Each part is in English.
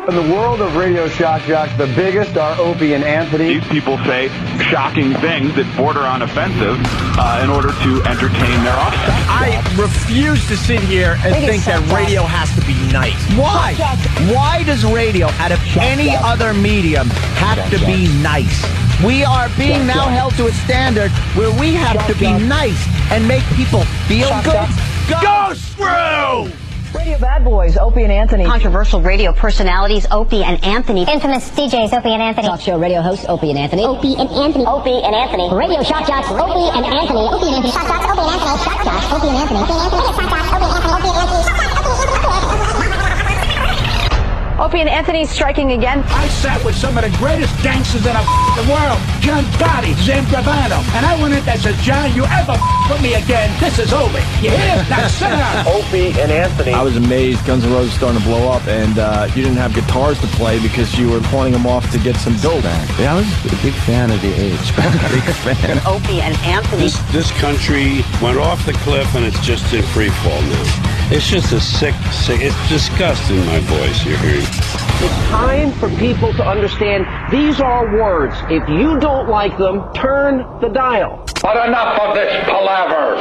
In the world of radio shock jocks, the biggest are Opie and Anthony. These people say shocking things that border on offensive in order to entertain their audience. I refuse to sit here and think that radio has to be nice. Why? Why does radio, out of any other medium, have to be nice? We are being now held to a standard where we have to be nice and make people feel good. Go screw! Radio bad boys, Opie and Anthony. Controversial radio personalities, Opie and Anthony. Infamous DJs, Opie and Anthony. Talk show radio hosts, Opie and Anthony. Opie and Anthony. Opie and Anthony. Radio shock jocks, Opie and Anthony. Opie and Anthony. Shock jocks, Opie and Anthony. Shock jocks, Opie and Anthony. Opie and Anthony. Shock jocks, Opie and Anthony. Opie and Anthony. Opie and Anthony striking again. I sat with some of the greatest gangsters in the world. John Gotti, Zim Gravano. And I went in and said, John, you ever with me again, this is over. You hear? Now sit down. Opie and Anthony. I was amazed Guns N' Roses starting to blow up, and you didn't have guitars to play because you were pawning them off to get some dough back. Yeah, I was a big fan of the age. Big fan. Opie and Anthony. This country went off the cliff, and it's just in free fall now. It's just a sick, it's disgusting, my voice you're hearing. It's time for people to understand these are words. If you don't like them, turn the dial. But enough of this palaver.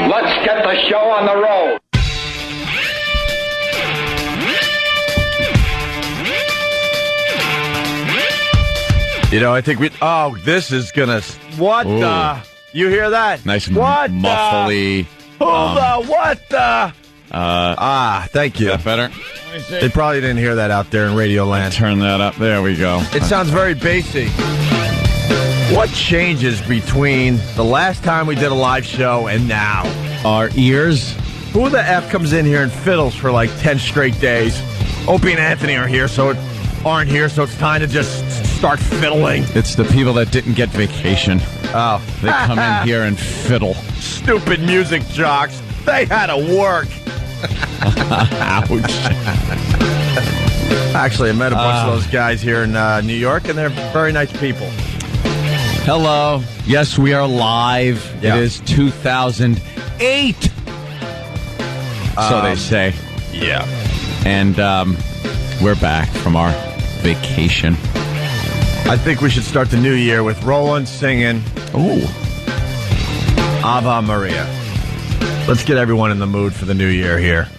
Let's get the show on the road. You know, I think this is gonna. What? You hear that? Nice and what? muffly. Thank you. Is that better? They probably didn't hear that out there in Radio Land. Turn that up. There we go. It sounds very basic. What changes between the last time we did a live show and now? Our ears. Who the F comes in here and fiddles for like 10 straight days? Opie and Anthony aren't here, so it's time to just start fiddling. It's the people that didn't get vacation. Oh. They come in here and fiddle. Stupid music jocks. They had to work. Ouch. Actually, I met a bunch of those guys here in New York, and they're very nice people. Hello. Yes, we are live. Yeah. It is 2008. So they say. Yeah. And we're back from our vacation. I think we should start the new year with Roland singing Ave Maria. Let's get everyone in the mood for the new year here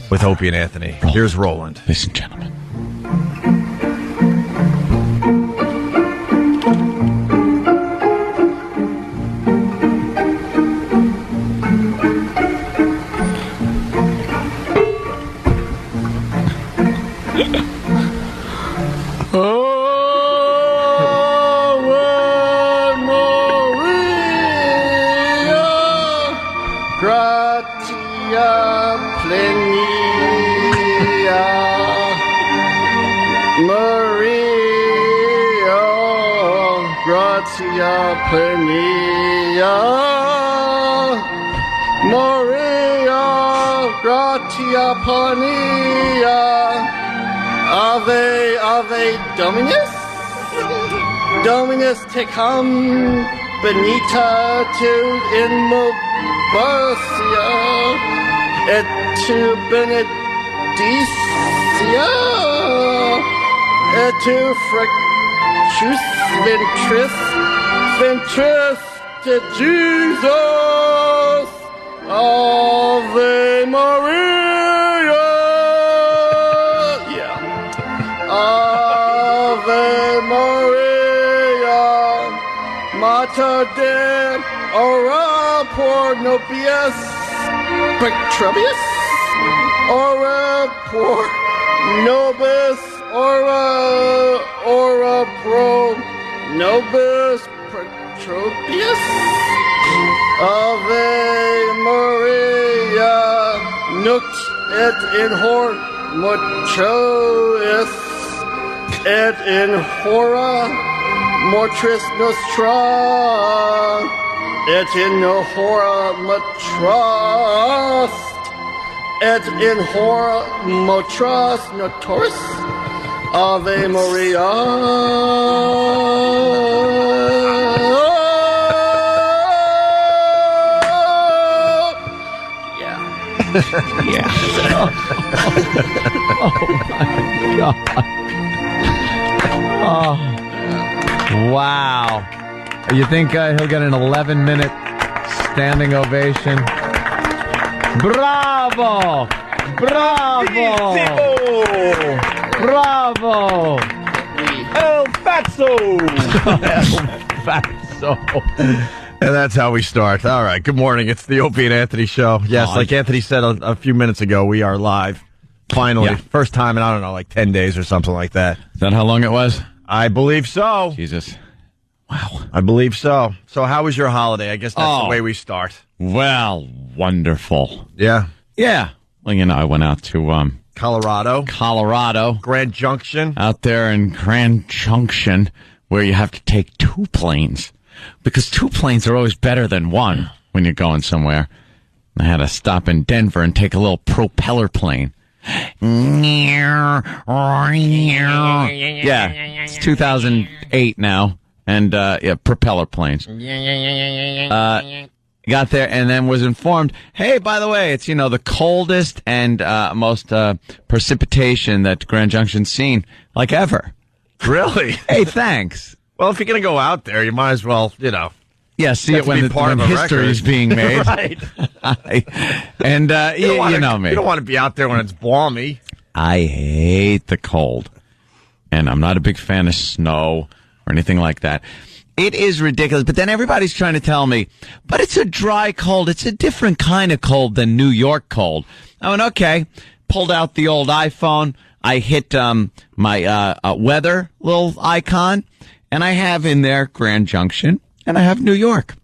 with Opie and Anthony. Here's Roland. Ladies and gentlemen. Ave Dominus, Dominus tecum benita tu in mobasia et tu benedicia et tu fractus ventris de Jesus, Ave Maria. Ave Maria, Mater Dei, ora por nobis peccatoribus, ora por nobis, ora pro nobis peccatoribus. Ave Maria, nunc et in hor mortuis, et in hora mortis nostra, et in hora mortis, et in hora mortis notoris. Ave Maria. Yeah. Oh, my God. Oh, wow. You think he'll get an 11-minute standing ovation? Bravo! Bravo! Bravo! El Fatso! El Fatso. And that's how we start. All right. Good morning. It's the Opie and Anthony show. Yes, like Anthony said a few minutes ago, we are live. Finally. Yeah. First time in, I don't know, like 10 days or something like that. Is that how long it was? I believe so. Jesus. Wow. I believe so. So how was your holiday? I guess that's the way we start. Well, wonderful. Yeah? Yeah. Well, you know, I went out to Colorado. Grand Junction. Out there in Grand Junction, where you have to take 2 planes. Because 2 planes are always better than 1 when you're going somewhere. I had to stop in Denver and take a little propeller plane. Yeah, it's 2008 now, and propeller planes. Got there and then was informed, hey, by the way, it's, the coldest and most precipitation that Grand Junction's seen, like, ever. Really? Hey, thanks. Well, if you're going to go out there, you might as well, Yeah, see it when history is being made. Right. And, you know me. You don't want to be out there when it's balmy. I hate the cold. And I'm not a big fan of snow or anything like that. It is ridiculous. But then everybody's trying to tell me, but it's a dry cold. It's a different kind of cold than New York cold. I went, okay. Pulled out the old iPhone. I hit my weather little icon. And I have in there Grand Junction. And I have New York.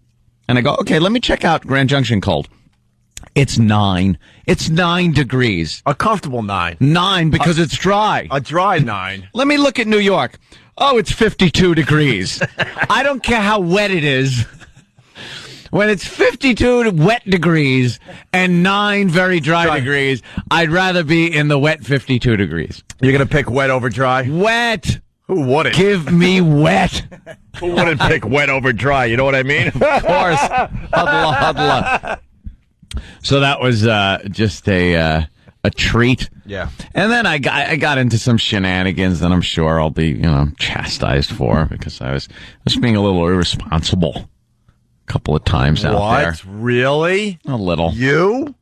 And I go, okay, let me check out Grand Junction cold. It's 9. It's 9 degrees. A comfortable 9. 9 because it's dry. A dry 9. Let me look at New York. Oh, it's 52 degrees. I don't care how wet it is. When it's 52 wet degrees and 9 very dry degrees, I'd rather be in the wet 52 degrees. You're going to pick wet over dry? Wet. Who wouldn't? Give me wet. Who wouldn't pick wet over dry? You know what I mean? Of course. Huddle. So that was just a treat. Yeah. And then I got into some shenanigans that I'm sure I'll be, chastised for because I was being a little irresponsible a couple of times out there. What? Really? A little. You?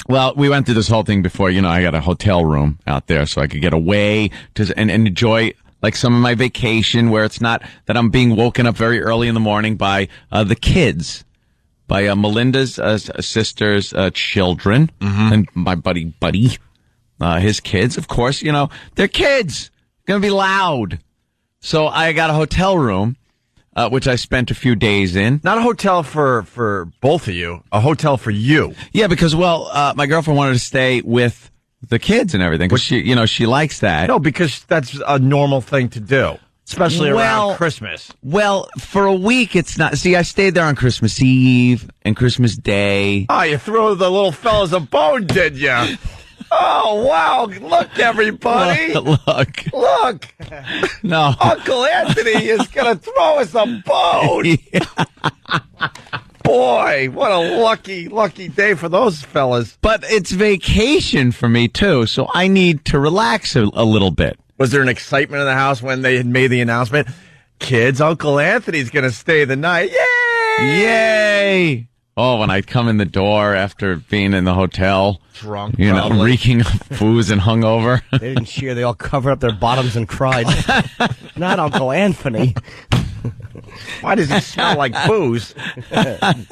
Well, we went through this whole thing before. I got a hotel room out there so I could get away and enjoy like some of my vacation where it's not that I'm being woken up very early in the morning by the kids, by Melinda's sister's children, and my buddy, his kids. Of course, they're kids. Going to be loud. So I got a hotel room, which I spent a few days in. Not a hotel for both of you, a hotel for you. Yeah, because, my girlfriend wanted to stay with the kids and everything, because she likes that. No, because that's a normal thing to do, especially around Christmas. Well, for a week, it's not. See, I stayed there on Christmas Eve and Christmas Day. Oh, you threw the little fellas a bone, did you? Oh, wow. Look, everybody. Look. No. Uncle Anthony is going to throw us a bone. Boy, what a lucky day for those fellas. But it's vacation for me, too, so I need to relax a little bit. Was there an excitement in the house when they had made the announcement? Kids, Uncle Anthony's going to stay the night. Yay! Yay! Oh, when I come in the door after being in the hotel. Drunk, reeking of booze and hungover. They didn't cheer. They all covered up their bottoms and cried. Not Uncle Anthony. Why does he smell like booze? And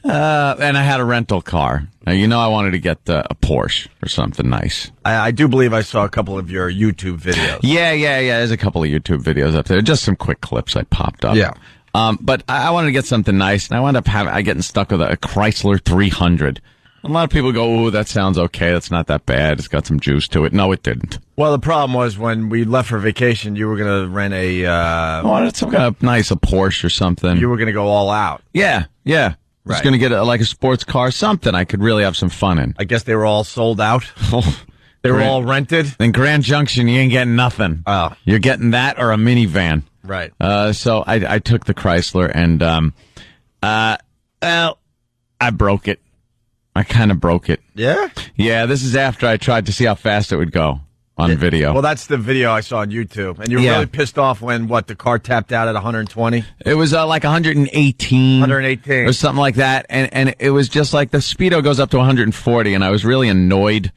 I had a rental car. Now, I wanted to get a Porsche or something nice. I do believe I saw a couple of your YouTube videos. Yeah. There's a couple of YouTube videos up there. Just some quick clips I popped up. Yeah. But I wanted to get something nice, and I wound up getting stuck with a Chrysler 300. A lot of people go, "Ooh, that sounds okay. That's not that bad. It's got some juice to it." No, it didn't. Well, the problem was when we left for vacation, you were going to rent I wanted some kind of a Porsche or something. You were going to go all out. Yeah. I was going to get a sports car, something I could really have some fun in. I guess they were all sold out. They were all rented. In Grand Junction, you ain't getting nothing. Oh. You're getting that or a minivan. Right. So I took the Chrysler and, I broke it. I kind of broke it. Yeah? Yeah, this is after I tried to see how fast it would go. on video. Well, that's the video I saw on YouTube. And you were really pissed off when, the car tapped out at 120? It was like 118. 118. Or something like that. And it was just like the speedo goes up to 140, and I was really annoyed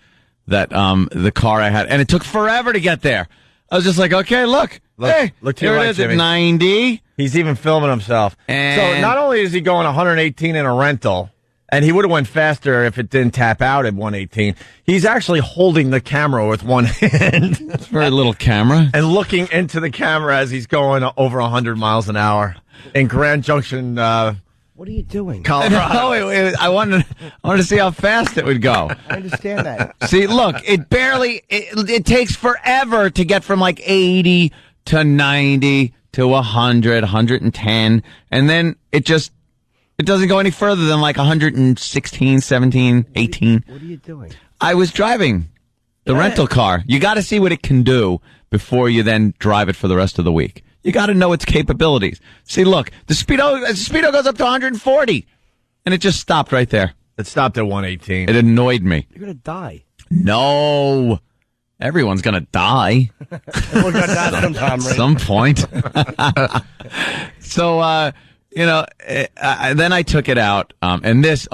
that the car I had, and it took forever to get there. I was just like, okay, look hey, look to here your it right, is Jimmy. at 90. He's even filming himself. And so not only is he going 118 in a rental, and he would have went faster if it didn't tap out at 118, he's actually holding the camera with one hand. It's a very little camera. And looking into the camera as he's going over 100 miles an hour in Grand Junction, what are you doing? Colorado. I wanted to see how fast it would go. I understand that. See, look, it takes forever to get from like 80 to 90 to 100, 110, and then it doesn't go any further than like 116, 17, 18. What are you doing? I was driving the rental car. You got to see what it can do before you then drive it for the rest of the week. You got to know its capabilities. See, look, the speedo goes up to 140, and it just stopped right there. It stopped at 118. It annoyed me. You're going to die. No. Everyone's going to die. Everyone's going to die sometime, At some point. So, then I took it out, and this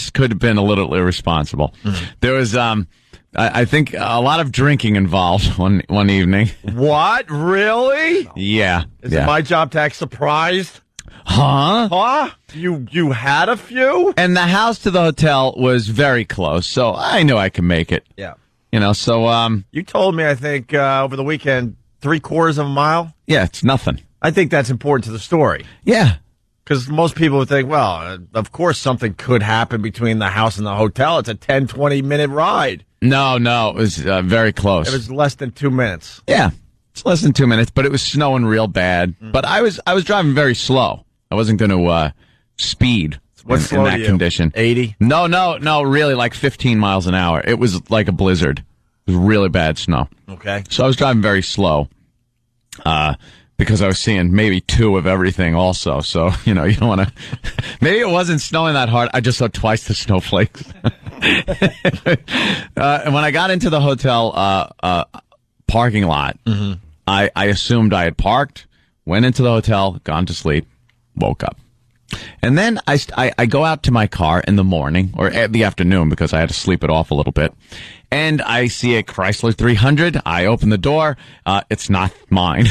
could have been a little irresponsible. Mm-hmm. There was, I think, a lot of drinking involved one evening. What? Really? Yeah. Is it my job to act surprised? Huh? You had a few? And the house to the hotel was very close, so I knew I could make it. Yeah. So, you told me, I think, over the weekend, 3/4 of a mile? Yeah, it's nothing. I think that's important to the story. Yeah. Because most people would think, well, of course something could happen between the house and the hotel. It's a 10, 20-minute ride. No, it was very close. It was less than 2 minutes. Yeah, it's less than 2 minutes, but it was snowing real bad. But I was driving very slow. I wasn't going to speed in that condition. 80? No, really like 15 miles an hour. It was like a blizzard. It was really bad snow. Okay. So I was driving very slow. Because I was seeing maybe 2 of everything also. So, you don't want to... Maybe it wasn't snowing that hard. I just saw twice the snowflakes. And when I got into the hotel parking lot, I assumed I had parked, went into the hotel, gone to sleep, woke up. And then I go out to my car in the morning, or at the afternoon, because I had to sleep it off a little bit. And I see a Chrysler 300. I open the door. It's not mine.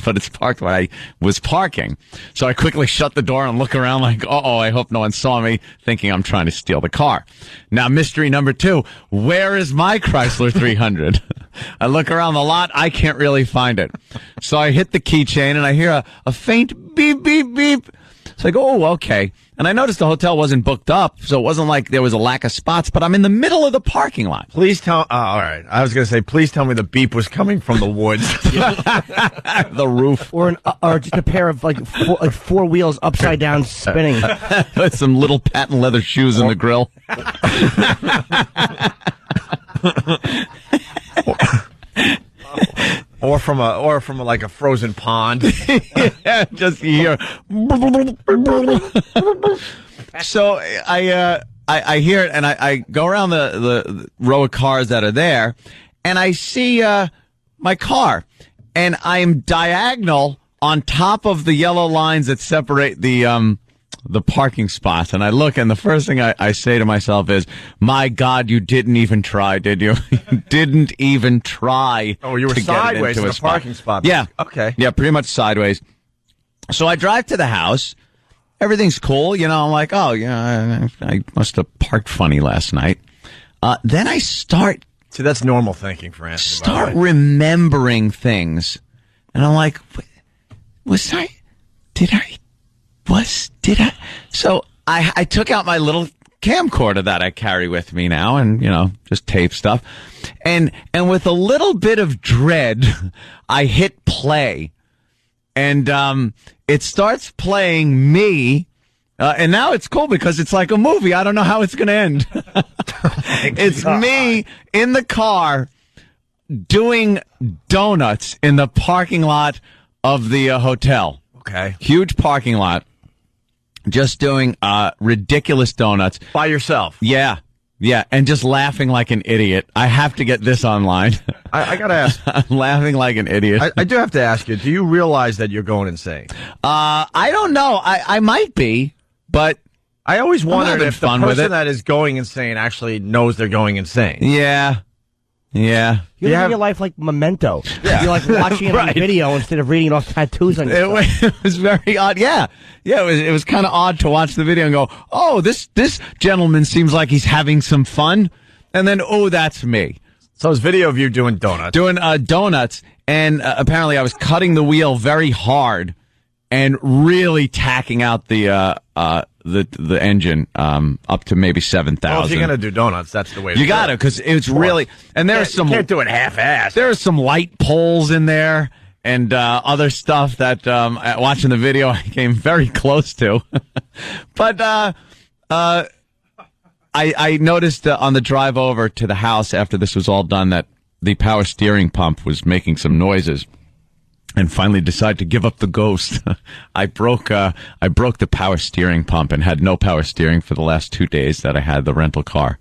But it's parked where I was parking. So I quickly shut the door and look around like, I hope no one saw me, thinking I'm trying to steal the car. Now, mystery number 2, where is my Chrysler 300? I look around the lot, I can't really find it. So I hit the keychain and I hear a faint beep, beep, beep. So I go, okay. And I noticed the hotel wasn't booked up, so it wasn't like there was a lack of spots, but I'm in the middle of the parking lot. Please tell... all right. I was going to say, please tell me the beep was coming from the woods. The roof. Or just a pair of like 4 wheels upside down spinning. With some little patent leather shoes in the grill. Or from like a frozen pond. Yeah, just here. So I hear it, and I go around the row of cars that are there, and I see my car, and I'm diagonal on top of the yellow lines that separate the parking spots. And I look, and the first thing I say to myself is, my God, you didn't even try, did you? You didn't even try. Oh, you were sideways in the parking spot. Yeah. Okay. Yeah, pretty much sideways. So I drive to the house. Everything's cool. I'm like, I must have parked funny last night. Then I start... See, that's normal thinking for Anthony. Start remembering things. And I'm like, did I? So I took out my little camcorder that I carry with me now and, just tape stuff. And with a little bit of dread, I hit play. And it starts playing me. And now it's cool because it's like a movie. I don't know how it's going to end. It's me in the car doing donuts in the parking lot of the hotel. Okay. Huge parking lot. Just doing ridiculous donuts. By yourself? Yeah. Yeah, and just laughing like an idiot. I have to get this online. I got to ask. I'm laughing like an idiot. I do have to ask you, do you realize that you're going insane? I don't know. I might be, but I always wondered if the fun with person it. that is going insane actually knows they're going insane. Yeah. Yeah. You live your life like Memento. Yeah. You're like watching it on video instead of reading off tattoos on your It was very odd. Yeah. Yeah, it was kind of odd to watch the video and go, oh, this gentleman seems like he's having some fun. And then, oh, that's me. So it's video of you doing donuts. Doing donuts. And apparently I was cutting the wheel very hard and really tacking out the engine up to maybe 7,000. Well, if you're going to do donuts, that's the way to You got to, because it's really... And there's some... You can't do it half-assed. There's some light poles in there and other stuff that watching the video I came very close to. But I noticed on the drive over to the house after this was all done that the power steering pump was making some noises. And finally decided to give up the ghost. I broke the power steering pump and had no power steering for the last 2 days that I had the rental car.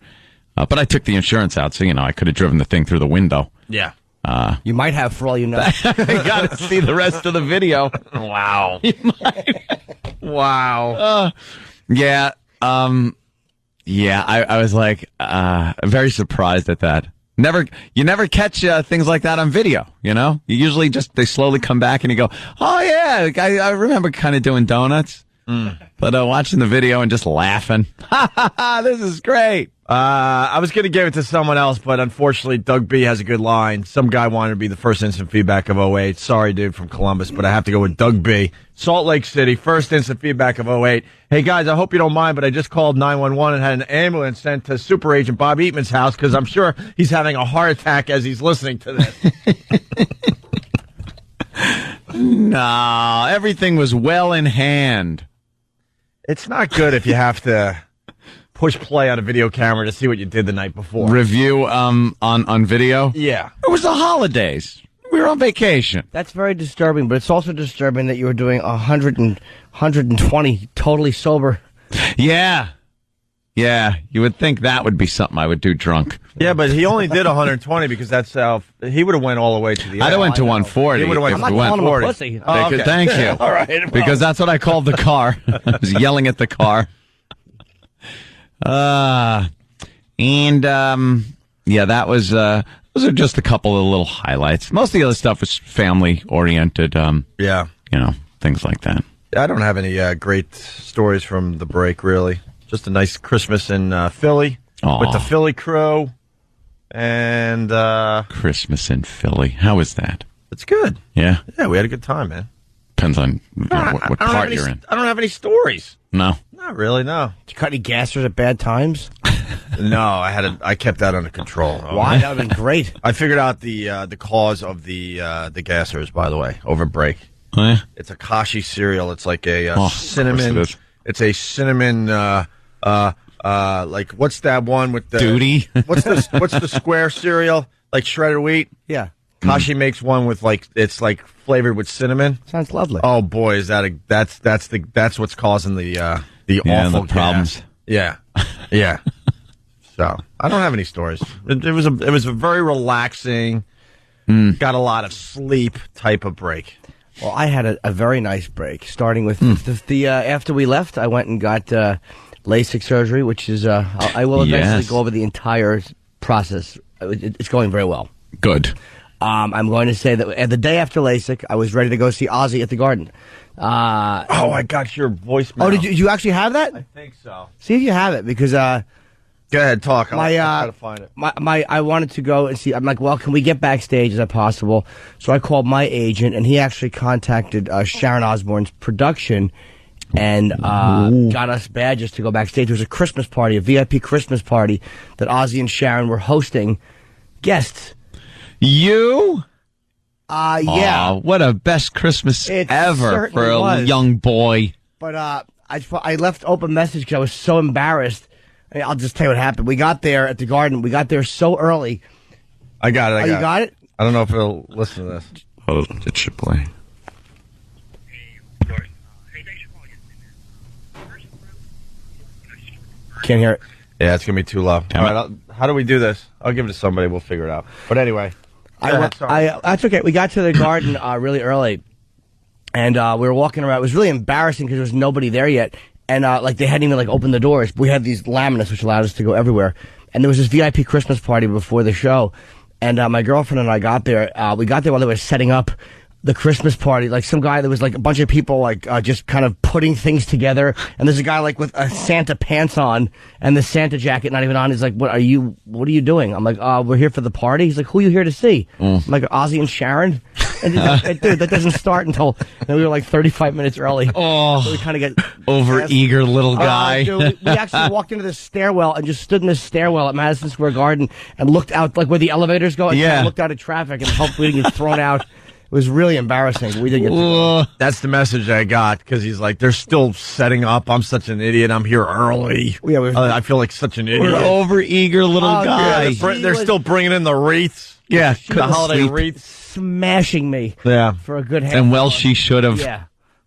But I took the insurance out, so I could have driven the thing through the window. Yeah. You might have, for all you know. I got to see the rest of the video. Wow. You might. Wow. Yeah. Yeah. I was like very surprised at that. You never catch things like that on video, You usually they slowly come back and you go, oh yeah, I remember kind of doing donuts. But watching the video and just laughing. This is great. I was going to give it to someone else, but unfortunately Doug B has a good line. Some guy wanted to be the first instant feedback of 08. Sorry, dude, from Columbus, but I have to go with Doug B. Salt Lake City, first instant feedback of 08. Hey, guys, I hope you don't mind, but I just called 911 and had an ambulance sent to Super Agent Bob Eatman's house because I'm sure he's having a heart attack as he's listening to this. No, everything was well in hand. It's not good if you have to push play on a video camera to see what you did the night before. Review on video? Yeah. It was the holidays. We were on vacation. That's very disturbing, but it's also disturbing that you were doing 120 totally sober. Yeah. Yeah, you would think that would be something I would do drunk. Yeah, but he only did 120 because that's how he would have went all the way to the end. I'd have went to 140. He would have went I'm not calling him a pussy. Oh, okay. Thank you. All right. Because that's what I called the car. I was yelling at the car. Yeah, that was, those are just a couple of little highlights. Most of the other stuff was family oriented. Yeah. Things like that. I don't have any great stories from the break, really. Just a nice Christmas in Philly with the Philly crew. And Christmas in Philly. How was that? It's good. Yeah? Yeah, we had a good time, man. Depends on what part you're in. I don't have any stories. No. Not really, no. Did you cut any gassers at bad times? No, I kept that under control. Why? That would have been great. I figured out the cause of the gassers, by the way, over break. Oh, yeah? It's a kashi cereal. It's like a cinnamon. It's a cinnamon. Like what's that one with the duty? What's the square cereal like shredded wheat? Yeah. Kashi makes one with it's flavored with cinnamon. Sounds lovely. Oh boy, is that's what's causing the awful problems. Yeah, yeah. So I don't have any stories. It was a very relaxing, got a lot of sleep type of break. Well, I had a very nice break, starting with the after we left, I went and got LASIK surgery, which is I will eventually go over the entire process. It's going very well. Good. I'm going to say that the day after LASIK, I was ready to go see Ozzy at the Garden. I got your voicemail. Oh, did you actually have that? I think so. See if you have it, because go ahead, talk. I'll try to find it. I wanted to go and see. I'm like, well, can we get backstage? Is that possible? So I called my agent, and he actually contacted Sharon Osbourne's production and got us badges to go backstage. There was a Christmas party, a VIP Christmas party that Ozzy and Sharon were hosting guests. You? Yeah. What a best Christmas ever for a young boy. But I left open message because I was so embarrassed. I'll just tell you what happened. We got there at the Garden. We got there so early. I got it. You got it? I don't know if it'll listen to this. Oh, it should play. Can't hear it. Yeah, it's going to be too low. All right, how do we do this? I'll give it to somebody. We'll figure it out. But anyway. That's okay. We got to the garden really early, and we were walking around. It was really embarrassing because there was nobody there yet, and they hadn't even opened the doors. We had these laminates which allowed us to go everywhere, and there was this VIP Christmas party before the show, and my girlfriend and I got there. We got there while they were setting up the Christmas party. Some guy, there was a bunch of people just kind of putting things together, and there's a guy with a Santa pants on and the Santa jacket not even on. He's like, what are you doing? I'm like, we're here for the party. He's like, who are you here to see? I'm like, Ozzy and Sharon. And he's like, dude, that doesn't start until we were 35 minutes early. Oh, so we kind of get over-eager little guy. Dude, we actually walked into this stairwell and just stood in this stairwell at Madison Square Garden and looked out where the elevators go, and kind of looked out at traffic and hoped we didn't get thrown out. It was really embarrassing. We didn't get That's the message I got, because he's like, they're still setting up. I'm such an idiot. I'm here early. Yeah, I feel like such an idiot. We're over-eager little guy. Yeah, they're still bringing in the wreaths. Yeah, the holiday wreaths. Smashing me for a good half And hour. she should have. Yeah.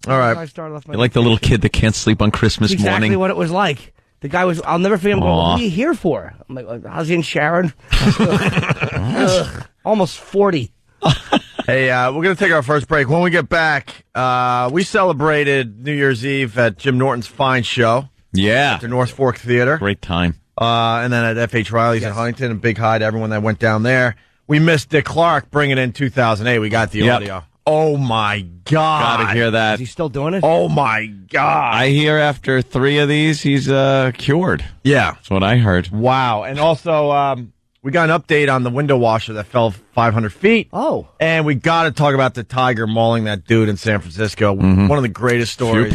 All right. You're like the little kid that can't sleep on Christmas That's exactly morning. what it was like. The guy was, I'll never forget him going, what are you here for? I'm like, Ozzy and Sharon? Ugh. Almost 40. Hey, we're going to take our first break. When we get back, we celebrated New Year's Eve at Jim Norton's Fine Show. Yeah. At the North Fork Theater. Great time. And then at F.H. Riley's in Huntington. A big hi to everyone that went down there. We missed Dick Clark bringing in 2008. We got the audio. Oh, my God. Gotta hear that. Is he still doing it? Oh, my God. I hear after 3 of these, he's cured. Yeah. That's what I heard. Wow. And also, we got an update on the window washer that fell 500 feet. Oh. And we got to talk about the tiger mauling that dude in San Francisco. One of the greatest stories.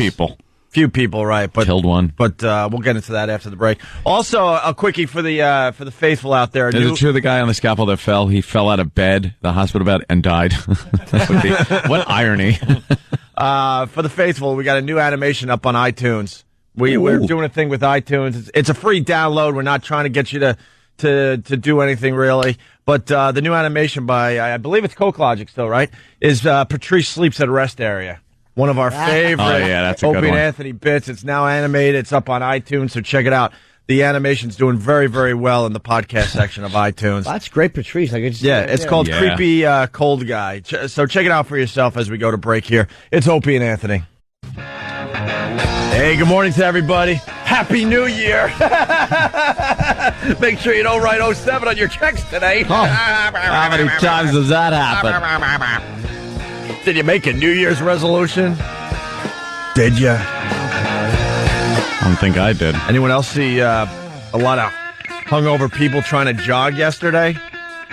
Few people, right? But killed one. But we'll get into that after the break. Also, a quickie for the faithful out there. Is it true the guy on the scaffold that fell? He fell out of bed, the hospital bed, and died. What irony! For the faithful, we got a new animation up on iTunes. We're doing a thing with iTunes. It's a free download. We're not trying to get you to do anything really. But the new animation by I believe it's Coke Logic still, right? Is Patrice Sleeps at Rest Area. One of our favorite that's a good Opie and one. Anthony bits. It's now animated. It's up on iTunes, so check it out. The animation's doing very, very well in the podcast section of iTunes. That's great, Patrice. It's called Creepy Cold Guy. So check it out for yourself as we go to break here. It's Opie and Anthony. Hey, good morning to everybody. Happy New Year. Make sure you don't write 07 on your checks today. How many times does that happen? Did you make a New Year's resolution? Did you? I don't think I did. Anyone else see a lot of hungover people trying to jog yesterday?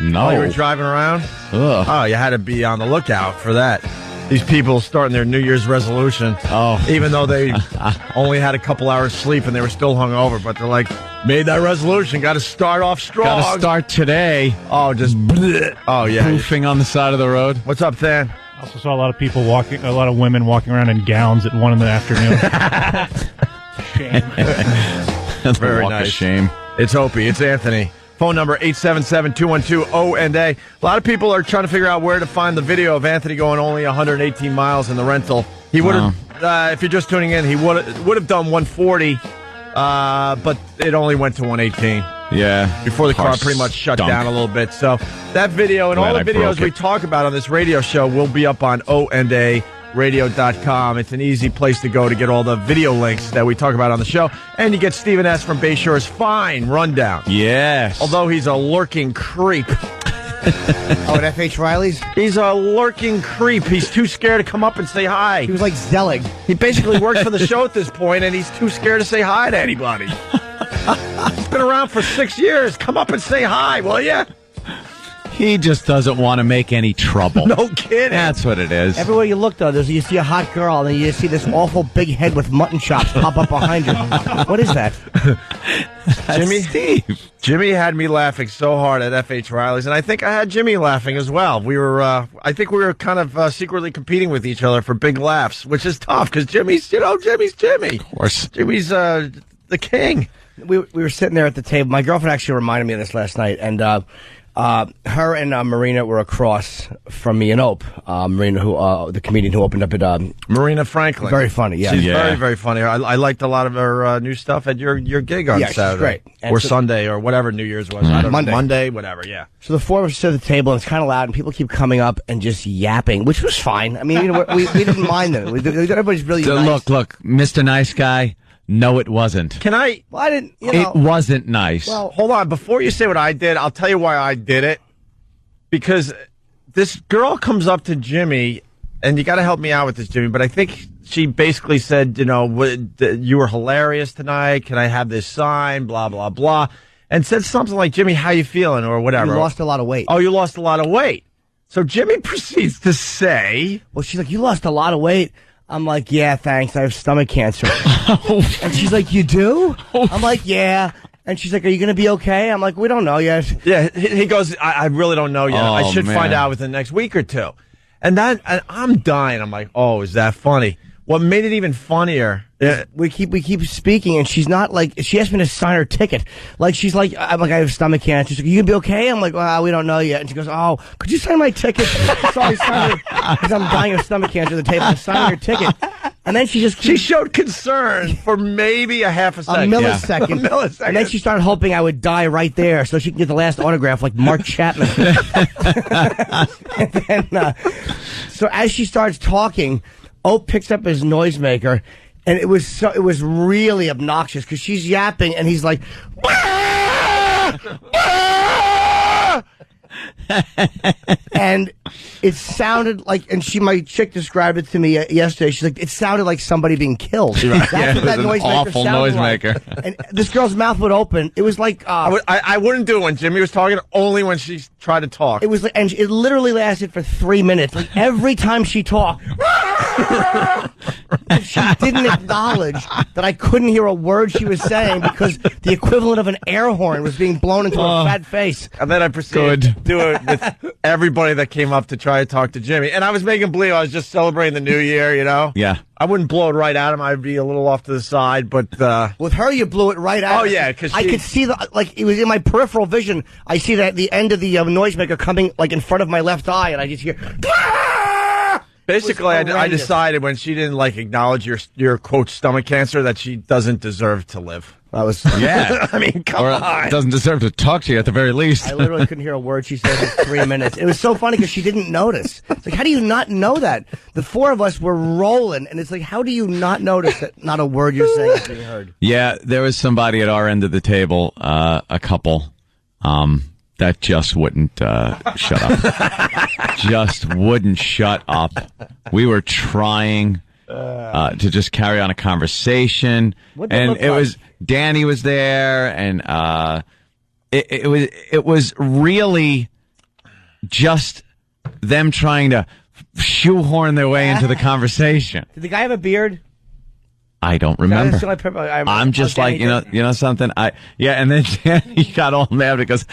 No. While you were driving around? Ugh. Oh, you had to be on the lookout for that. These people starting their New Year's resolution. Oh. Even though they only had a couple hours sleep and they were still hungover, but they're like, made that resolution. Got to start off strong. Got to start today. Oh, just bleh. Oh, yeah. Poofing on the side of the road. What's up, Than? I also saw a lot of people a lot of women walking around in gowns at 1 in the afternoon. Shame. That's very nice. Shame. It's Opie. It's Anthony. Phone number 877-212-OND. A lot of people are trying to figure out where to find the video of Anthony going only 118 miles in the rental. He would have, if you're just tuning in, he would have done 140, but it only went to 118. Yeah. Before the car pretty much shut down a little bit. So that video and all the videos we talk about on this radio show will be up on ONDARadio.com. It's an easy place to go to get all the video links that we talk about on the show. And you get Stephen S. from Bayshore's Fine Rundown. Yes. Although he's a lurking creep. At F.H. Riley's? He's a lurking creep. He's too scared to come up and say hi. He was like Zelig. He basically works for the show at this point, and he's too scared to say hi to anybody. He's been around for 6 years. Come up and say hi, will ya? He just doesn't want to make any trouble. No kidding. That's what it is. Everywhere you look, though, you see a hot girl, and then you see this awful big head with mutton chops pop up behind you. What is that? Jimmy had me laughing so hard at F.H. Riley's, and I think I had Jimmy laughing as well. I think we were kind of secretly competing with each other for big laughs, which is tough because Jimmy's Jimmy. Of course. Jimmy's the king. We were sitting there at the table. My girlfriend actually reminded me of this last night, and Her and Marina were across from me and Ope. Marina, who the comedian who opened up at Marina Franklin. Very funny, yeah. She's very, very funny. I liked a lot of her new stuff at your gig on Saturday. She's great. And or Sunday, or whatever New Year's was. I don't know. Monday, whatever, yeah. So the four of us sit at the table, and it's kind of loud, and people keep coming up and just yapping, which was fine. I mean, we didn't mind them. Everybody's really nice. Look, Mr. Nice Guy. No, it wasn't. Can I? Well, I didn't. It wasn't nice. Well, hold on. Before you say what I did, I'll tell you why I did it. Because this girl comes up to Jimmy, and you got to help me out with this, Jimmy. But I think she basically said, you were hilarious tonight. Can I have this sign? Blah blah blah, and said something like, "Jimmy, how you feeling?" or whatever. You lost a lot of weight. Oh, you lost a lot of weight. So Jimmy proceeds to say, "Well, she's like, you lost a lot of weight." I'm like, yeah, thanks. I have stomach cancer. And she's like, you do? I'm like, yeah. And she's like, are you going to be okay? I'm like, we don't know yet. Yeah, he goes, I really don't know yet. I should find out within the next week or two. And I'm dying. I'm like, oh, is that funny? What made it even funnier? We keep speaking, and she's not like. She asked me to sign her ticket. Like she's like, I'm like, I have stomach cancer. She's like, you gonna be okay? I'm like, well, we don't know yet. And she goes, oh, could you sign my ticket? Sorry, sign because I'm dying of stomach cancer. At the table, sign your ticket. And then she showed concern for maybe a half a second, a millisecond, and then she started hoping I would die right there, so she could get the last autograph, like Mark Chapman. And then, so as she starts talking, Ope picks up his noisemaker, and it was really obnoxious because she's yapping, and he's like, and it sounded like, and my chick described it to me yesterday. She's like, it sounded like somebody being killed. That's what that noisemaker awful sounded noisemaker. like. And this girl's mouth would open. It was like I wouldn't do it when Jimmy was talking. Only when she tried to talk. It was like, and it literally lasted for 3 minutes. Like every time she talked. She didn't acknowledge that I couldn't hear a word she was saying because the equivalent of an air horn was being blown into her fat face. And then I proceeded to do it with everybody that came up to try to talk to Jimmy. And I was making believe I was just celebrating the new year, Yeah. I wouldn't blow it right at him. I'd be a little off to the side, but with her, you blew it right at her. Oh, yeah, because I could see it was in my peripheral vision. I see that the end of the noisemaker coming like in front of my left eye, and I just hear. Basically, I decided when she didn't acknowledge your quote stomach cancer that she doesn't deserve to live. That was I mean, come on. Doesn't deserve to talk to you at the very least. I literally couldn't hear a word she said for 3 minutes. It was so funny because she didn't notice. It's like, how do you not know that? The four of us were rolling, and it's like, how do you not notice that not a word you're saying is being heard? Yeah, there was somebody at our end of the table, a couple, that just wouldn't shut up. Just wouldn't shut up. We were trying to just carry on a conversation, and it was Danny was there, and it was really just them trying to shoehorn their way into the conversation. Did the guy have a beard? I don't remember. I'm just like, you know something. And then Danny got all mad because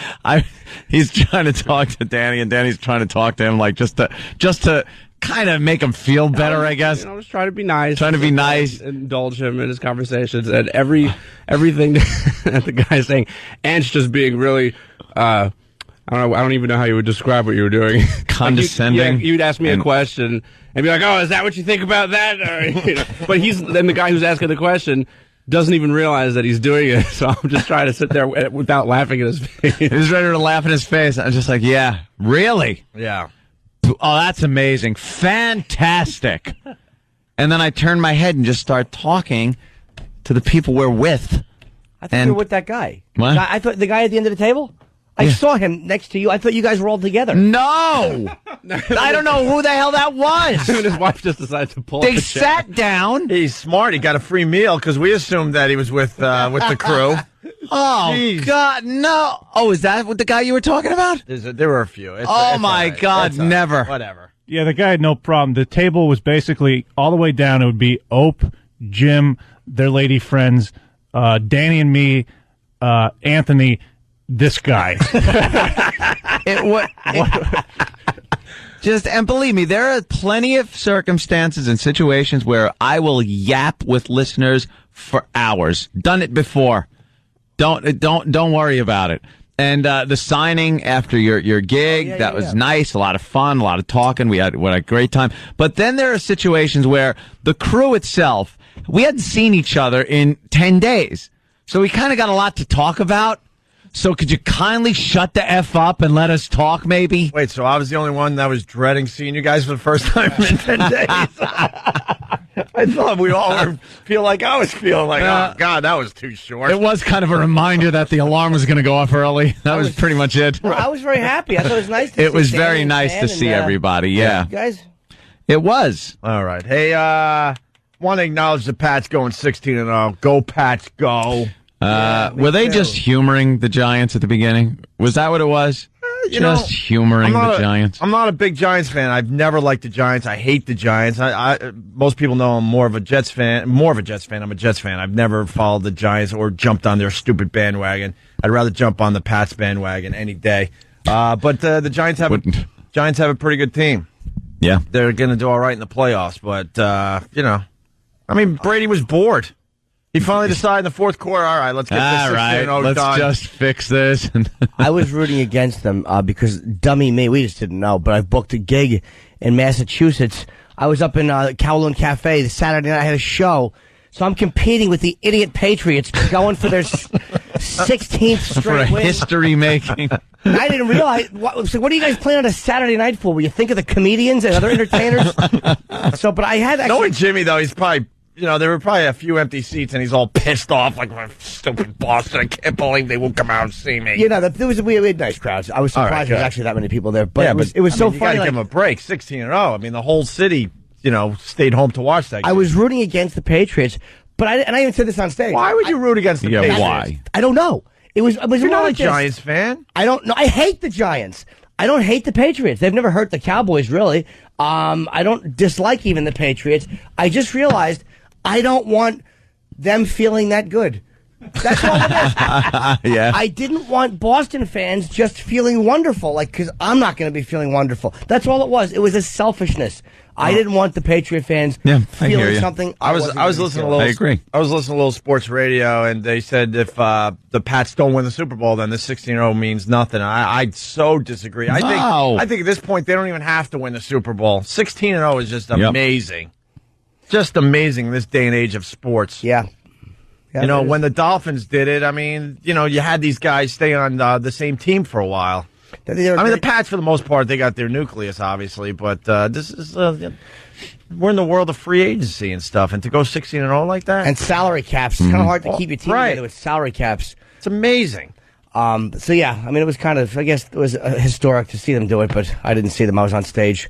he's trying to talk to Danny, and Danny's trying to talk to him, like just to kind of make him feel better, I guess. I was trying to be nice. Trying to be nice, indulge him in his conversations, and everything that the guy's saying, and just being really. I don't even know how you would describe what you were doing. Condescending. You'd ask me a question and be like, "Oh, is that what you think about that?" Or, but then the guy who's asking the question doesn't even realize that he's doing it. So I'm just trying to sit there without laughing at his face. He's ready to laugh at his face. I'm just like, yeah, really? Yeah. Oh, that's amazing. Fantastic. And then I turn my head and just start talking to the people we're with. I thought you were with that guy. What? I thought the guy at the end of the table? I saw him next to you. I thought you guys were all together. No! I don't know who the hell that was. His wife just decided to pull up They the chair. sat down. He's smart. He got a free meal because we assumed that he was with the crew. Oh, Jeez. God, no. Oh, is that what the guy you were talking about? There were a few. My God, never. Whatever. Yeah, the guy had no problem. The table was basically all the way down. It would be Ope, Jim, their lady friends, Danny and me, Anthony, this guy. And believe me, there are plenty of circumstances and situations where I will yap with listeners for hours. Done it before. Don't worry about it. And the signing after your gig, that was nice, a lot of fun, a lot of talking. We had a great time. But then there are situations where the crew itself, we hadn't seen each other in 10 days. So we kind of got a lot to talk about. So could you kindly shut the F up and let us talk, maybe? Wait, so I was the only one that was dreading seeing you guys for the first time in 10 days? I thought we all feel like I was feeling like, oh, God, that was too short. It was kind of a reminder that the alarm was going to go off early. That was pretty much it. Well, I was very happy. I thought it was nice to see It was Danny very and nice Stan to see everybody, You guys? It was. All right. Hey, want to acknowledge the Pats going 16-0. Go, Pats, go. Were they just humoring the Giants at the beginning? Was that what it was? Just humoring the Giants. I'm not a big Giants fan. I've never liked the Giants. I hate the Giants. Most people know I'm more of a Jets fan. I'm a Jets fan. I've never followed the Giants or jumped on their stupid bandwagon. I'd rather jump on the Pats bandwagon any day. But the Giants have a pretty good team. Yeah, they're going to do all right in the playoffs. But Brady was bored. He finally decided in the fourth quarter, all right, let's get this 16-0 let's done. just fix this. I was rooting against them because dummy me, we just didn't know, but I booked a gig in Massachusetts. I was up in Kowloon Cafe the Saturday night. I had a show. So I'm competing with the idiot Patriots going for their 16th straight for a win. history making. I didn't realize. What are you guys playing on a Saturday night for? Will you think of the comedians and other entertainers? But I had actually. Knowing Jimmy, though, he's probably... there were probably a few empty seats, and he's all pissed off, like, my stupid Boston. I can't believe they won't come out and see me. We had nice crowds. I was surprised there was actually that many people there. But it was so funny. You got to give them a break. 16-0. I mean, the whole city, stayed home to watch that game. I was rooting against the Patriots, but I even said this on stage. Why would you root against the Patriots? Why? I don't know. You're not like a Giants fan. I don't know. I hate the Giants. I don't hate the Patriots. They've never hurt the Cowboys, really. I don't dislike even the Patriots. I just realized I don't want them feeling that good. That's all it is. Yeah. I didn't want Boston fans just feeling wonderful, because I'm not going to be feeling wonderful. That's all it was. It was a selfishness. I didn't want the Patriot fans feeling something. I was listening to a little. I agree. I was listening to a little sports radio, and they said if the Pats don't win the Super Bowl, then this 16-0 means nothing. I so disagree. I think at this point they don't even have to win the Super Bowl. 16-0 is just amazing. Just amazing in this day and age of sports. Yeah. When the Dolphins did it, you had these guys stay on the same team for a while. The Pats, for the most part, they got their nucleus, obviously, but this is we're in the world of free agency and stuff, and to go 16-0 like that, and salary caps. It's kind of hard to keep your team together with salary caps. It's amazing. It was kind of, I guess, it was historic to see them do it, but I didn't see them. I was on stage.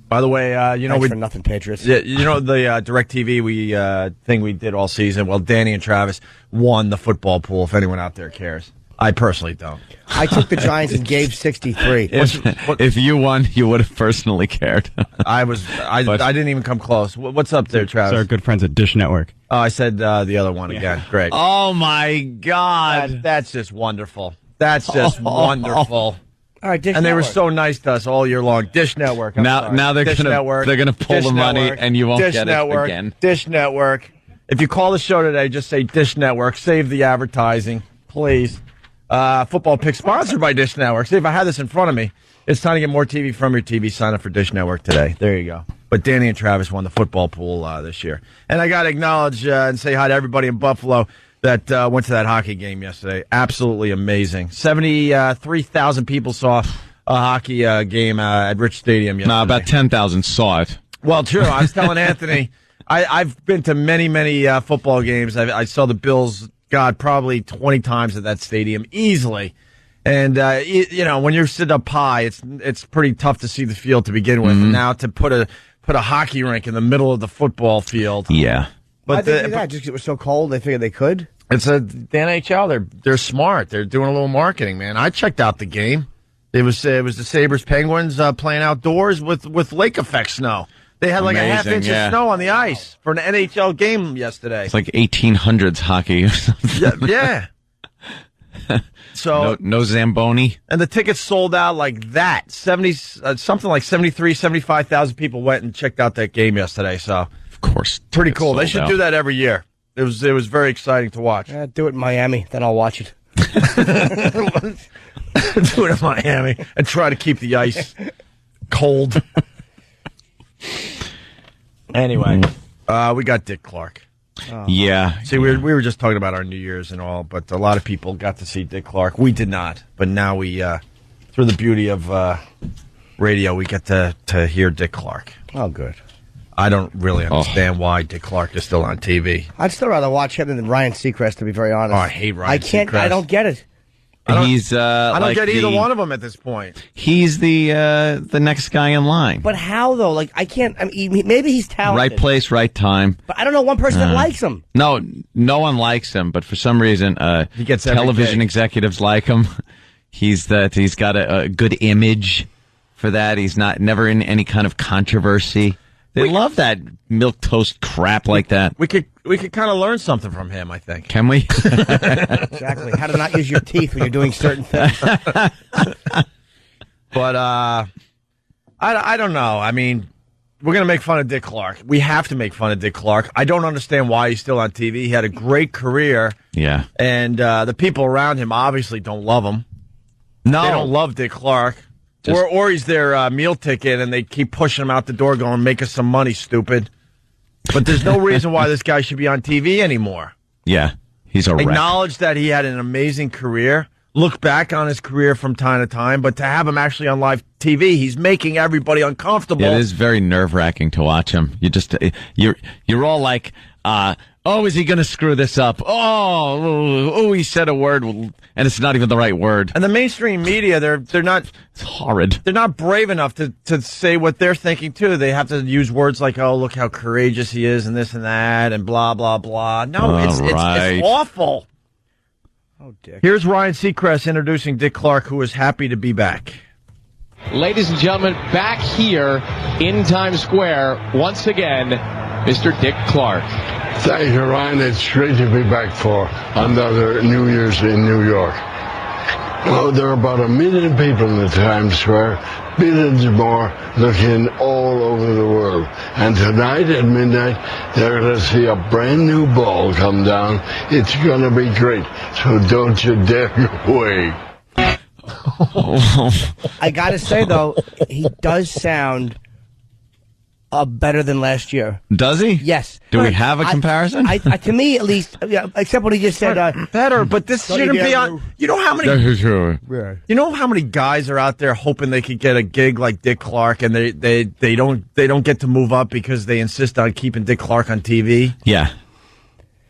By the way, Thanks for nothing, Patriots. The DirecTV thing we did all season. Well, Danny and Travis won the football pool. If anyone out there cares, I personally don't. I took the Giants and gave 63. If you won, you would have personally cared. I didn't even come close. What's up there, Travis? It's our good friends at Dish Network. Oh, I said the other one again. Great. Oh my God, that's just wonderful. That's just wonderful. All right, Dish and Network. They were so nice to us all year long. Dish Network. Now they're gonna pull the money, and you won't get it again. Dish Network. If you call the show today, just say Dish Network. Save the advertising, please. Football pick sponsored by Dish Network. See, if I had this in front of me, it's time to get more TV from your TV. Sign up for Dish Network today. There you go. But Danny and Travis won the football pool this year, and I got to acknowledge and say hi to everybody in Buffalo that went to that hockey game yesterday. Absolutely amazing. 73,000 people saw a hockey game at Rich Stadium yesterday. No, about 10,000 saw it. Well, true. I was telling Anthony, I've been to many, many football games. I saw the Bills, probably 20 times at that stadium, easily. And, when you're sitting up high, it's pretty tough to see the field to begin with. Mm-hmm. And now to put a hockey rink in the middle of the football field. Yeah. But just because it was so cold, they figured they could. It's the NHL. They're smart. They're doing a little marketing, man. I checked out the game. It was the Sabres Penguins playing outdoors with lake effect snow. They had like a half inch of snow on the ice for an NHL game yesterday. It's like 1800s hockey or something. Yeah. So no Zamboni. And the tickets sold out like that. 75,000 people went and checked out that game yesterday. So of course, pretty cool. They should do that every year. It was very exciting to watch. Do it in Miami, then I'll watch it. Do it in Miami and try to keep the ice cold. Anyway, we got Dick Clark. Yeah. See, we were just talking about our New Year's and all, but a lot of people got to see Dick Clark. We did not, but now we, through the beauty of radio, we get to hear Dick Clark. Oh, good. I don't really understand why Dick Clark is still on TV. I'd still rather watch him than Ryan Seacrest, to be very honest. Oh, I hate Ryan Seacrest. I don't get it. I don't like get either one of them at this point. He's the next guy in line. But how, though? Like, I can't... I mean, maybe he's talented. Right place, right time. But I don't know one person that likes him. No one likes him, but for some reason, he gets television executives like him. He's got a good image for that. He's never in any kind of controversy. They love that milquetoast crap like that. We could kind of learn something from him, I think. Can we? Exactly. How to not use your teeth when you're doing certain things. But I don't know. I mean, we're going to make fun of Dick Clark. We have to make fun of Dick Clark. I don't understand why he's still on TV. He had a great career. Yeah. And the people around him obviously don't love him. No. They don't love Dick Clark. Or he's their meal ticket, and they keep pushing him out the door going, make us some money, stupid. But there's no reason why this guy should be on TV anymore. Yeah, he's a wreck. Acknowledge that he had an amazing career. Look back on his career from time to time, but to have him actually on live TV, he's making everybody uncomfortable. Yeah, it is very nerve-wracking to watch him. You're all like, is he going to screw this up? He said a word, and it's not even the right word. And the mainstream media, they're not... It's horrid. They're not brave enough to say what they're thinking, too. They have to use words like, oh, look how courageous he is, and this and that, and blah, blah, blah. No, it's awful. Oh, Dick. Here's Ryan Seacrest introducing Dick Clark, who is happy to be back. Ladies and gentlemen, back here in Times Square, once again, Mr. Dick Clark. Thank you, Ryan. It's great to be back for another New Year's in New York. Oh, there are about 1 million people in the Times Square, billions more looking all over the world. And tonight at midnight, they're going to see a brand new ball come down. It's going to be great. So don't you dare go away. I got to say, though, he does sound better than last year. Does he? Yes. Do we have a comparison? To me, at least, except what he just said. Better, but this shouldn't be on. You know how many guys are out there hoping they could get a gig like Dick Clark, and they don't get to move up because they insist on keeping Dick Clark on TV. Yeah.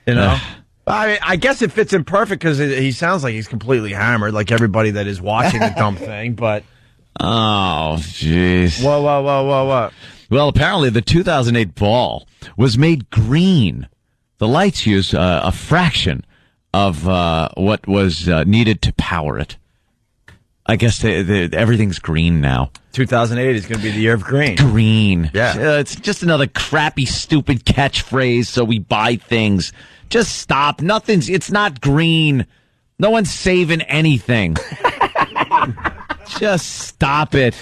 You know. I guess it fits in perfect because he sounds like he's completely hammered, like everybody that is watching the dumb thing. But oh, jeez. What? Well, apparently the 2008 ball was made green. The lights used a fraction of what was needed to power it. I guess everything's green now. 2008 is going to be the year of green. Green. Yeah. It's just another crappy, stupid catchphrase so we buy things. Just stop. It's not green. No one's saving anything. Just stop it.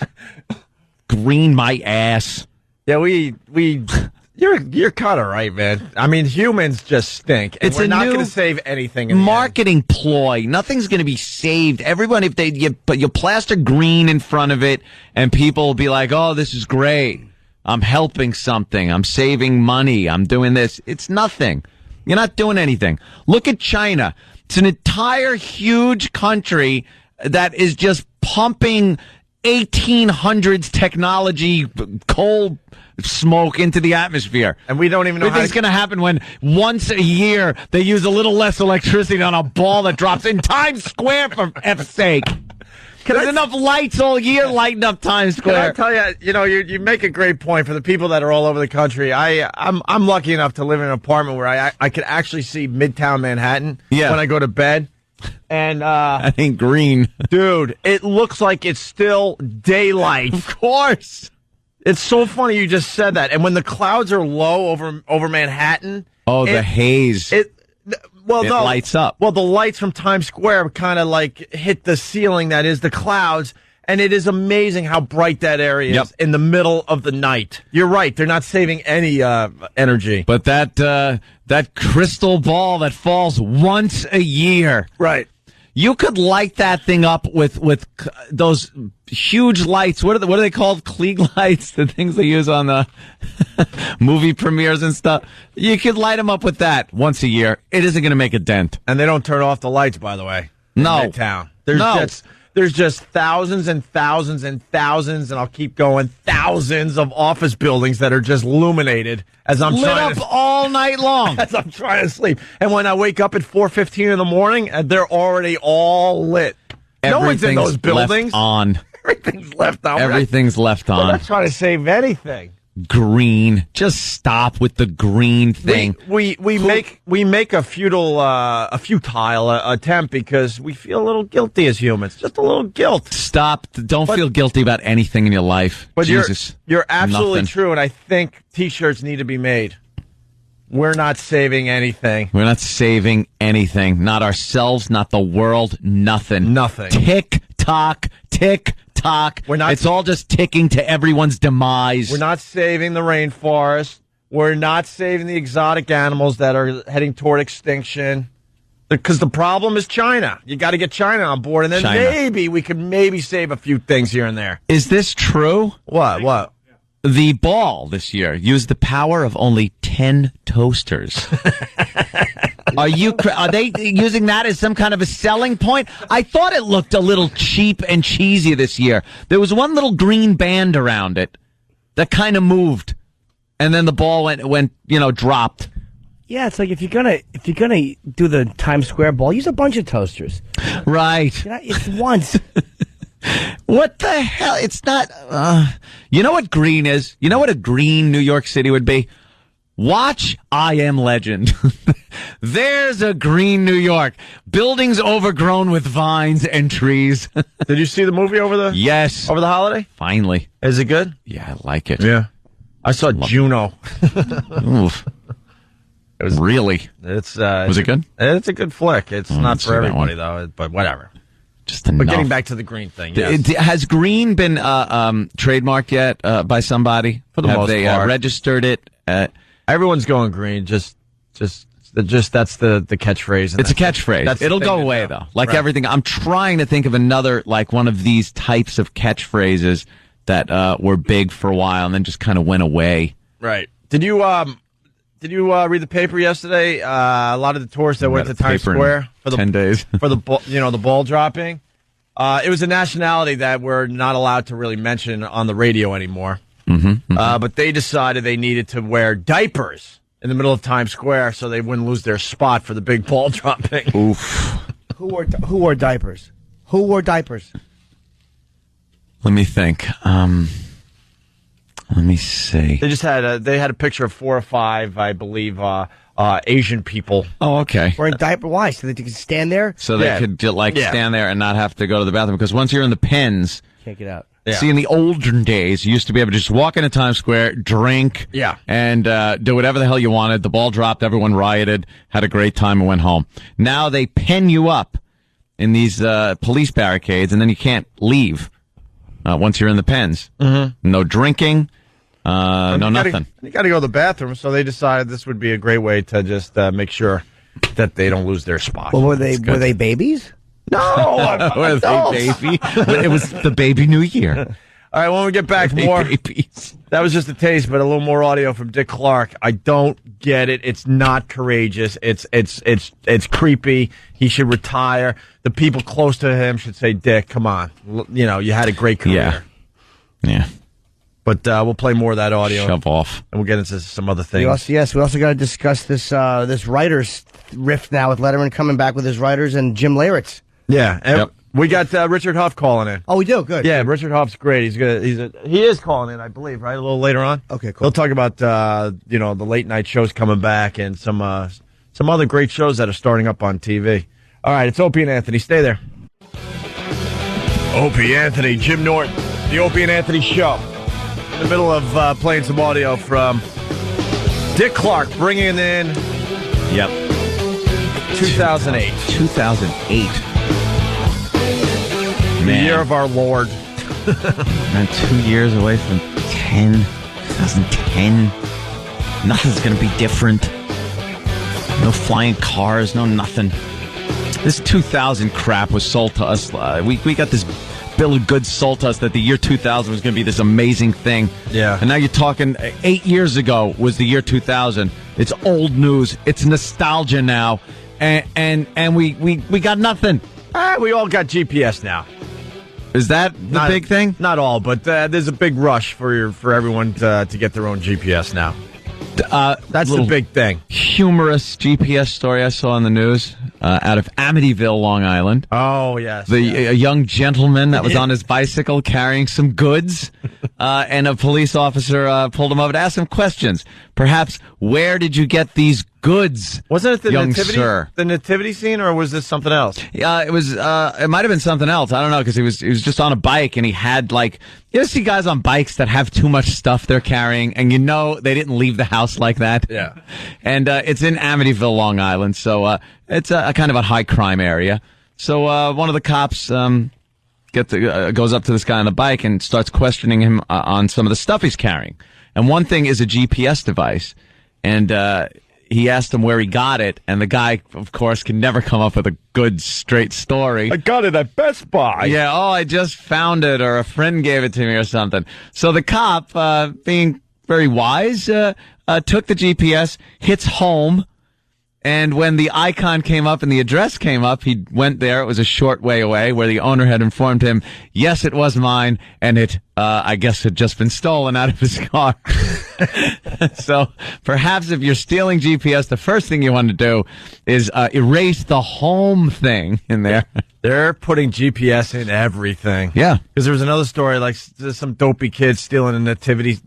Green my ass. Yeah, you're kind of right, man. I mean, humans just stink. And we're not going to save anything. Marketing ploy. Nothing's going to be saved. Everyone, if you plaster green in front of it, and people will be like, "Oh, this is great. I'm helping something. I'm saving money. I'm doing this." It's nothing. You're not doing anything. Look at China. It's an entire huge country that is just pumping 1800s technology coal smoke into the atmosphere. And we don't even know what do you think's going to happen when once a year they use a little less electricity on a ball that drops in Times Square, for F's sake. There's enough lights all year lighting up Times Square. Can I tell you, you make a great point for the people that are all over the country. I'm lucky enough to live in an apartment where I could actually see Midtown Manhattan when I go to bed. And that ain't green. Dude, it looks like it's still daylight. Of course. It's so funny you just said that. And when the clouds are low over Manhattan, the haze. It lights up. Well, the lights from Times Square kind of like hit the ceiling that is the clouds, and it is amazing how bright that area is in the middle of the night. You're right; they're not saving any energy. But that crystal ball that falls once a year, right? You could light that thing up with those huge lights. What are they called? Klieg lights, the things they use on the movie premieres and stuff. You could light them up with that once a year. It isn't going to make a dent. And they don't turn off the lights, by the way. No. In Midtown. There's just thousands and thousands and thousands, and I'll keep going, thousands of office buildings that are just illuminated as I'm lit trying up all night long. as I'm trying to sleep. And when I wake up at 4:15 in the morning, they're already all lit. No one's in those buildings. Left on. Everything's left on. Everything's left on. We're not trying to save anything. Green. Just stop with the green thing. We make a futile attempt because we feel a little guilty as humans. Just a little guilt. Stop. Don't feel guilty about anything in your life. But Jesus. You're absolutely Nothing. true, and I think T-shirts need to be made. We're not saving anything. We're not saving anything. Not ourselves, not the world, nothing. Nothing. Tick tock, tick tock. It's all just ticking to everyone's demise. We're not saving the rainforest. We're not saving the exotic animals that are heading toward extinction. Because the problem is China. You got to get China on board, and then maybe we could save a few things here and there. Is this true? What? The ball this year used the power of only 10 toasters. Are they using that as some kind of a selling point? I thought it looked a little cheap and cheesy this year. There was one little green band around it that kind of moved, and then the ball went dropped. Yeah, it's like if you're gonna do the Times Square ball, use a bunch of toasters. Right. It's once. What the hell? It's not. You know what green is? You know what a green New York City would be? Watch I Am Legend. There's a green New York. Buildings overgrown with vines and trees. Did you see the movie over the holiday? Finally. Is it good? Yeah, I like it. Yeah. I saw Juno. Oof. It was really. Was it good? It's a good flick. It's not for everybody though, but whatever. Just enough. But getting back to the green thing, yes. Has green been trademarked yet by somebody? For the most part. Have they registered it? Everyone's going green. Just that's the catchphrase. It's a catchphrase. It'll go away though. Like everything. I'm trying to think of another one of these types of catchphrases that were big for a while and then just kind of went away. Right. Did you read the paper yesterday? A lot of the tourists that went to Times Square for the 10 days for the ball dropping. It was a nationality that we're not allowed to really mention on the radio anymore. But they decided they needed to wear diapers in the middle of Times Square so they wouldn't lose their spot for the big ball dropping. Oof. Who wore diapers? Who wore diapers? Let me think. Let me see. They just had a picture of 4 or 5, I believe, Asian people. Oh, okay. Wearing diaper? Why? So that they could stand there? So they could stand there and not have to go to the bathroom. Because once you're in the pens, can't get out. Yeah. See, in the olden days, you used to be able to just walk into Times Square, drink, and do whatever the hell you wanted. The ball dropped, everyone rioted, had a great time, and went home. Now they pen you up in these police barricades, and then you can't leave once you're in the pens. No drinking. Nothing. You got to go to the bathroom, so they decided this would be a great way to just make sure that they don't lose their spot. Well, were they babies? No, were they baby? It was the baby New Year. All right, when we get back, more babies. That was just a taste, but a little more audio from Dick Clark. I don't get it. It's not courageous. It's creepy. He should retire. The people close to him should say, "Dick, come on. You had a great career." Yeah. But we'll play more of that audio. Shove off. And we'll get into some other things. We also got to discuss this writers rift now with Letterman coming back with his writers and Jim Leyritz. Yeah. And we got Richard Huff calling in. Oh, we do? Good. Yeah, Richard Huff's great. He's good. He is calling in, I believe, right? A little later on. Okay, cool. We'll talk about the late night shows coming back and some other great shows that are starting up on TV. All right, it's Opie and Anthony. Stay there. Opie, Anthony, Jim Norton, the Opie and Anthony Show. In the middle of playing some audio from Dick Clark, bringing in 2008. 2008. The year of our Lord. Man, 2 years away from 2010. Nothing's going to be different. No flying cars, no nothing. This 2000 crap was sold to us. We got this bill of goods sold to us that the year 2000 was going to be this amazing thing. Yeah. And now you're talking 8 years ago was the year 2000. It's old news. It's nostalgia now. And we got nothing. We all got GPS now. Is that the big thing? Not all, but there's a big rush for everyone to get their own GPS now. That's the big thing. Humorous GPS story I saw on the news out of Amityville, Long Island. Oh, yes. A young gentleman that was on his bicycle carrying some goods, and a police officer pulled him over to ask him questions. Perhaps, where did you get these goods? Wasn't it the young nativity, sir? The nativity scene, or was this something else? Yeah, it was. It might have been something else. I don't know, because he was just on a bike, and he had you see guys on bikes that have too much stuff they're carrying, and they didn't leave the house like that. Yeah. And it's in Amityville, Long Island, so it's a kind of a high crime area. So one of the cops goes up to this guy on the bike and starts questioning him on some of the stuff he's carrying. And one thing is a GPS device, and he asked him where he got it, and the guy, of course, can never come up with a good, straight story. I got it at Best Buy. Yeah, I just found it, or a friend gave it to me or something. So the cop, being very wise, took the GPS, hits home, and when the icon came up and the address came up, he went there. It was a short way away, where the owner had informed him, yes, it was mine, and it, I guess, had just been stolen out of his car. So perhaps if you're stealing GPS, the first thing you want to do is erase the home thing in there. They're putting GPS in everything. Yeah. Because there was another story, like some dopey kid stealing a nativity,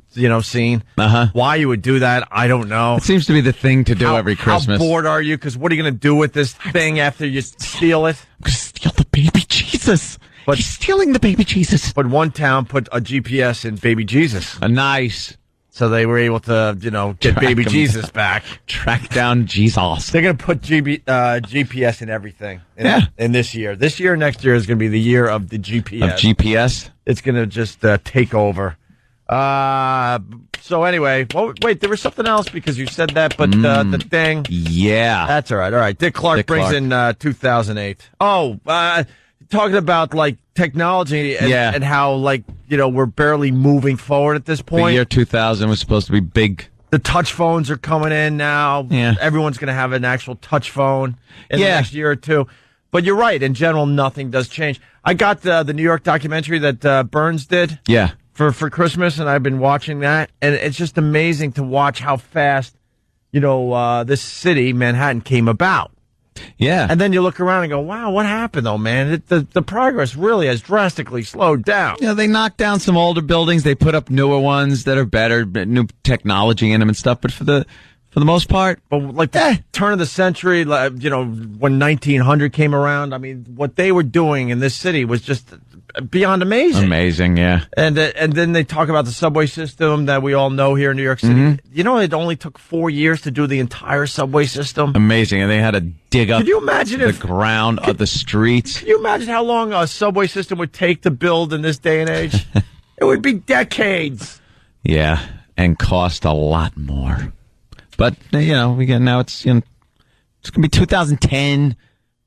scene. Uh-huh. Why you would do that, I don't know. It seems to be the thing to do every Christmas. How bored are you? Because what are you going to do with this thing after you steal it? I'm going to steal the baby Jesus. But he's stealing the baby Jesus. But one town put a GPS in baby Jesus. Nice. So they were able to, get baby Jesus back. Track down Jesus. They're going to put GPS in everything in this year. This year, next year is going to be the year of the GPS. Of GPS? It's going to just take over. So anyway, wait, there was something else because you said that, but the thing. Yeah. That's all right. All right. Dick Clark brings in 2008. Oh, talking about technology and how we're barely moving forward at this point. The year 2000 was supposed to be big. The touch phones are coming in now. Yeah. Everyone's going to have an actual touch phone in the next year or two. But you're right. In general, nothing does change. I got the New York documentary that Burns did. Yeah. For Christmas, and I've been watching that, and it's just amazing to watch how fast, this city, Manhattan, came about. Yeah. And then you look around and go, wow, what happened, though, man? The progress really has drastically slowed down. Yeah, they knocked down some older buildings. They put up newer ones that are better, new technology in them and stuff. But for the most part, the turn of the century, when 1900 came around, I mean, what they were doing in this city was just beyond amazing. Amazing, yeah. And then they talk about the subway system that we all know here in New York City. Mm-hmm. It only took 4 years to do the entire subway system. Amazing, and they had to dig up. Could you imagine the ground of the streets? Can you imagine how long a subway system would take to build in this day and age? It would be decades. Yeah, and cost a lot more. But we get now it's gonna be 2010,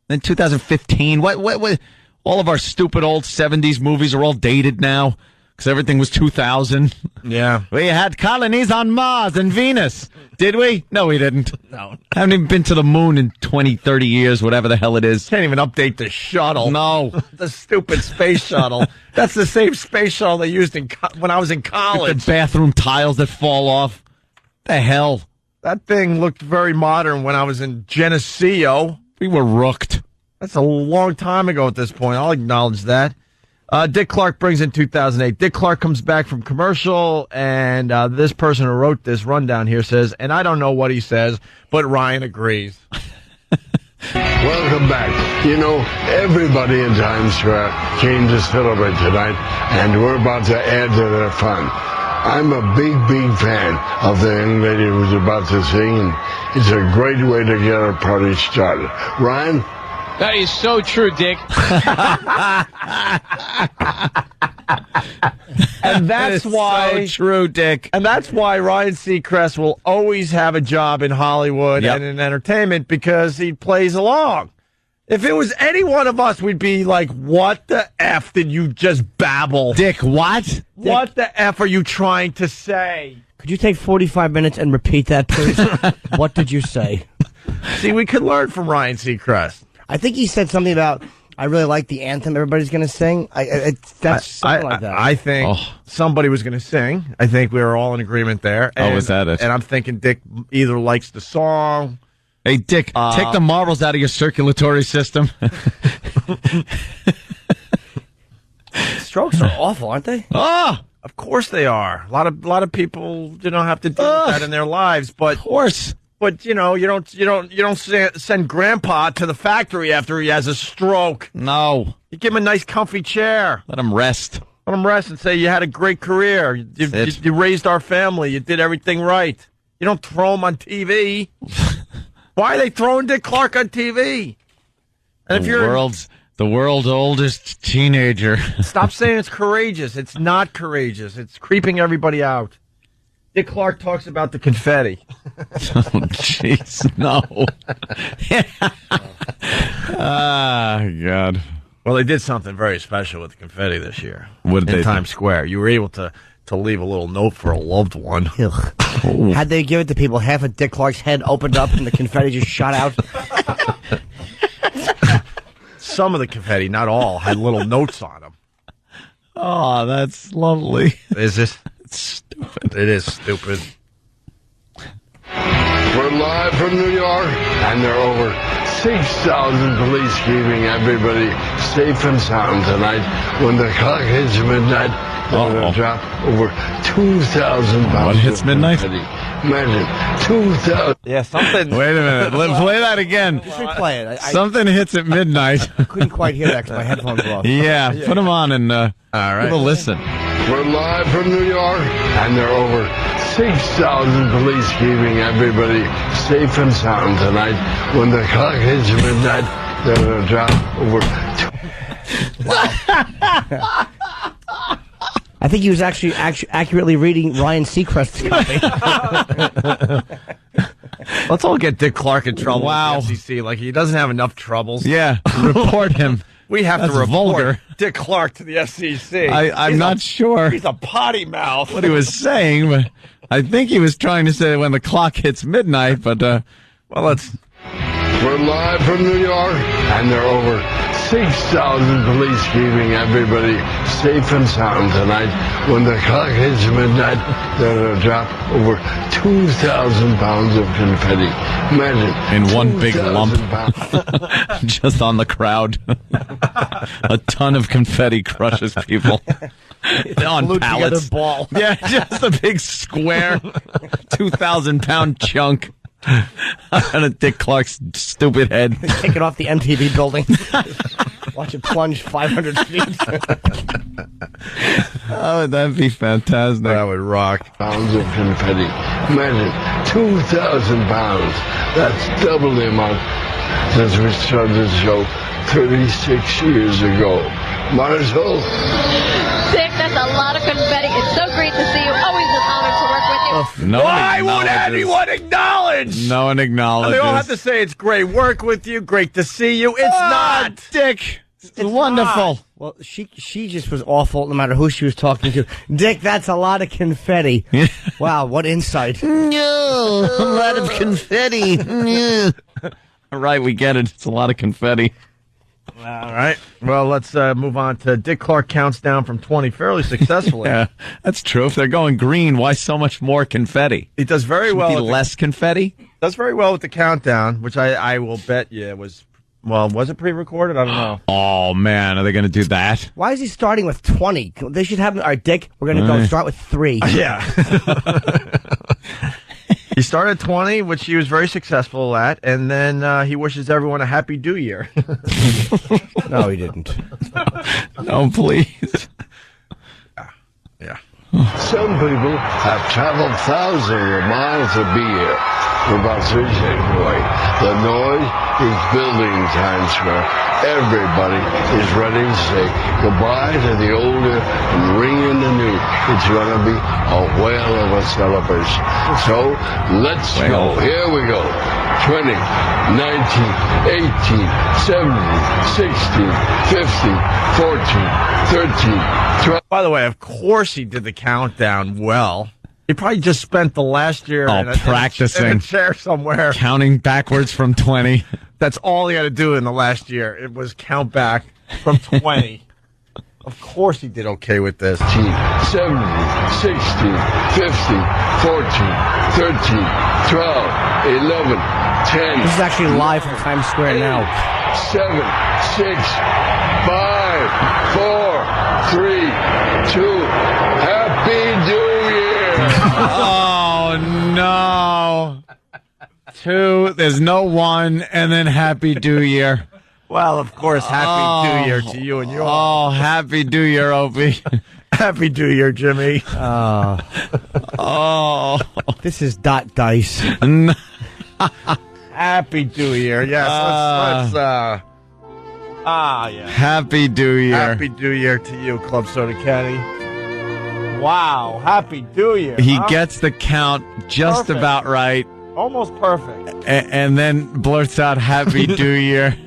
then 2015. What? All of our stupid old 70s movies are all dated now because everything was 2000. Yeah. We had colonies on Mars and Venus. Did we? No, we didn't. No. Haven't even been to the moon in 20, 30 years, whatever the hell it is. Can't even update the shuttle. No. The stupid space shuttle. That's the same space shuttle they used when I was in college. With the bathroom tiles that fall off. The hell? That thing looked very modern when I was in Geneseo. We were rooked. That's a long time ago at this point. I'll acknowledge that. Dick Clark brings in 2008. Dick Clark comes back from commercial, and this person who wrote this rundown here says, and I don't know what he says, but Ryan agrees. Welcome back. Everybody in Times Square came to celebrate tonight, and we're about to add to their fun. I'm a big, big fan of the young lady who's about to sing, and it's a great way to get our party started. Ryan? That is so true, Dick. And that's why so true, Dick. And that's why Ryan Seacrest will always have a job in Hollywood and in entertainment, because he plays along. If it was any one of us, we'd be like, what the F did you just babble? Dick, what? What the F are you trying to say? Could you take 45 minutes and repeat that, please? What did you say? See, we could learn from Ryan Seacrest. I think he said something about, I really like the anthem everybody's going to sing. That's something like that. I think somebody was going to sing. I think we were all in agreement there. And, was that it? And I'm thinking Dick either likes the song. Hey, Dick, take the marbles out of your circulatory system. Strokes are awful, aren't they? Oh, of course they are. A lot of people, have to deal with that in their lives. But of course. But you don't send Grandpa to the factory after he has a stroke. No, you give him a nice, comfy chair. Let him rest. Let him rest and say you had a great career. You raised our family. You did everything right. You don't throw him on TV. Why are they throwing Dick Clark on TV? And the world's oldest teenager. Stop saying it's courageous. It's not courageous. It's creeping everybody out. Dick Clark talks about the confetti. Oh, jeez, no. God. Well, they did something very special with the confetti this year. What did they do? Times Square. You were able to leave a little note for a loved one. Had they give it to people, half of Dick Clark's head opened up and the confetti just shot out? Some of the confetti, not all, had little notes on them. Oh, that's lovely. Is it? It's stupid. It is stupid. We're live from New York, and there are over 6,000 police keeping everybody safe and sound tonight. When the clock hits midnight, they're going to drop over 2,000 pounds. What hits midnight? Imagine, 2,000. Yeah, something. Wait a minute. Play that again. Play it. Something hits at midnight. I couldn't quite hear that because my headphones were off. Yeah, put them on and all right. give a listen. We're live from New York, and there are over 6,000 police keeping everybody safe and sound tonight. When the clock hits midnight, they're going to drop over. I think he was actually accurately reading Ryan Seacrest's copy. Let's all get Dick Clark in trouble. Wow. With the FCC. Like, he doesn't have enough troubles. Yeah, report him. We have That's to report vulgar. Dick Clark to the FCC. I'm not sure He's a potty mouth. what he was saying, but I think he was trying to say when the clock hits midnight, but, well, let's... We're live from New York, and there are over 6,000 police keeping everybody safe and sound tonight. When the clock hits midnight, they're going to drop over 2,000 pounds of confetti. Imagine. in one big lump, pounds. just on the crowd. A ton of confetti crushes people. On Glued pallets. together ball. Yeah, just a big square, 2,000-pound chunk. On a Dick Clark's stupid head. Take it off the MTV building. Watch it plunge 500 feet. Oh, that'd be fantastic. That would rock. Pounds of confetti. Imagine, 2,000 pounds. That's double the amount since we started the show 36 years ago. Marshall? Dick, that's a lot of confetti. It's so great to see you. Always an honor to work with you. No Why would anyone acknowledge? No one acknowledges. They all have to say it's great work with you, great to see you. It's not. Dick. It's wonderful. Not. Well, she just was awful no matter who she was talking to. Dick, that's a lot of confetti. Wow, what insight. No, a lot of confetti. All right, we get it. It's a lot of confetti. All right. Well, let's move on to Dick Clark counts down from 20 fairly successfully. Yeah, that's true. If they're going green, why so much more confetti? He does very well. Be less confetti? Does very well with the countdown, which I will bet you was it pre-recorded? I don't know. Oh, man. Are they going to do that? Why is he starting with 20? They should have, all right, Dick, we're going to go start with 3. Yeah. He started 20, which he was very successful at, and then he wishes everyone a happy New Year. No, he didn't. No, please. Yeah. Some people have traveled thousands of miles to be here for about 3 seconds away. The noise is building Times Square. Everybody is ready to say goodbye to the old and ring in the new. It's going to be a whale of a celebration. So let's go. Here we go. 20, 19, 18, 17, 16, 15, 14, 13, 12. By the way, of course he did the countdown well. He probably just spent the last year practicing in a chair somewhere. Counting backwards from 20. That's all he had to do in the last year. It was count back from 20. Of course he did okay with this. 17, 16, 15, 14, 13, 12, 11, 10. This is actually live from Times Square 8, now. 7, 6, 5, 4, 3, 2. Happy New Year! Oh, no. 2, there's no 1, and then Happy New Year. Well, of course, Happy New Year to you and yours. Oh, Happy New Year, Opie. Happy New Year, Jimmy. This is dot dice. Happy New Year. Yes, let's yeah. Happy New Year. Happy New Year to you, Club Soda Kenny. Wow, Happy New Year. He gets the count just Perfect. about right. Almost perfect. And then blurts out Happy New Year.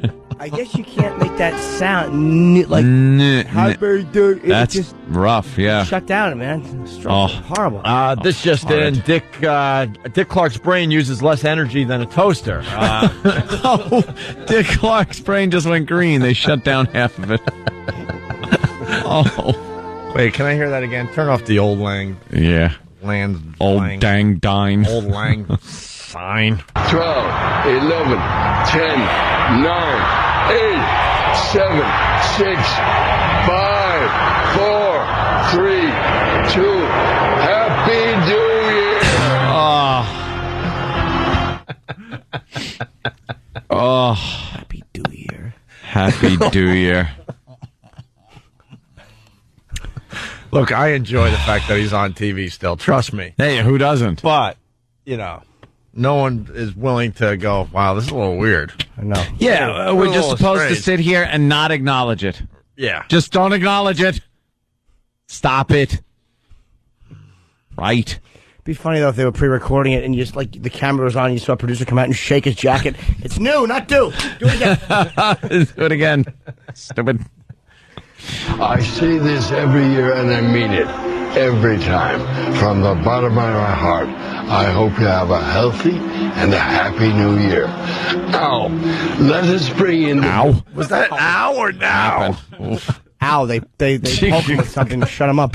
I guess you can't make that sound like Happy New Year. That's just rough, yeah. Shut down, man. Horrible. This just in, Dick Clark's brain uses less energy than a toaster. Dick Clark's brain just went green. They shut down half of it. Wait, can I hear that again? Turn off the old Lang. Yeah. Old Lang. dang dine. Old Lang sign. 12, 11, 10, 9, 8, 7, 6, 5, 4, 3, 2. Happy New Year! Happy New Year. Happy New Year. Look, I enjoy the fact that he's on TV still. Trust me. Hey, who doesn't? But, no one is willing to go, wow, this is a little weird. I know. Yeah, we're just supposed to sit here and not acknowledge it. Yeah. Just don't acknowledge it. Stop it. Right. It'd be funny, though, if they were pre-recording it and you just, the camera was on and you saw a producer come out and shake his jacket. It's new, not do. Do it again. Do it again. Stupid. I say this every year and I mean it. Every time. From the bottom of my heart. I hope you have a healthy and a happy New Year. Ow. Let us bring in... Ow. Was that ow or now? Ow, they poke him with something to shut him up.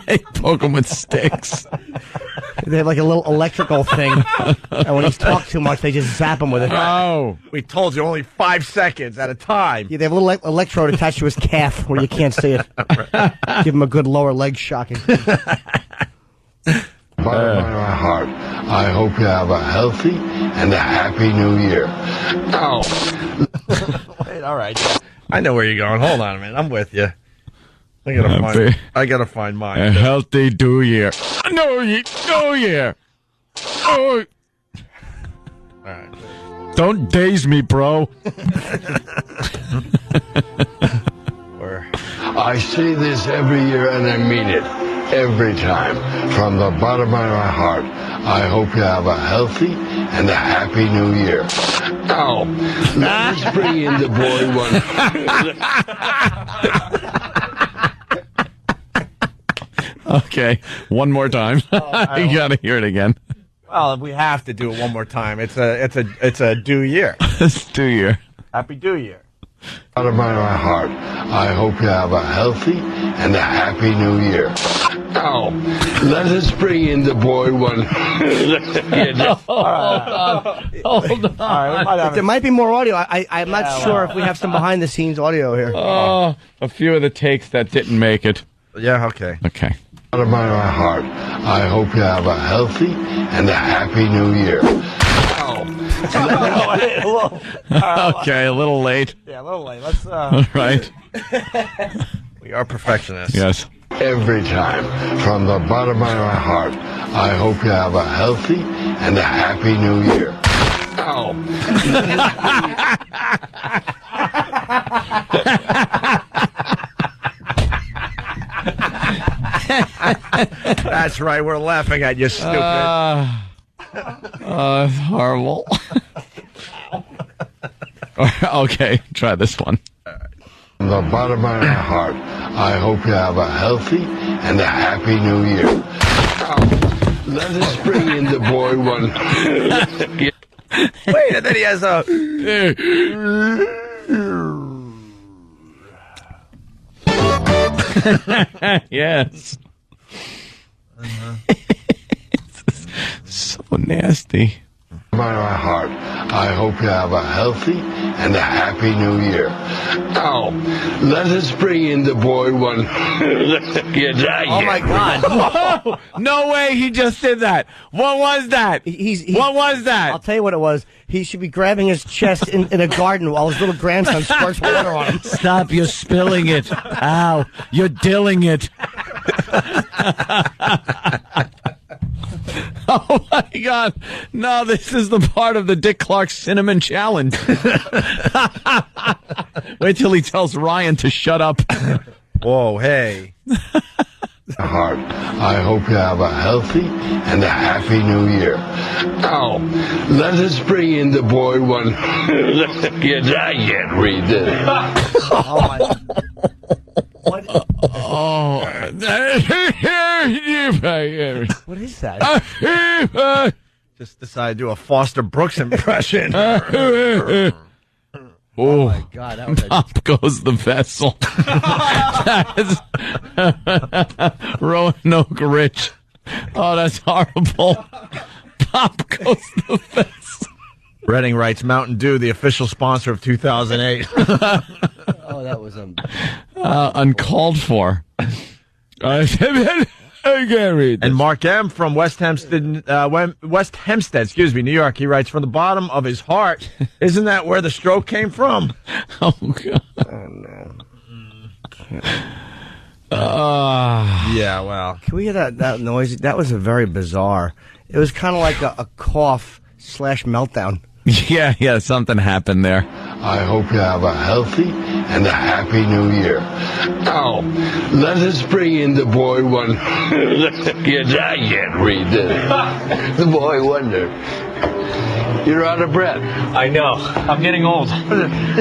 They poke him with sticks. They have like a little electrical thing. And when he's talked too much, they just zap him with it. Oh. We told you only 5 seconds at a time. Yeah, they have a little electrode attached to his calf where you can't see it. Give him a good lower leg shocking. Bottom of my heart, I hope you have a healthy and a happy New Year. Ow. Wait, all right. I know where you're going. Hold on a minute. I'm with you. I gotta find mine. A healthy New Year. New Year. Oh. All right. Don't daze me, bro. I say this every year and I mean it. Every time. From the bottom of my heart, I hope you have a healthy and a happy New Year. Ow. Let's bring in the boy one. Okay, one more time. You gotta hear it again. Well, we have to do it one more time. It's a due year. It's New Year. Happy New Year. Out of my heart, I hope you have a healthy and a happy New Year. Ow. Let us bring in the boy one. Hold on. There might be more audio. I'm not sure if we have some behind-the-scenes audio here. Oh, a few of the takes that didn't make it. Yeah, okay. Okay. Out of my heart, I hope you have a healthy and a happy New Year. Okay, a little late. Yeah, a little late. Let's. Right. We are perfectionists. Yes. Every time, from the bottom of my heart, I hope you have a healthy and a happy New Year. Ow. That's right. We're laughing at you, stupid. It's horrible. Okay, try this one. From the bottom of my heart, I hope you have a healthy and a happy new year. Let us bring in the boy one. Wait, and then he has a... Yes. So nasty. My heart, I hope you have a healthy and a happy new year. Now, let us bring in the boy one. Oh my God! Whoa! No way! He just did that. What was that? What was that? I'll tell you what it was. He should be grabbing his chest in a garden while his little grandson squirts water on him. Stop! You're spilling it. Ow! You're dilling it. Oh my God! No, this is the part of the Dick Clark Cinnamon Challenge. Wait till he tells Ryan to shut up. Whoa, hey. Heart, I hope you have a healthy and a happy new year. Now, let us bring in the boy one. I can't read this. Oh my. What is that? Just decided to do a Foster Brooks impression. Oh my God! That was Pop goes the vessel. That is Roanoke Rich. Oh, that's horrible. Pop goes the vessel. Redding writes, Mountain Dew, the official sponsor of 2008. Oh, that was uncalled for. I can't read this. And Mark M. from West Hempstead, New York, he writes, from the bottom of his heart, isn't that where the stroke came from? Oh, God. Yeah, well. Can we hear that noise? That was a very bizarre. It was kind of like a cough / meltdown. Yeah, something happened there. I hope you have a healthy and a happy new year. Now, let us bring in the boy one. I can't read this. The boy wonder. You're out of breath. I know. I'm getting old.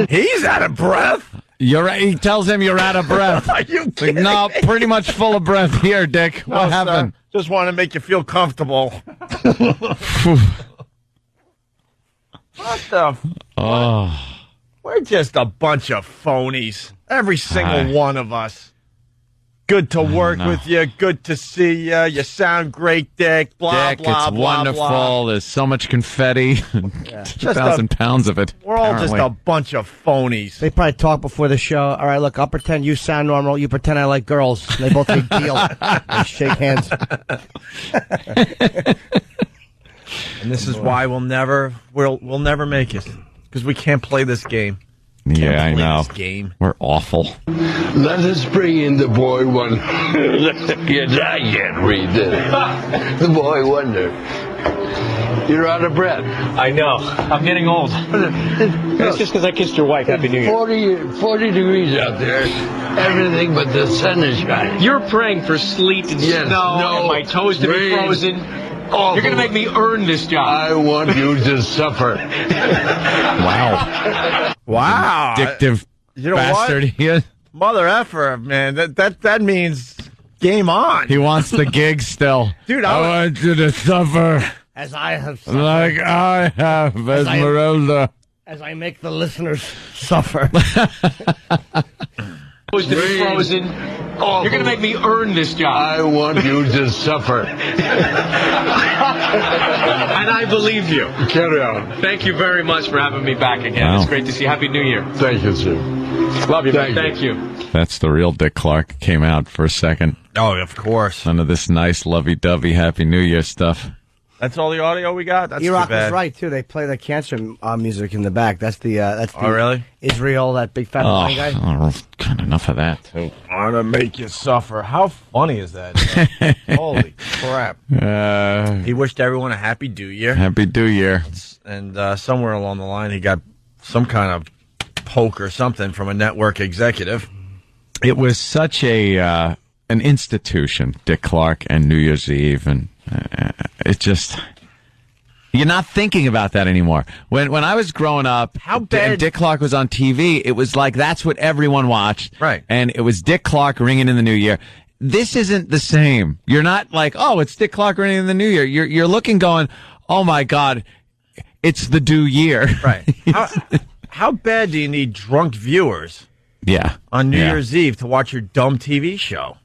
He's out of breath. You're right. He tells him you're out of breath. Are you kidding? No, pretty much full of breath here, Dick. What happened? Sir, just want to make you feel comfortable. What the? Oh. We're just a bunch of phonies. Every single one of us. Good to work with you. Good to see you. You sound great, Dick. Blah, Dick, blah, it's blah, wonderful. blah. There's so much confetti. 2,000 pounds of it. We're all just a bunch of phonies. They probably talk before the show. All right, look, I'll pretend you sound normal. You pretend I like girls. They both take deal. They shake hands. And this is why we'll never make it, because we can't play this game. Yeah, I know. This game. We're awful. Let us bring in the boy one. I can't read this. The boy wonder. You're out of breath. I know. I'm getting old. That's just because I kissed your wife. Happy New Year. 40 degrees out there. Everything but the sun is shining. You're praying for sleet and snow and my toes to be frozen. Awful. You're going to make me earn this job. I want you to suffer. Wow. Addictive bastard. He is. Mother effer, man. That means game on. He wants the gig still. Dude, I want you to suffer. As I have suffered. Like I have, Esmeralda. As I make the listeners suffer. Toes to be frozen. You're going to make me earn this job. I want you to suffer. And I believe you. Carry on. Thank you very much for having me back again. Wow. It's great to see you. Happy New Year. Thank you, sir. Love you, man. Thank you. That's the real Dick Clark. Came out for a second. Oh, of course. None of this nice lovey-dovey Happy New Year stuff. That's all the audio we got? That's E-Rock too bad. was right, too. They play the cancer music in the back. That's the Oh, really? Israel, that big fat funny guy. God, enough of that, too. I want to make you suffer. How funny is that? Holy crap. He wished everyone a happy New Year. Happy New Year. And somewhere along the line, he got some kind of poke or something from a network executive. It was such a an institution, Dick Clark and New Year's Eve, and it just... You're not thinking about that anymore. When I was growing up, How bad- and Dick Clark was on TV, it was like that's what everyone watched. Right. And it was Dick Clark ringing in the new year. This isn't the same. You're not like, oh, it's Dick Clark ringing in the new year. You're looking going, oh my God, it's the new year. Right. How bad do you need drunk viewers Yeah. on New Year's Eve to watch your dumb TV show?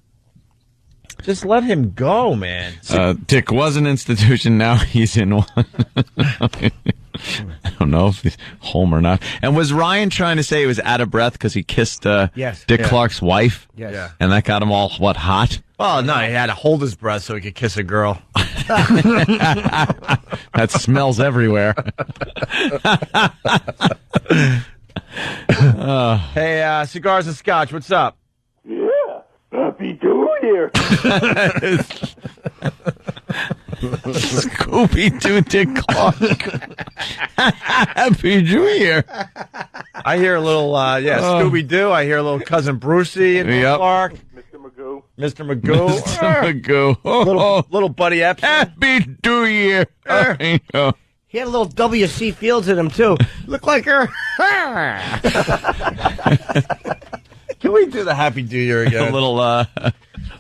Just let him go, man. Dick was an institution. Now he's in one. I don't know if he's home or not. And was Ryan trying to say he was out of breath because he kissed Yes. Dick Yeah. Clark's wife? Yes. Yeah. And that got him all, what, hot? Well, no, he had to hold his breath so he could kiss a girl. That smells everywhere. Hey, Cigars and Scotch, what's up? Yeah, Happy New Year. Scooby-Doo Dick Clark. Happy New Year. I hear a little, Scooby-Doo. I hear a little Cousin Brucey and Clark. Mr. Magoo. Mr. Magoo. Little Buddy Epps. Happy New Year. I know. He had a little W.C. Fields in him, too. Look like her. Can we do the Happy New Year again? A little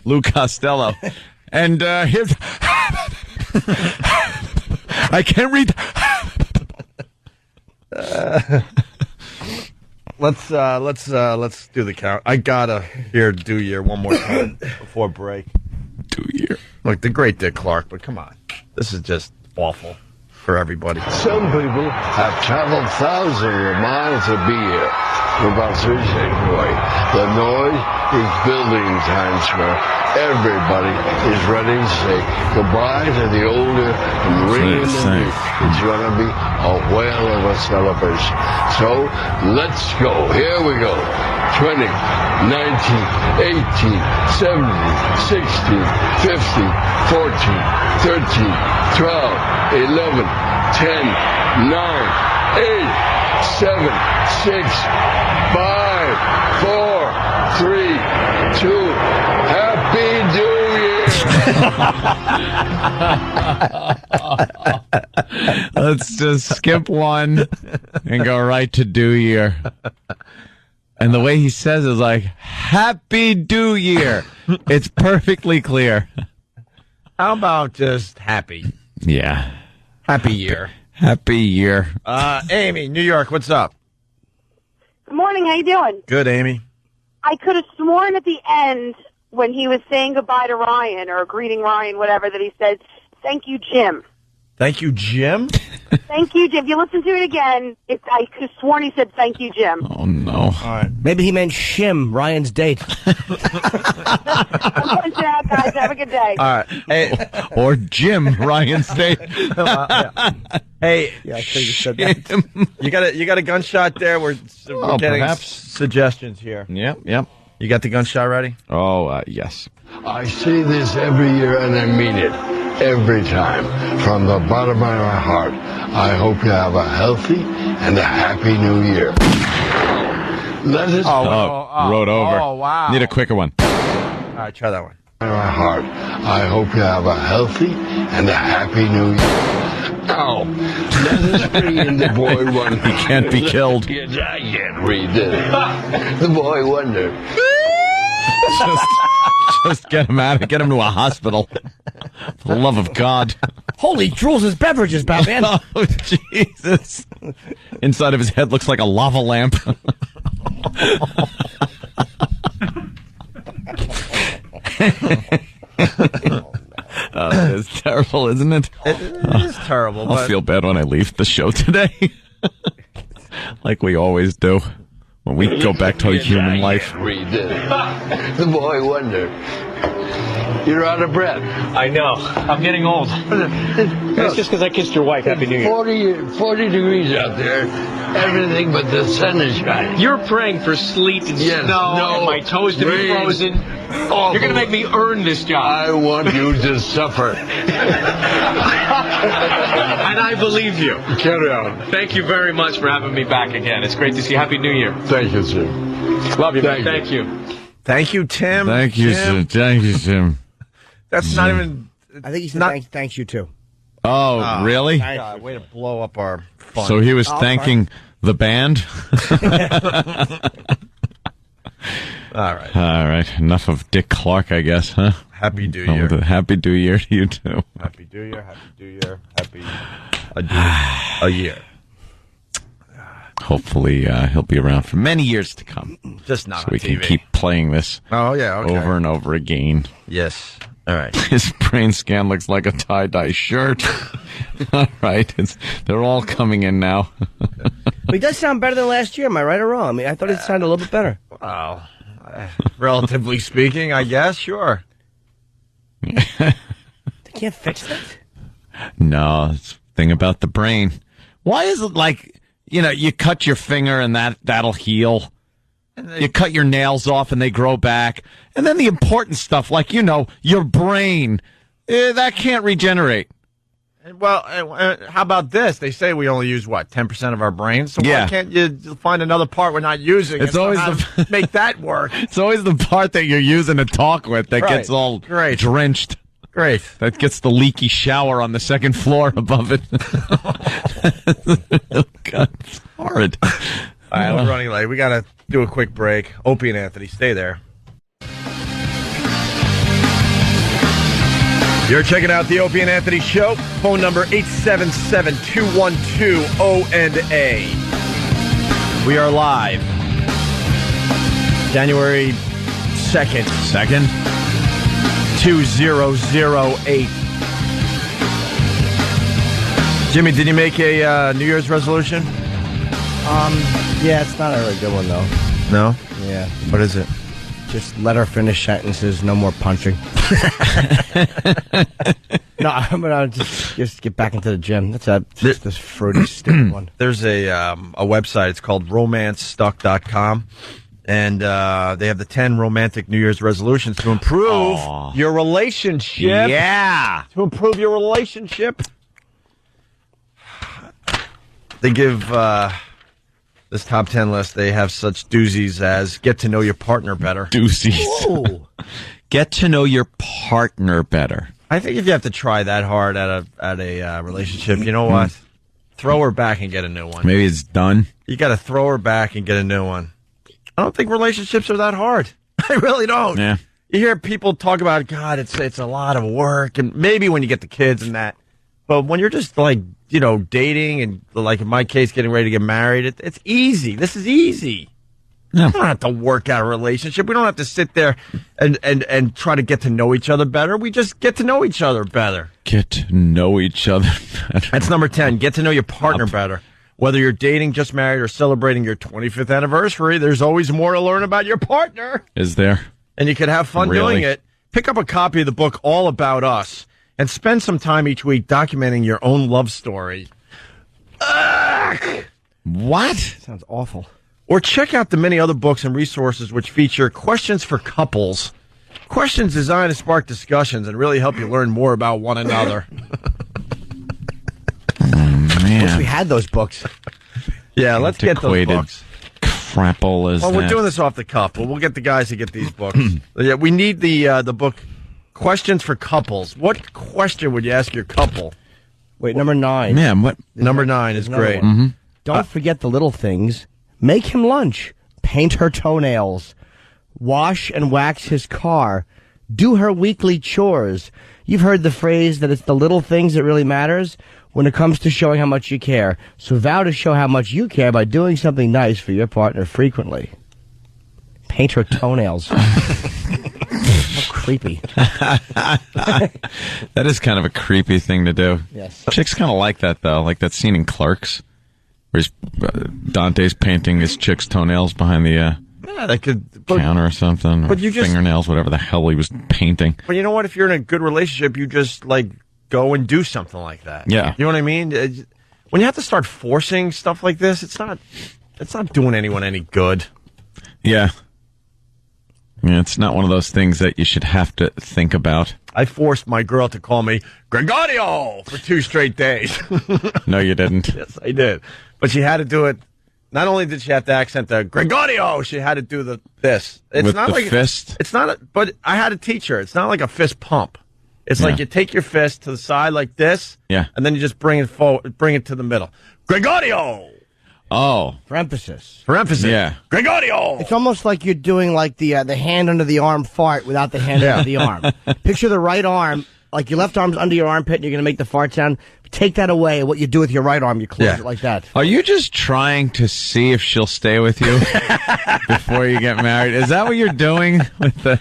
Lou Costello. And here's... I can't read... Let's do the count. I gotta hear Do Year one more time before break. Do Year. Look, the great Dick Clark, but come on. This is just awful for everybody. Some people have traveled thousands of miles to be here for about 3 seconds away. The noise is building in Times Square. Everybody is ready to say goodbye to the older and ringing the new. It's going to be a whale of a celebration. So let's go. Here we go. 20, 19, 18, 17, 16, 15, 14, 13, 12, 11, 10, 9, 8, 7, 6, 5, 4, 3, 2, Happy New Year! Let's just skip one and go right to Do Year. And the way he says it is like, Happy New Year. It's perfectly clear. How about just happy? Yeah. Happy year. Happy year. Amy, New York, what's up? Good morning. How you doing? Good, Amy. I could have sworn at the end when he was saying goodbye to Ryan or greeting Ryan, whatever, that he said, "Thank you, Jim." Thank you, Jim? Thank you, Jim. If you listen to it again, I could have sworn he said, "Thank you, Jim." Oh, no. All right. Maybe he meant Shim, Ryan's date. I'm punching out, guys. Have a good day. All right. Hey, or Jim, Ryan's date. Hey, Yeah, I think you said that. you got a gunshot there? We're getting perhaps. suggestions here. Yep. You got the gunshot ready? Oh, yes. I say this every year and I mean it. Every time. From the bottom of my heart. I hope you have a healthy and a happy new year. Let us Wrote over. Oh, wow. Need a quicker one. All right, try that one. my heart. I hope you have a healthy and a happy new year. Now, let us bring in the boy wonder. He can't be killed. Yes, I can't read this. The boy wonder. Just get him out. Get him to a hospital. For the love of God. Holy drools his beverages, Batman. Oh, Jesus. Inside of his head looks like a lava lamp. It's terrible, isn't it? It is terrible. I'll feel bad when I leave the show today. Like we always do. When we go back to human life. Read this. The boy wonder. You're out of breath. I know. I'm getting old. That's just because I kissed your wife. Happy New Year. 40 degrees out there. Everything but the sun is shining. You're praying for sleet and snow and my toes to be frozen. Awful. You're going to make me earn this job. I want you to suffer. And I believe you. Carry on. Thank you very much for having me back again. It's great to see you. Happy New Year. Thank you, sir. Love you, man. Thank you. Thank you, Tim. Thank you, Tim. Thank you, Tim. That's not even... I think he said thanks you too. Oh, really? God, way to blow up our fun. So he was thanking the band? All right. All right. Enough of Dick Clark, I guess, huh? Happy New Year. Happy New Year to you, too. Happy New Year. Happy New Year. Happy a year. Hopefully, he'll be around for many years to come. Just not so on we TV. can keep playing this over and over again. Yes. All right. His brain scan looks like a tie-dye shirt. All right. They're all coming in now. But he does sound better than last year. Am I right or wrong? I mean, I thought it sounded a little bit better. Wow. Relatively speaking, I guess. Sure. They can't fix that? No, it's the thing about the brain. Why is it like, you cut your finger and that'll heal? You cut your nails off and they grow back. And then the important stuff, like, your brain, that can't regenerate. Well, how about this? They say we only use, 10% of our brains? So why can't you find another part we're not using? It's always make that work. It's always the part that you're using to talk with that gets all drenched. Great. That gets the leaky shower on the second floor above it. Oh, God, it's horrid. All right, we're running late. We got to do a quick break. Opie and Anthony, stay there. You're checking out the Opie and Anthony Show. Phone number 877-212-O&A. We are live. January 2nd. 2008. Jimmy, did you make a New Year's resolution? Yeah, it's not a really good one, though. No? Yeah. What is it? Just let her finish sentences, no more punching. No, I'm going to just get back into the gym. That's just this fruity, stupid one. There's a website. It's called romancestuck.com. And they have the 10 romantic New Year's resolutions to improve your relationship. Yeah. To improve your relationship. They give this top 10 list, they have such doozies as get to know your partner better. Doozies. Ooh. Get to know your partner better. I think if you have to try that hard at a relationship, you know what? Throw her back and get a new one. Maybe it's done. You got to throw her back and get a new one. I don't think relationships are that hard. I really don't. Yeah. You hear people talk about, God, it's a lot of work, and maybe when you get the kids and that. But when you're just dating and like in my case, getting ready to get married, it's easy. This is easy. Yeah. We don't have to work out a relationship. We don't have to sit there and try to get to know each other better. We just get to know each other better. Get to know each other better. That's number 10. Get to know your partner better. Whether you're dating, just married, or celebrating your 25th anniversary, there's always more to learn about your partner. Is there? And you can have fun doing it. Pick up a copy of the book All About Us and spend some time each week documenting your own love story. Ugh! What? Sounds awful. Or check out the many other books and resources which feature questions for couples. Questions designed to spark discussions and really help you learn more about one another. Man. Wish we had those books. Yeah, let's get those books. Crapple is we're doing this off the cuff, but we'll get the guys to get these books. Yeah, we need the book Questions for Couples. What question would you ask your couple? Wait, number 9. Yeah, what? Number 9 is great. Mm-hmm. Don't forget the little things. Make him lunch. Paint her toenails. Wash and wax his car. Do her weekly chores. You've heard the phrase that it's the little things that really matters when it comes to showing how much you care. So vow to show how much you care by doing something nice for your partner frequently. Paint her toenails. How creepy. That is kind of a creepy thing to do. Yes. Chicks kind of like that, though. Like that scene in Clerks where Dante's painting his chick's toenails behind the counter or something. But or fingernails, whatever the hell he was painting. But you know what? If you're in a good relationship, you just go and do something like that. Yeah. You know what I mean? When you have to start forcing stuff like this, it's not doing anyone any good. Yeah. Yeah, it's not one of those things that you should have to think about. I forced my girl to call me Gregorio for 2 straight days. No, you didn't. Yes, I did. But she had to do it not only did she have to accent the Gregorio, she had to do this. It's With not the like fist? It's not, but I had to teach her. It's not like a fist pump. It's like you take your fist to the side like this, and then you just bring it forward, bring it to the middle. Gregorio! Oh. For emphasis. Yeah. Gregorio! It's almost like you're doing like the hand under the arm fart without the hand under the arm. Picture the right arm, like your left arm's under your armpit and you're going to make the fart sound. Take that away. What you do with your right arm, you close it like that. Are you just trying to see if she'll stay with you before you get married? Is that what you're doing with the...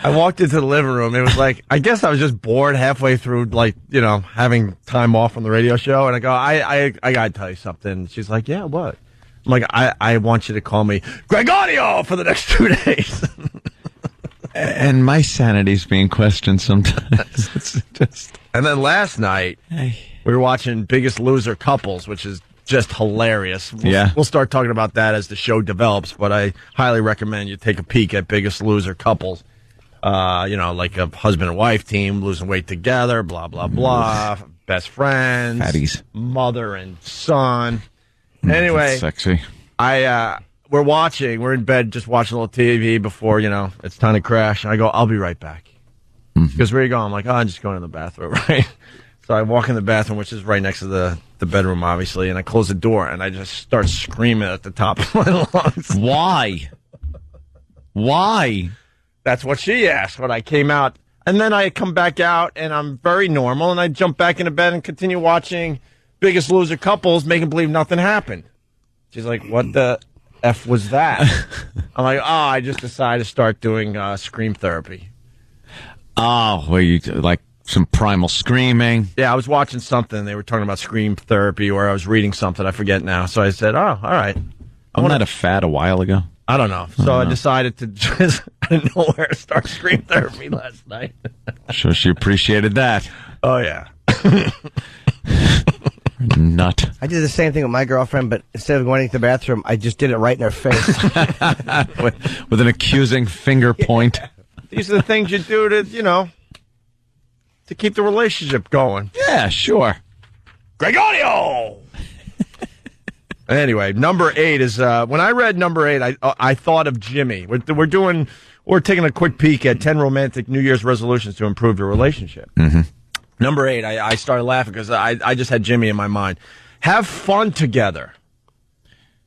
I walked into the living room. It was like, I guess I was just bored halfway through, like, having time off on the radio show. And I go, I got to tell you something. She's like, yeah, what? I'm like, I want you to call me Gregorio for the next 2 days. And my sanity's being questioned sometimes. It's just... And then last night, we were watching Biggest Loser Couples, which is just hilarious. We'll start talking about that as the show develops, but I highly recommend you take a peek at Biggest Loser Couples. Like a husband and wife team losing weight together, blah, blah, blah. Best friends. Fatties. Mother and son. Anyway. That's sexy. We're in bed just watching a little TV before, it's time to crash. And I go, I'll be right back. Because where are you going? I'm like, I'm just going to the bathroom, right? So I walk in the bathroom, which is right next to the bedroom, obviously, and I close the door, and I just start screaming at the top of my lungs. Why? Why? That's what she asked when I came out. And then I come back out, and I'm very normal, and I jump back into bed and continue watching Biggest Loser Couples, making believe nothing happened. She's like, what the F was that? I'm like, I just decided to start doing scream therapy. Oh, well, you like some primal screaming? Yeah, I was watching something. They were talking about scream therapy, or I was reading something. I forget now. So I said, all right. Wasn't that a fad a while ago? I don't know. So I decided to just out of nowhere start scream therapy last night. Sure, she appreciated that. Oh, yeah. Nut. I did the same thing with my girlfriend, but instead of going to the bathroom, I just did it right in her face. with an accusing finger point. These are the things you do to keep the relationship going. Yeah, sure. Gregorio! Anyway, number 8 is, when I read number 8, I thought of Jimmy. We're taking a quick peek at 10 romantic New Year's resolutions to improve your relationship. Mm-hmm. Number 8, I started laughing because I just had Jimmy in my mind. Have fun together.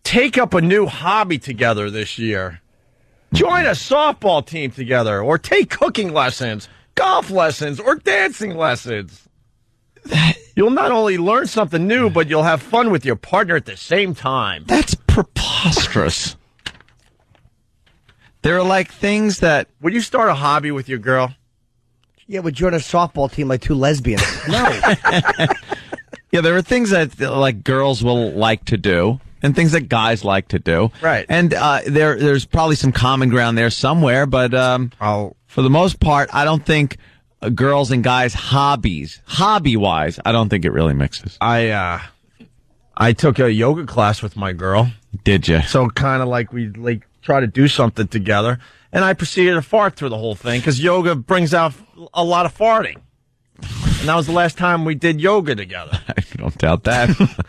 Take up a new hobby together this year. Join a softball team together, or take cooking lessons, golf lessons, or dancing lessons. You'll not only learn something new, but you'll have fun with your partner at the same time. That's preposterous. There are like things that... Would you start a hobby with your girl? Yeah, we'd join a softball team like 2 lesbians. No. Yeah, there are things that like girls will like to do, and things that guys like to do. Right. And there's probably some common ground there somewhere, but for the most part, I don't think girls and guys' hobby-wise, I don't think it really mixes. I took a yoga class with my girl. Did you? So kind of like we try to do something together, and I proceeded to fart through the whole thing because yoga brings out a lot of farting. And that was the last time we did yoga together. I don't doubt that.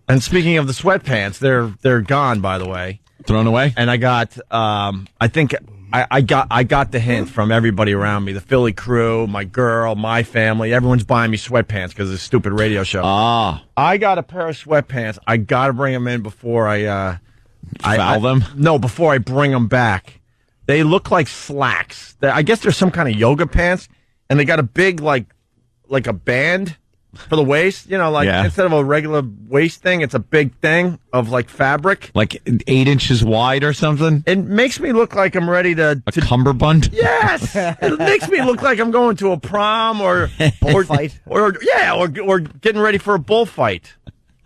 And speaking of the sweatpants, they're gone, by the way. Thrown away? And I got, I think I got the hint from everybody around me. The Philly crew, my girl, my family. Everyone's buying me sweatpants because of this stupid radio show. Ah. I got a pair of sweatpants. I got to bring them in before I foul them? No, before I bring them back. They look like slacks. I guess they're some kind of yoga pants, and they got a big, like a band for the waist. Instead of a regular waist thing, it's a big thing of, like, fabric. Like 8 inches wide or something? It makes me look like I'm ready to... A cummerbund? Yes! It makes me look like I'm going to a prom or... Bullfight? Or getting ready for a bullfight.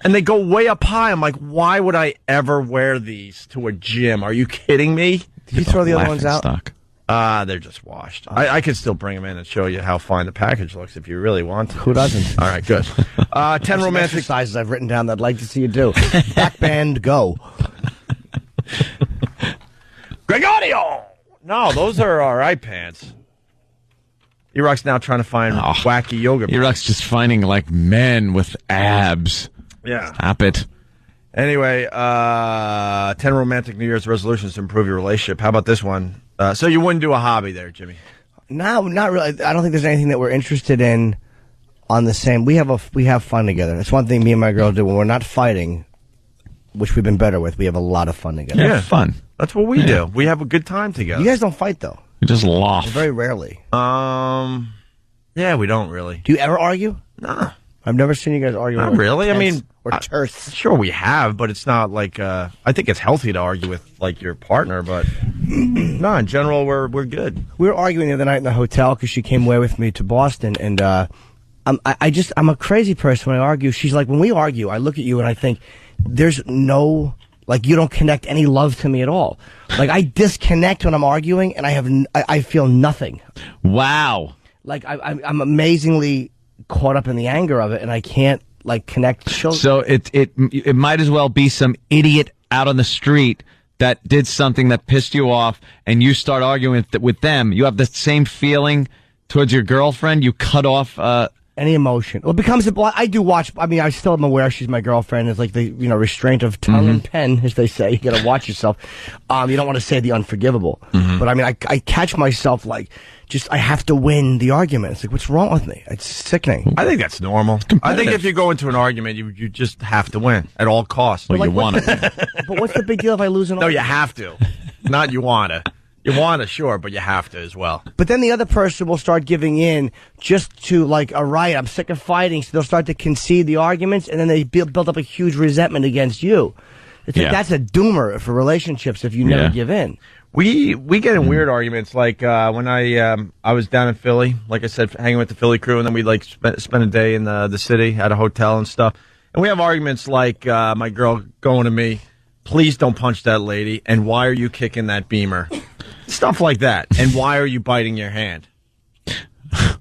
And they go way up high. I'm like, why would I ever wear these to a gym? Are you kidding me? Did you throw the other ones out? Stock. They're just washed. I could still bring them in and show you how fine the package looks if you really want to. Who doesn't? All right, good. 10 romantic exercises I've written down that I'd like to see you do. Back band, go. Gregorio! No, those are all right pants. E-Rock's now trying to find wacky yoga pants. E-Rock's just finding, like, men with abs. Yeah. Stop it. Anyway, 10 romantic New Year's resolutions to improve your relationship. How about this one? So you wouldn't do a hobby there, Jimmy? No, not really. I don't think there's anything that we're interested in on the same. We have fun together. That's one thing me and my girl do when we're not fighting, which we've been better with. We have a lot of fun together. Yeah, fun. That's what we do. We have a good time together. You guys don't fight though. We just laugh. Very rarely. Yeah, we don't really. Do you ever argue? No. I've never seen you guys argue. Not really. I mean, or terse. Sure, we have, but it's not like. I think it's healthy to argue with like your partner, but no, in general, we're good. We were arguing the other night in the hotel because she came away with me to Boston, and I'm a crazy person when I argue. She's like, when we argue, I look at you and I think there's no. Like, you don't connect any love to me at all. Like, I disconnect when I'm arguing, and I feel nothing. Wow. Like, I'm amazingly caught up in the anger of it, and I can't, like, connect. So it might as well be some idiot out on the street that did something that pissed you off, and you start arguing with them. You have the same feeling towards your girlfriend. You cut off any emotion. Well, it becomes I do watch. I mean, I still am aware she's my girlfriend. It's like the restraint of tongue and pen, as they say. You got to watch yourself. You don't want to say the unforgivable. But I mean, I catch myself like I have to win the argument. It's like, what's wrong with me? It's sickening. I think that's normal. I think if you go into an argument, you just have to win at all costs. Well, you want to. But what's the big deal if I lose an No, argument? you have to. Not you want to. You want to, sure, but you have to as well. But then the other person will start giving in just to, like, all right, I'm sick of fighting, so they'll start to concede the arguments, and then they build up a huge resentment against you. It's like, that's a doomer for relationships if you never give in. We get in weird arguments, like when I was down in Philly, like I said, hanging with the Philly crew, and then we'd like spend a day in the city at a hotel and stuff. And we have arguments like my girl going to me, please don't punch that lady, and why are you kicking that Beamer? Stuff like that. And why are you biting your hand?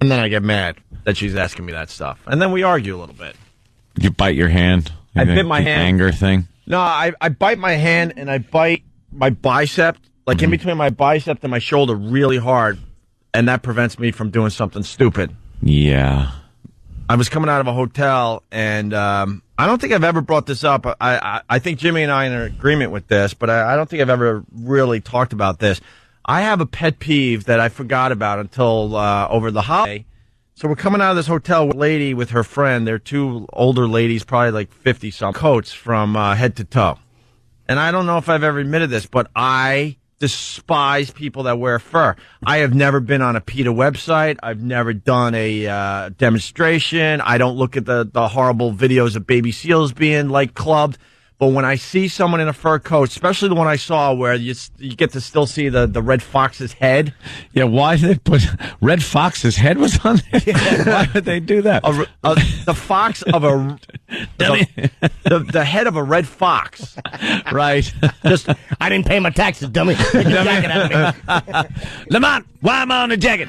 And then I get mad that she's asking me that stuff. And then we argue a little bit. You bite your hand? I bit my hand. Anger thing? No, I bite my hand and I bite my bicep, like in between my bicep and my shoulder really hard. And that prevents me from doing something stupid. Yeah. I was coming out of a hotel, and I don't think I've ever brought this up. I think Jimmy and I are in agreement with this, but I don't think I've ever really talked about this. I have a pet peeve that I forgot about until over the holiday. So we're coming out of this hotel with a lady with her friend. They're two older ladies, probably like 50-something, coats from head to toe. And I don't know if I've ever admitted this, but I despise people that wear fur. I have never been on a PETA website. I've never done a demonstration. I don't look at the horrible videos of baby seals being, like, clubbed. But when I see someone in a fur coat, especially the one I saw where you get to still see the red fox's head. Yeah, why did they put Red Fox's head was on there? Yeah. Why would they do that? The fox of the head of a red fox. Right. Just, I didn't pay my taxes, dummy. Get your jacket out of me. Lamont, why am I on the jacket?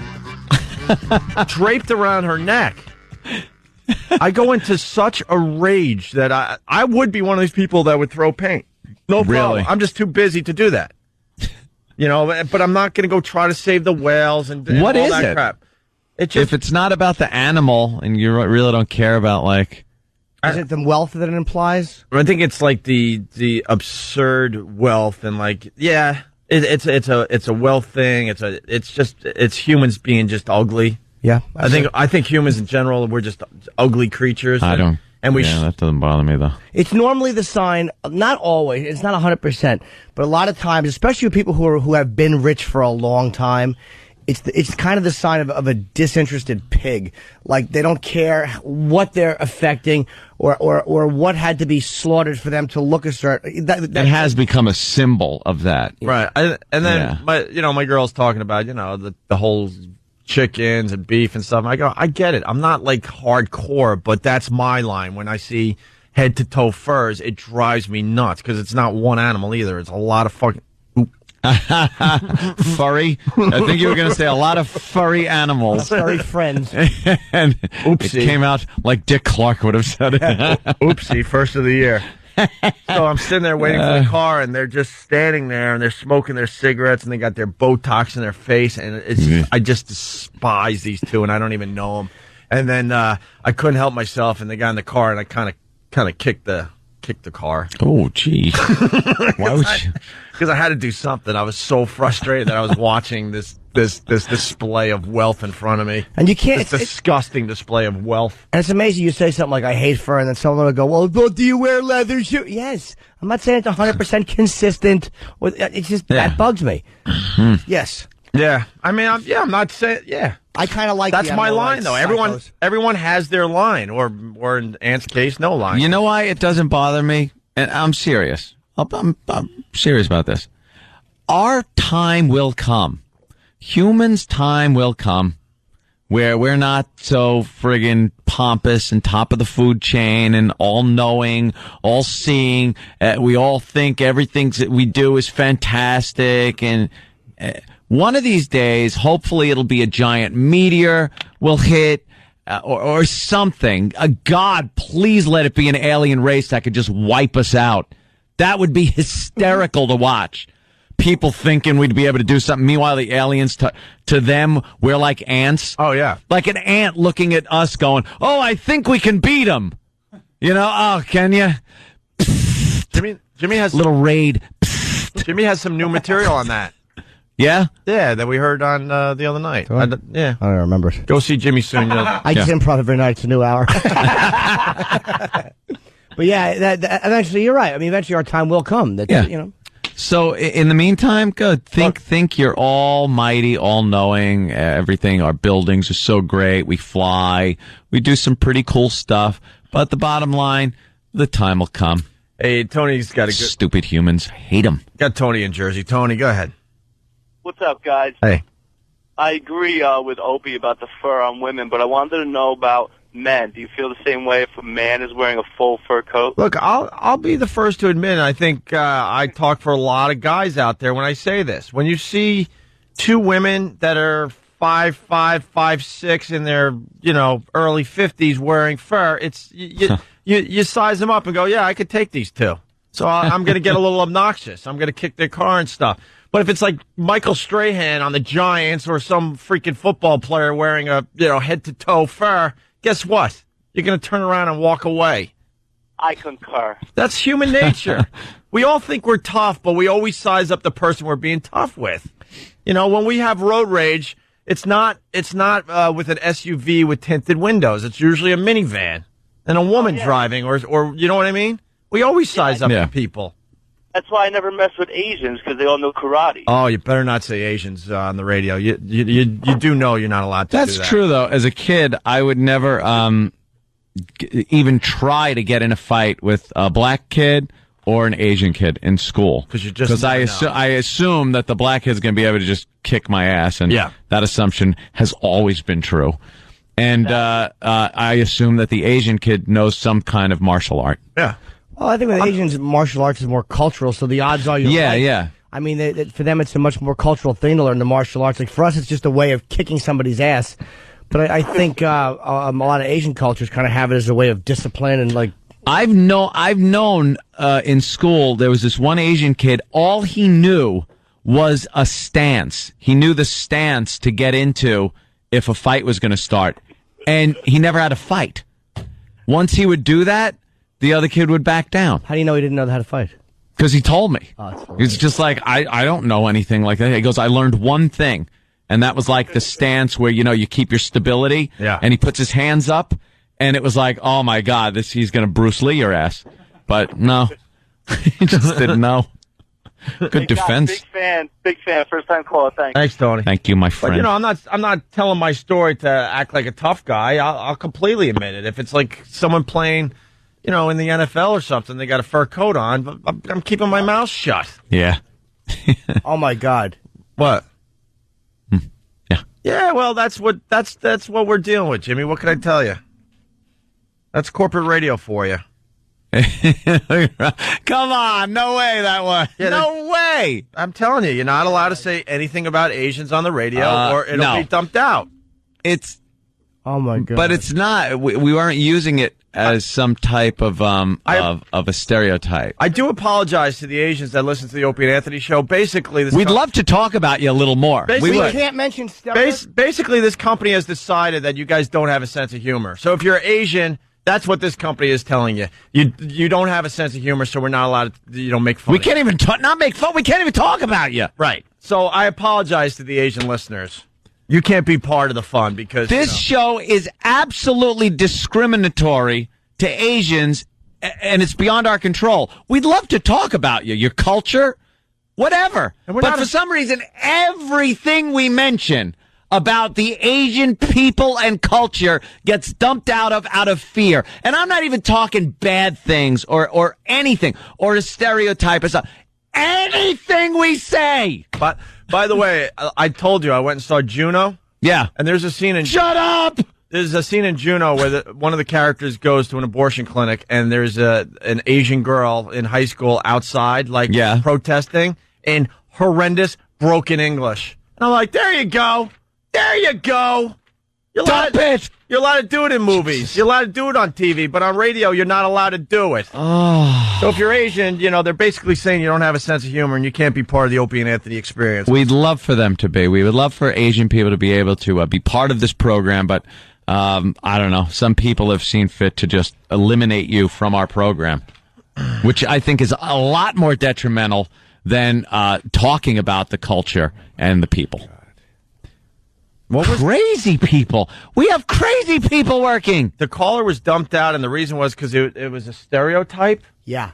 Draped around her neck. I go into such a rage that I would be one of these people that would throw paint. No problem. Really? I'm just too busy to do that. You know, but I'm not going to go try to save the whales and what all is that it? crap. If it's not about the animal and you really don't care about, like... Is it the wealth that it implies? I think it's like the absurd wealth and, like, yeah, it's a wealth thing. It's humans being just ugly. Yeah, I think humans in general, we're just ugly creatures. That doesn't bother me though. It's normally the sign, not always, it's not 100%, but a lot of times, especially with people who have been rich for a long time, it's kind of the sign of a disinterested pig. Like, they don't care what they're affecting or what had to be slaughtered for them to look a certain. That has become a symbol of that, right? And then my girl's talking about the whole chickens and beef and stuff. I go, I get it. I'm not like hardcore, but that's my line. When I see head to toe furs, it drives me nuts because it's not one animal either. It's a lot of fucking furry. I think you were going to say a lot of furry animals. Furry friends. And it came out like Dick Clark would have said it. Oopsie, first of the year. So I'm sitting there waiting for the car, and they're just standing there, and they're smoking their cigarettes, and they got their Botox in their face, and I just despise these two, and I don't even know them. And then I couldn't help myself, and they got in the car, and I kind of kicked the kick the car. Oh, gee. Why would you? Because I had to do something. I was so frustrated that I was watching this display of wealth in front of me. And you can't... This disgusting display of wealth. And it's amazing you say something like, I hate fur, and then someone will go, well, do you wear leather shoes? Yes. I'm not saying it's 100% consistent. It's just, that bugs me. Yes. Yeah. I mean, I'm not saying, I kind of like that's my line, though. Everyone has their line, or in Ant's case, no line. You know why it doesn't bother me? And I'm serious. I'm serious about this. Our time will come. Humans' time will come where we're not so friggin' pompous and top of the food chain and all-knowing, all-seeing. We all think everything that we do is fantastic. And one of these days, hopefully it'll be a giant meteor will hit or something. God, please let it be an alien race that could just wipe us out. That would be hysterical to watch. People thinking we'd be able to do something. Meanwhile, the aliens, to them, we're like ants. Oh, yeah. Like an ant looking at us going, oh, I think we can beat them. You know, oh, can you? Jimmy has... Little raid. Jimmy has some new material on that. Yeah? Yeah, that we heard on the other night. I don't remember it. Go see Jimmy soon. I just improv every night. It's a new hour. But yeah, eventually you're right. I mean, eventually our time will come. You know. So in the meantime, good. Think you're almighty, all-knowing, everything. Our buildings are so great. We fly. We do some pretty cool stuff. But the bottom line, the time will come. Hey, Tony's got a good... Stupid humans. Hate them. Got Tony in Jersey. Tony, go ahead. What's up, guys? Hey. I agree with Opie about the fur on women, but I wanted to know about men. Do you feel the same way if a man is wearing a full fur coat? Look, I'll be the first to admit, I think I talk for a lot of guys out there when I say this. When you see two women that are 5'5", 5'6", in their early 50s wearing fur, it's you size them up and go, yeah, I could take these two. So I'm going to get a little obnoxious. I'm going to kick their car and stuff. But if it's like Michael Strahan on the Giants or some freaking football player wearing a head-to-toe fur, guess what? You're going to turn around and walk away. I concur. That's human nature. We all think we're tough, but we always size up the person we're being tough with. You know, when we have road rage, it's not with an SUV with tinted windows. It's usually a minivan and a woman driving, or you know what I mean? We always size up people. That's why I never mess with Asians, because they all know karate. Oh, you better not say Asians on the radio. You do know you're not allowed to do that. That's true, though. As a kid, I would never even try to get in a fight with a black kid or an Asian kid in school. Because I assume that the black kid's going to be able to just kick my ass, and that assumption has always been true. And I assume that the Asian kid knows some kind of martial art. Yeah. Well, I think with Asians, martial arts is more cultural, so the odds are you're right. Yeah. I mean, for them, it's a much more cultural thing to learn the martial arts. Like, for us, it's just a way of kicking somebody's ass. But I think a lot of Asian cultures kind of have it as a way of discipline and, like... I've known in school, there was this one Asian kid, all he knew was a stance. He knew the stance to get into if a fight was going to start. And he never had a fight. Once he would do that, the other kid would back down. How do you know he didn't know how to fight? Because he told me. He's just like, I don't know anything like that. He goes, I learned one thing, and that was like the stance where, you keep your stability. Yeah. And he puts his hands up, and it was like, oh, my God, he's going to Bruce Lee your ass. But no, he just didn't know. Good defense. Big fan. First time caller. Thanks. Thanks, Tony. Thank you, my friend. But, I'm not telling my story to act like a tough guy. I'll completely admit it. If it's like someone playing... in the NFL or something, they got a fur coat on, but I'm keeping my mouth shut. Yeah. Oh my God. What? Yeah. Yeah, well, that's what we're dealing with, Jimmy. What can I tell you? That's corporate radio for you. Come on, no way that one. Yeah, no way. I'm telling you, you're not allowed to say anything about Asians on the radio, or it'll be dumped out. Oh my God. But it's not. We weren't using it as some type of a stereotype. I do apologize to the Asians that listen to the Opie and Anthony show. Basically, we'd love to talk about you a little more. We can't mention Basically, this company has decided that you guys don't have a sense of humor. So if you're Asian, That's what this company is telling you. You don't have a sense of humor, so we're not allowed to make fun. We can't even not make fun. We can't even talk about you. Right. So I apologize to the Asian listeners. You can't be part of the fun because this show is absolutely discriminatory to Asians, and it's beyond our control. We'd love to talk about you, your culture, whatever. But for some reason, everything we mention about the Asian people and culture gets dumped out of fear. And I'm not even talking bad things or anything or a stereotype or something. Anything we say. But by the way, I told you I went and saw Juno. Yeah. And there's a scene in Shut up! There's a scene in Juno where one of the characters goes to an abortion clinic and there's an Asian girl in high school outside protesting in horrendous broken English. And I'm like, there you go. There you go. You're allowed to do it in movies. You're allowed to do it on TV, but on radio, you're not allowed to do it. Oh. So if you're Asian, they're basically saying you don't have a sense of humor and you can't be part of the Opie and Anthony experience. We'd love for them to be. We would love for Asian people to be able to be part of this program, but I don't know. Some people have seen fit to just eliminate you from our program, which I think is a lot more detrimental than talking about the culture and the people. Crazy people. We have crazy people working. The caller was dumped out, and the reason was because it was a stereotype? Yeah.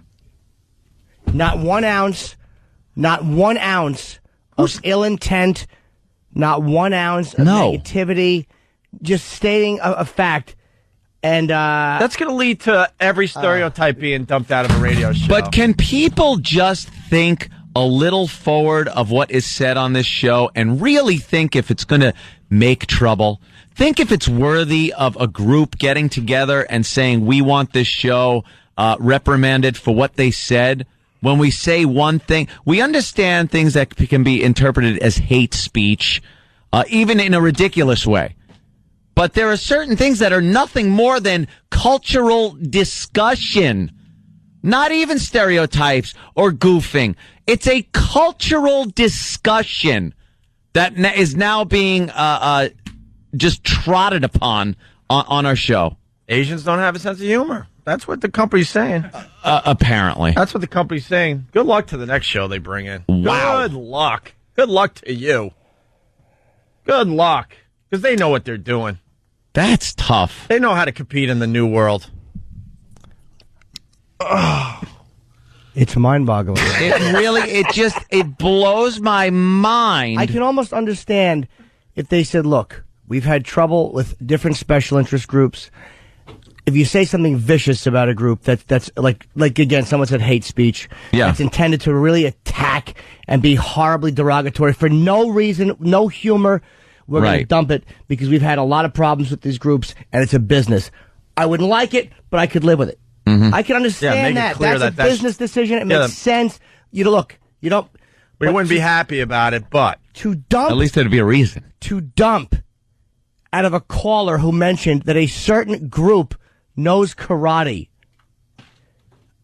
Not 1 ounce of ill intent, not 1 ounce of negativity, just stating a fact. And that's going to lead to every stereotype being dumped out of a radio show. But can people just think a little forward of what is said on this show and really think if it's going to make trouble? Think if it's worthy of a group getting together and saying we want this show reprimanded for what they said. When we say one thing, we understand things that can be interpreted as hate speech, even in a ridiculous way. But there are certain things that are nothing more than cultural discussion. Not even stereotypes or goofing. It's a cultural discussion that is now being just trotted upon on our show. Asians don't have a sense of humor. That's what the company's saying. Apparently. That's what the company's saying. Good luck to the next show they bring in. Wow. Good luck. Good luck to you. Good luck. Because they know what they're doing. That's tough. They know how to compete in the new world. Oh. It's mind-boggling. It blows my mind. I can almost understand if they said, look, we've had trouble with different special interest groups. If you say something vicious about a group that's like again, someone said hate speech. Yeah. It's intended to really attack and be horribly derogatory for no reason, no humor. We're going to dump it because we've had a lot of problems with these groups and it's a business. I wouldn't like it, but I could live with it. Mm-hmm. I can understand that. That's a business decision. It makes sense. We wouldn't be happy about it, but to dump. At least there'd be a reason. To dump out of a caller who mentioned that a certain group knows karate.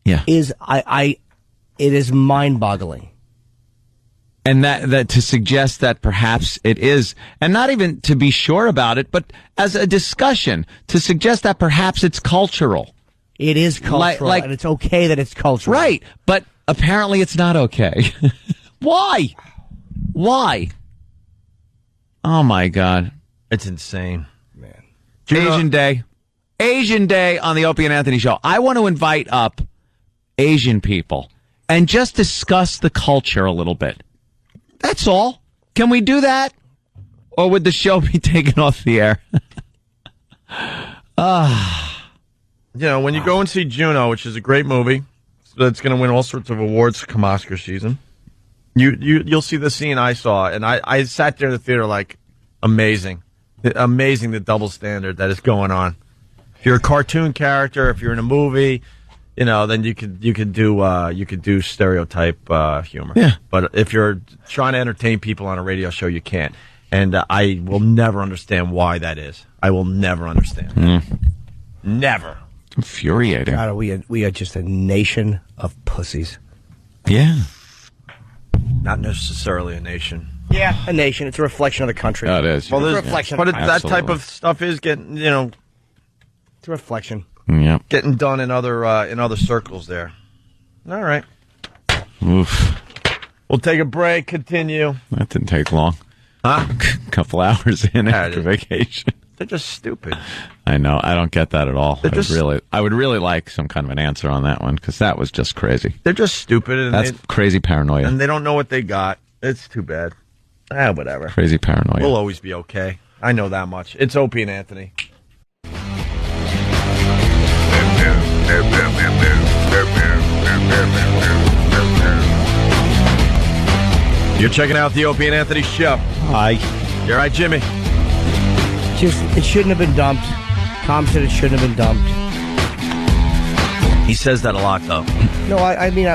Yeah. It is mind-boggling. And that to suggest that perhaps it is, and not even to be sure about it, but as a discussion, to suggest that perhaps it's cultural. It is cultural, and it's okay that it's cultural. Right, but apparently it's not okay. Why? Why? Oh, my God. It's insane. Man. Asian Day on the Opie and Anthony Show. I want to invite up Asian people and just discuss the culture a little bit. That's all. Can we do that? Or would the show be taken off the air? When you go and see Juno, which is a great movie, that's going to win all sorts of awards come Oscar season, you'll see the scene I saw, and I sat there in the theater like, amazing the double standard that is going on. If you're a cartoon character, if you're in a movie, then you could do stereotype humor. Yeah. But if you're trying to entertain people on a radio show, you can't. And I will never understand why that is. I will never understand. Never. Infuriating. God, we are just a nation of pussies. Yeah. Not necessarily a nation. Yeah, a nation. It's a reflection of the country. Oh, it is. Well, it's a reflection. But that type of stuff is getting, It's a reflection. Yep. Getting done in other circles there. All right. Oof. We'll take a break. Continue. That didn't take long. Huh? A couple hours in after vacation. They're just stupid. I know. I don't get that at all. I would really like some kind of an answer on that one, because that was just crazy. They're just stupid. And that's crazy paranoia. And they don't know what they got. It's too bad. Whatever. Crazy paranoia. We'll always be okay. I know that much. It's Opie and Anthony. You're checking out the Opie and Anthony show. Hi. You're right, Jimmy. It shouldn't have been dumped. Tom said it shouldn't have been dumped. He says that a lot, though. No, I think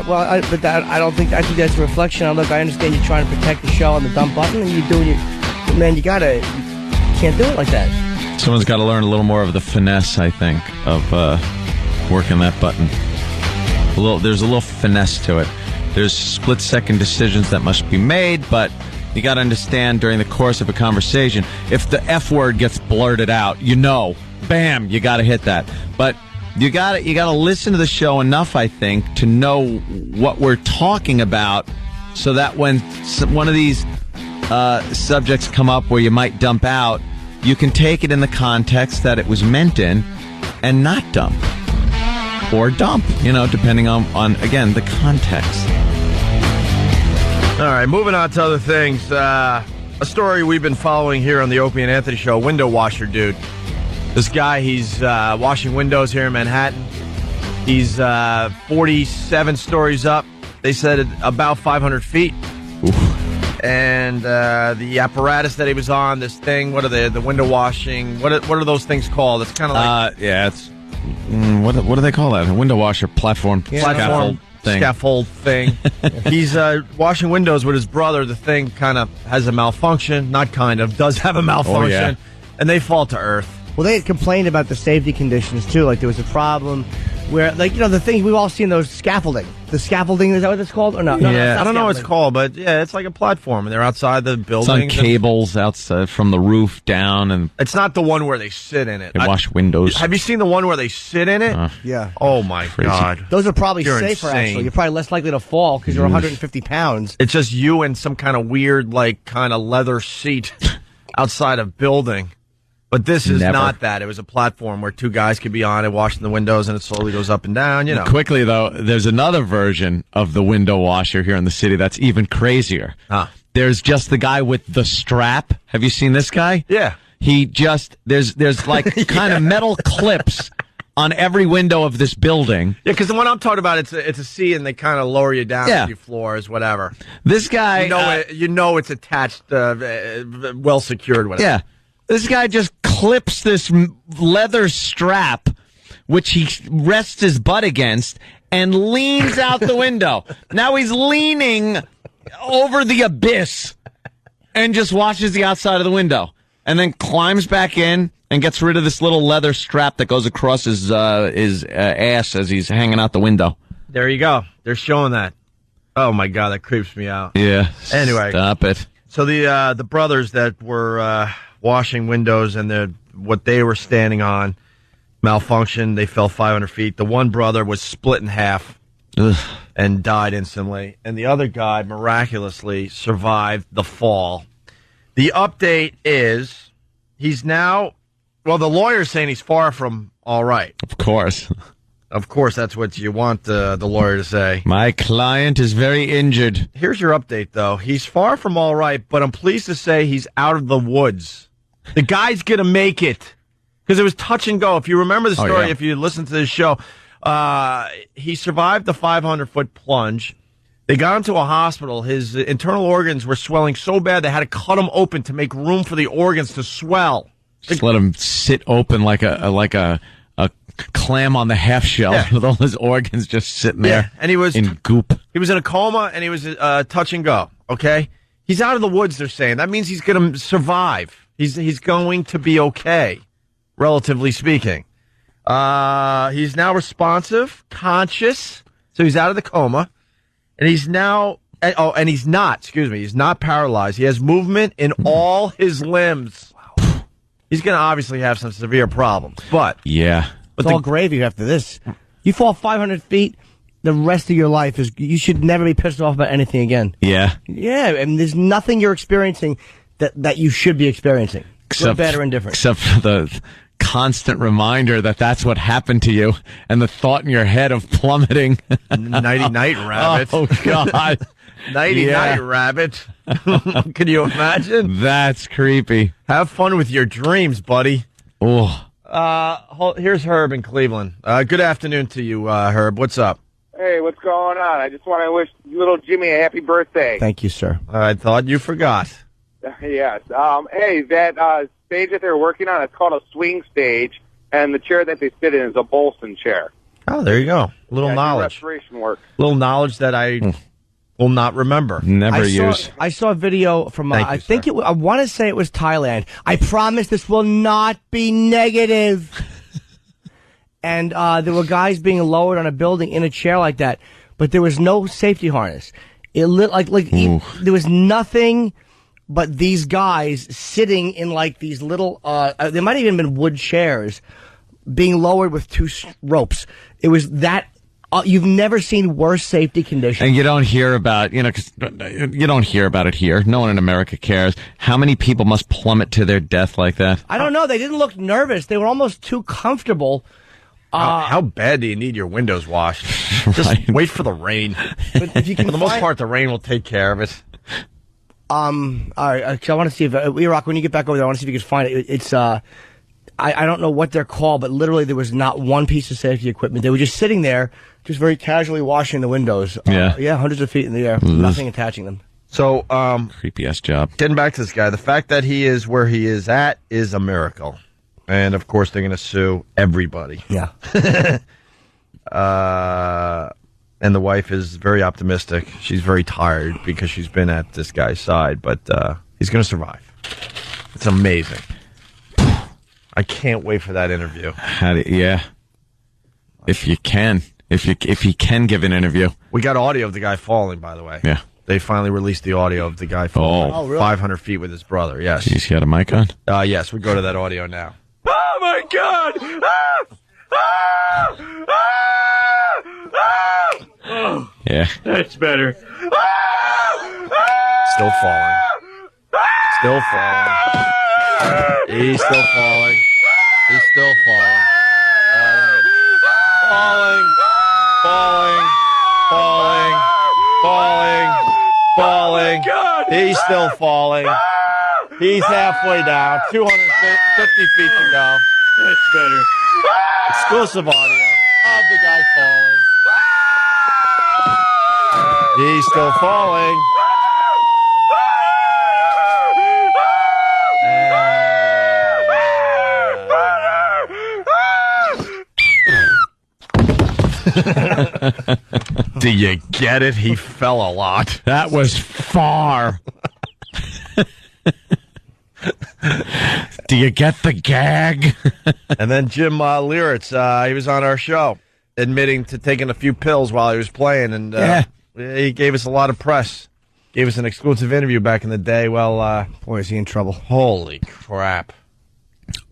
that's a reflection on, look, I understand you're trying to protect the show on the dump button, and you're doing man, you can't do it like that. Someone's got to learn a little more of the finesse, I think, of working that button. There's a little finesse to it. There's split-second decisions that must be made, but you got to understand during the course of a conversation, if the F word gets blurted out, bam, you got to hit that. But you got to listen to the show enough, I think, to know what we're talking about, so that when one of these subjects come up where you might dump out, you can take it in the context that it was meant in and not dump. Or dump, depending on again, the context. All right, moving on to other things. A story we've been following here on the Opie and Anthony show, window washer dude. This guy, he's washing windows here in Manhattan. He's 47 stories up. They said about 500 feet. Oof. And the apparatus that he was on, this thing, what are they, the window washing, what are those things called? It's kind of like... it's... What do they call that? A window washer platform. Scaffold thing. He's washing windows with his brother. The thing kind of has a malfunction. Not kind of. Does have a malfunction. Oh, yeah. And they fall to earth. Well, they had complained about the safety conditions, too. Like, there was a problem where, the thing we've all seen, those scaffolding. The scaffolding, is that what it's called? Or no? Yeah, I don't know what it's called, but yeah, it's like a platform, and they're outside the building. It's on cables outside from the roof down, and it's not the one where they sit in it. They wash windows. Have you seen the one where they sit in it? Yeah. Oh my God. Those are probably You're safer. insane. Actually, you're probably less likely to fall because you're 150 pounds. It's just you and some kind of weird, kind of leather seat outside a building. But this is not that. It was a platform where two guys could be on it, washing the windows, and it slowly goes up and down, Quickly, though, there's another version of the window washer here in the city that's even crazier. There's just the guy with the strap. Have you seen this guy? Yeah. He just, there's kind of metal clips on every window of this building. Yeah, because the one I'm talking about, it's a C, and they kind of lower you down a few floors, whatever. This guy... it's attached, well secured, whatever. Yeah. This guy just clips this leather strap, which he rests his butt against, and leans out the window. Now he's leaning over the abyss and just watches the outside of the window, and then climbs back in and gets rid of this little leather strap that goes across his ass as he's hanging out the window. There you go. They're showing that. Oh, my God, that creeps me out. Yeah. Anyway. Stop it. So the brothers that were... washing windows and what they were standing on malfunctioned. They fell 500 feet. The one brother was split in half and died instantly. And the other guy miraculously survived the fall. The update is he's now, the lawyer's saying he's far from all right. Of course. Of course, that's what you want the lawyer to say. My client is very injured. Here's your update, though. He's far from all right, but I'm pleased to say he's out of the woods. The guy's going to make it. Because it was touch and go. If you remember the story, if you listen to this show, he survived the 500-foot plunge. They got him to a hospital. His internal organs were swelling so bad they had to cut him open to make room for the organs to swell. Just let him sit open like a clam on the half shell with all his organs just sitting there and he was in goop. He was in a coma, and he was touch and go, okay? He's out of the woods, they're saying. That means he's going to survive. He's going to be okay, relatively speaking. He's now responsive, conscious, so he's out of the coma, and he's now... and he's not paralyzed. He has movement in all his limbs. Wow. He's going to obviously have some severe problems, but... Yeah. It's all gravy after this. You fall 500 feet, the rest of your life is. You should never be pissed off about anything again. Yeah. Yeah, and there's nothing you're experiencing that you should be experiencing. Good, bad, or indifferent. Except for the constant reminder that that's what happened to you, and the thought in your head of plummeting. Nighty night, rabbit. Oh God. Nighty night, rabbit. Can you imagine? That's creepy. Have fun with your dreams, buddy. Oh. Here's Herb in Cleveland. Good afternoon to you, Herb. What's up? Hey, what's going on? I just want to wish little Jimmy a happy birthday. Thank you, sir. I thought you forgot. Yes. Hey, that stage that they're working on, it's called a swing stage, and the chair that they sit in is a Bolson chair. Oh, there you go. Little knowledge. Restoration work. Little knowledge that I will not remember. Never use. I saw a video from, I want to say it was Thailand. I promise this will not be negative. And there were guys being lowered on a building in a chair like that, but there was no safety harness. It lit there was nothing but these guys sitting in like these little, there might have even been wood chairs being lowered with two ropes. It was that. You've never seen worse safety conditions. And you don't hear about, cause you don't hear about it here. No one in America cares. How many people must plummet to their death like that? I don't know. They didn't look nervous. They were almost too comfortable. How bad do you need your windows washed? Just wait for the rain. But if you can for the most part, the rain will take care of it. All right. I want to see if Iraq, when you get back over there, I want to see if you can find it. It's I don't know what they're called, but literally there was not one piece of safety equipment. They were just sitting there, just very casually washing the windows. Hundreds of feet in the air, nothing attaching them. So, creepy ass job. Getting back to this guy, the fact that he is where he is at is a miracle, and of course they're going to sue everybody. Yeah. And the wife is very optimistic. She's very tired because she's been at this guy's side, but he's going to survive. It's amazing. I can't wait for that interview. If you can, if he can give an interview. We got audio of the guy falling, by the way. Yeah. They finally released the audio of the guy falling really? 500 feet with his brother. Yes. He's got a mic on? Yes, we go to that audio now. Oh my God! Yeah. That's better. Still falling. Still falling. He's still falling. He's still falling. Falling. Falling. Falling. Falling. Falling. He's still falling. He's halfway down. 250 feet to go. That's better. Exclusive audio of the guy falling. He's still falling. Do you get it? He fell a lot. That was far. Do you get the gag? And then Jim Lieritz, he was on our show, admitting to taking a few pills while he was playing, and he gave us a lot of press. Gave us an exclusive interview back in the day. Well, boy, is he in trouble. Holy crap.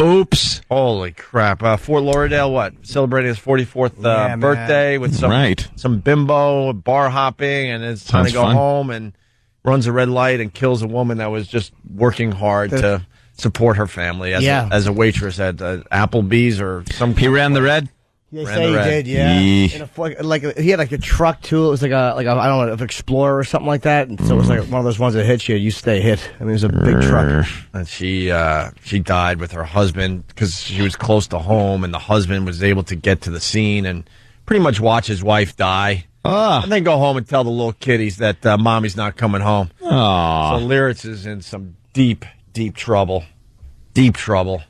Oops. Holy crap. Fort Lauderdale, celebrating his 44th birthday with some bimbo, bar hopping, and it's trying to go home and runs a red light and kills a woman that was just working hard to support her family as a waitress at Applebee's or some. He ran the red? They say he did, yeah. He had like a truck too. It was like a I don't know, an Explorer or something like that. And so it was like one of those ones that hits you. You stay hit. I mean, it was a big truck. And she died with her husband because she was close to home, and the husband was able to get to the scene and pretty much watch his wife die. And then go home and tell the little kiddies that mommy's not coming home. So Lieritz is in some deep, deep trouble. Deep trouble.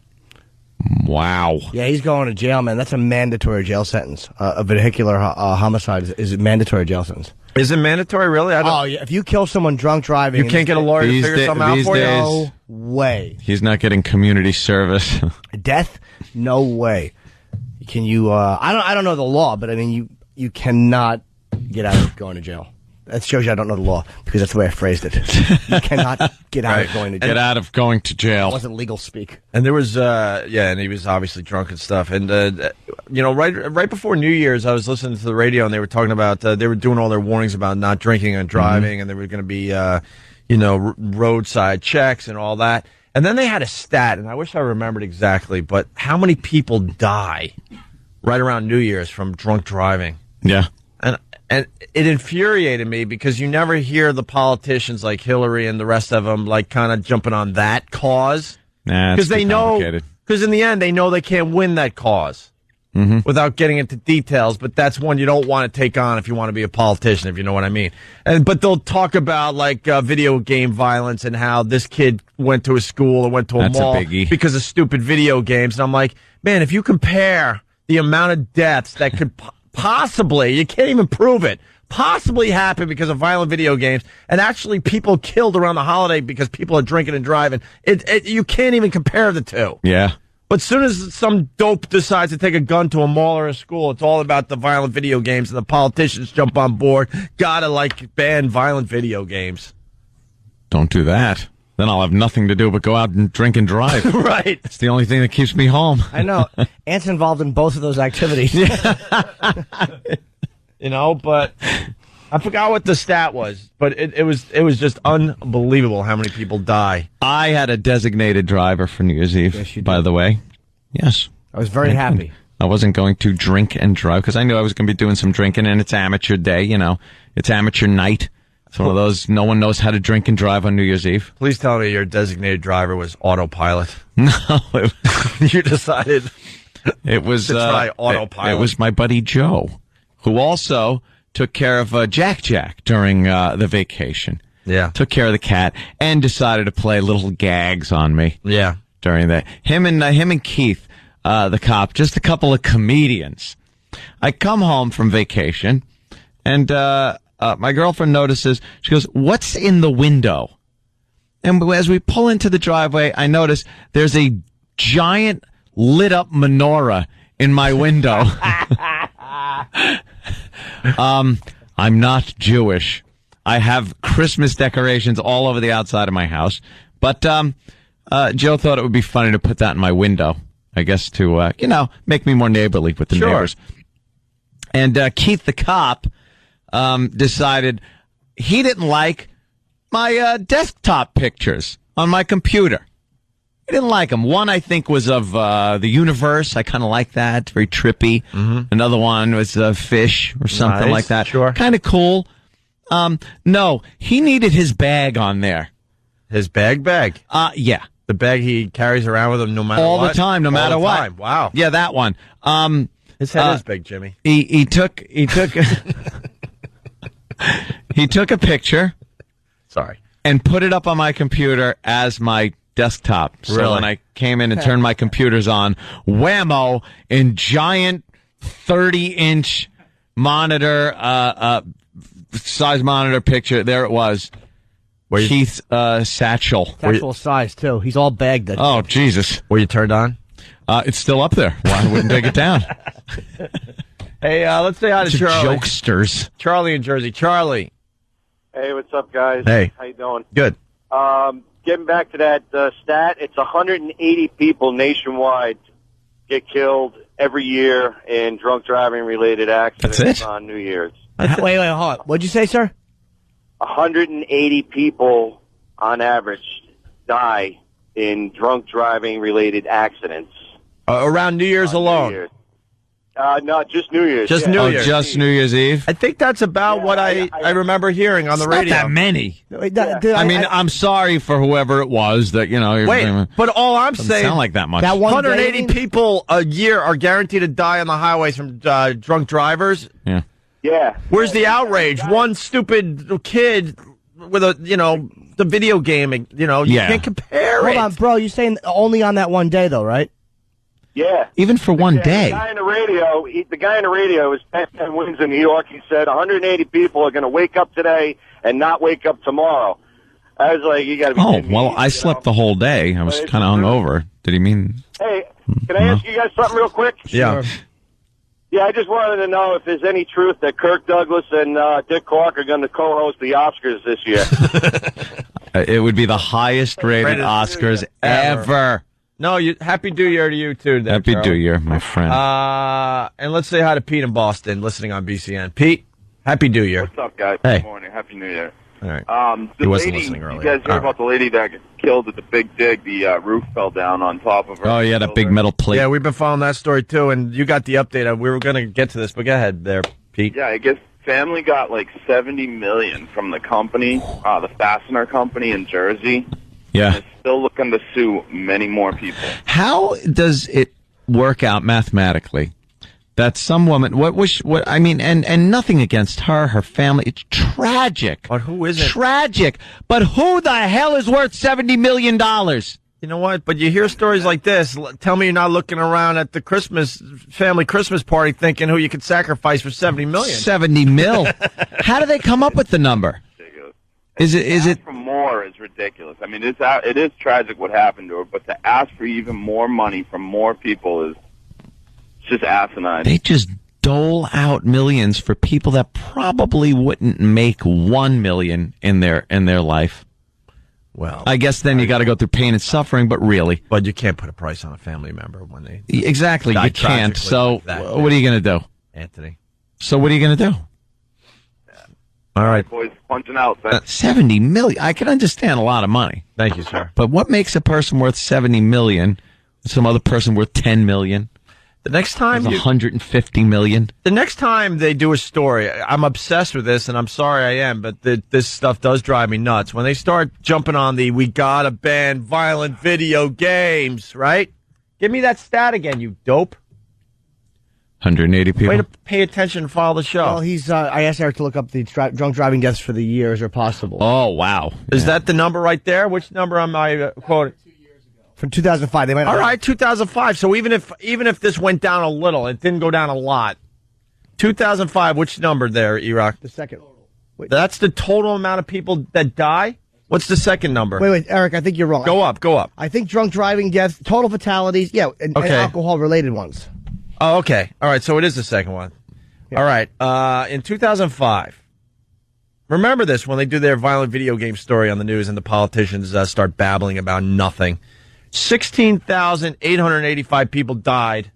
Wow. Yeah, he's going to jail, man. That's a mandatory jail sentence. A vehicular homicide is a mandatory jail sentence. Is it mandatory, really? Yeah. If you kill someone drunk driving... You can't get a lawyer to figure something out for you? No way. He's not getting community service. Death? No way. Can you... I don't know the law, but I mean, you cannot get out of going to jail. That shows you I don't know the law, because that's the way I phrased it. You cannot get out of going to jail. Get out of going to jail. It wasn't legal speak. And there was, and he was obviously drunk and stuff. And right before New Year's, I was listening to the radio and they were talking about they were doing all their warnings about not drinking and driving, and there were going to be roadside checks and all that. And then they had a stat, and I wish I remembered exactly, but how many people die right around New Year's from drunk driving? Yeah. And it infuriated me because you never hear the politicians like Hillary and the rest of them like kind of jumping on that cause. Because they know, because in the end they know they can't win that cause without getting into details. But that's one you don't want to take on if you want to be a politician, if you know what I mean. But they'll talk about like video game violence and how this kid went to a school or went to a mall because of stupid video games. And I'm like, man, if you compare the amount of deaths that could possibly, you can't even prove it, possibly happen because of violent video games, and actually people killed around the holiday because people are drinking and driving. You can't even compare the two. Yeah. But as soon as some dope decides to take a gun to a mall or a school, it's all about the violent video games, and the politicians jump on board. Gotta ban violent video games. Don't do that. Then I'll have nothing to do but go out and drink and drive. Right. It's the only thing that keeps me home. I know. Ant's involved in both of those activities. But I forgot what the stat was, but it was just unbelievable how many people die. I had a designated driver for New Year's Eve, by the way. Yes. I was very happy. I wasn't going to drink and drive because I knew I was going to be doing some drinking, and it's amateur day, It's amateur night. It's one of those, no one knows how to drink and drive on New Year's Eve. Please tell me your designated driver was autopilot. No. You decided it was to try autopilot. It was my buddy Joe, who also took care of Jack during the vacation. Yeah. Took care of the cat and decided to play little gags on me. Yeah. During that. Him and Keith, the cop, just a couple of comedians. I come home from vacation and my girlfriend notices, she goes, "What's in the window?" And as we pull into the driveway, I notice there's a giant lit up menorah in my window. I'm not Jewish. I have Christmas decorations all over the outside of my house. But Joe thought it would be funny to put that in my window, I guess, to, make me more neighborly with the neighbors. And Keith the cop decided he didn't like my desktop pictures on my computer. He didn't like them. One, I think, was of the universe. I kind of like that. It's very trippy. Another one was fish or something like that. Sure. Kind of cool. No, he needed his bag on there. His bag? Yeah. The bag he carries around with him no matter all what? the time, no matter what. Time. Wow. Yeah, that one. His head is big, Jimmy. He took he took a picture. Sorry. And put it up on my computer as my desktop. So Really? when I came in and turned my computers on, whammo, in giant 30-inch monitor, size monitor picture, there it was. Keith's satchel. Actual size, too. He's all bagged. Oh, Jesus. Were you turned on? It's still up there. Why wouldn't take it down? Hey, let's say hi to Charlie. Jokesters. Charlie in Jersey. Charlie. Hey, what's up, guys? Hey. How you doing? Good. Getting back to that stat, it's 180 people nationwide get killed every year in drunk driving-related accidents on New Year's. Wait, hold on. What'd you say, sir? 180 people, on average, die in drunk driving-related accidents. Around New Year's alone? New Year's. No, just New Year's. Just New Year's. Just New Year's Eve? I think that's about what I remember hearing on the radio. Not that many. I mean, I'm sorry for whoever it was that, Wait, but all I'm saying... sound like that much. 180 people a year are guaranteed to die on the highways from drunk drivers? Yeah. Yeah. Where's the outrage? One stupid kid with the video game, you can't compare it. Hold on, bro. You're saying only on that one day, though, right? Yeah. Even for one day. The guy in the radio was 10 wins in New York. He said 180 people are going to wake up today and not wake up tomorrow. I was like, you got to be kidding me. Well, I slept the whole day. I was kind of hungover. Did he mean? Hey, can I ask you guys something real quick? Yeah. Yeah, I just wanted to know if there's any truth that Kirk Douglas and Dick Clark are going to co-host the Oscars this year. It would be the highest rated Oscars ever. No, Happy New Year to you, too. There, Happy Charlie. New Year, my friend. And let's say hi to Pete in Boston, listening on BCN. Pete, Happy New Year. What's up, guys? Hey. Good morning. Happy New Year. All right. The He wasn't lady, listening earlier. You guys hear about the lady that got killed at the Big Dig? The roof fell down on top of her. Oh, yeah, that big metal plate. Yeah, we've been following that story, too, and you got the update. We were going to get to this, but go ahead there, Pete. Yeah, I guess family got like $70 million from the company, the fastener company in Jersey. Yeah. And it's still looking to sue many more people. How does it work out mathematically that some woman, and nothing against her family, it's tragic. But who isn't? Tragic. But who the hell is worth $70 million? You know what? But you hear stories like this. Tell me you're not looking around at the family Christmas party thinking who you could sacrifice for $70 million. 70 mil. How do they come up with the number? Is it for more is ridiculous. I mean, it is tragic what happened to her, but to ask for even more money from more people is just asinine. They just dole out millions for people that probably wouldn't make 1 million in their life. Well, I guess then you got to go through pain and suffering, but really. But you can't put a price on a family member when they exactly die you can't. tragically So like that. what are you going to do, Anthony? So what are you going to do? All right, boys, punching out. 70 million. I can understand a lot of money. Thank you, sir. But what makes a person worth 70 million? Some other person worth 10 million? The next time 150 million. The next time they do a story, I'm obsessed with this, and I'm sorry I am, but this stuff does drive me nuts. When they start jumping on we gotta ban violent video games, right? Give me that stat again, you dope. 180 people. Way to pay attention and follow the show. Well, I asked Eric to look up the drunk driving deaths for the years are possible. Oh, wow. Is that the number right there? Which number am I quoting? From 2005, they might. All right, 2005. So even if this went down a little, it didn't go down a lot. 2005. Which number there, E-Rock? The second. Wait. That's the total amount of people that die. What's the second number? Wait, Eric, I think you're wrong. Go up. I think drunk driving deaths, total fatalities, and alcohol related ones. Oh, okay. All right, so it is the second one. Yeah. All right. In 2005. Remember this when they do their violent video game story on the news and the politicians start babbling about nothing. 16,885 people died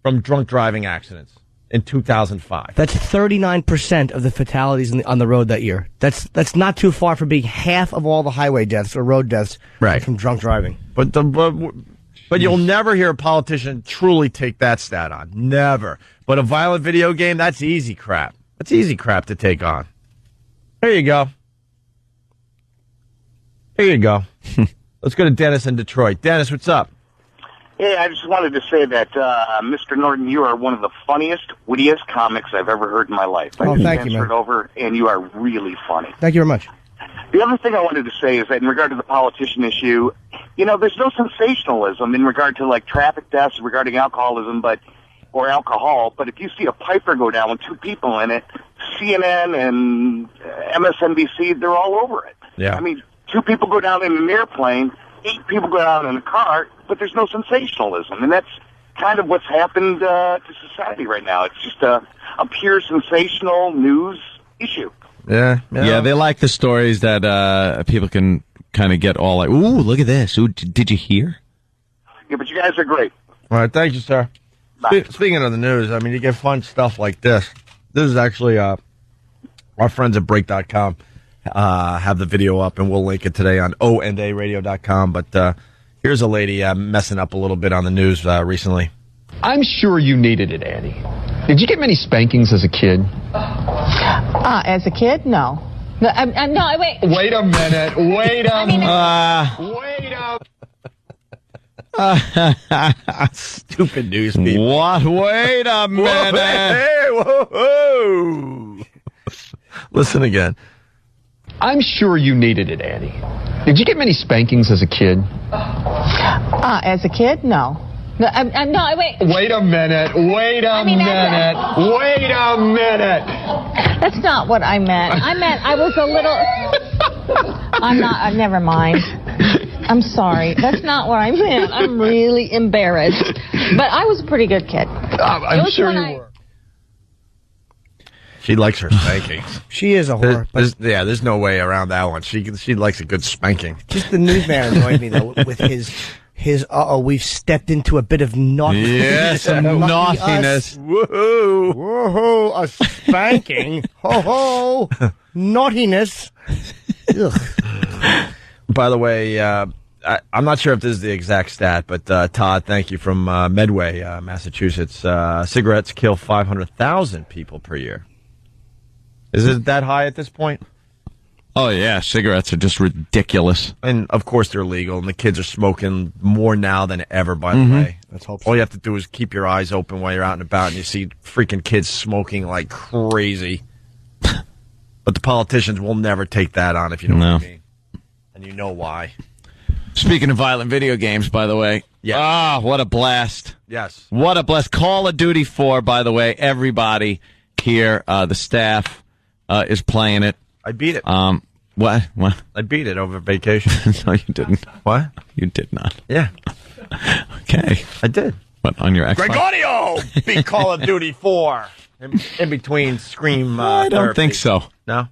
from drunk driving accidents in 2005. That's 39% of the fatalities on the road that year. That's not too far from being half of all the highway deaths or road deaths from drunk driving. But you'll never hear a politician truly take that stat on. Never. But a violent video game, that's easy crap. That's easy crap to take on. There you go. Let's go to Dennis in Detroit. Dennis, what's up? Hey, I just wanted to say that, Mr. Norton, you are one of the funniest, wittiest comics I've ever heard in my life. Oh, thank you, man. Transferred over, and you are really funny. Thank you very much. The other thing I wanted to say is that in regard to the politician issue, there's no sensationalism in regard to, like, traffic deaths regarding alcoholism, or alcohol, but if you see a Piper go down with 2 people in it, CNN and MSNBC, they're all over it. Yeah. I mean, 2 people go down in an airplane, 8 people go down in a car, but there's no sensationalism, and that's kind of what's happened to society right now. It's just a pure sensational news issue. Yeah, they like the stories that people can kind of get all like, ooh, look at this. Ooh, did you hear? Yeah, but you guys are great. All right, thank you, sir. Speaking of the news, I mean, you get fun stuff like this. This is actually our friends at Break.com have the video up, and we'll link it today on ONDARadio.com. But here's a lady messing up a little bit on the news recently. I'm sure you needed it, Annie. Did you get many spankings as a kid? As a kid, no. No, wait. Wait a minute. Wait a Stupid news people. What? Wait a minute. Whoa. Listen again. I'm sure you needed it, Annie. Did you get many spankings as a kid? As a kid, no. No, wait. Wait a minute. Wait a minute. That's not what I meant. I meant I was a little... I'm not... never mind. I'm sorry. That's not what I meant. I'm really embarrassed. But I was a pretty good kid. I'm sure you were. She likes her spankings. She is a whore. There's no way around that one. She likes a good spanking. Just the newsman annoyed me, though, with his his we've stepped into a bit of naughtiness. Yes, some naughtiness. Woohoo! Woohoo! A spanking. Ho ho! Naughtiness. Ugh. By the way, I'm not sure if this is the exact stat, but Todd, thank you, from Medway, Massachusetts. Cigarettes kill 500,000 people per year. Is it that high at this point? Oh, yeah. Cigarettes are just ridiculous. And, of course, they're legal, and the kids are smoking more now than ever, by the way. Let's hope so. All you have to do is keep your eyes open while you're out and about, and you see freaking kids smoking like crazy. But the politicians will never take that on, if you know what I mean. And you know why. Speaking of violent video games, by the way. Yeah. Ah, what a blast. Yes. What a blast. Call of Duty 4, by the way. Everybody here, the staff, is playing it. I beat it. What? I beat it over vacation. No, you didn't. What? You did not. Yeah. Okay. I did. What, on your Xbox? Gregorio beat Call of Duty 4 in between Scream I don't think so. No?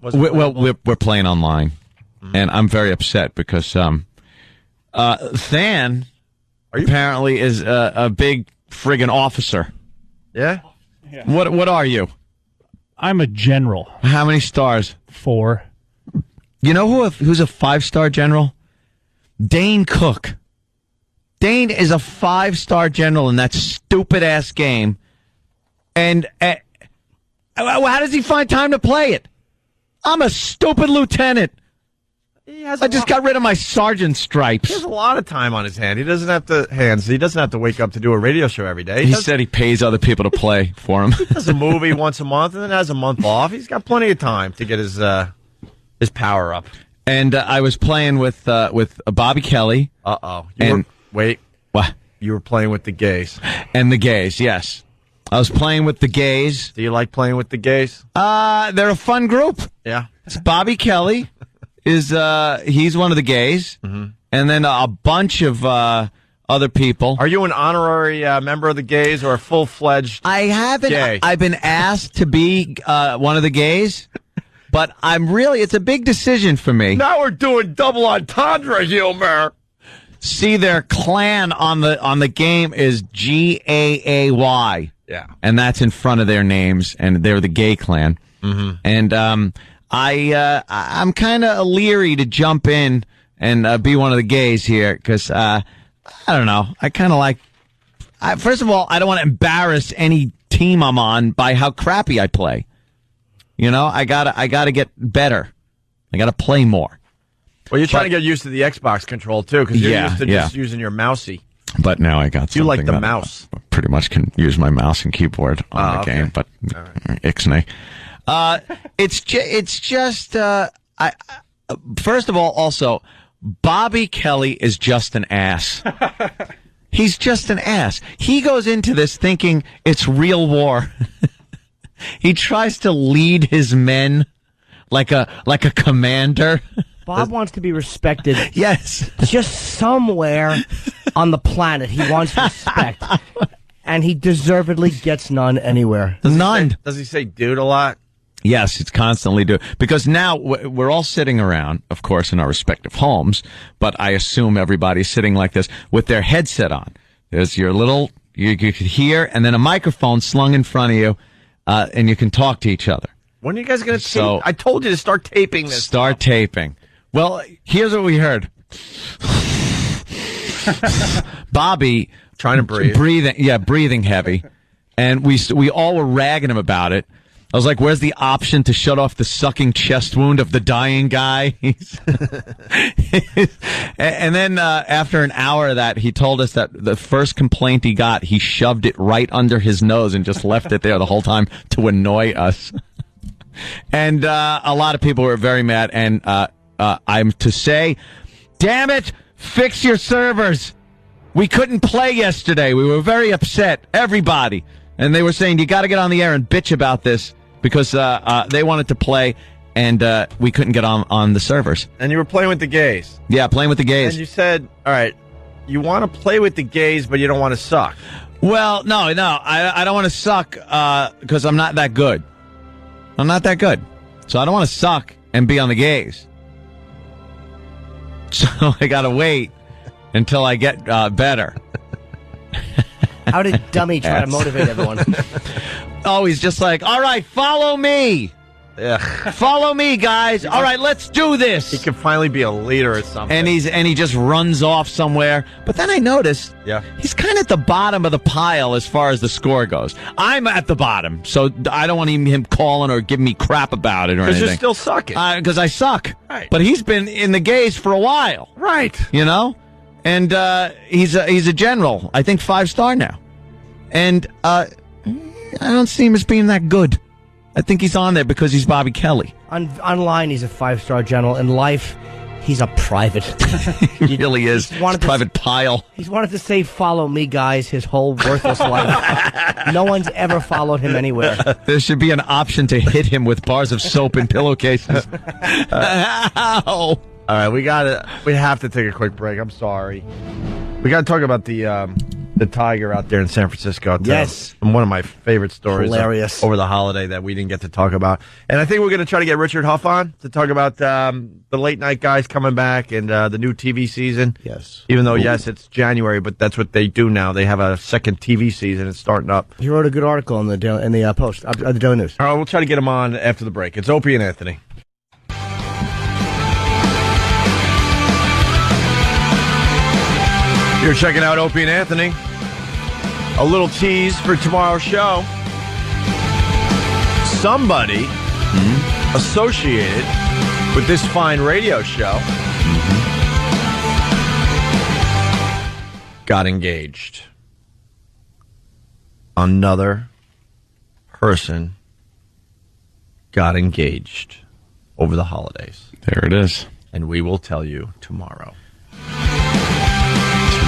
We're playing online, and I'm very upset because Than apparently is a big friggin' officer. Yeah? What are you? I'm a general. How many stars? 4. You know who's a 5-star general? Dane Cook. Dane is a 5-star general in that stupid-ass game. And how does he find time to play it? I'm a stupid lieutenant. I just got rid of my sergeant stripes. He has a lot of time on his hand. He doesn't have to He doesn't have to wake up to do a radio show every day. He said he pays other people to play for him. He does a movie once a month and then has a month off. He's got plenty of time to get his power up. And I was playing with Bobby Kelly. Wait. What? You were playing with the gays. And the gays, yes. I was playing with the gays. Do you like playing with the gays? They're a fun group. Yeah. It's Bobby Kelly he's one of the gays. Mm-hmm. And then a bunch of other people. Are you an honorary member of the gays or a full-fledged gay? I've been asked to be one of the gays, but it's a big decision for me. Now we're doing double entendre humor. See, their clan on the game is GAAY. Yeah. And that's in front of their names, and they're the gay clan. Mm-hmm. And I'm kind of leery to jump in and be one of the gays here because I don't know. I kind of like. First of all, I don't want to embarrass any team I'm on by how crappy I play. You know, I gotta get better. I gotta play more. Well, you're trying to get used to the Xbox control too, because you're used to just using your mousey. But now I got something. You like the mouse. I pretty much can use my mouse and keyboard on the game, but ixnay. It's just first of all, also, Bobby Kelly is just an ass. He's just an ass. He goes into this thinking it's real war. He tries to lead his men like a commander. Bob wants to be respected. Yes. Just somewhere on the planet he wants respect. And he deservedly gets none anywhere. None. Does he say dude a lot? Yes, it's constantly do. Because now we're all sitting around, of course, in our respective homes, but I assume everybody's sitting like this with their headset on. There's your little, you could hear, and then a microphone slung in front of you, and you can talk to each other. When are you guys going to tape? I told you to start taping this. Start taping. Well, here's what we heard. Bobby trying to breathe. Breathing heavy. And we all were ragging him about it. I was like, where's the option to shut off the sucking chest wound of the dying guy? And then after an hour of that, he told us that the first complaint he got, he shoved it right under his nose and just left it there the whole time to annoy us. And a lot of people were very mad. And I'm to say, damn it, fix your servers. We couldn't play yesterday. We were very upset, everybody. And they were saying, you got to get on the air and bitch about this because they wanted to play and we couldn't get on the servers. And you were playing with the gays. Yeah, playing with the gays. And you said, all right, you want to play with the gays, but you don't want to suck. Well, no, I don't want to suck because I'm not that good. I'm not that good. So I don't want to suck and be on the gays. So I got to wait until I get better. How did Dummy try to motivate everyone? Oh, he's just like, all right, follow me. Follow me, guys. All right, let's do this. He can finally be a leader or something. And he just runs off somewhere. But then I noticed he's kind of at the bottom of the pile as far as the score goes. I'm at the bottom, so I don't want him calling or giving me crap about it or anything. Because you're still sucking. Because I suck. Right. But he's been in the gays for a while. Right. You know? And he's a general. I think 5-star now. And I don't see him as being that good. I think he's on there because he's Bobby Kelly. Online, he's a 5-star general. In life, he's a private. He really is. He's a private pile. He's wanted to say, follow me, guys, his whole worthless life. No one's ever followed him anywhere. There should be an option to hit him with bars of soap and pillowcases. All right, we have to take a quick break. I'm sorry. We got to talk about the tiger out there in San Francisco. Yes. One of my favorite stories. Hilarious. Over the holiday that we didn't get to talk about. And I think we're going to try to get Richard Huff on to talk about the late night guys coming back and the new TV season. Yes. Even though, yes, it's January, but that's what they do now. They have a second TV season. It's starting up. He wrote a good article in the Post, the Daily News. All right, we'll try to get him on after the break. It's Opie and Anthony. You're checking out Opie and Anthony. A little tease for tomorrow's show. Somebody associated with this fine radio show got engaged. Another person got engaged over the holidays. There it is. And we will tell you tomorrow.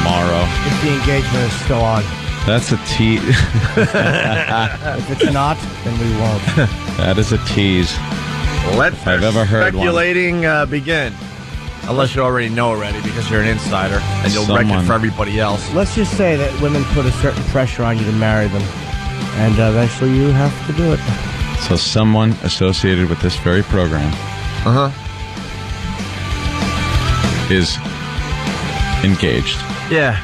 If the engagement is still on. That's a tease. If it's not, then we won't. That is a tease. Let I've ever heard speculating begin. Unless you already know already because you're an insider and you'll wreck it for everybody else. Let's just say that women put a certain pressure on you to marry them. And eventually you have to do it. So someone associated with this very program is engaged. Yeah.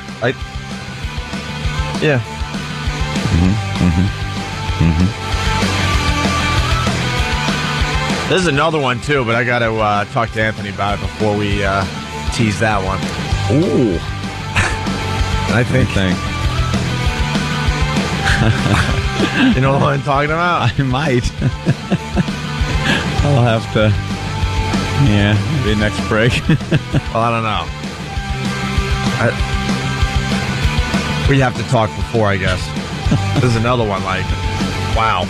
This is another one, too, but I got to talk to Anthony about it before we tease that one. Ooh. And I think... You know what I'm talking about? I might. I'll have to... Yeah, maybe next break. Well, I don't know. We have to talk before, I guess. This is another one, like, wow.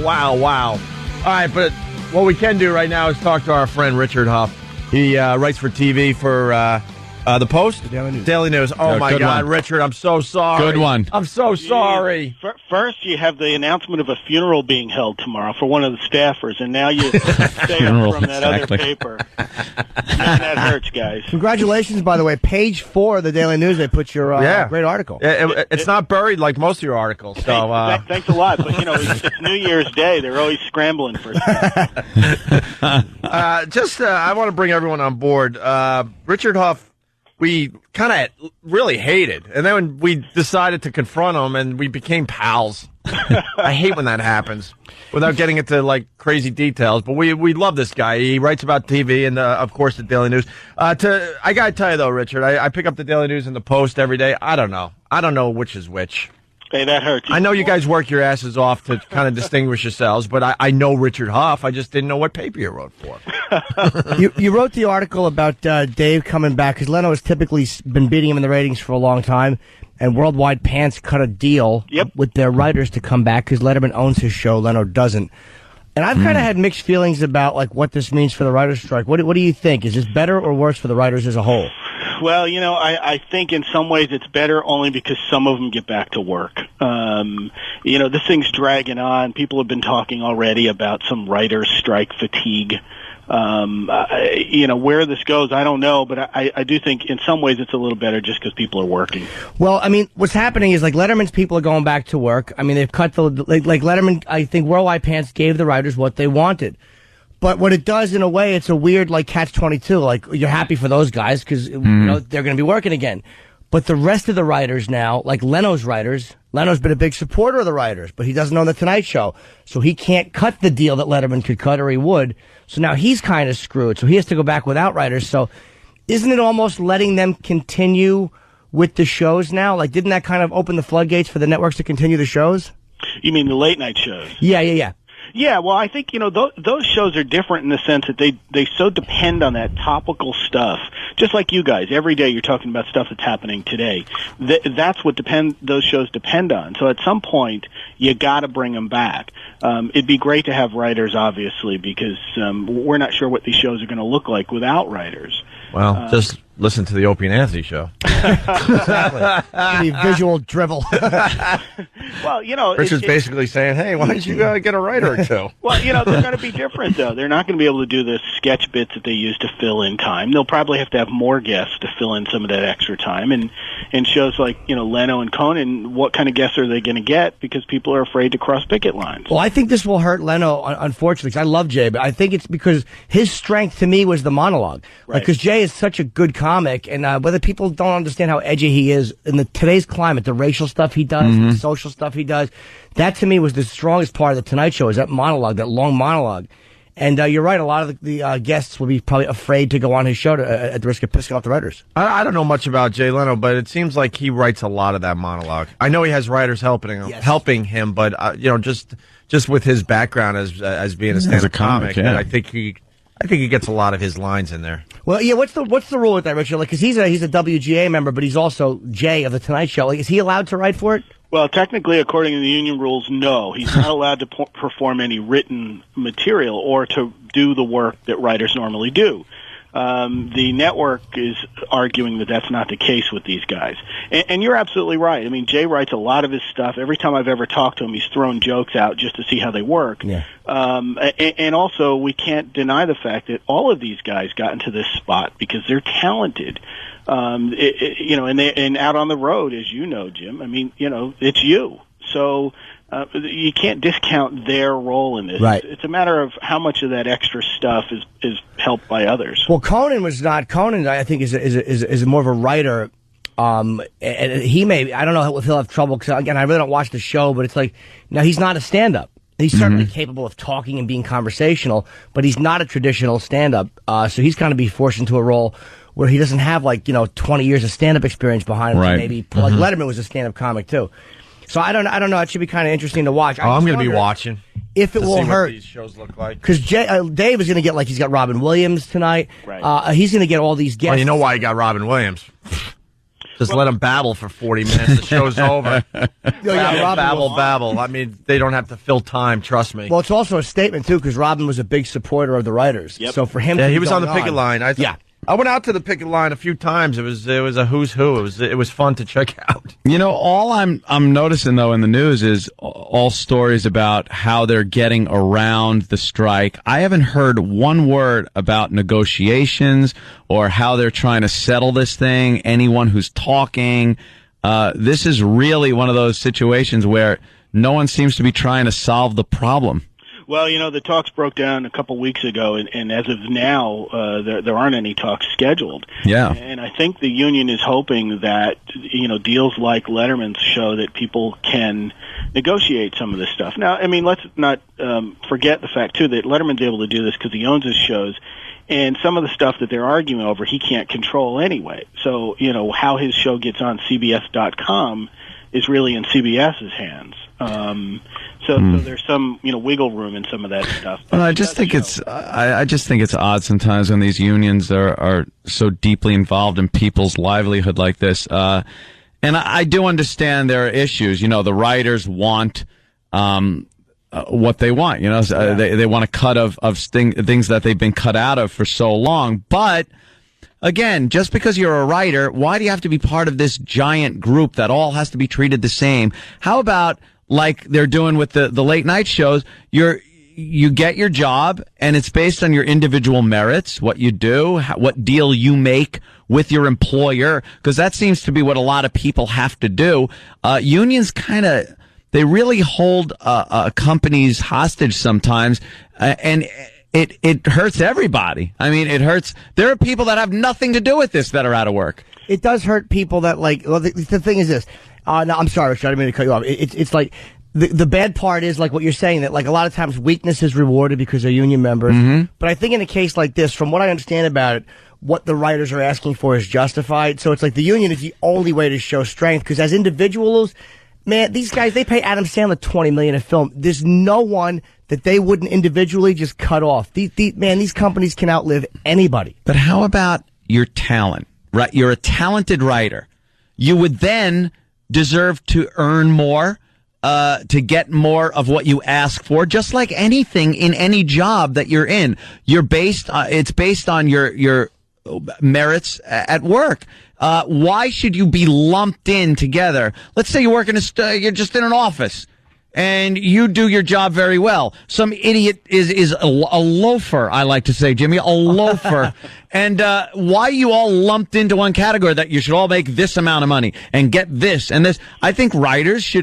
Wow. All right, but what we can do right now is talk to our friend Richard Huff. He writes for TV for the Post? Daily News. Oh, my God, one. Richard, I'm so sorry. Good one. I'm so sorry. First, you have the announcement of a funeral being held tomorrow for one of the staffers, and now you stay up from that other paper. And that hurts, guys. Congratulations, by the way. Page 4 of the Daily News, they put your great article. It's not buried like most of your articles. So, thanks a lot. But, it's New Year's Day. They're always scrambling for stuff. I want to bring everyone on board. Richard Huff, we kind of really hated. And then when we decided to confront him and we became pals. I hate when that happens without getting into like crazy details. But we love this guy. He writes about TV and, of course, the Daily News. I got to tell you, though, Richard, I pick up the Daily News and the Post every day. I don't know. I don't know which is which. Hey, that hurts. I know you guys work your asses off to kind of distinguish yourselves, but I know Richard Huff. I just didn't know what paper you wrote for. You wrote the article about Dave coming back because Leno has typically been beating him in the ratings for a long time, and Worldwide Pants cut a deal with their writers to come back because Letterman owns his show, Leno doesn't. And I've kind of had mixed feelings about like what this means for the writers' strike. What do you think? Is this better or worse for the writers as a whole? Well, I think in some ways it's better only because some of them get back to work. This thing's dragging on. People have been talking already about some writers' strike fatigue. Where this goes, I don't know, but I do think in some ways it's a little better just because people are working. Well, I mean, what's happening is like Letterman's people are going back to work. I mean, they've cut like Letterman, I think Worldwide Pants gave the writers what they wanted. But what it does, in a way, it's a weird, like, catch-22. Like, you're happy for those guys because, you know, they're going to be working again. But the rest of the writers now, like Leno's writers, Leno's been a big supporter of the writers, but he doesn't own The Tonight Show. So he can't cut the deal that Letterman could cut, or he would. So now he's kind of screwed. So he has to go back without writers. So isn't it almost letting them continue with the shows now? Like, didn't that kind of open the floodgates for the networks to continue the shows? You mean the late night shows? Yeah. Yeah, well, I think, you know, those shows are different in the sense that they so depend on that topical stuff. Just like you guys, every day you're talking about stuff that's happening today. That's what those shows depend on. So at some point, you got to bring them back. It'd be great to have writers, obviously, because we're not sure what these shows are going to look like without writers. Well, just listen to the Opie and Anthony show. Exactly. The visual drivel. Well, you know, Richard's basically saying, "Hey, why don't you get a writer or two?" Well, you know, they're going to be different, though. They're not going to be able to do the sketch bits that they used to fill in time. They'll probably have to have more guests to fill in some of that extra time. And shows like, you know, Leno and Conan, what kind of guests are they going to get? Because people are afraid to cross picket lines. Well, I think this will hurt Leno, unfortunately, because I love Jay, but I think it's because his strength to me was the monologue. Right. Because Jay is such a good comic, and whether people don't understand how edgy he is in today's climate, the racial stuff he does, the social stuff he does, that to me was the strongest part of the Tonight Show, is that monologue, that long monologue. And you're right, a lot of the guests will be probably afraid to go on his show at the risk of pissing off the writers. I don't know much about Jay Leno, but it seems like he writes a lot of that monologue. I know he has writers helping him, but you know, just with his background as being a stand-up comic, I think he gets a lot of his lines in there. Well, yeah. What's the rule with that, Richard? Like, because he's a WGA member, but he's also Jay of the Tonight Show. Like, is he allowed to write for it? Well, technically, according to the union rules, no. He's not allowed to perform any written material or to do the work that writers normally do. The network is arguing that that's not the case with these guys. And you're absolutely right. I mean, Jay writes a lot of his stuff. Every time I've ever talked to him, he's thrown jokes out just to see how they work. Yeah. And also, we can't deny the fact that all of these guys got into this spot because they're talented. You know, and out on the road, as you know, Jim, I mean, you know, it's you. So you can't discount their role in this. Right. It's a matter of how much of that extra stuff is helped by others. Well, Conan was not. Conan, I think, is more of a writer. And he may. I don't know if he'll have trouble because, again, I really don't watch the show. But it's like, now he's not a stand-up. He's certainly capable of talking and being conversational, but he's not a traditional stand-up. So he's kind of be forced into a role where he doesn't have, like, you know, 20 years of stand-up experience behind him. Right. Maybe like Letterman was a stand-up comic too. So I don't know. It should be kind of interesting to watch. I'm going to be watching if it will see hurt. What these shows look like, because Dave is going to get, like, he's got Robin Williams tonight. Right. He's going to get all these guests. Well, you know why he got Robin Williams? Just let him babble for 40 minutes. The show's over. Babble. I mean, they don't have to fill time. Trust me. Well, it's also a statement too, because Robin was a big supporter of the writers. Yep. So for him, he was on the picket line. Yeah. I went out to the picket line a few times. It was a who's who. It was fun to check out. You know, all I'm noticing though in the news is all stories about how they're getting around the strike. I haven't heard one word about negotiations or how they're trying to settle this thing. Anyone who's talking, this is really one of those situations where no one seems to be trying to solve the problem. Well, you know, the talks broke down a couple weeks ago, and as of now, there aren't any talks scheduled. Yeah. And I think the union is hoping that, you know, deals like Letterman's show that people can negotiate some of this stuff. Now, I mean, let's not forget the fact, too, that Letterman's able to do this because he owns his shows, and some of the stuff that they're arguing over he can't control anyway. So, you know, how his show gets on CBS.com is really in CBS's hands. So there's some, you know, wiggle room in some of that stuff. Well, I just think it's odd sometimes when these unions are so deeply involved in people's livelihood like this. And I do understand there are issues. You know, the writers want what they want. You know, they want a cut of things that they've been cut out of for so long. But again, just because you're a writer, why do you have to be part of this giant group that all has to be treated the same? How about, like they're doing with the late night shows, you get your job and it's based on your individual merits, what you do, what deal you make with your employer, because that seems to be what a lot of people have to do. Unions they really hold companies hostage sometimes, and it hurts everybody. I mean, it hurts. There are people that have nothing to do with this that are out of work. It does hurt people that the thing is this. No, I'm sorry, Richard, I didn't mean to cut you off. It's like the bad part is like what you're saying, that like a lot of times weakness is rewarded because they're union members. Mm-hmm. But I think in a case like this, from what I understand about it, what the writers are asking for is justified. So it's like the union is the only way to show strength, because as individuals, man, these guys, they pay Adam Sandler $20 million a film. There's no one that they wouldn't individually just cut off. These companies can outlive anybody. But how about your talent? Right, you're a talented writer. You would then deserve to earn more, to get more of what you ask for. Just like anything in any job that you're in, it's based on your merits at work. Why should you be lumped in together? Let's say you work you're just in an office and you do your job very well. Some idiot is a loafer, I like to say, Jimmy, a loafer. And why are you all lumped into one category that you should all make this amount of money and get this and this? I think writers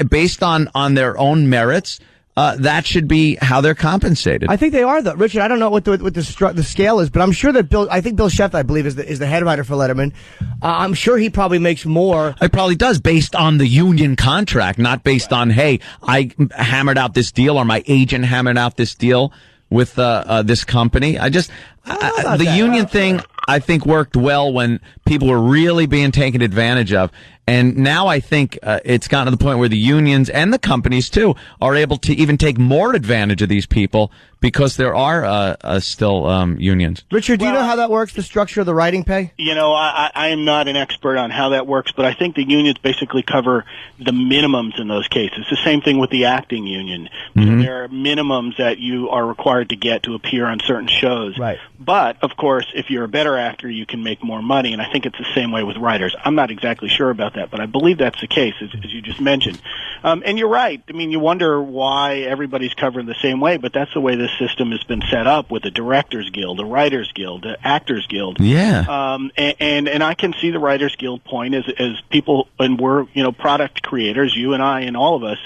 based on their own merits, that should be how they're compensated. I think they are, though. Richard, I don't know what the scale is, but I'm sure that Bill Schefter, I believe, is the head writer for Letterman. I'm sure he probably makes more. It probably does, based on the union contract, not based on, hey, I hammered out this deal or my agent hammered out this deal with this company. The union thing, I think, worked well when people were really being taken advantage of. And now I think it's gotten to the point where the unions and the companies, too, are able to even take more advantage of these people because there are still unions. Richard, do you know how that works, the structure of the writing pay? You know, I am not an expert on how that works, but I think the unions basically cover the minimums in those cases. It's the same thing with the acting union. Mm-hmm. There are minimums that you are required to get to appear on certain shows. Right. But, of course, if you're a better actor, you can make more money, and I think it's the same way with writers. I'm not exactly sure about that, but I believe that's the case, as you just mentioned. And you're right. I mean, you wonder why everybody's covered the same way, but that's the way this system has been set up with the Directors Guild, the Writers Guild, the Actors Guild. Yeah. And I can see the Writers Guild point as people, and we're, product creators, you and I and all of us,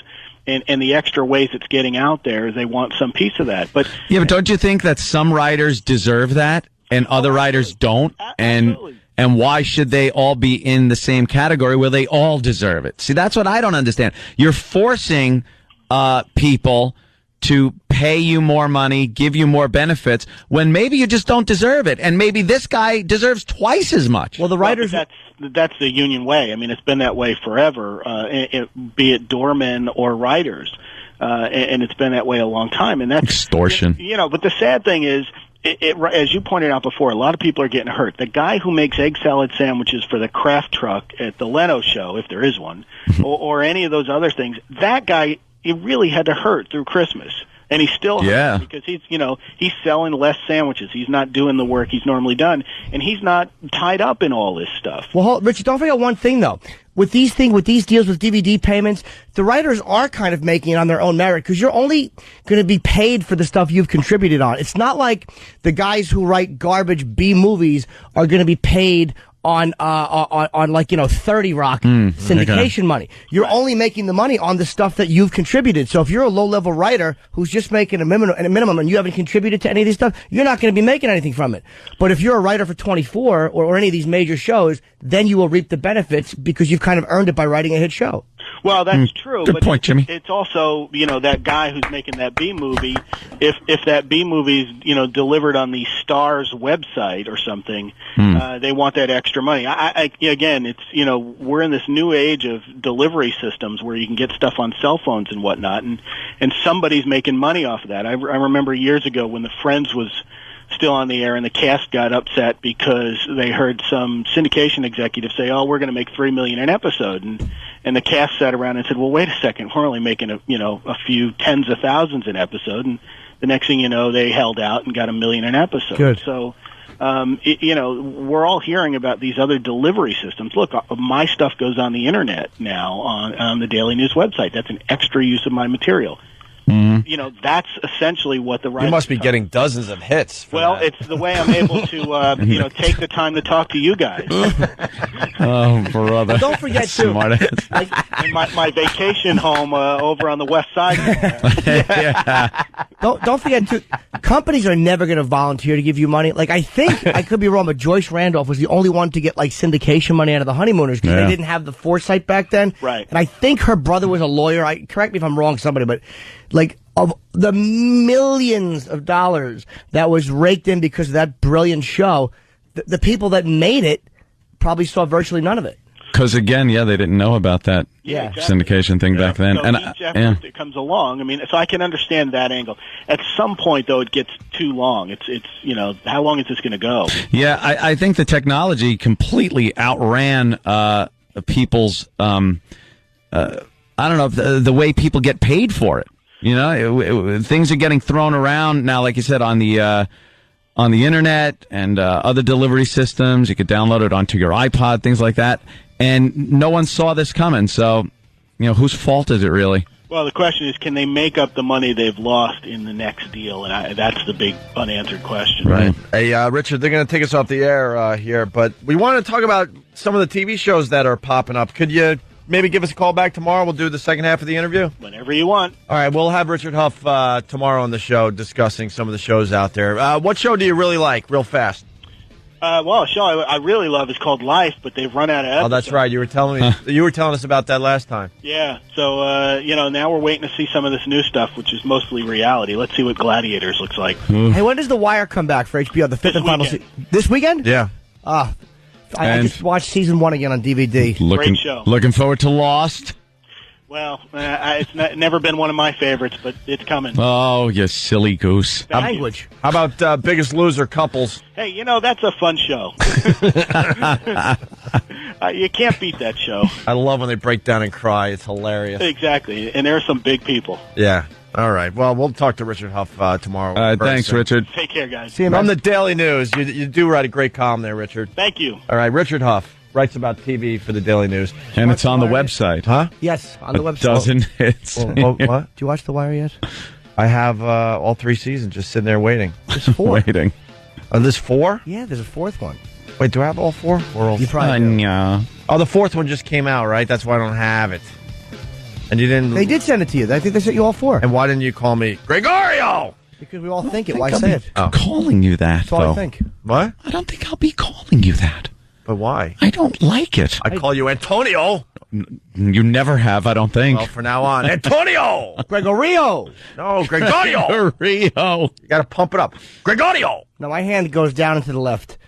and the extra ways it's getting out there, they want some piece of that. But don't you think that some writers deserve that and other writers don't? Absolutely. And why should they all be in the same category where they all deserve it? See, that's what I don't understand. You're forcing people to pay you more money, give you more benefits, when maybe you just don't deserve it. And maybe this guy deserves twice as much. Well, the writers... That's the union way. I mean, it's been that way forever, be it doormen or writers. And it's been that way a long time. And that's extortion. But the sad thing is, as you pointed out before, a lot of people are getting hurt. The guy who makes egg salad sandwiches for the Kraft truck at the Leno show, if there is one, or any of those other things, that guy, he really had to hurt through Christmas. And he's still hurt because he's selling less sandwiches. He's not doing the work he's normally done, and he's not tied up in all this stuff. Well, Richard, don't forget one thing, though. With these deals with DVD payments, the writers are kind of making it on their own merit, because you're only going to be paid for the stuff you've contributed on. It's not like the guys who write garbage B movies are going to be paid on 30 Rock syndication money. You're only making the money on the stuff that you've contributed. So if you're a low-level writer who's just making a minimum and you haven't contributed to any of this stuff, you're not going to be making anything from it. But if you're a writer for 24 or any of these major shows, then you will reap the benefits because you've kind of earned it by writing a hit show. Well, that's true. Good point, Jimmy. It's also, that guy who's making that B movie, if that B movie's, delivered on the Star's website or something, they want that extra money. Again, it's, we're in this new age of delivery systems where you can get stuff on cell phones and whatnot, and somebody's making money off of that. I remember years ago when the Friends was still on the air and the cast got upset because they heard some syndication executive say, "Oh, we're going to make $3 million an episode," and the cast sat around and said, "Well, wait a second, we're only making a few tens of thousands an episode," and the next thing you know, they held out and got $1 million an episode. Good. So, we're all hearing about these other delivery systems. Look, my stuff goes on the internet now on the Daily News website. That's an extra use of my material. That's essentially what the writers... You must be getting dozens of hits. Well, it's the way I'm able to, take the time to talk to you guys. Oh, brother. Don't forget, too, my vacation home over on the west side. Yeah. don't forget, too, companies are never going to volunteer to give you money. Like, I think, I could be wrong, but Joyce Randolph was the only one to get, like, syndication money out of the honeymooners because they didn't have the foresight back then. Right. And I think her brother was a lawyer. Correct me if I'm wrong, somebody, but, like, of the millions of dollars that was raked in because of that brilliant show, the people that made it probably saw virtually none of it. Because again, they didn't know about that syndication thing back then. So And each effort that comes along, I mean, so I can understand that angle. At some point, though, it gets too long. It's how long is this going to go? Yeah, I think the technology completely outran people's. I don't know, the way people get paid for it. Things are getting thrown around now, like you said, on the internet and other delivery systems. You could download it onto your iPod, things like that. And no one saw this coming. So, whose fault is it really? Well, the question is, can they make up the money they've lost in the next deal? And that's the big unanswered question. Right. Hey, Richard, they're going to take us off the air here, but we want to talk about some of the TV shows that are popping up. Could you maybe give us a call back tomorrow? We'll do the second half of the interview. Whenever you want. All right, we'll have Richard Huff tomorrow on the show discussing some of the shows out there. What show do you really like, real fast? Well, a show I really love is called Life, but they've run out of episodes. Oh, that's right. You were telling us about that last time. Yeah. So, now we're waiting to see some of this new stuff, which is mostly reality. Let's see what Gladiators looks like. Hey, when does The Wire come back for HBO? The fifth and final season? This weekend? Yeah. I just watched season 1 again on DVD. Great show. Looking forward to Lost. Well, it's never been one of my favorites, but it's coming. Oh, you silly goose. Language. How about Biggest Loser couples? Hey, that's a fun show. You can't beat that show. I love when they break down and cry. It's hilarious. Exactly. And there are some big people. Yeah. All right. Well, we'll talk to Richard Huff tomorrow. Thanks, Richard. Take care, guys. See you, From the Daily News. You do write a great column there, Richard. Thank you. All right. Richard Huff writes about TV for the Daily News. And it's on the website. Huh? Yes, on the website. Dozen hits. What? Do you watch The Wire yet? I have all 3 seasons just sitting there waiting. There's 4. Waiting. There's 4? Yeah, there's a 4th one. Wait, do I have all 4? Or all You probably do. Oh, the 4th one just came out, right? That's why I don't have it. And you didn't... They did send it to you. I think they sent you all 4. And why didn't you call me Gregorio? Because we all think it. Why say it? Calling you that, That's all though. I think. What? I don't think I'll be calling you that. But why? I don't like it. I call you Antonio. You never have, I don't think. Well, for now on. Antonio! Gregorio! No, Gregorio! Gregorio! You got to pump it up. Gregorio! No, my hand goes down and to the left.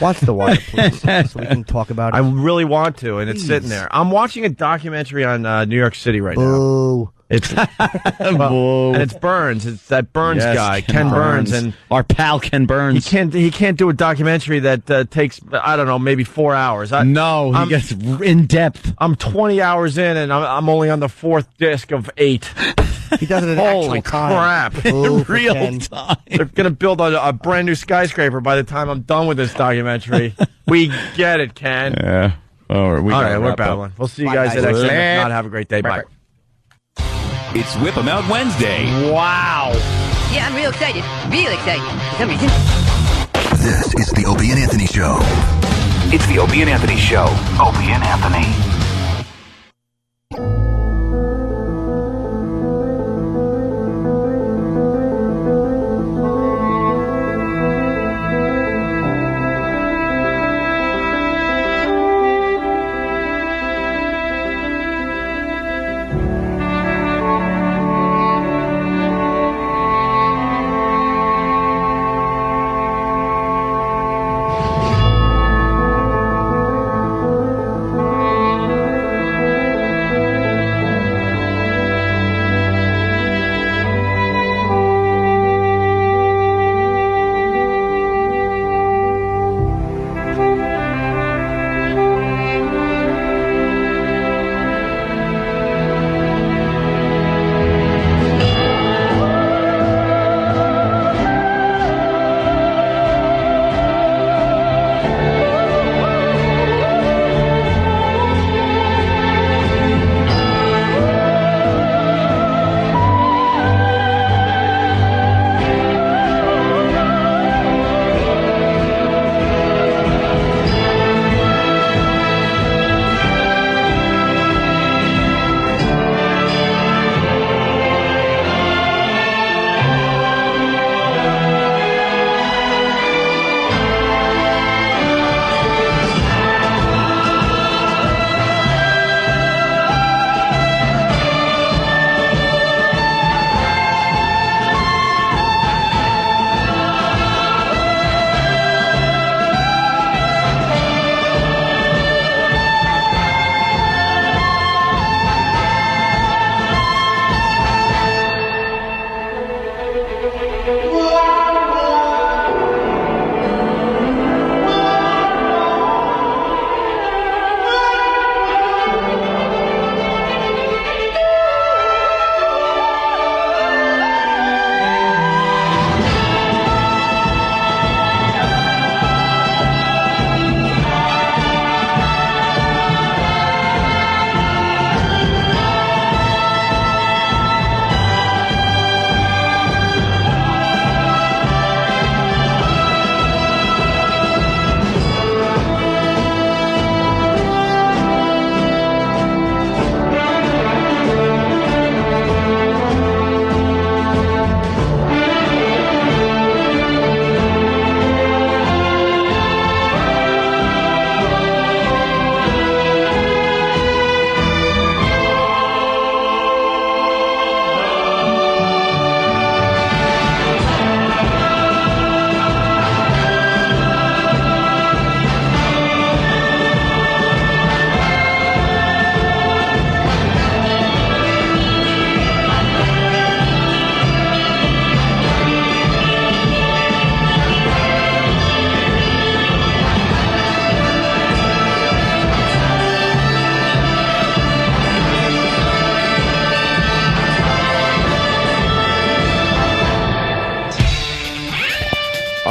Watch The Wire, please, so we can talk about it. I really want to, and it's sitting there. I'm watching a documentary on New York City right now. It's and it's Burns. It's that Burns guy, Ken Burns, and our pal Ken Burns. He can't do a documentary that takes maybe 4 hours. He gets in depth. I'm 20 hours in, and I'm only on the 4th disc of 8. He does it in Holy actual time. crap! In real time. They're gonna build a brand new skyscraper by the time I'm done with this documentary. We get it, Ken. Yeah. All right, we're battling. We'll see you guys at XM. If not, have a great day. Bye. It's Whip 'em Out Wednesday. Wow. Yeah, I'm real excited. Real excited. For some reason. This is the Opie and Anthony Show. It's the Opie and Anthony Show. Opie and Anthony.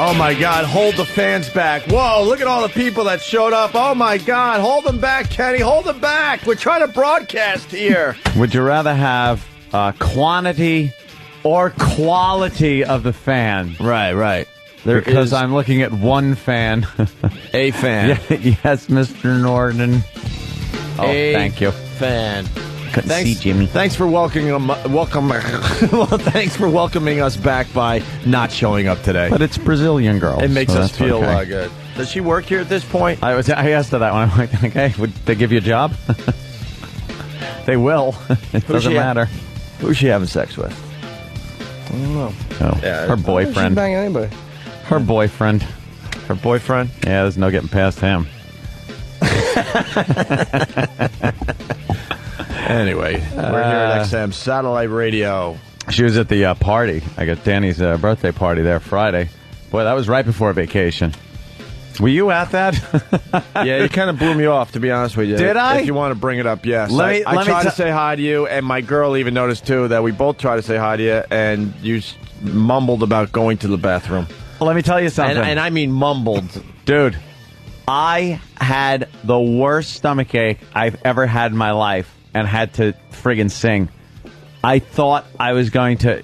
Oh, my God. Hold the fans back. Whoa, look at all the people that showed up. Oh, my God. Hold them back, Kenny. Hold them back. We're trying to broadcast here. Would you rather have quantity or quality of the fan? Right. Because I'm looking at one fan. A fan. Yes, Mr. Norton. Oh, thank you. Fan. Couldn't see Jimmy. Thanks for welcoming us back by not showing up today. But it's Brazilian girl. It makes so us feel okay. good. Does she work here at this point? I asked her that one. I'm like, okay, would they give you a job? They will. It doesn't matter. Who's she having sex with? I don't know. Oh, Yeah, her boyfriend. She's banging anybody. Her boyfriend. Her boyfriend? Yeah, there's no getting past him. Anyway, we're here at XM Satellite Radio. She was at the party. I got Danny's birthday party there Friday. Boy, that was right before vacation. Were you at that? Yeah, you kind of blew me off, to be honest with you. Did I? If you want to bring it up, yes. I tried to say hi to you, and my girl even noticed, too, that we both tried to say hi to you, and you mumbled about going to the bathroom. Well, let me tell you something. And I mean mumbled. Dude, I had the worst stomachache I've ever had in my life and had to friggin' sing. I thought I was going to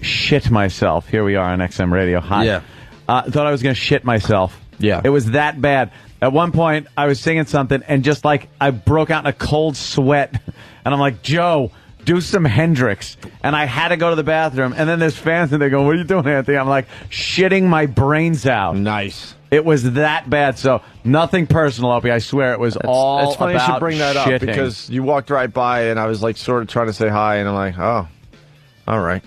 shit myself. Here we are on XM Radio. Hi. Yeah. Thought I was going to shit myself. Yeah. It was that bad. At one point, I was singing something, and just like I broke out in a cold sweat. And I'm like, Joe, do some Hendrix. And I had to go to the bathroom. And then there's fans, and they go, what are you doing, Anthony? I'm like, shitting my brains out. Nice. It was that bad. So nothing personal, Opie. I swear it was all It's funny about you should bring that shitting. up, because you walked right by, and I was like sort of trying to say hi, and I'm like, oh, all right.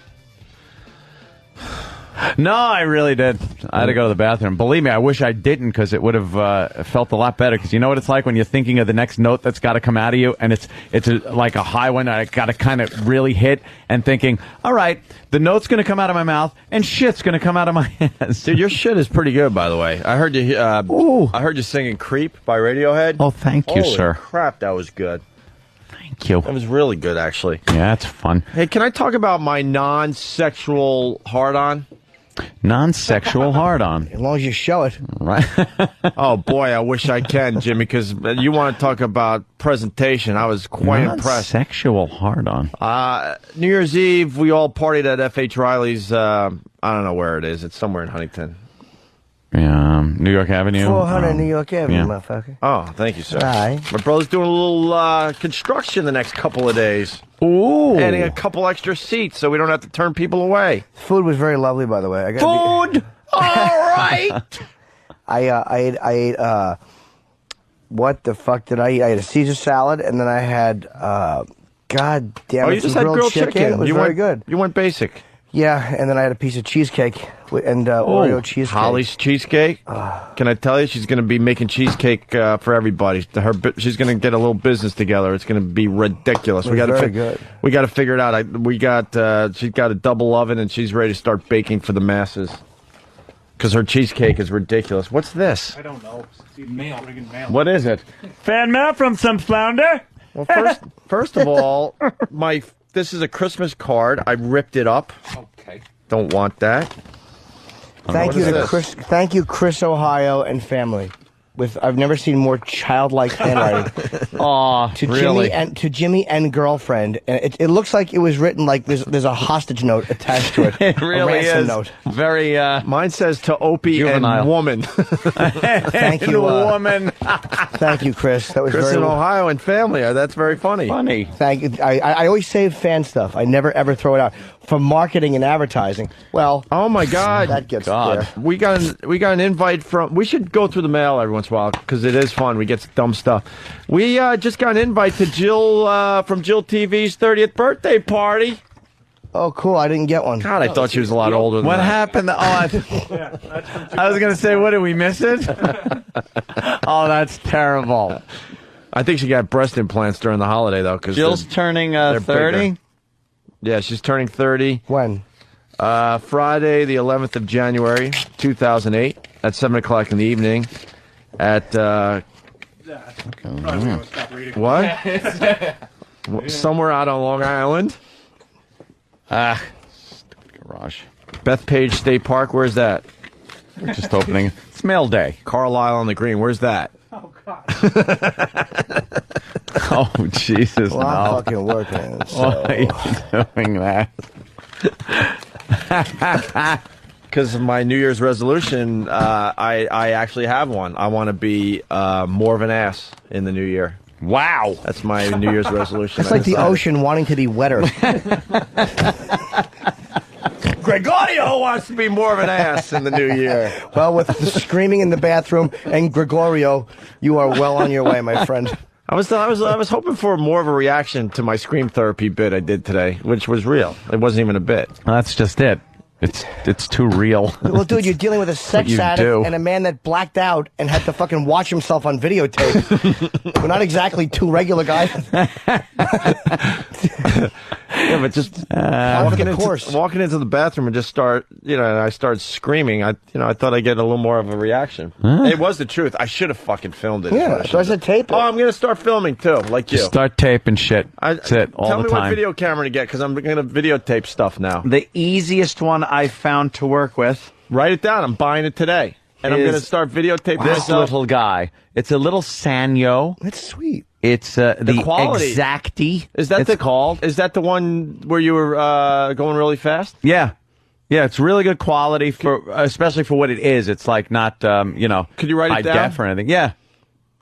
No, I really did. I had to go to the bathroom. Believe me, I wish I didn't, because it would have felt a lot better. Because you know what it's like when you're thinking of the next note that's got to come out of you, and it's like a high one that I got to kind of really hit, and thinking, all right, the note's going to come out of my mouth, and shit's going to come out of my hands. Dude, your shit is pretty good, by the way. I heard you. I heard you singing "Creep" by Radiohead. Oh, thank you, Holy sir. Crap, that was good. Thank you. That was really good, actually. Yeah, it's fun. Hey, can I talk about my non-sexual hard-on? Non-sexual hard-on. As long as you show it. Right. Oh, boy, I wish I can, Jimmy, because you want to talk about presentation. I was quite impressed. Non-sexual hard-on. New Year's Eve, we all partied at F.H. Riley's, I don't know where it is. It's somewhere in Huntington. Yeah, New York Avenue. 400 New York Avenue, motherfucker. Oh, thank you, sir. Right. My brother's doing a little construction the next couple of days. Ooh. Adding a couple extra seats so we don't have to turn people away. Food was very lovely, by the way. Food? All right. I ate, what the fuck did I eat? I had a Caesar salad, and then I had, God damn it, you just some had grilled chicken. It was you very went, good. You went basic. Yeah, and then I had a piece of cheesecake and Oreo cheesecake. Holly's cheesecake. Can I tell you, she's going to be making cheesecake for everybody. She's going to get a little business together. It's going to be ridiculous. It was very good. We got to figure it out. She's got a double oven, and she's ready to start baking for the masses. Because her cheesecake is ridiculous. What's this? I don't know. It's mail. Mail. What is it? Fan mail from some flounder. Well, first of all, this is a Christmas card. I ripped it up. Okay. Don't want that. Thank you, Chris, Ohio, and family. I've never seen more childlike handwriting. Aw, really? To Jimmy and girlfriend. And it looks like it was written like there's a hostage note attached to it. It really a ransom is. note. Very. Mine says to Opie juvenile. and woman. Thank you, woman. Thank you, Chris. That was Chris very in Ohio and family. That's very funny. Funny. Thank you. I always save fan stuff. I never ever throw it out for marketing and advertising. Well, oh my God, that gets there. We got an invite from. We should go through the mail every once in a while because it is fun. We get some dumb stuff. We just got an invite to Jill from Jill TV's 30th birthday party. Oh, cool! I didn't get one. God, I thought she was a lot older than What that. happened? I was going to say, what did we miss it? Oh, that's terrible. I think she got breast implants during the holiday though. Because Jill's turning 30. Yeah, she's turning 30. When? Friday, the 11th of January, 2008, at 7 o'clock in the evening, at what? Somewhere out on Long Island. Stupid garage. Bethpage State Park. Where's that? We're just opening. It's mail day. Carlisle on the Green. Where's that? Oh, God. Oh, Jesus, well, I'm fucking working. So. Why are you doing that? Because of my New Year's resolution, I actually have one. I want to be more of an ass in the new year. Wow. That's my New Year's resolution. It's like the ocean wanting to be wetter. Gregorio wants to be more of an ass in the new year. Well, with the screaming in the bathroom and Gregorio, you are well on your way, my friend. I was hoping for more of a reaction to my scream therapy bit I did today, which was real. It wasn't even a bit. Well, that's just it. It's too real. Well, dude, you're dealing with a sex addict and a man that blacked out and had to fucking watch himself on videotape. We're not exactly two regular guys. Yeah, but just walking into the bathroom and just start, and I started screaming. I thought I'd get a little more of a reaction. Huh? It was the truth. I should have fucking filmed it. Yeah, so I said tape it. Oh, I'm going to start filming too, like you. Just start taping shit. That's it, all the time. Tell me what video camera to get, because I'm going to videotape stuff now. The easiest one I found to work with. Write it down. I'm buying it today. And I'm going to start videotaping this little guy. It's a little Sanyo. That's sweet. It's the quality. Exacti. Is that called? Is that the one where you were going really fast? Yeah. Yeah, it's really good quality especially for what it is. It's like not, Could you write it down? high def or anything. Yeah.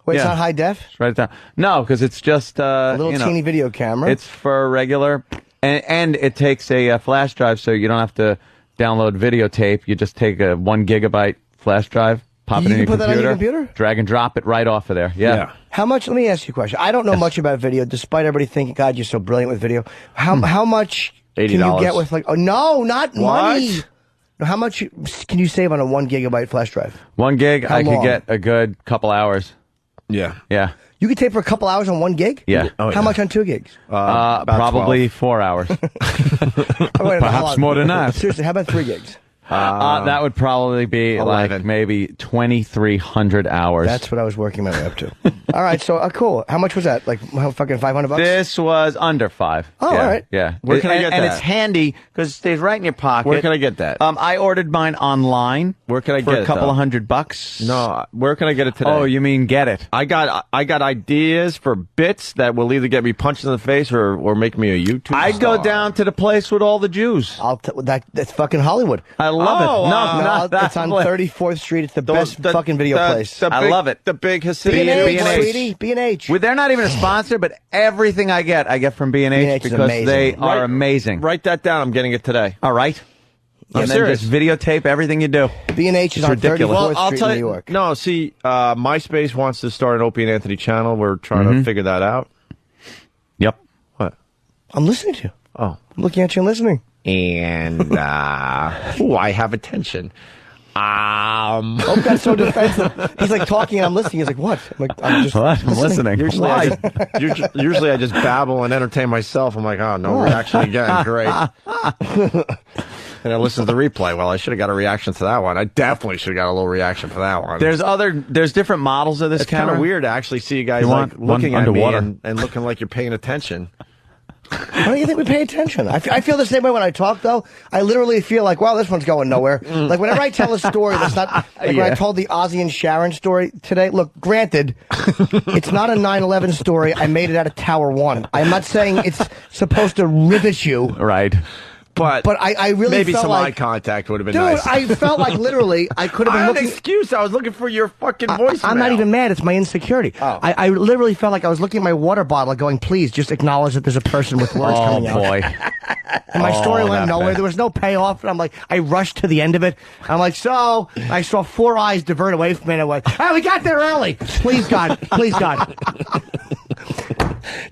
Wait, it's not high def? Just write it down. No, because it's just a little teeny video camera. It's for regular, and it takes a flash drive, so you don't have to download videotape. You just take a 1 gigabyte flash drive, pop it in your computer, that on your computer, drag and drop it right off of there. Yeah. How much? Let me ask you a question. I don't know much about video, despite everybody thinking, God, you're so brilliant with video. How much $80. can you get with Oh no, not money. No, how much can you save on a 1 gigabyte flash drive? 1 gig, How I long? could get a good couple hours. Yeah. Yeah. You could tape for a couple hours on 1 gig? Yeah. How much on 2 gigs? Probably 4 hours. Perhaps more than that. Seriously, how about 3 gigs? That would probably be 11. like maybe 2,300 hours. That's what I was working my way up to. All right, so cool. How much was that? Like fucking $500? This was under 5. Oh, yeah, all right. Yeah. Where can I get and that? it's handy because it stays right in your pocket. Where can I get that? I ordered mine online. Where can I for get it? a couple though? of $100. No, where can I get it today? Oh, you mean get it? I got ideas for bits that will either get me punched in the face or make me a YouTube I'd star. go down to the place with all the Jews. That's fucking Hollywood. I love it. No, not that it's on place. 34th Street. It's the best fucking video place. I love it. The big Hasidic. B&H, sweetie. B&H. Well, they're not even a sponsor, but everything I get from B&H B&H is because amazing. they are amazing. Write that down. I'm getting it today. All right. I'm And then serious. just videotape everything you do. B&H is on ridiculous. 34th I'll Street tell in New you. York. No, see, MySpace wants to start an Opie and Anthony channel. We're trying to figure that out. Yep. What? I'm listening to you. Oh. I'm looking at you and listening. And I have attention. Oh, that's so defensive. He's like talking and I'm listening. He's like, what? I'm like, I'm just What? I'm listening. Usually I just babble and entertain myself. I'm like, oh, no reaction again. Great. And I listen to the replay. Well, I should have got a reaction to that one. I definitely should have got a little reaction for that one. There's different models of this It's kind camera. of weird to actually see you guys You like want one looking at underwater. me and looking like you're paying attention. Why don't you think we pay attention? I feel the same way when I talk, though. I literally feel like, wow, this one's going nowhere. Like, whenever I tell a story that's not... Like, when I told the Ozzy and Sharon story today, look, granted, it's not a 9/11 story. I made it out of Tower 1. I'm not saying it's supposed to rivet you. Right. But I really maybe felt some like... eye contact would have been Dude, nice. I felt like literally I could have been I had looking... an excuse. I was looking for your fucking voicemail. I'm not even mad. It's my insecurity. Oh. I literally felt like I was looking at my water bottle going, please, just acknowledge that there's a person with words coming out. Oh, boy. And my story went that nowhere. bad. There was no payoff. And I'm like, I rushed to the end of it. I'm like, so I saw 4 eyes divert away from me. And I went, oh, we got there early. Please, God. Please, God.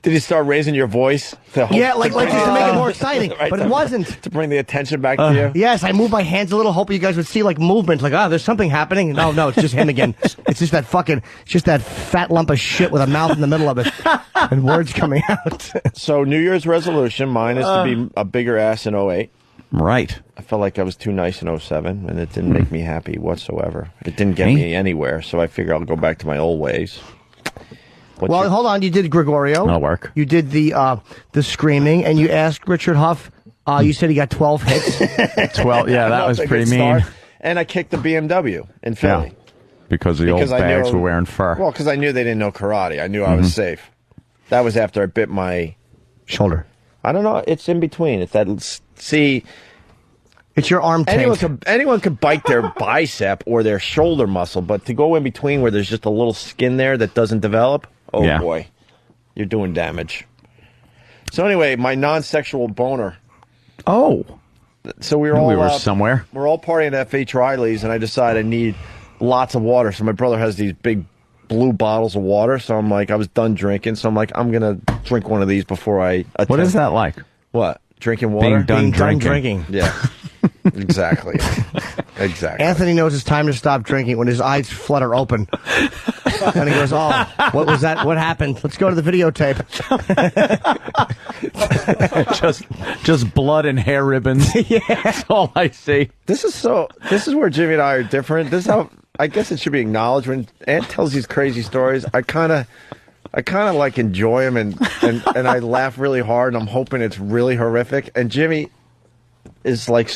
Did you start raising your voice? Yeah, like just to make it more exciting. Right, But it wasn't. To bring the attention back to you? Yes, I moved my hands a little, hoping you guys would see like movement. Like, there's something happening. No, it's just him again. It's just that fat lump of shit with a mouth in the middle of it and words coming out. So New Year's resolution, mine is to be a bigger ass in 08. Right. I felt like I was too nice in 07, and it didn't make me happy whatsoever. It didn't get me anywhere, so I figure I'll go back to my old ways. Hold on. You did Gregorio. That'll work. You did the screaming, and you asked Richard Huff. You said he got 12 hits. 12. Yeah, that was pretty mean. And I kicked the BMW in Philly. Yeah. Because the old bags were wearing fur. Well, because I knew they didn't know karate. I knew I was safe. That was after I bit my shoulder. I don't know. It's in between. It's that. See, it's your arm tank. Anyone could bite their bicep or their shoulder muscle, but to go in between where there's just a little skin there that doesn't develop, boy, you're doing damage. So anyway, my non-sexual boner. Oh. So we were somewhere. We're all partying at F.H. Riley's, and I decided I need lots of water. So my brother has these big blue bottles of water. So I'm like, I was done drinking. So I'm like, I'm going to drink one of these before I attempt. What is that like? What? Drinking water? Being done drinking. Yeah. Exactly. Exactly. Anthony knows it's time to stop drinking when his eyes flutter open. And he goes, oh, what was that? What happened? Let's go to the videotape. just blood and hair ribbons. Yeah. That's all I see. This is where Jimmy and I are different. This is how, I guess it should be acknowledged when Ant tells these crazy stories. I kind of like enjoy them and I laugh really hard and I'm hoping it's really horrific. And Jimmy is like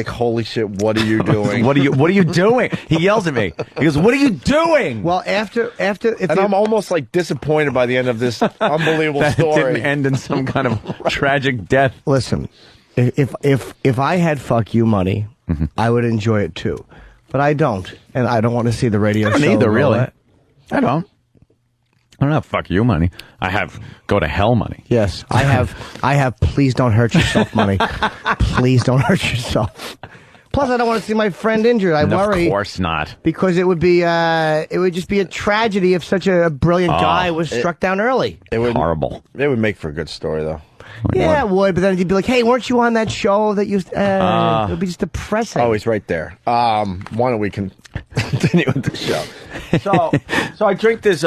holy shit, what are you doing? What are you doing? He yells at me. He goes, what are you doing? Well, after I'm almost like disappointed by the end of this unbelievable that story. It didn't end in some kind of tragic death. Listen, if I had fuck you money, I would enjoy it too. But I don't, and I don't want to see the radio show. Neither, really. I don't have fuck you money. I have go to hell money. Yes, I have please don't hurt yourself money. Please don't hurt yourself. Plus, I don't want to see my friend injured. I worry. Of course not. Because it would just be a tragedy if such a brilliant guy was struck down early. It would horrible. It would make for a good story, though. Yeah, it would. But then you'd be like, "Hey, weren't you on that show that you?" It would be just depressing. Oh, he's right there. Why don't we continue with the show? So I drink this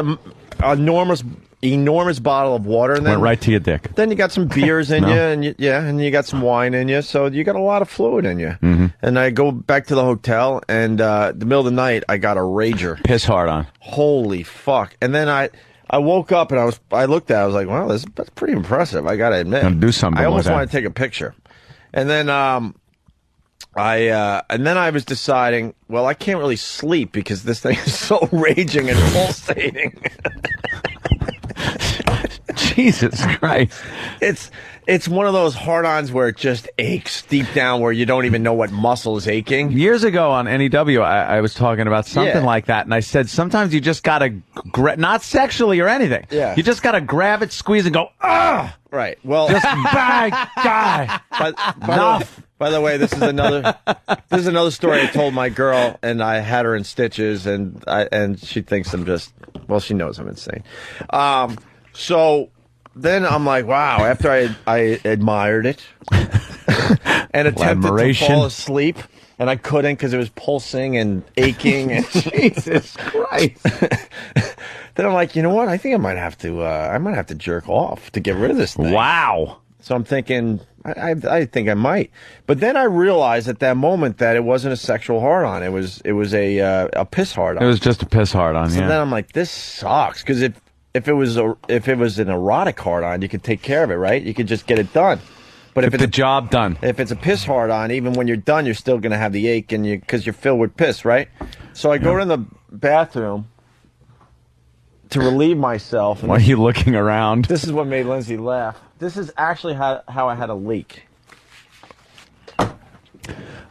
enormous bottle of water, and then went right to your dick. Then you got some beers in you, and you got some wine in you, so you got a lot of fluid in you. And I go back to the hotel, and the middle of the night, I got a rager, piss hard on. Holy fuck! And then I woke up and I looked at it, I was like, well, that's pretty impressive. I got to admit, do something. I almost want to take a picture, and then I was deciding, well, I can't really sleep because this thing is so raging and pulsating. Jesus Christ. It's one of those hard-ons where it just aches deep down where you don't even know what muscle is aching. Years ago on NEW, I was talking about something like that, and I said sometimes you just got to, not sexually or anything. Yeah. You just got to grab it, squeeze, and go, ah! Right. Well, just bang, guy. By the way, this is another story I told my girl, and I had her in stitches, and she thinks I'm just, well, she knows I'm insane. So then I'm like, wow, after I admired it and attempted to fall asleep, and I couldn't because it was pulsing and aching, and Jesus Christ. Then I'm like, you know what? I think I might have to jerk off to get rid of this thing. Wow. So I'm thinking, I think I might. But then I realized at that moment that it wasn't a sexual hard-on. It was a piss hard-on. It was just a piss hard-on, So then I'm like, this sucks. Because if it was an erotic hard-on, you could take care of it, right? You could just get it done. But if it's the job done. If it's a piss hard-on, even when you're done, you're still going to have the ache because you're filled with piss, right? So I go to the bathroom to relieve myself. Why are you looking around? This is what made Lindsay laugh. This is actually how I had a leak.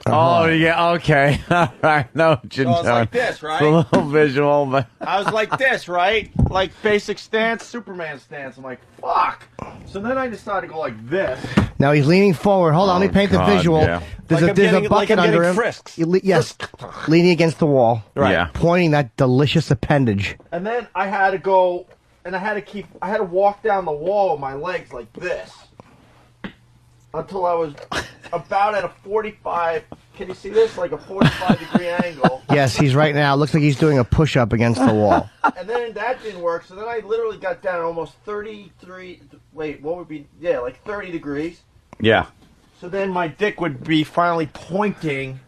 Oh, yeah, okay. All right, no, So I was like this, right? It's a little visual, but... I was like this, right? Like basic stance, Superman stance. I'm like, fuck. So then I decided to go like this. Now he's leaning forward. Hold on, let me paint the visual. Yeah. There's a bucket under him. Frisks. Yes, leaning against the wall. Right. Yeah. Pointing that delicious appendage. And then I had to go, and I had to walk down the wall with my legs like this. Until I was about at a 45, can you see this? Like a 45-degree angle. Yes, he's right now. Looks like he's doing a push-up against the wall. And then that didn't work, so then I literally got down almost 33, like 30 degrees. Yeah. So then my dick would be finally pointing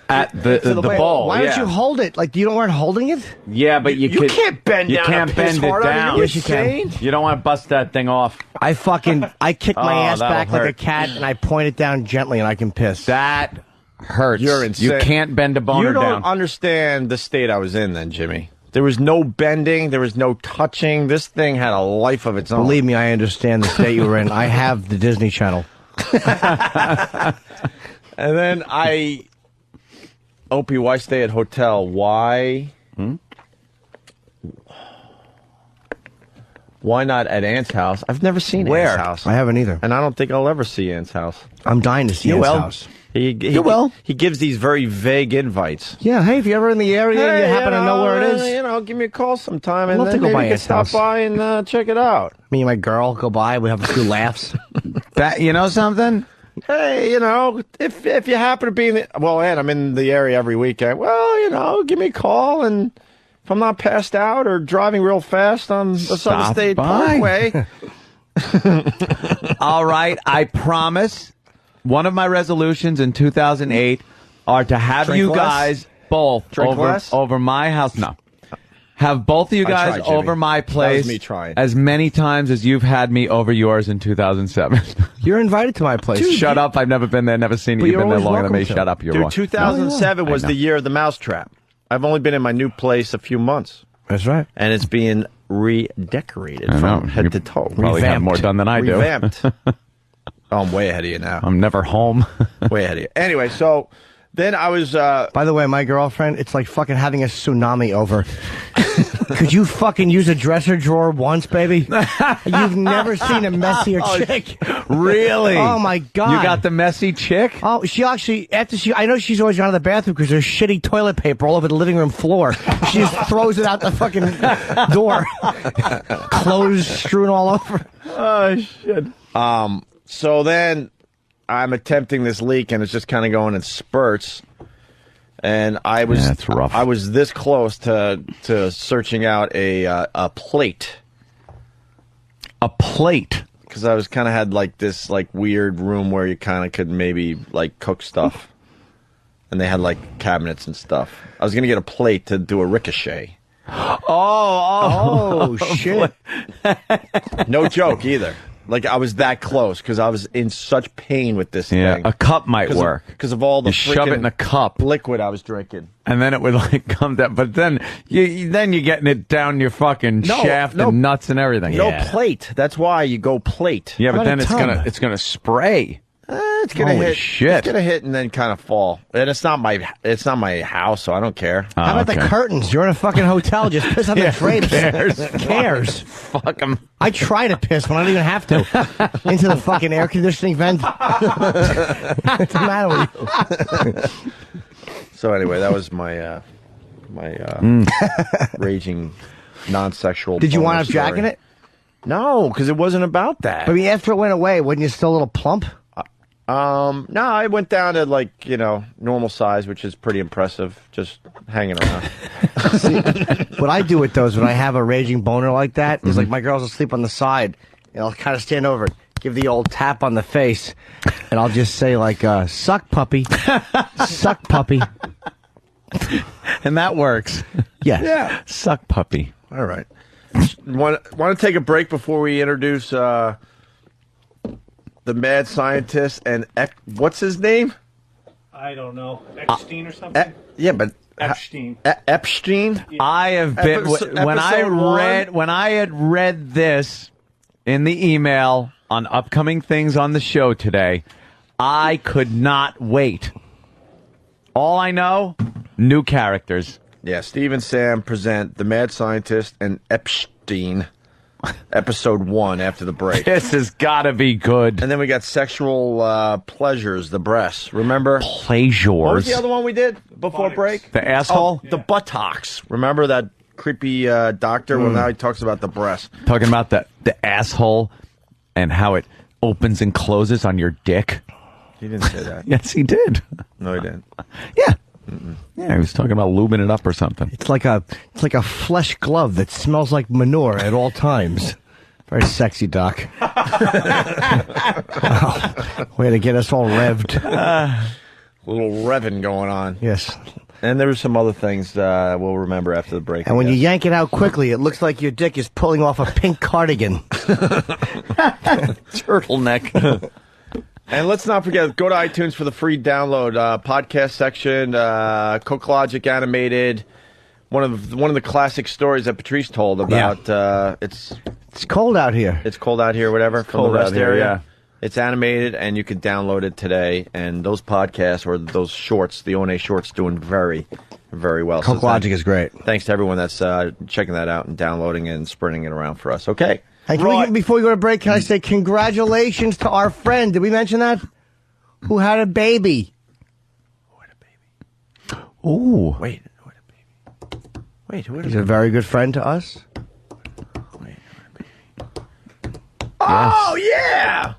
at the ball. Why don't you hold it? Like, you weren't holding it? Yeah, but you can't bend down. You can't bend it down. Yes, you can. You don't want to bust that thing off. I kick my ass that'll back like a hurt. cat, and I point it down gently, and I can piss. That hurts. You're insane. You can't bend a boner You don't down. understand the state I was in then, Jimmy. There was no bending. There was no touching. This thing had a life of its own. Believe me, I understand the state you were in. I have the Disney Channel. And then Opie, why stay at hotel? Why? Why not at Aunt's house? I've never seen Where? Aunt's house. I haven't either. And I don't think I'll ever see Aunt's house. I'm dying to see You Aunt's will. house. He gives these very vague invites. Yeah, hey, if you're ever in the area and you happen to know where it is, give me a call sometime, I'd and love then to go maybe by you can his stop house. by and check it out. me and my girl go by, we have a few laughs. That, you know something? Hey, if you happen to be Aunt, I'm in the area every weekend. Well, give me a call, and if I'm not passed out or driving real fast on the Southern State Parkway. All right, I promise. One of my resolutions in 2008 are to have Drink you less? guys both Drink less? over my house. No. Have both of you I guys tried, Jimmy. over my That was place me trying. as many times as you've had me over yours in 2007. You're invited to my place. Shut up. I've never been there, never seen you. But You've you're been there always longer than me. welcome to. Shut up. You're Dude, wrong. 2007 was I the know. year of the mousetrap. I've only been in my new place a few months. That's right. And it's being redecorated I from know. head You to toe. Probably have more done than I do. Revamped. I'm way ahead of you now. I'm never home. Way ahead of you. Anyway, so then I was... By the way, my girlfriend, it's like fucking having a tsunami over. Could you fucking use a dresser drawer once, baby? You've never seen a messier chick. Really? Oh, my God. You got the messy chick? Oh, she actually, I know she's always gone to the bathroom because there's shitty toilet paper all over the living room floor. She just throws it out the fucking door. Clothes strewn all over. Oh, shit. So then I'm attempting this leak, and it's just kind of going in spurts. And I was that's rough. I was this close to searching out a plate. A plate? Because I was kind of had like this like weird room where you kind of could maybe like cook stuff. And they had like cabinets and stuff. I was going to get a plate to do a ricochet. Oh, shit. No joke either. Like, I was that close because I was in such pain with this thing. A cup might work. Because of all the You shove it in a cup. liquid I was drinking. And then it would like come down, but then you're getting it down your fucking shaft no. and nuts and everything. No plate. That's why you go plate. Yeah, How but about then a it's gonna spray. It's gonna Holy hit. shit. It's gonna hit and then kind of fall. And it's not my house, so I don't care. How about the curtains? You're in a fucking hotel. Just piss on the drapes. Who cares? Fuck them. I try to piss when I don't even have to. Into the fucking air conditioning vent. What's the matter with you? So anyway, that was my raging non-sexual. Did you boner wind up story. jacking it? No, because it wasn't about that. I mean, after it went away, wasn't you still a little plump? No, I went down to like, normal size, which is pretty impressive, just hanging around. See, what I do with those when I have a raging boner like that is like my girl's asleep on the side, and I'll kind of stand over it, give the old tap on the face, and I'll just say like, suck puppy, suck puppy. And that works. Yeah. Yeah. Suck puppy. All right. Want to take a break before we introduce the mad scientist and what's his name? I don't know. Epstein or something? Yeah, but Epstein. Epstein. I have been when I had read this in the email on upcoming things on the show today. I could not wait. All I know, new characters. Yeah, Steve and Sam present The Mad Scientist and Epstein, episode 1 after the break. This has got to be good. And then we got Sexual Pleasures, the breasts. Remember? Pleasures. What was the other one we did before break? The asshole? The buttocks. Remember that creepy doctor? Well, now he talks about the breast. Talking about the asshole and how it opens and closes on your dick. He didn't say that. Yes, he did. No, he didn't. Yeah. Yeah, he was talking about lubing it up or something. It's like a flesh glove that smells like manure at all times. Very sexy, Doc. Wow. Way to get us all revved. Little revving going on. Yes. And there were some other things we'll remember after the break. And when you yank it out quickly, it looks like your dick is pulling off a pink cardigan. Turtleneck. And let's not forget, go to iTunes for the free download podcast section. Coke Logic animated. One of the classic stories that Patrice told about. It's cold out here. It's cold out here, whatever. From cold the rest out here, area. yeah. It's animated, and you can download it today. And those podcasts or those shorts, the O&A shorts, doing very, very well. Coke Logic is great. Thanks to everyone that's checking that out and downloading it and spreading it around for us. Okay. Hey, before we go to break, can I say congratulations to our friend? Did we mention that? Who had a baby? Ooh. Wait, He's a very good friend to us. Oh, yeah!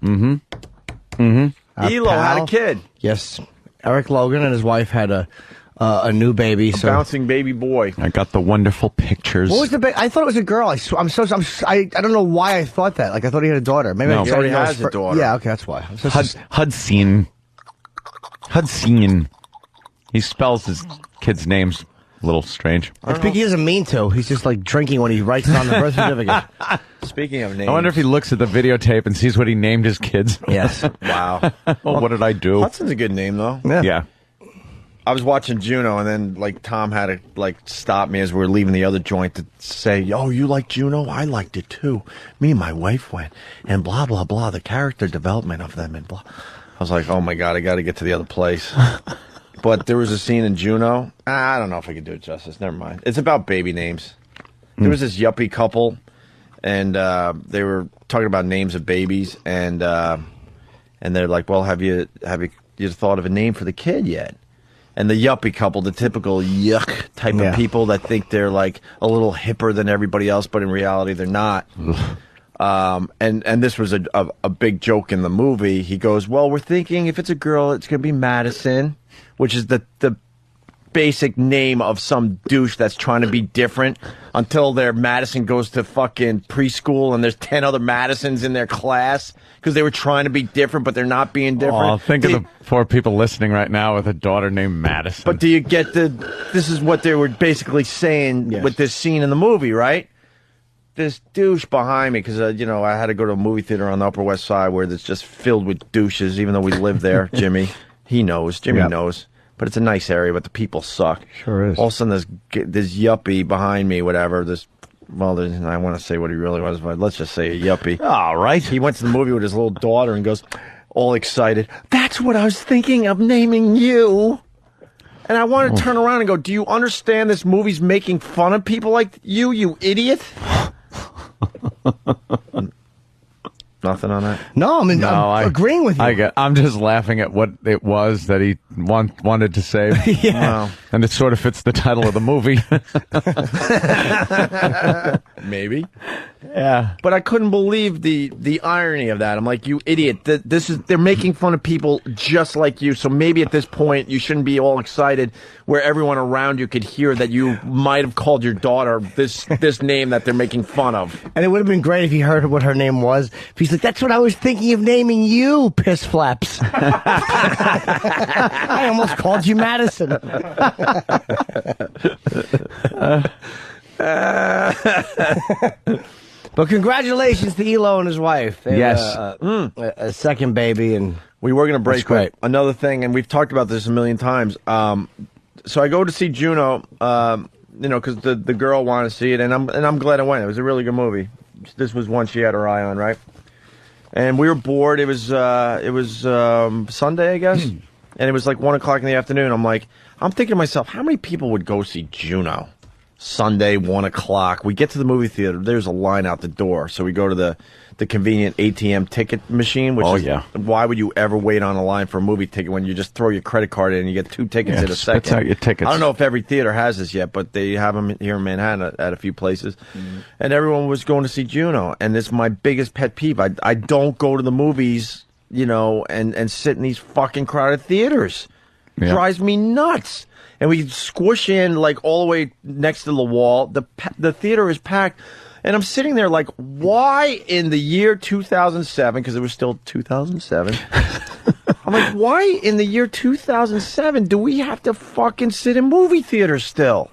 Elo had a kid. Yes. Eric Logan and his wife had a new baby. So Bouncing baby boy. I got the wonderful pictures. What was the baby? I thought it was a girl. I don't know why I thought that. Like, I thought he had a daughter. Maybe No, I he already know has his a daughter. Yeah, okay, that's why. Hudson. He spells his kids' names a little strange. I think he doesn't mean to. He's just like drinking when he writes it on the birth certificate. Speaking of names. I wonder if he looks at the videotape and sees what he named his kids. Yes. Wow. What did I do? Hudson's a good name, though. Yeah. I was watching Juno, and then Tom had to stop me as we were leaving the other joint to say, "Oh, you like Juno? I liked it too. Me and my wife went, and blah blah blah. The character development of them and blah." I was like, "Oh my god, I got to get to the other place." But there was a scene in Juno. I don't know if I could do it justice. Never mind. It's about baby names. There was this yuppie couple, and they were talking about names of babies, and they're like, "Well, have you thought of a name for the kid yet?" And the yuppie couple, the typical yuck type of people that think they're like a little hipper than everybody else, but in reality they're not. And this was a big joke in the movie. He goes, "Well, we're thinking if it's a girl, it's going to be Madison," which is the basic name of some douche that's trying to be different until their Madison goes to fucking preschool and there's 10 other Madisons in their class because they were trying to be different, but they're not being different. Oh, think of the poor people listening right now with a daughter named Madison. But do you get this is what they were basically saying with this scene in the movie, right? This douche behind me, because, I had to go to a movie theater on the Upper West Side where it's just filled with douches, even though we live there, Jimmy. He knows. Jimmy knows. But it's a nice area, but the people suck. Sure is. All of a sudden, this yuppie behind me, whatever, I want to say what he really was, but let's just say a yuppie. All right. He went to the movie with his little daughter and goes, all excited, "That's what I was thinking of naming you." And I want to turn around and go, "Do you understand this movie's making fun of people like you idiot?" Nothing on that? No, I'm agreeing with you. I'm just laughing at what it was that he wanted to say. Yeah. Wow. And it sort of fits the title of the movie. Maybe. Yeah. But I couldn't believe the irony of that. I'm like, you idiot. They're making fun of people just like you. So maybe at this point you shouldn't be all excited where everyone around you could hear that you might have called your daughter this name that they're making fun of. And it would have been great if he heard what her name was. If he's like, "That's what I was thinking of naming you, piss flaps." I almost called you Madison. But congratulations to Elo and his wife. They Yes. a second baby, and we were going to break great. another thing, and we've talked about this a million times. So I go to see Juno, because the girl wanted to see it, and I'm glad I went. It was a really good movie. This was one she had her eye on, right? And we were bored. It was Sunday, I guess, and it was like 1:00 in the afternoon. I'm thinking to myself, how many people would go see Juno? Sunday, 1:00. We get to the movie theater. There's a line out the door. So we go to the convenient ATM ticket machine, which why would you ever wait on a line for a movie ticket when you just throw your credit card in and you get 2 tickets in a second? Spits out your tickets. I don't know if every theater has this yet, but they have them here in Manhattan at a few places. Mm-hmm. And everyone was going to see Juno. And it's my biggest pet peeve. I don't go to the movies, and sit in these fucking crowded theaters. It drives me nuts. And we squish in all the way next to the wall. The theater is packed. And I'm sitting there like, why in the year 2007, because it was still 2007, I'm like, why in the year 2007 do we have to fucking sit in movie theaters still?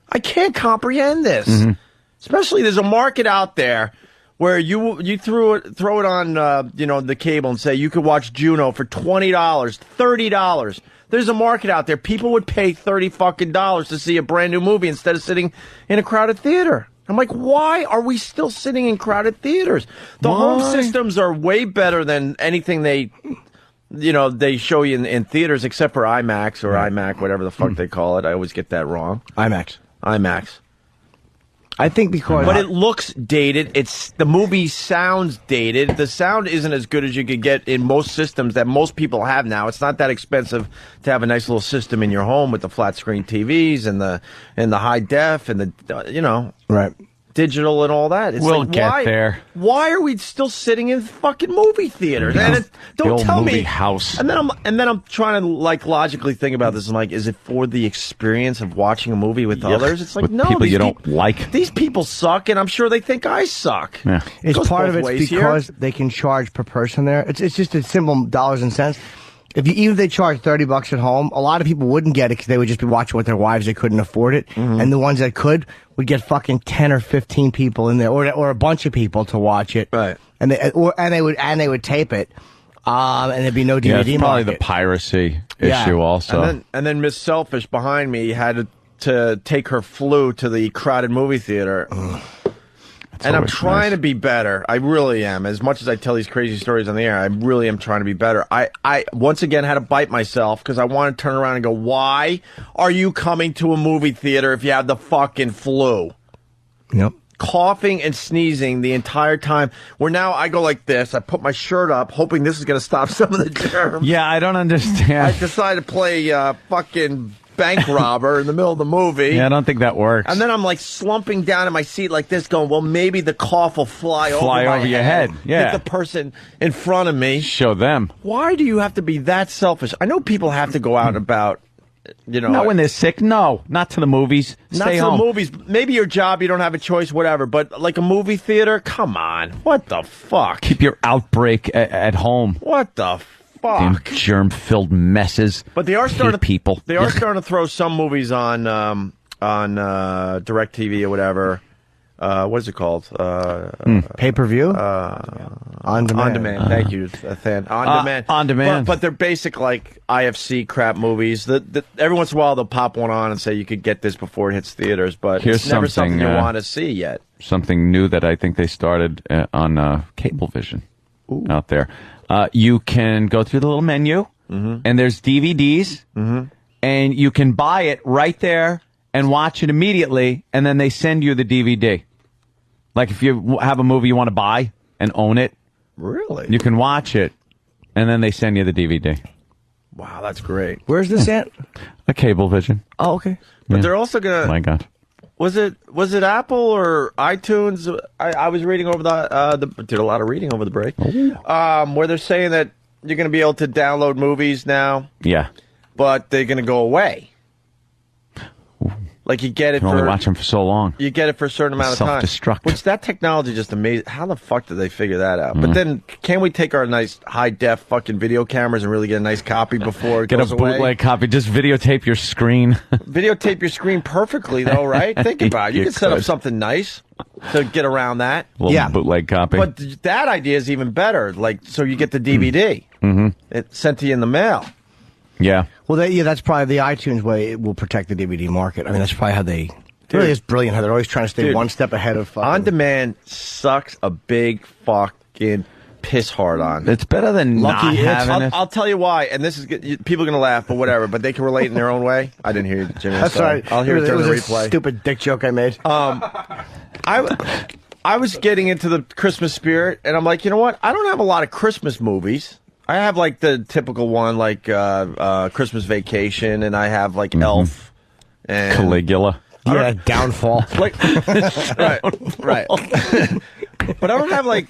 I can't comprehend this. Mm-hmm. Especially there's a market out there where you throw it on the cable and say you could watch Juno for $20, $30. There's a market out there. People would pay $30 to see a brand new movie instead of sitting in a crowded theater. I'm like, why are we still sitting in crowded theaters? The home systems are way better than anything they show you in theaters, except for IMAX or iMac, whatever the fuck they call it. I always get that wrong. IMAX. I think because... But it looks dated. The movie sounds dated. The sound isn't as good as you could get in most systems that most people have now. It's not that expensive to have a nice little system in your home with the flat screen TVs and the high def and the, right, digital and all that. It's we'll like, get there. Why are we still sitting in fucking movie theaters? Yeah. And don't tell movie me house. And then I'm trying to logically think about this. I'm like, is it for the experience of watching a movie with others? It's like, with no, people you don't like. These people suck, and I'm sure they think I suck. Yeah. It's Goes part of both it's ways because here. they can charge per person there. It's just a simple dollars and cents. Even if they charge $30 at home, a lot of people wouldn't get it because they would just be watching with their wives. They couldn't afford it, and the ones that could would get fucking 10 or 15 people in there, or a bunch of people to watch it. Right, and they would tape it, and there'd be no DVD. Yeah, it's probably market. the piracy issue also. And then Miss Selfish behind me had to take her flu to the crowded movie theater. And I'm trying to be better. I really am. As much as I tell these crazy stories on the air, I really am trying to be better. I once again had to bite myself because I want to turn around and go, why are you coming to a movie theater if you have the fucking flu? Yep. Coughing and sneezing the entire time. Where now I go like this. I put my shirt up, hoping this is going to stop some of the germs. Yeah, I don't understand. I decided to play fucking bank robber in the middle of the movie. Yeah, I don't think that works. And then I'm like slumping down in my seat like this going, well, maybe the cough will fly over your head. Yeah. Hit the person in front of me. Show them. Why do you have to be that selfish? I know people have to go out about, Not when they're sick. No, not to the movies. Stay not home. to the movies. Maybe your job, you don't have a choice, whatever. But like a movie theater, come on. What the fuck? Keep your outbreak at home. What the fuck? Damn germ-filled messes. But they are starting people. They are starting to throw some movies on DirecTV or whatever. What is it called? Pay-per-view? On demand. On demand. Thank you, Than. On demand. On demand. But they're basic like IFC crap movies. Every once in a while they'll pop one on and say you could get this before it hits theaters, but Here's it's never something you want to see yet. Something new that I think they started on Cablevision out there. You can go through the little menu, and there's DVDs, and you can buy it right there and watch it immediately, and then they send you the DVD. Like if you have a movie you want to buy and own it, really, you can watch it, and then they send you the DVD. Wow, that's great. Where's this at? A Cablevision. Oh, okay. But they're also gonna. Oh my God. Was it Apple or iTunes? I was reading over did a lot of reading over the break. Where they're saying that you're going to be able to download movies now. Yeah. But they're going to go away. Like you get it You can only watch them for so long. You get it for a certain amount of time. Self-destruct. Which that technology just amazing. How the fuck did they figure that out? But then can we take our nice high def fucking video cameras and really get a nice copy before it Get goes a away? bootleg copy. Just videotape your screen. Videotape your screen perfectly though, right? Think about it. You can set up something nice to get around that. Little bootleg copy. But that idea is even better. Like, so you get the DVD. It's sent to you in the mail. Yeah. Well, that's probably the iTunes way. It will protect the DVD market. I mean, that's probably how they... It really is brilliant how they're always trying to stay one step ahead of... On demand sucks a big fucking piss hard on. It's better than not having it. I'll tell you why, and this is good. People are going to laugh, but whatever. But they can relate in their own way. I didn't hear you, Jimmy. That's sorry. right. I'll hear it during the was replay. A stupid dick joke I made. I was getting into the Christmas spirit, and I'm like, you know what? I don't have a lot of Christmas movies. I have like the typical one, like Christmas Vacation, and I have like Elf and Caligula. Yeah, Downfall. Like, right. But I don't have like.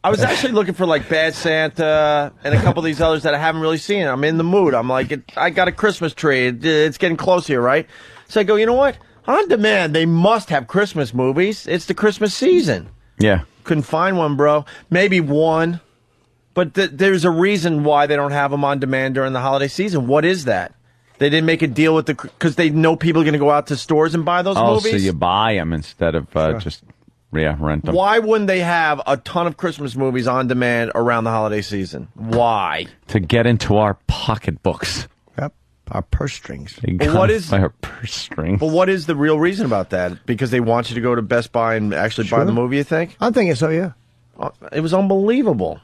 I was actually looking for like Bad Santa and a couple of these others that I haven't really seen. I'm in the mood. I'm like, I got a Christmas tree. It's getting close here, right? So I go, you know what? On demand, they must have Christmas movies. It's the Christmas season. Yeah. Couldn't find one, bro. Maybe one. But there's a reason why they don't have them on demand during the holiday season. What is that? They didn't make a deal with because they know people are going to go out to stores and buy those movies? So you buy them instead of just rent them. Why wouldn't they have a ton of Christmas movies on demand around the holiday season? Why? To get into our pocketbooks. Yep, our purse strings. What is our purse strings? But what is the real reason about that? Because they want you to go to Best Buy and actually buy the movie, you think? I'm thinking so, yeah. It was unbelievable.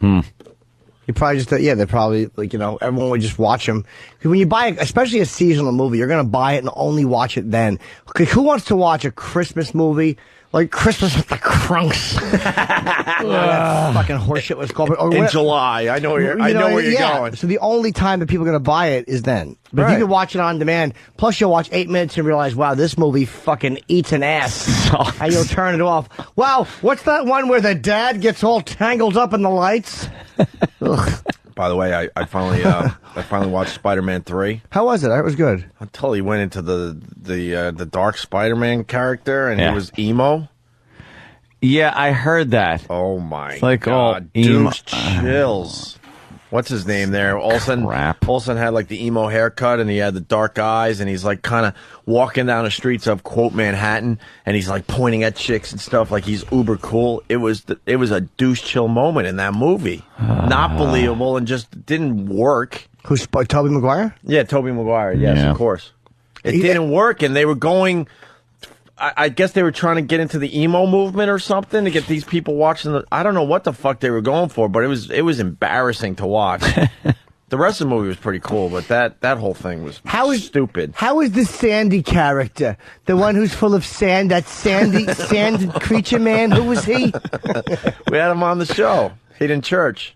You probably just, they're probably, everyone would just watch them. When you buy, especially a seasonal movie, you're going to buy it and only watch it then. Okay, who wants to watch a Christmas movie? Like Christmas with the Crunks. That fucking horseshit was called. In July. I know where you're going. So the only time that people are going to buy it is then. But if you can watch it on demand, plus you'll watch 8 minutes and realize, wow, this movie fucking eats an ass. And you'll turn it off. Wow, what's that one where the dad gets all tangled up in the lights? By the way, I finally watched Spider-Man 3. How was it? It was good. Until he went into the dark Spider-Man character and he was emo. Yeah, I heard that. Oh my God, douche chills. What's his name there? Olsen had like the emo haircut and he had the dark eyes and he's like kind of walking down the streets of quote Manhattan and he's like pointing at chicks and stuff like he's uber cool. It was a douche chill moment in that movie. Not believable and just didn't work. Who's Tobey Maguire? Yeah, Tobey Maguire. Yes, of course. It didn't work and they were going. I guess they were trying to get into the emo movement or something to get these people watching. I don't know what the fuck they were going for, but it was embarrassing to watch. The rest of the movie was pretty cool, but that whole thing was stupid. How is the Sandy character? The one who's full of sand, that sand creature man? Who was he? We had him on the show. Hayden Church.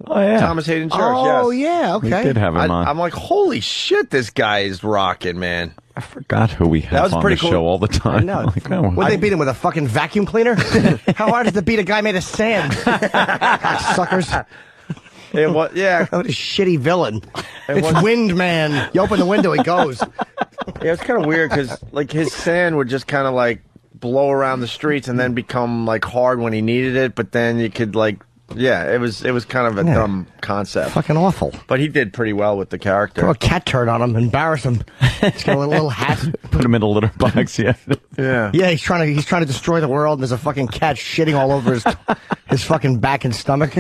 Oh, yeah. Thomas Hayden Church, Oh, yeah, okay. We did have him on. I'm like, holy shit, this guy is rocking, man. I forgot who we have on the show all the time. I know. Like, oh, Would they beat him with a fucking vacuum cleaner? How hard is it to beat a guy made of sand? Suckers. Yeah. What a shitty villain. It's Wind Man. You open the window, he goes. Yeah, it's kind of weird because like his sand would just kind of like blow around the streets and then become like hard when he needed it, but then you could like. Yeah, it was kind of a dumb concept. Fucking awful. But he did pretty well with the character. Throw a cat turd on him, embarrass him. He's got a little hat. Put him in a litter box, yeah. Yeah, he's trying to destroy the world, and there's a fucking cat shitting all over his fucking back and stomach.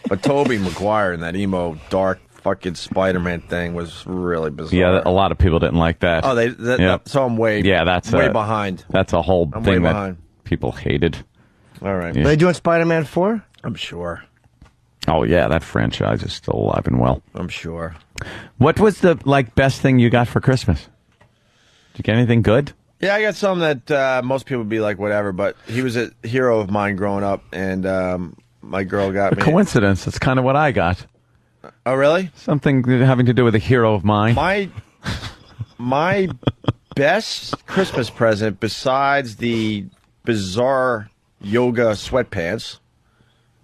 But Tobey Maguire and that emo, dark fucking Spider-Man thing was really bizarre. Yeah, a lot of people didn't like that. Oh, so I'm way behind. That's a whole I'm thing way that behind. people hated. All right. Are they doing Spider-Man 4? I'm sure. Oh, yeah, that franchise is still alive and well. I'm sure. What was the best thing you got for Christmas? Did you get anything good? Yeah, I got some that most people would be like, whatever, but he was a hero of mine growing up, and my girl got me. Coincidence. That's kind of what I got. Oh, really? Something having to do with a hero of mine. My best Christmas present, besides the bizarre yoga sweatpants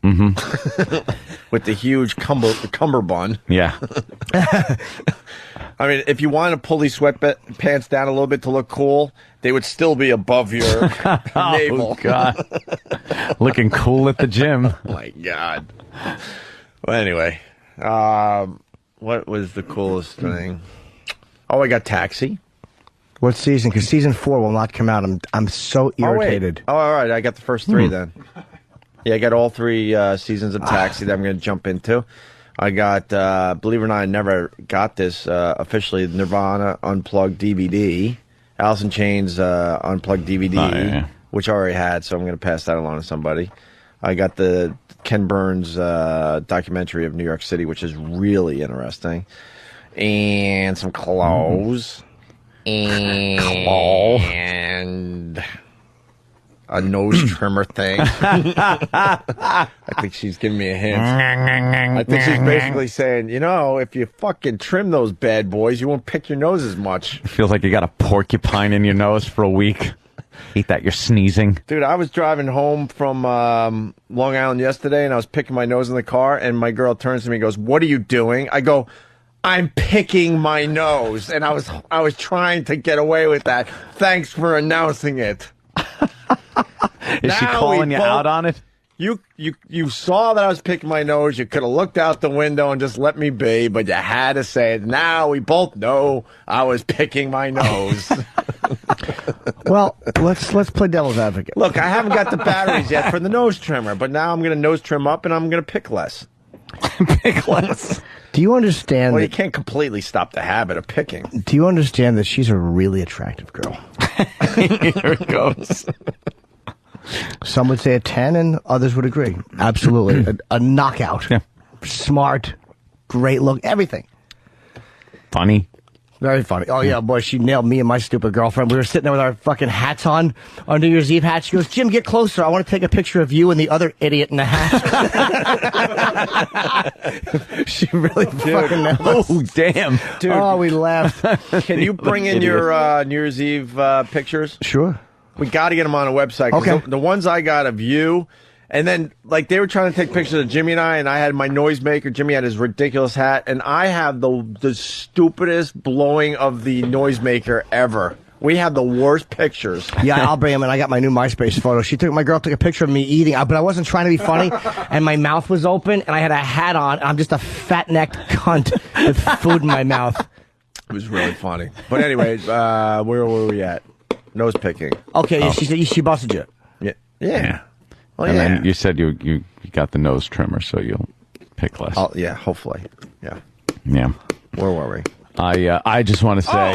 with the huge cummerbund. Yeah. I mean, if you want to pull these sweatpants down a little bit to look cool, they would still be above your navel. Oh, God. Looking cool at the gym. Oh, my God. Well, anyway, what was the coolest thing? Oh, I got Taxi. What season? Because season 4 will not come out. I'm so irritated. Oh, all right. I got the first 3 then. Yeah, I got all 3 seasons of Taxi that I'm going to jump into. I got, believe it or not, I never got this officially, Nirvana Unplugged DVD, Alice in Chains Unplugged DVD, which I already had, so I'm going to pass that along to somebody. I got the Ken Burns documentary of New York City, which is really interesting, and some clothes. And a nose trimmer thing. I think she's giving me a hint. I think she's basically saying, if you fucking trim those bad boys, you won't pick your nose as much. It feels like you got a porcupine in your nose for a week. Eat that, you're sneezing. Dude, I was driving home from Long Island yesterday, and I was picking my nose in the car, and my girl turns to me and goes, "What are you doing?" I go, "I'm picking my nose," and I was trying to get away with that. Thanks for announcing it. Is she calling you out on it? You saw that I was picking my nose. You could have looked out the window and just let me be, but you had to say it. Now we both know I was picking my nose. Well, let's play devil's advocate. Look, I haven't got the batteries yet for the nose trimmer, but now I'm going to nose trim up and I'm going to pick less. Pick less. Do you understand? Well, you can't completely stop the habit of picking. Do you understand that she's a really attractive girl? Here it goes. Some would say a 10, and others would agree. Absolutely, a knockout. Yeah. Smart, great look, everything. Funny. Very funny. Oh, yeah, boy, she nailed me and my stupid girlfriend. We were sitting there with our fucking hats on, our New Year's Eve hats. She goes, Jim, get closer. I want to take a picture of you and the other idiot in the hat. She really fucking nailed us. Oh, damn. Dude. Oh, we laughed. Can you bring in your New Year's Eve pictures? Sure. We got to get them on a website. 'Cause Okay. The ones I got of you, and then, like, they were trying to take pictures of Jimmy and I had my noisemaker. Jimmy had his ridiculous hat, and I have the stupidest blowing of the noisemaker ever. We have the worst pictures. Yeah, I'll bring them in. I got my new MySpace photo. My girl took a picture of me eating, but I wasn't trying to be funny, and my mouth was open, and I had a hat on, and I'm just a fat-necked cunt with food in my mouth. It was really funny. But anyways, where were we at? Nose picking. Okay, yeah, she busted you. Yeah. Well, And yeah. then you said you got the nose trimmer, so you'll pick less. Oh, yeah, hopefully. Yeah. Yeah. Where were we? I just want to say.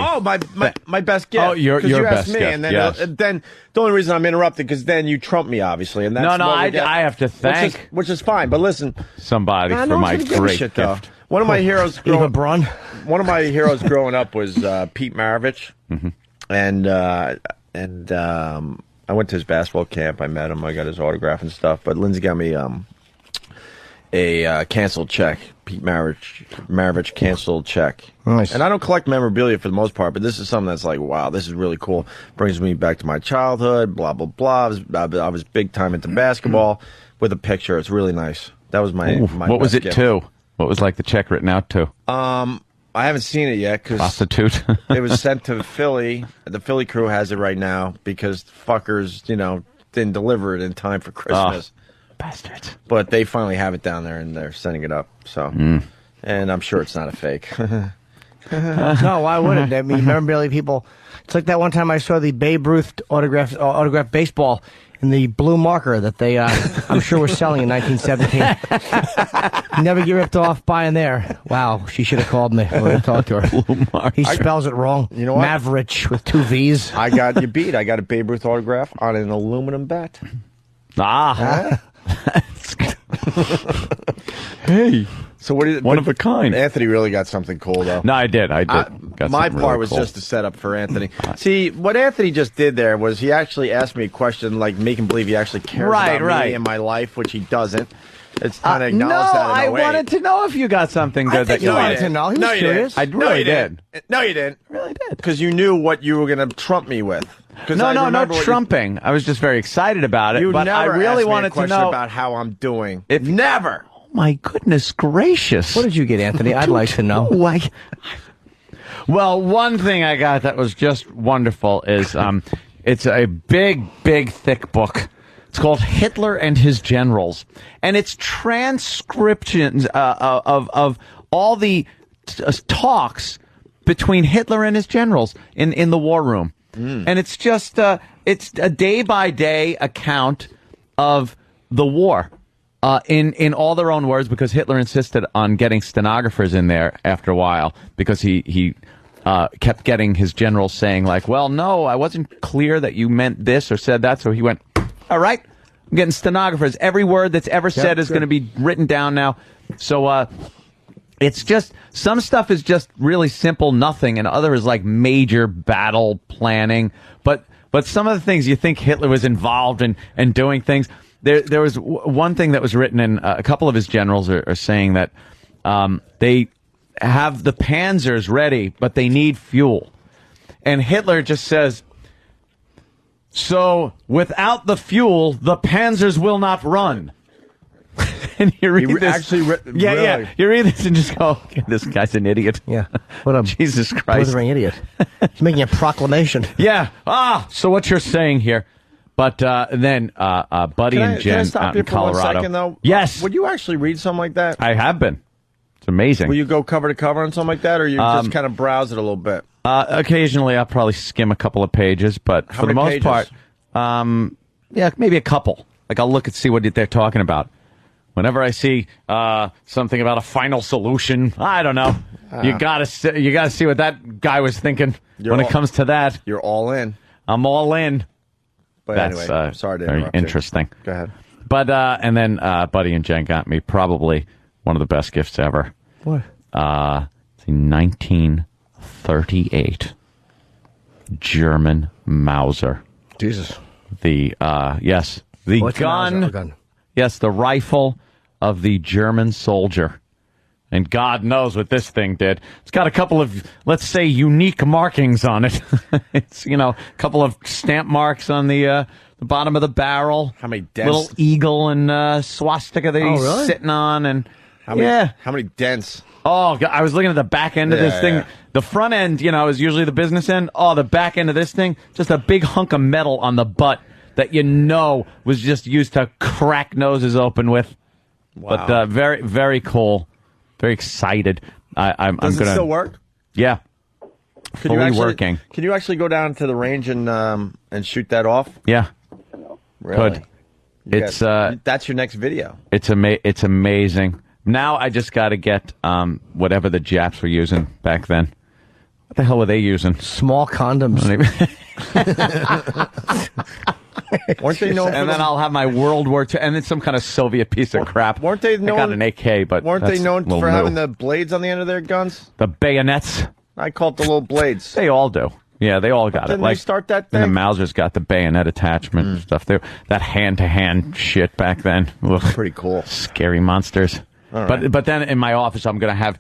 My best gift. Oh, your 'Cause you best asked me, gift, and then yes. then the only reason I'm interrupted because then you trump me, obviously, and that's No, what we get. I have to thank which is fine. But listen, somebody no for one's my gonna give a great shit, gift. though. One of my heroes, Eva Braun. One of my heroes growing up was Pete Maravich, and I went to his basketball camp. I met him. I got his autograph and stuff. But Lindsay got me a canceled check. Pete Maravich canceled check. Nice. And I don't collect memorabilia for the most part, but this is something that's like, wow, this is really cool. Brings me back to my childhood. Blah blah blah. I was big time into basketball with a picture. It's really nice. That was my. What was it gift. to? What was like the check written out to? I haven't seen it yet because prostitute. It was sent to Philly. The Philly crew has it right now because fuckers, didn't deliver it in time for Christmas. Bastards. But they finally have it down there and they're sending it up. So, and I'm sure it's not a fake. No, why wouldn't? I mean, memorabilia people. It's like that one time I saw the Babe Ruth autographed baseball in the blue marker that they, I'm sure, were selling in 1917. Never get ripped off buying there. Wow, she should have called me. I would have talked to her. Blue marker. He spells it wrong. You know what? Maverich with 2 V's. I got you beat. I got a Babe Ruth autograph on an aluminum bat. Hey. So what is it? One of a kind. Anthony really got something cool though. No, I did. Got my something part really was cool. just a setup for Anthony. See, what Anthony just did there was he actually asked me a question, like making believe he actually cares about me and my life, which he doesn't. It's kind of acknowledged that in I a way. wanted to know if you got something good that you wanted to know. He was curious. I really did. No, you didn't. Really did. Because you knew what you were going to trump me with. No trumping. I was just very excited about it. You but never I really asked me wanted a question to know about how I'm doing. Never. Oh my goodness gracious! What did you get, Anthony? I'd like to know. Well, one thing I got that was just wonderful is it's a big, thick book. It's called Hitler and His Generals, and it's transcriptions of all the talks between Hitler and his generals in the war room. And it's just it's a day-by-day account of the war in all their own words, because Hitler insisted on getting stenographers in there after a while, because he kept getting his generals saying, like, well, no, I wasn't clear that you meant this or said that. So he went, all right, I'm getting stenographers. Every word that's ever said is going to be written down now. So it's just, some stuff is just really simple, nothing, and other is like major battle planning. But some of the things you think Hitler was involved in and doing things. There was one thing that was written in a couple of his generals are saying that they have the panzers ready, but they need fuel. And Hitler just says, so without the fuel, the panzers will not run. And you read this. Actually, Yeah. You read this and just go, okay, this guy's an idiot. Yeah. What a Jesus Christ. blithering idiot. He's making a proclamation. Yeah. So what you're saying here. But then Buddy and Jen can I stop out you in for Colorado. 1 second, though? Yes. Would you actually read something like that? I have been. It's amazing. Will you go cover to cover on something like that, or you just kind of browse it a little bit? Occasionally, I'll probably skim a couple of pages, but for the most part, maybe a couple. Like I'll look and see what they're talking about. Whenever I see something about a final solution, I don't know. You gotta see what that guy was thinking it comes to that. You're all in. I'm all in. But That's anyway, sorry to interrupt very interesting. Go ahead. But and then Buddy and Jen got me probably one of the best gifts ever. What? 1938 German Mauser. Jesus. The gun. Yes, the rifle of the German soldier. And God knows what this thing did. It's got a couple of, let's say, unique markings on it. It's, a couple of stamp marks on the bottom of the barrel. How many dents? Little eagle and swastika that he's sitting on. And how many dents? Oh, God, I was looking at the back end of this thing. Yeah. The front end, is usually the business end. Oh, the back end of this thing, just a big hunk of metal on the butt that was just used to crack noses open with. Wow. But very, very cool. Very excited. I'm Does it still work? Yeah. Fully working. Can you actually go down to the range and shoot that off? Yeah. Really? Could. That's your next video. It's amazing. Now I just got to get whatever the Japs were using back then. What the hell were they using? Small condoms. Weren't they known? And then I'll have my World War II, and then some kind of Soviet piece of crap. Weren't they known? I got an AK, but weren't they known for having the blades on the end of their guns? The bayonets. I call it the little blades. They all do. Yeah, they all got it. Didn't they start that thing? And the Mauser's got the bayonet attachment and stuff. That hand-to-hand shit back then. Ugh. Pretty cool. Scary monsters. Right. But then in my office, I'm going to have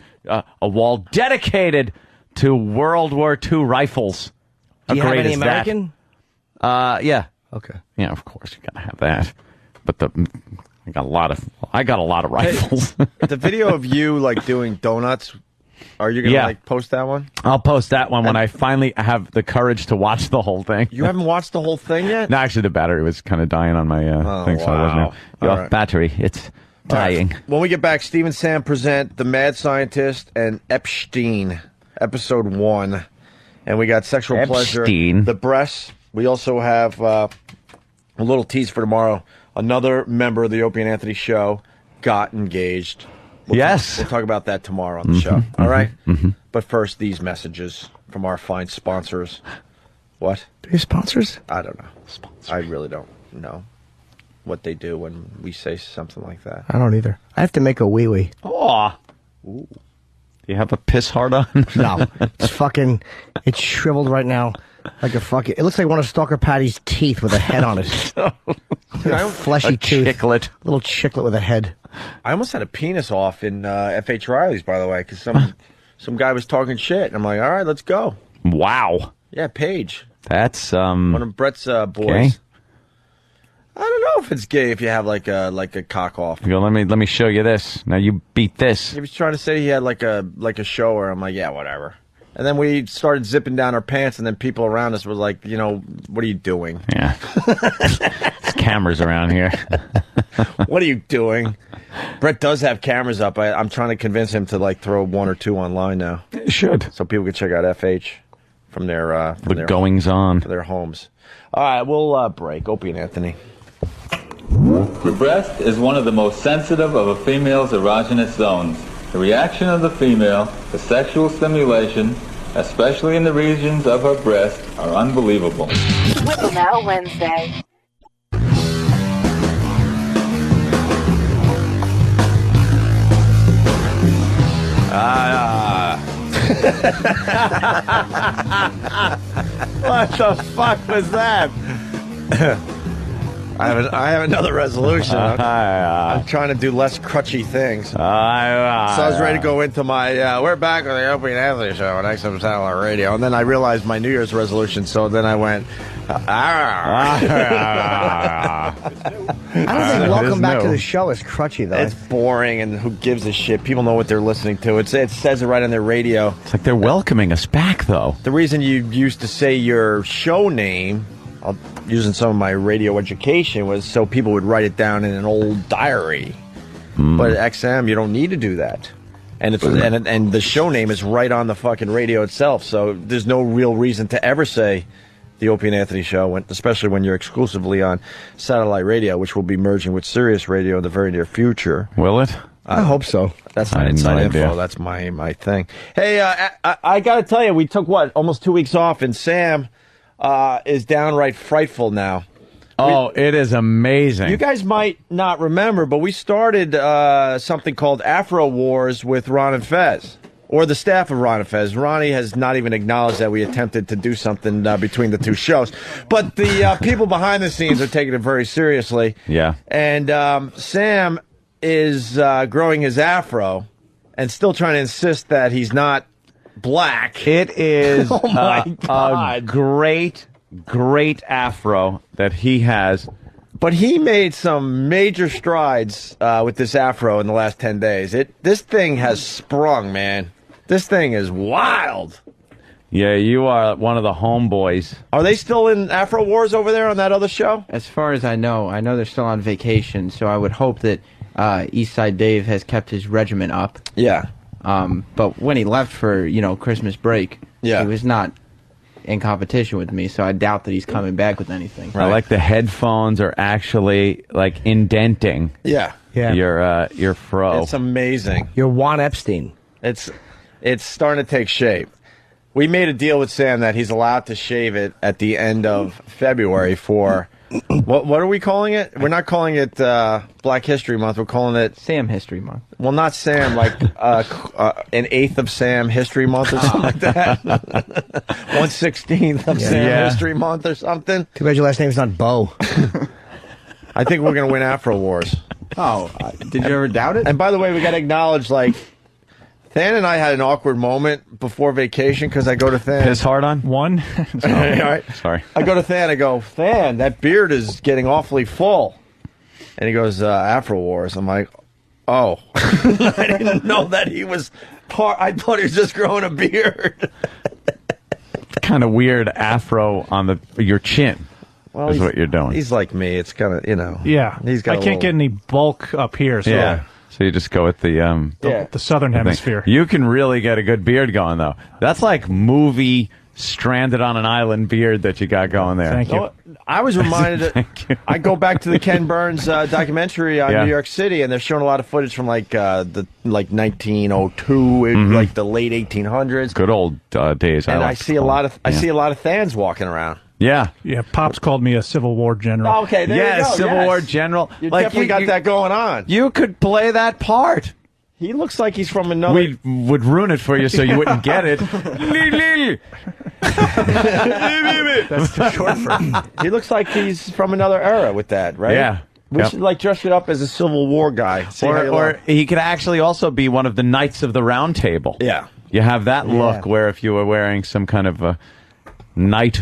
a wall dedicated to World War II rifles. Do you have any American? Yeah. Okay. Yeah, of course you got to have that. But I got a lot of rifles. Hey, the video of you doing donuts. Are you going to post that one? I'll post that one when I finally have the courage to watch the whole thing. You haven't watched the whole thing yet? No, actually, the battery was kind of dying on my thing, so I wasn't. Battery, it's dying. Right. When we get back, Steve and Sam present The Mad Scientist and Epstein, episode 1. And we got sexual pleasure, the breasts. We also have a little tease for tomorrow. Another member of the Opie and Anthony show got engaged. We'll talk about that tomorrow on the show. All right? Mm-hmm. But first, these messages from our fine sponsors. What? Your sponsors? I don't know. I really don't know what they do when we say something like that. I don't either. I have to make a wee-wee. Oh. Do you have a piss hard on? No. It's shriveled right now. Like it looks like one of Stalker Patty's teeth with a head on it. Fleshy tooth. Chiclet. Little chiclet with a head. I almost had a penis off in F.H. Riley's, by the way, because some guy was talking shit. And I'm like, all right, let's go. Wow. Yeah, Paige. That's one of Brett's boys. Gay? I don't know if it's gay if you have like a cock off. You go, let me show you this. Now you beat this. He was trying to say he had like a shower. I'm like, yeah, whatever. And then we started zipping down our pants, and then people around us were like, what are you doing? Yeah. There's cameras around here. What are you doing? Brett does have cameras up. I'm trying to convince him to throw one or two online now. You should. So people can check out FH from their goings on for their homes. All right, we'll break. Opie and Anthony. The breast is one of the most sensitive of a female's erogenous zones. The reaction of the female to sexual stimulation, especially in the regions of her breast, are unbelievable. Now Wednesday. What the fuck was that? I have another resolution. I'm trying to do less crutchy things. So I was ready to go into my, we're back with the Opie and Anthony show on XM Satellite Radio. And then I realized my New Year's resolution, so then I went, I don't think welcome back to the show is crutchy, though. It's boring, and who gives a shit? People know what they're listening to. It says it right on their radio. It's like they're welcoming us back, though. The reason you used to say your show name, using some of my radio education, was so people would write it down in an old diary. But at XM, you don't need to do that. And and the show name is right on the fucking radio itself, so there's no real reason to ever say the Opie and Anthony Show, especially when you're exclusively on satellite radio, which will be merging with Sirius Radio in the very near future. Will it? I hope so. That's not inside info. That's my thing. Hey, I got to tell you, we took, almost 2 weeks off, and Sam is downright frightful now. Oh, it is amazing. You guys might not remember, but we started something called Afro Wars with Ron and Fez, or the staff of Ron and Fez. Ronnie has not even acknowledged that we attempted to do something between the two shows. But the people behind the scenes are taking it very seriously. Yeah. And Sam is growing his afro and still trying to insist that he's not black. It is oh my God. A great afro that he has. But he made some major strides with this afro in the last 10 days. This thing has sprung, man. This thing is wild. Yeah, you are one of the homeboys. Are they still in Afro Wars over there on that other show? As far as I know they're still on vacation, so I would hope that Eastside Dave has kept his regiment up. Yeah. But when he left for, Christmas break, he was not in competition with me, so I doubt that he's coming back with anything. Right. Like the headphones are actually like indenting. Yeah. Your fro. It's amazing. You're Juan Epstein. It's starting to take shape. We made a deal with Sam that he's allowed to shave it at the end of February for what are we calling it? We're not calling it Black History Month. We're calling it Sam History Month. Well, not Sam, like an 8th of Sam History Month or something like that. 1/16th of Sam History Month or something. Too bad your last name's not Bo. I think we're going to win Afro Wars. Oh, did you ever doubt it? And by the way, we got to acknowledge, Than and I had an awkward moment before vacation because I go to Than. Piss hard on? One? All right. Sorry. I go to Than. I go, Than, that beard is getting awfully full. And he goes, Afro Wars. I'm like, oh. I didn't know that he was I thought he was just growing a beard. Kind of weird afro on your chin. Well, is what you're doing. He's like me. It's kind of, Yeah. He's got I can't get any bulk up here, so... Yeah. So you just go with the southern hemisphere. You can really get a good beard going, though. That's like movie stranded on an island beard that you got going there. Thank you. I was reminded I go back to the Ken Burns documentary on New York City, and they're showing a lot of footage from like 1902, like the late 1800s. Good old days. And I see a lot of Thans walking around. Yeah. Yeah, Pops called me a Civil War general. Okay, there you go. Civil War general. You definitely got that going on. You could play that part. He looks like he's from another... We would ruin it for you so you wouldn't get it. That's too short for him. He looks like he's from another era with that, right? Yeah. We should dress it up as a Civil War guy. Or he could actually also be one of the Knights of the Round Table. Yeah. You have that look where if you were wearing some kind of a knight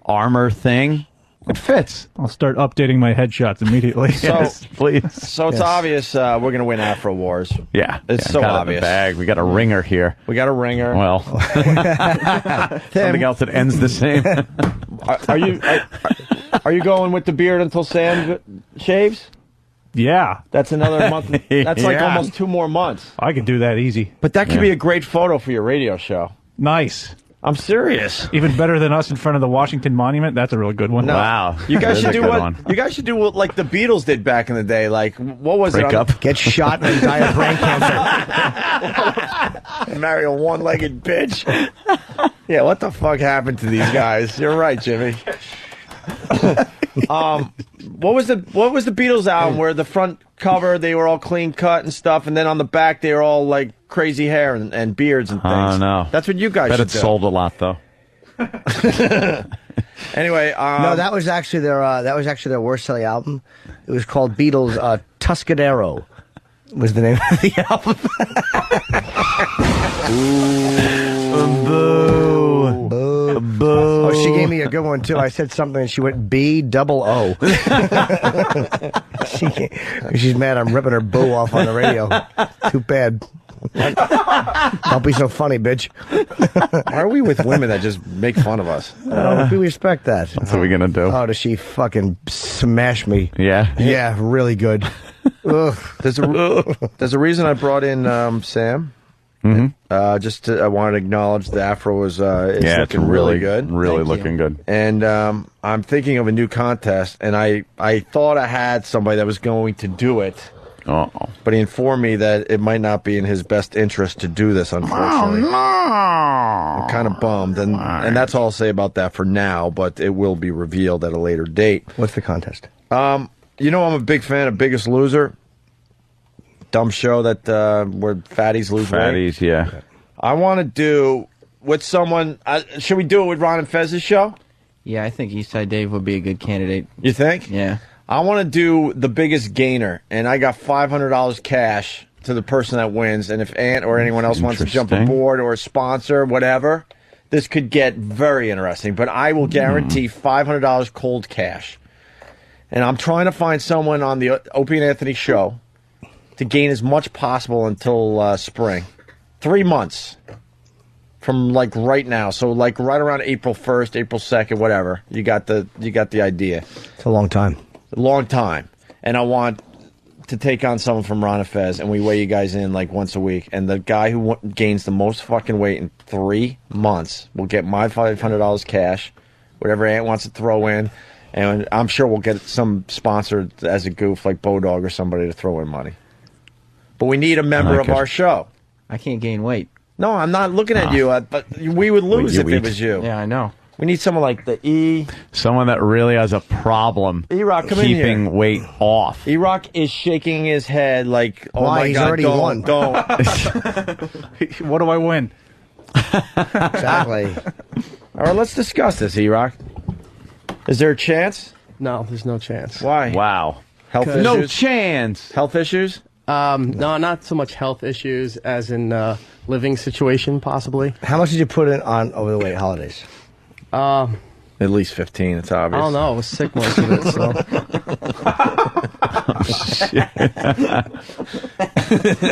armor thing, it fits. I'll start updating my headshots immediately. Yes, please. So it's obvious we're going to win Afro Wars. Yeah. It's so obvious. Bag. We got a ringer here. We got a ringer. Well, something else that ends the same. Are you going with the beard until Sam shaves? Yeah. That's another month. That's like almost 2 more months. I could do that easy. But that could be a great photo for your radio show. Nice. I'm serious. Even better than us in front of the Washington Monument. That's a really good one. No. Wow. You guys should do what like the Beatles did back in the day. Like what was Break it? up. Get shot and die of brain cancer. Marry a one-legged bitch. Yeah, what the fuck happened to these guys? You're right, Jimmy. What was the Beatles album where the front cover they were all clean cut and stuff, and then on the back they were all like crazy hair and beards and things? Oh no, that's what you guys bet should it do. sold a lot though. Anyway, no, that was actually their worst selling album. It was called Beatles Tuscadero. Was the name of the album? Boo. Boo. Boo. Oh, she gave me a good one too. I said something and she went B-double-O. She's mad I'm ripping her boo off on the radio. Too bad. Don't be so funny, bitch. Why are we with women that just make fun of us? We respect that. That's what we're gonna do. Oh, does she fucking smash me? Yeah. Yeah, really good. Ugh. There's a reason I brought in Sam. Just I wanted to acknowledge the afro is looking really good. Really looking good. And I'm thinking of a new contest, and I thought I had somebody that was going to do it. But he informed me that it might not be in his best interest to do this, unfortunately. I'm kind of bummed, and that's all I'll say about that for now, but it will be revealed at a later date. What's the contest? I'm a big fan of Biggest Loser. Dumb show that where fatties lose weight. Fatties, yeah. I want to do with someone. Should we do it with Ron and Fez's show? Yeah, I think Eastside Dave would be a good candidate. You think? Yeah. I want to do the Biggest Gainer, and I got $500 cash to the person that wins. And if Ant or anyone else wants to jump aboard or a sponsor, whatever, this could get very interesting. But I will guarantee $500 cold cash. And I'm trying to find someone on the Opie and Anthony show to gain as much possible until spring. 3 months from like right now. So like right around April 1st, April 2nd, whatever. You got the idea. It's a long time. A long time. And I want to take on someone from Ron and Fez, and we weigh you guys in like once a week. And the guy who gains the most fucking weight in 3 months will get my $500 cash, whatever Ant wants to throw in. And I'm sure we'll get some sponsor as a goof like Bodog or somebody to throw in money. But we need a member of our show. I can't gain weight. No, I'm not looking at you, but we would lose if it was you. Yeah, I know. We need someone like the E. Someone that really has a problem E-Rock, come in here. keeping weight off. E-Rock is shaking his head like, oh Why? my He's God, already don't, won. don't. What do I win? Exactly. All right, let's discuss this, E-Rock. Is there a chance? No, there's no chance. Why? Wow. Health issues? No chance. Health issues? No, not so much health issues as in living situation, possibly. How much did you put in on over the wait holidays? At least 15, it's obvious. I don't know. I was sick most of it, so.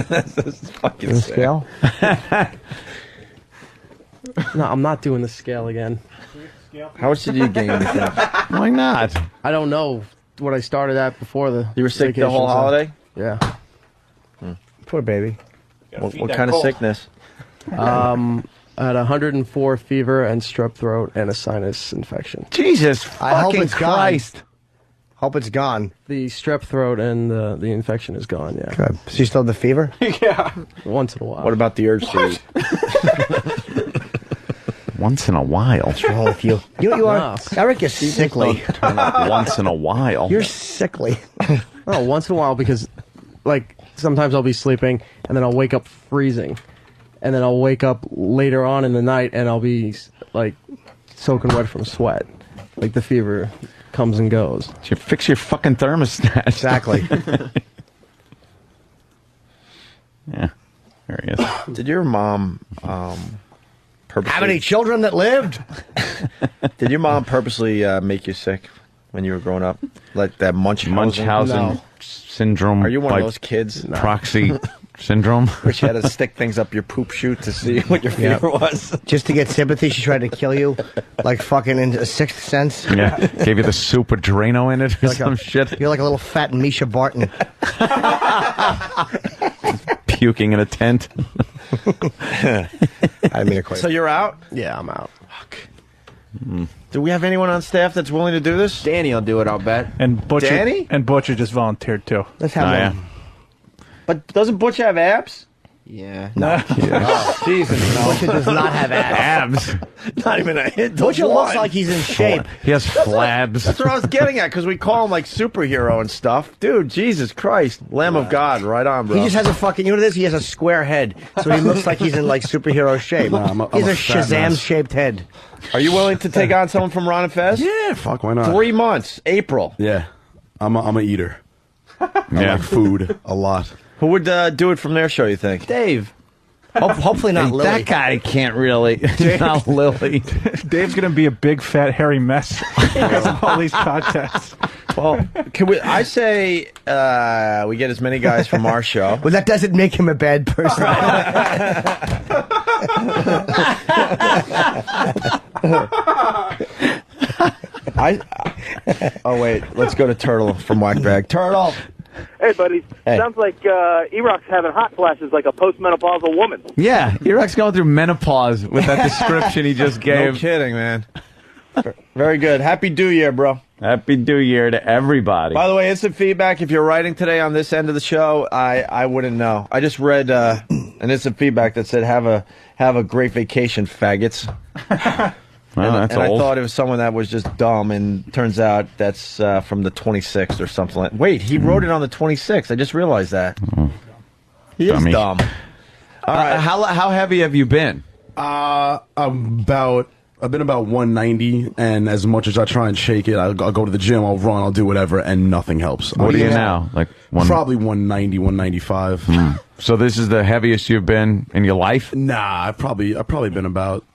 That's fucking The scale? No, I'm not doing the scale again. How much did you gain? Why not? I don't know what I started at before the. You were sick the vacation, whole so- holiday? Yeah. Poor baby. What kind of sickness? I had 104 fever and strep throat and a sinus infection. Jesus I hope fucking it's gone. Christ. Hope it's gone. The strep throat and the infection is gone. Yeah. Good. So you still have the fever? Yeah. Once in a while. What about the urge to eat? Once in a while. What's wrong with you? You are. Eric is sickly. Once in a while. You're sickly. Oh, once in a while because, like, sometimes I'll be sleeping and then I'll wake up freezing, and then I'll wake up later on in the night and I'll be like soaking wet from sweat. Like the fever comes and goes. You fix your fucking thermostat. Exactly. Yeah. There he is. Did your mom purposely... How many children that lived? Did your mom purposely make you sick when you were growing up? Like that Munchausen syndrome. Are you one by of those kids? Proxy syndrome? Where she had to stick things up your poop chute to see what your fever was? Just to get sympathy, she tried to kill you, like fucking in a Sixth Sense. Yeah. Gave you the Super Drano in it or some shit. You're like a little fat Misha Barton. Puking in a tent. I mean, so you're out? Yeah, I'm out. Fuck. Do we have anyone on staff that's willing to do this? Danny will do it, I'll bet. And Butcher, Danny? And Butcher just volunteered too. Let's have one. But doesn't Butch have abs? Yeah. No. Oh, Jesus, no. Butcher does not have abs. Not even a hit. Butcher looks like he's in shape. He has flabs. That's what I was getting at, because we call him like superhero and stuff. Dude, Jesus Christ. Lamb of God. Right on, bro. He just has a fucking, you know what it is? He has a square head. So he looks like he's in like superhero shape. I'm He's a fat mess. Shazam-shaped head. Are you willing to take on someone from Ron and Fez? Yeah, fuck, why not? 3 months. April. Yeah, I'm a eater. I like food a lot. Who would do it from their show, you think? Dave. Hopefully not Lily. That guy can't really. Not Lily. Dave's going to be a big, fat, hairy mess because of all these contests. Well, I say we get as many guys from our show. Well, that doesn't make him a bad person. Oh, wait. Let's go to Turtle from Whackbag. Turtle! Hey, buddy. Sounds like E-Rock's having hot flashes like a postmenopausal woman. Yeah, E-Rock's going through menopause with that description he just gave. No kidding, man. Very good. Happy New Year, bro. Happy New Year to everybody. By the way, instant feedback. If you're writing today on this end of the show, I wouldn't know. I just read an instant feedback that said, "Have a great vacation, faggots." Well, that's and old. I thought it was someone that was just dumb, and turns out that's from the 26th or something. Wait, he wrote it on the 26th. I just realized that. He is Dummy. dumb. All right. How heavy have you been? I've been about 190, and as much as I try and shake it, I'll go to the gym, I'll run, I'll do whatever, and nothing helps. What are you now? Like probably 190, 195. So this is the heaviest you've been in your life? Nah, I've probably been about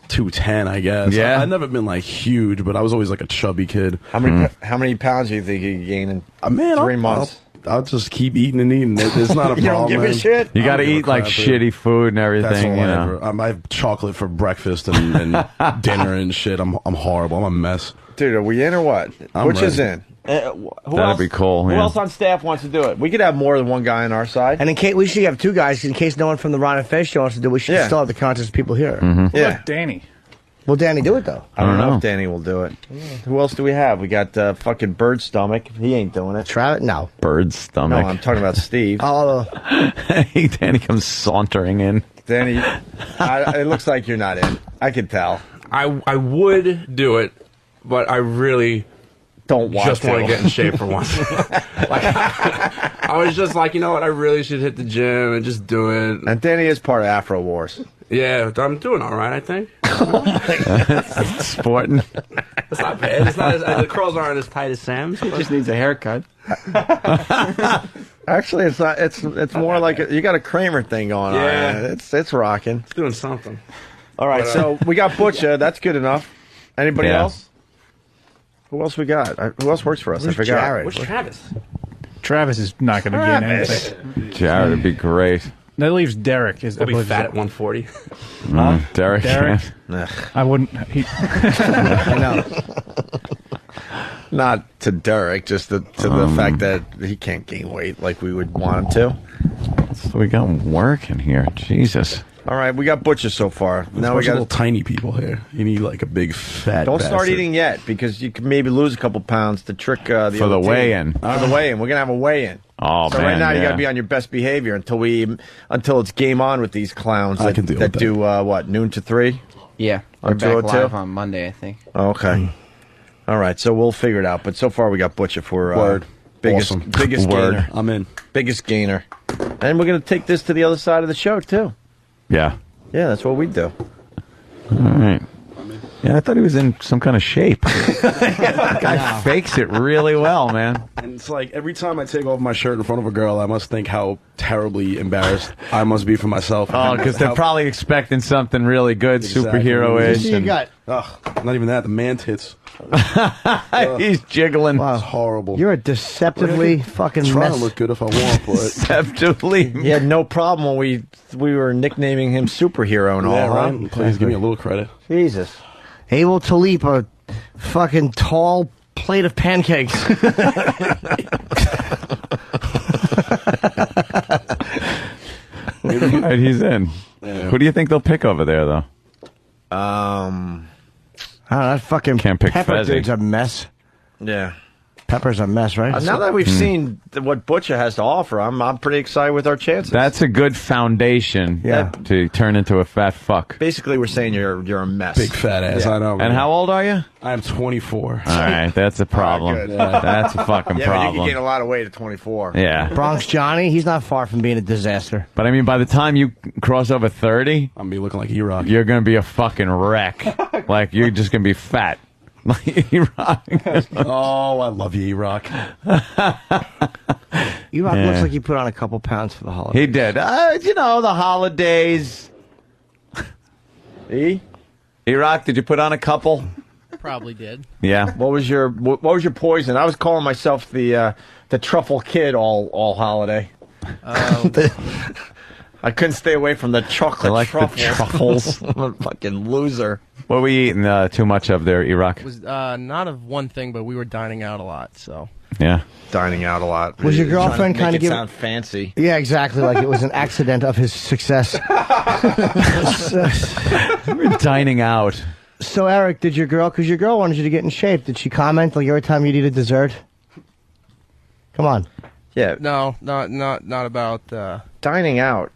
210, I guess. Yeah? I've never been like huge, but I was always like a chubby kid. How many pounds do you think you gain in 3 months? I'll just keep eating and eating. It's not a problem. You don't give a shit? You got to eat like shitty food and everything. That's all you know. I have chocolate for breakfast and dinner and shit. I'm horrible. I'm a mess. Dude, are we in or what? Which is in? That'd be cool. Who yeah. else on staff wants to do it? We could have more than one guy on our side. And in case we should have 2 guys, in case no one from the Ron and Fez show wants to do it, we should still have the contest people here. Yeah. Danny. Will Danny do it, though? I don't know if Danny will do it. Who else do we have? We got fucking Bird Stomach. He ain't doing it. Travis? No. Bird stomach. No, I'm talking about Steve. Danny comes sauntering in. Danny, it looks like you're not in. I can tell. I would do it, but I really don't want just to. want to get in shape for once. I was just like, you know what? I really should hit the gym and just do it. And Danny is part of Afro Wars. Yeah, I'm doing all right, I think. Sporting. It's not bad. It's not the curls aren't as tight as Sam's. He just needs a haircut. Actually, it's not. It's more like you got a Kramer thing going on. Yeah. It's rocking. It's doing something. All right, so we got Butcher. That's good enough. Anybody else? Who else we got? Who else works for us? I forgot. Jared? Where's Travis? Travis is not going to gain anything. Jared would be great. That leaves Derek. He'll be fat at 140. Derek. I wouldn't. I know. Not to Derek, just to the fact that he can't gain weight like we would want him to. So we got work in here. Jesus. All right, we got Butcher so far. Now we got little tiny people here. You need like a big fat. Don't start bastard. eating yet because you can maybe lose a couple pounds to trick the For the other team. weigh-in. For the weigh-in, we're gonna have a weigh-in. Oh so man! right now you yeah. got to be on your best behavior until it's game on with these clowns I can deal with that. do what, noon to 3? Yeah, On we're back 202? live on Monday, I think. Okay. All right, so we'll figure it out. But so far we got Butcher for Word. biggest Awesome. biggest Word. gainer. I'm in. Biggest gainer. And we're gonna take this to the other side of the show too. Yeah. Yeah, that's what we do. All right. Yeah, I thought he was in some kind of shape. Guy fakes it really well, man. And it's like every time I take off my shirt in front of a girl, I must think how terribly embarrassed I must be for myself. Oh, because they're probably expecting something really good, superhero-ish. You got. Not even that. The man tits. He's jiggling. Wow. It's horrible. You're a deceptively fucking Trying mess. to look good if I want, but Deceptively. He had no problem when we were nicknaming him superhero and all. yeah, Huh? right? Please give me a little credit. Jesus. Able to leap a fucking tall plate of pancakes. All right, he's in. Yeah. Who do you think they'll pick over there, though? I don't know, that fucking Can't pick Pepper Fezzi. dude's a mess. Yeah. Pepper's a mess, right? Now that we've seen what Butcher has to offer, I'm pretty excited with our chances. That's a good foundation to turn into a fat fuck. Basically, we're saying you're a mess. Big fat ass. Yeah. I know. And how old are you? I am 24. All right, that's a problem. good. That's a fucking Yeah, but you can problem. gain a lot of weight at 24. Yeah. Bronx Johnny, he's not far from being a disaster. But I mean, by the time you cross over 30, I'm gonna be looking like E-Rock. you're going to be a fucking wreck. Like, you're just going to be fat. Like E-Rock. Oh, I love you, E-Rock. E-Rock looks like he put on a couple pounds for the holiday. He did. The holidays. E-Rock, did you put on a couple? Probably did. Yeah. What was your poison? I was calling myself the truffle kid all holiday. I couldn't stay away from the chocolate I like truffles. the truffles. I'm a fucking loser. What were you eating too much of there, E-Rock? It was not of one thing, but we were dining out a lot, so Yeah. Dining out a lot. Was your girlfriend kind of give giving... sound fancy? Yeah, exactly. Like it was an accident of his success. We're dining out. So, Eric, did your girl, because your girl wanted you to get in shape, did she comment like every time you'd eat a dessert? Come on. Yeah. No, not about dining out.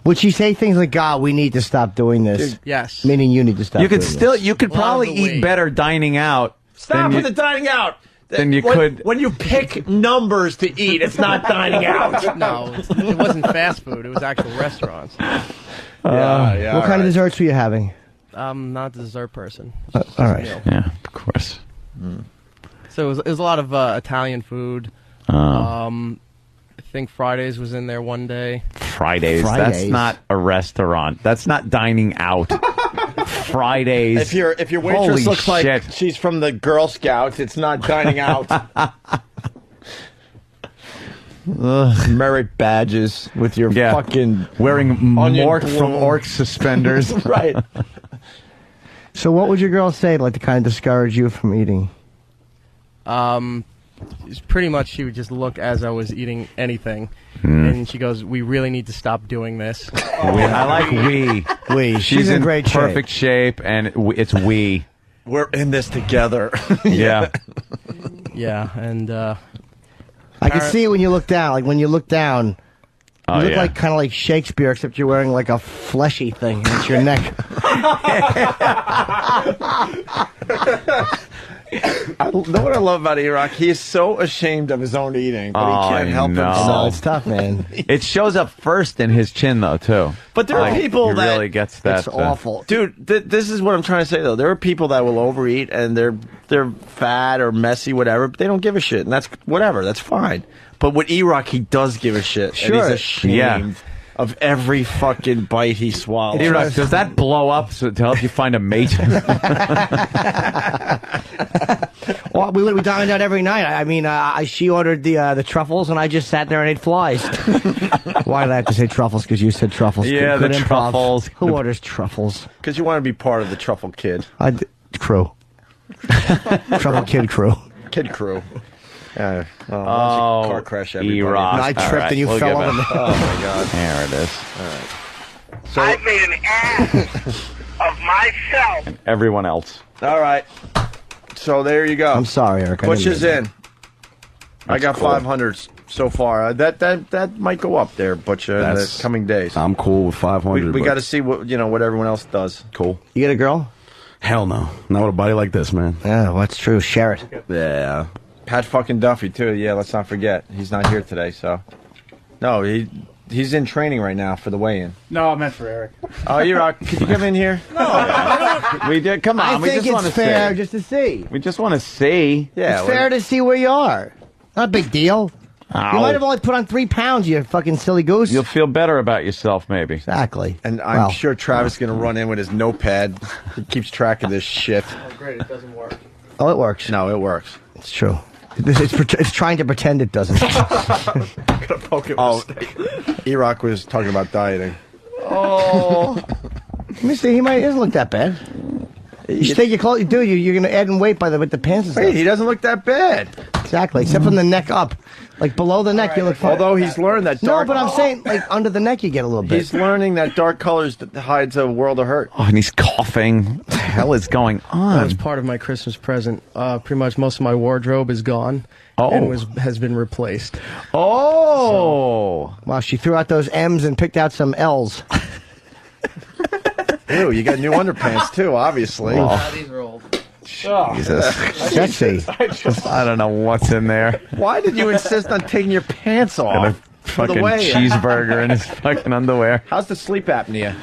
Would she say things like, God, we need to stop doing this? Dude, yes. Meaning you need to stop You could doing still, this. you could probably eat better dining out. Stop than with the dining out. Then you could. When you pick numbers to eat, it's not dining out. No, it wasn't fast food. It was actual restaurants. What kind of desserts were you having? I'm not a dessert person. All right. Yeah, of course. So it was a lot of Italian food. I think Fridays was in there one day. Fridays. That's not a restaurant. That's not dining out. Fridays. If your waitress Holy looks shit. like she's from the Girl Scouts, it's not dining out. Merit badges with your fucking wearing onion Mort from bloom. Orc suspenders. Right. So what would your girl say, like, to kind of discourage you from eating? It's pretty much she would just look as I was eating anything, and she goes, "We really need to stop doing this." I like we. We. She's in great perfect shape, and it's we. We're in this together. Yeah. Yeah, and I can see it when you look down. Like, when you look down, you look like kind of like Shakespeare, except you're wearing like a fleshy thing against your neck. I know what I love about E-Rock? He is so ashamed of his own eating, but he can't help himself. No, it's tough, man. It shows up first in his chin, though, too. But there are people he that really gets that. It's awful, dude. This is what I'm trying to say, though. There are people that will overeat and they're fat or messy, whatever. But they don't give a shit, and that's whatever. That's fine. But with E-Rock, he does give a shit. Sure. And he's ashamed of every fucking bite he swallows. E-Rock, does that blow up to help you find a mate? Well, we dined out every night. I mean, she ordered the truffles, and I just sat there and ate flies. Why did I have to say truffles? Because you said truffles. Yeah, Good the improv. truffles. Who orders truffles? Because you want to be part of the Truffle Kid. Crew. Truffle Kid crew. Kid crew. Oh, car crash everybody. E-Rock. And I tripped and you fell on me. Oh, my God. There it is. All right. So, I made an ass of myself. And everyone else. All right. So there you go. I'm sorry, Eric. Butch is in. I got cool. 500 so far. That might go up there, Butch, in the coming days. I'm cool with 500. We got to see what everyone else does. Cool. You get a girl? Hell no. Not with a body like this, man. Yeah, well, that's true. Share it. Yeah. Pat fucking Duffy, too. Yeah, let's not forget. He's not here today, so. No, he's in training right now for the weigh-in. No, I meant for Eric. Oh, E-Rock, could you come in here? No. We did. Come on. I we think just want it's to fair see. just to see. We just want to see. Yeah. It's fair to see where you are. Not a big deal. Ow. You might have only put on 3 pounds, you fucking silly goose. You'll feel better about yourself, maybe. Exactly. And I'm sure Travis is going to run in with his notepad. He keeps track of this shit. oh great, it doesn't work. Oh, it works. No, it works. It's true. It's trying to pretend it doesn't. Gonna poke it with a stick. E-Rock was talking about dieting. Oh. Let me see. He doesn't look that bad. You should take your clothes. Dude, you're going to add in weight with the pants and stuff. Wait, he doesn't look that bad. Exactly. Except from the neck up. Like below the neck, you look fine. Although he's learned that dark... No, but I'm saying, like, under the neck, you get a little bit. He's learning that dark colors hides a world of hurt. Oh, and he's coughing. What the hell is going on? That's part of my Christmas present. Pretty much most of my wardrobe is gone. Oh. And has been replaced. Oh. Wow, she threw out those M's and picked out some L's. Ew, you got new underpants, too, obviously. Oh. These are old. Jesus. Sexy. I don't know what's in there. Why did you insist on taking your pants Got a off? fucking cheeseburger in his fucking underwear. How's the sleep apnea?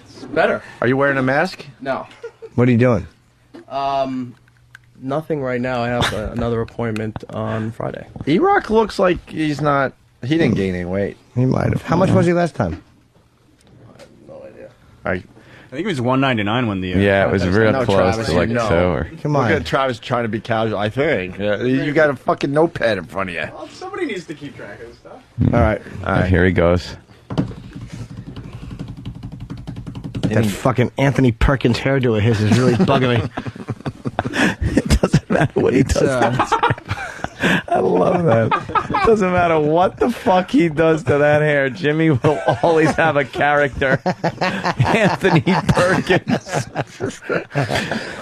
It's better. Are you wearing a mask? No. What are you doing? Nothing right now. I have another appointment on Friday. E-Rock looks like he didn't gain any weight. He might have. How much was he last time? No idea. I think it was 199 when the... Yeah, it was real No, close Travis, to like you know. 2 or... Come on. Look at Travis trying to be casual, I think. You got a fucking notepad in front of you. Well, somebody needs to keep track of this stuff. All right. Here he goes. That fucking Anthony Perkins hairdo of his is really bugging me. It doesn't matter what he does. I love that. It doesn't matter what the fuck he does to that hair, Jimmy will always have a character. Anthony Perkins.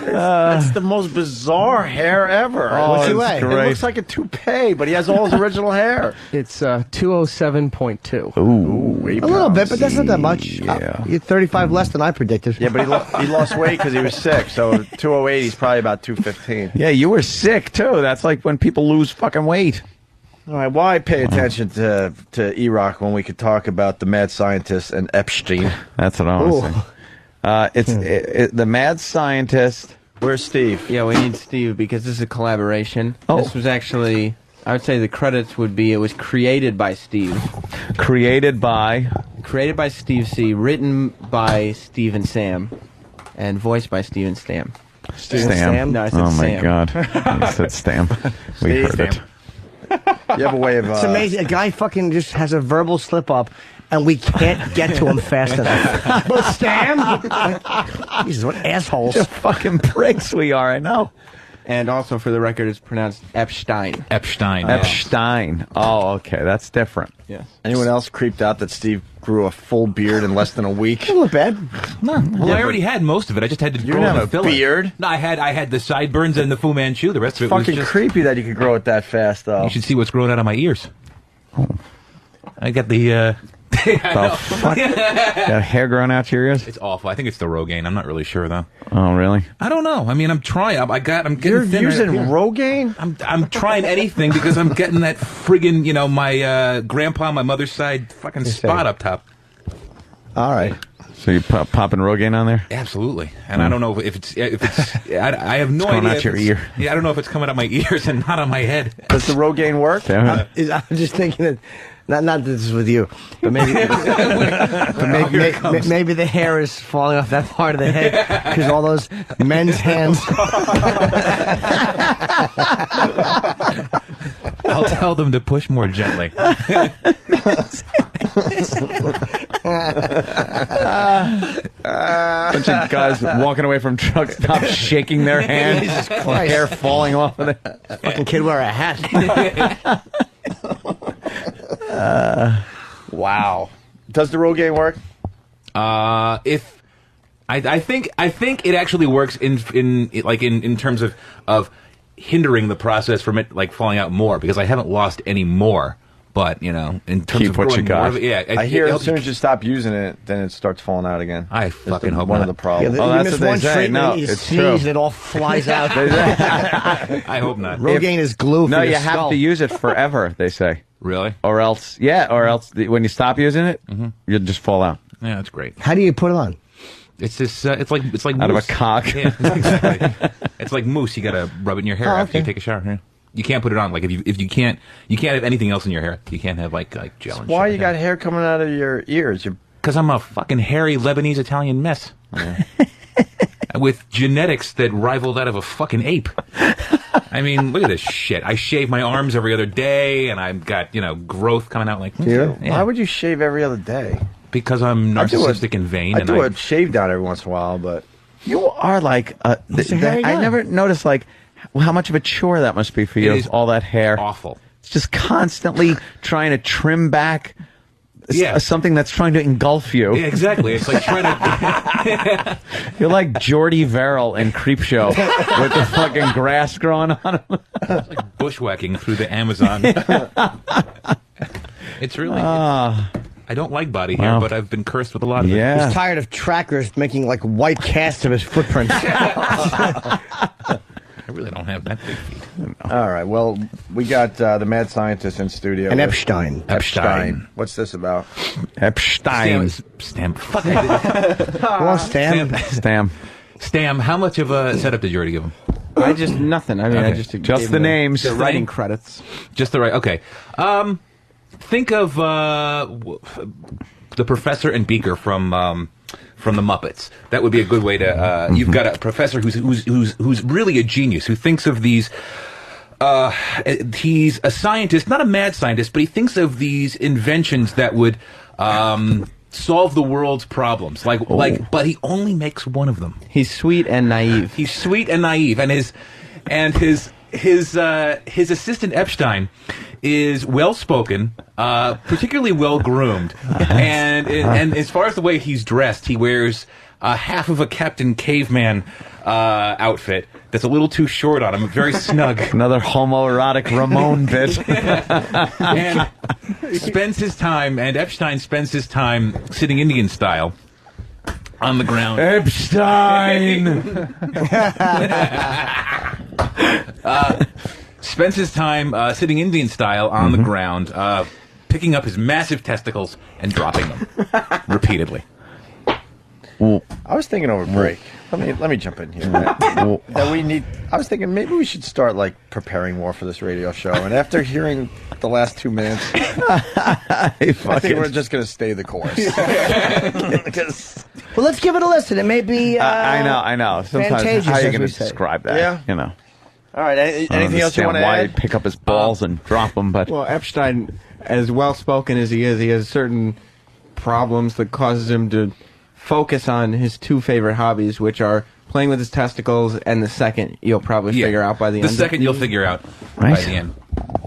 That's the most bizarre hair ever. What's he weigh? It looks like a toupee, but he has all his original hair. It's 207.2. Ooh, a little bit, but that's not that much. Yeah. You're 35 less than I predicted. Yeah, but he lost weight because he was sick. So 208, he's probably about 215. Yeah, you were sick too. That's like when people lose fucking weight. All right, why pay attention to E-Rock when we could talk about the mad scientist and Epstein? That's what I was saying. It's the mad scientist. Where's Steve? Yeah, we need Steve because this is a collaboration. Oh. This was actually, I would say the credits would be, it was created by Steve. Created by Steve C. Written by Steve and Sam. And voiced by Steve and Sam. Stam. No, I said oh my Sam. God! You said Stam. We heard it. You have a way of. It's amazing. A guy fucking just has a verbal slip up, and we can't get to him fast enough. But Stam? Jesus, what assholes. Just fucking pricks we are, I know. And also, for the record, it's pronounced Epstein. Epstein. Epstein. Oh, okay. That's different. Yes. Anyone else creeped out that Steve grew a full beard in less than a week? Doesn't look bad. No. Well, I already had most of it. I just had to You grow didn't the have a filler. beard? No, I had the sideburns and the Fu Manchu. The rest of it was Fucking just creepy that you could grow it that fast, though. You should see what's growing out of my ears. I got the. The fuck? Got hair growing out your ears? It's awful. I think it's the Rogaine. I'm not really sure though. Oh, really? I don't know. I mean, I'm trying. I'm getting You're thinner. using Rogaine? I'm trying anything because I'm getting that friggin', my grandpa, my mother's side, fucking spot up top. All right. So you popping Rogaine on there? Absolutely. And I don't know if it's I have no coming idea. out your if ear. Yeah, I don't know if it's coming out my ears and not on my head. Does the Rogaine work? Yeah. I'm just thinking that. Not that this is with you, but maybe, maybe the hair is falling off that part of the head because all those men's hands. I'll tell them to push more gently. Bunch of guys walking away from truck stops shaking their hands, hair falling off of it. Fucking kid wear a hat. Wow. Does the Rogaine work? If I think it actually works in terms of hindering the process from it like falling out more because I haven't lost any more. But in terms Keep of what you growing more got. of it, yeah, I hear as soon as you stop using it, then it starts falling out again. I fucking hope one not. of the problems. Yeah, Oh, you that's miss what they one say. treatment, No, you it's sneeze, true. and it all flies out. I hope not. Rogaine is glue for No, your you have skull. to use it forever, they say. Really? Or else when you stop using it, you'll just fall out. Yeah, that's great. How do you put it on? It's this. It's like Out of mousse. a cock. Yeah, exactly. It's like mousse. You gotta rub it in your hair after you okay. take a shower. Yeah. You can't put it on. Like if you can't have anything else in your hair. You can't have like gel. And Why shit you got hair coming out of your ears? Because I'm a fucking hairy Lebanese Italian mess. With genetics that rival that of a fucking ape. I mean, look at this shit. I shave my arms every other day, and I've got growth coming out like. Yeah. Why would you shave every other day? Because I'm narcissistic and vain. I and do a shave down every once in a while, but You are like, I never noticed like how much of a chore that must be for you. It is all that hair. Awful. It's just constantly trying to trim back something that's trying to engulf you. Yeah, exactly. It's like trying to. You're like Jordy Verrill in Creepshow with the fucking grass growing on him. It's like bushwhacking through the Amazon. It's really. I don't like body hair, but I've been cursed with a lot of it. He's tired of trackers making like white casts of his footprints. I really don't have that big feet. All right. Well, we got the mad scientist in studio. And Epstein. Epstein. What's this about? Epstein. Stam. Fuck. Well, Stam. Stam, how much of a setup did you already give him? I just nothing. I mean, Okay. I just Just gave the him names. the writing credits. Just the right. Okay. Think of the Professor and Beaker from the Muppets. That would be a good way to. You've got a professor who's really a genius who thinks of these. He's a scientist, not a mad scientist, but he thinks of these inventions that would solve the world's problems. But he only makes one of them. He's sweet and naive. He's sweet and naive, and his his assistant Epstein is well spoken, particularly well groomed, and as far as the way he's dressed, he wears half of a Captain Caveman outfit that's a little too short on him, very snug. Another homoerotic Ramon bit. And Epstein spends his time sitting Indian style on the ground. Epstein! Spends his time sitting Indian style on the ground, picking up his massive testicles and dropping them repeatedly. I was thinking over break. Let me jump in here. I was thinking maybe we should start like preparing more for this radio show. And after hearing the last 2 minutes, I think we're just going to stay the course. Well, let's give it a listen. It may be. I know. Sometimes Fantagious, how are you as going we to say. describe that? Yeah. You know. All right. Anything else you want to why add? he'd pick up his balls and drop them, but Well, Epstein, as well-spoken as he has certain problems that causes him to focus on his two favorite hobbies, which are playing with his testicles, and the second you'll probably figure out by the end. The second you'll figure out by the end.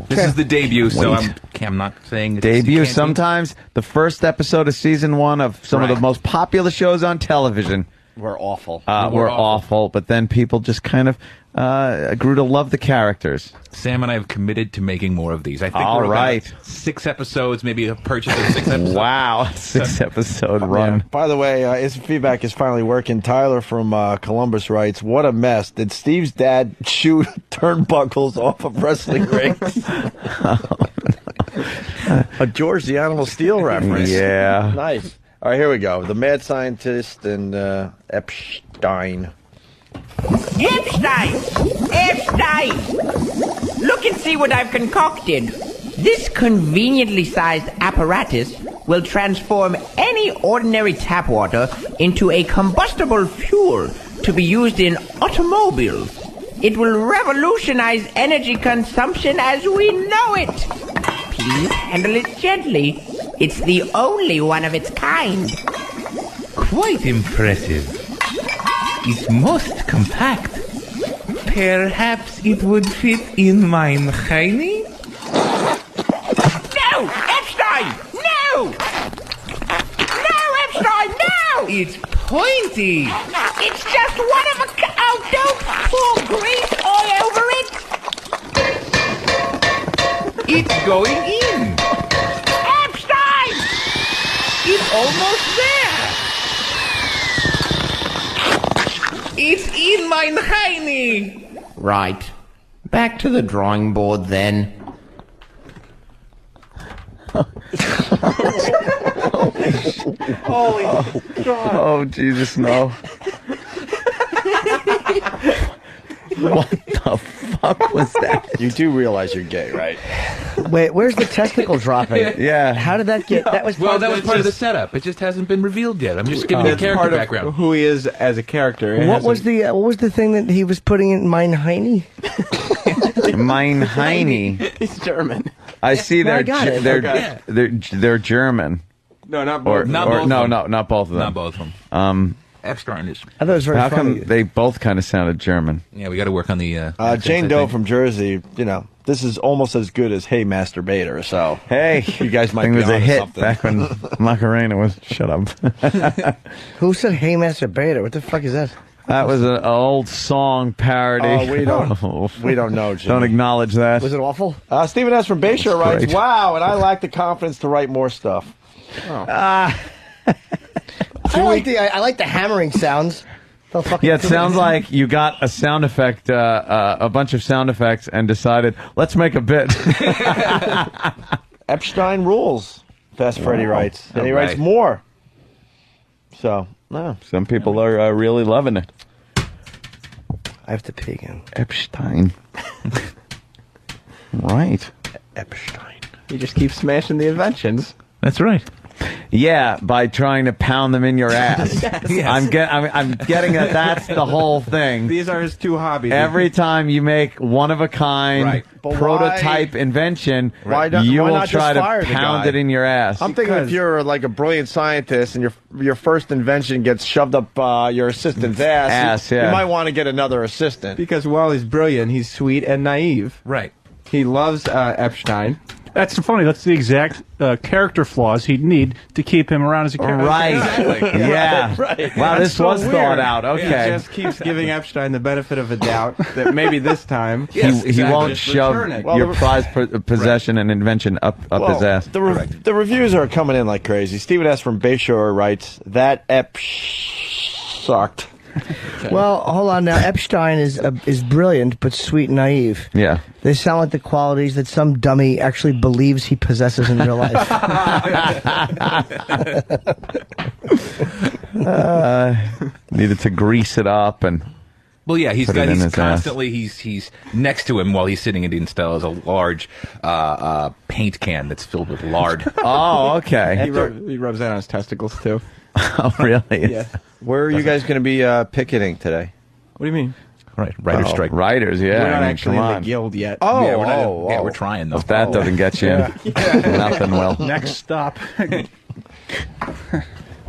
This is the debut, so I'm not saying... debut sometimes. The first episode of season 1 of some of the most popular shows on television. We're awful. We're awful, but then people just kind of grew to love the characters. Sam and I have committed to making more of these. I think All we're right. about 6 episodes, maybe a purchase of 6 episodes. Wow, 6-episode run. Yeah. By the way, his feedback is finally working. Tyler from Columbus writes, "What a mess! Did Steve's dad shoot turnbuckles off of wrestling rings?" A George the Animal Steel reference. Yeah. Nice. All right, here we go. The mad scientist and Epstein. Epstein! Look and see what I've concocted. This conveniently sized apparatus will transform any ordinary tap water into a combustible fuel to be used in automobiles. It will revolutionize energy consumption as we know it. Please handle it gently. It's the only one of its kind. Quite impressive. It's most compact. Perhaps it would fit in mine Heine? No! Epstein! No! No, Epstein, no! It's pointy. It's just one of a... Oh, don't pour grease all over it! It's going in. Epstein! It's almost there. It's in mine Heine. Right. Back to the drawing board, then. Holy God. Oh, Jesus, no. What the fuck was that? You do realize you're gay, right? Wait, where's the testicle dropping? Yeah. How did that get? That was Well, that was part of the setup. It just hasn't been revealed yet. I'm just giving you a character part background. of who he is as a character. It What was the thing that he was putting in Mein Heine? Mein Heine. He's German. I see No, I got it. they're German. No, not both. Not both of them. Not both of them. Not both of them. Epstein is. I thought it was very How funny. come they both kind of sounded German? Yeah, we got to work on the. Jane accents, I Doe think. from Jersey, this is almost as good as Hey Masturbator, so Hey, you guys might thing be was a onto hit something. back when Macarena was. Shut up. Who said "Hey, Masturbator"? What the fuck is that? That was an old song parody. Oh, we don't know, Jimmy. Don't acknowledge that. Was it awful? Stephen S. from Bayshore writes, great. "Wow, and I lack the confidence to write more stuff." I like the hammering sounds. Yeah, it sounds like you got a sound effect, a bunch of sound effects, and decided, let's make a bit. Epstein rules, Fast Freddy writes. And he writes more. So, no. Some people are really loving it. I have to pee again. Epstein. Right. Epstein. You just keep smashing the inventions. That's right. Yeah, by trying to pound them in your ass. Yes. I'm getting that that's the whole thing. These are his two hobbies. Every time you make one of a kind Right. But prototype invention, Why you will not try just fire to the pound guy? it in your ass. I'm thinking if you're like a brilliant scientist and your first invention gets shoved up your assistant's ass, you might want to get another assistant. Because while he's brilliant, he's sweet and naive. Right. He loves Epstein. That's funny. That's the exact character flaws he'd need to keep him around as a character. Right. Exactly. Yeah. Right. Wow, That's this so was weird. thought out. Okay. He just keeps giving Epstein the benefit of a doubt that maybe this time He won't Just shove return it. your prized possession and invention up his ass. The reviews are coming in like crazy. Stephen S. from Bayshore writes, that sucked. Well, hold on now. Epstein is brilliant, but sweet and naive. Yeah. They sound like the qualities that some dummy actually believes he possesses in real life. Needed to grease it up and. Well, yeah, he's put it in his constantly he's next to him while he's sitting in the install is a large paint can that's filled with lard. Oh, okay. He rubs that on his testicles too. Oh, really? Yeah. Where are you guys going to be picketing today? What do you mean? Right, writer strike. Writers, yeah. We're not I mean, actually come in on. the guild yet. Oh, yeah, we're trying though. If that doesn't get you in, nothing will. Next stop. All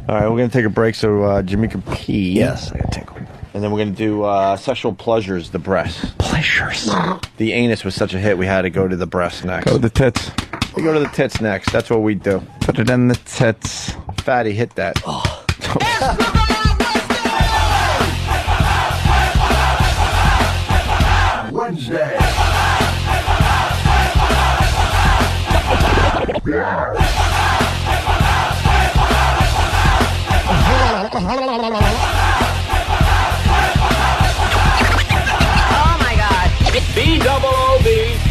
right, we're going to take a break so Jimmy can pee. Yes, I gotta take one. And then we're going to do sexual pleasures, the breasts. Pleasures. The anus was such a hit, we had to go to the breast next. Go to the tits. We go to the tits next. That's what we do. Put it in the tits. Fatty, hit that. Wednesday. Oh my god. B-double-O-B.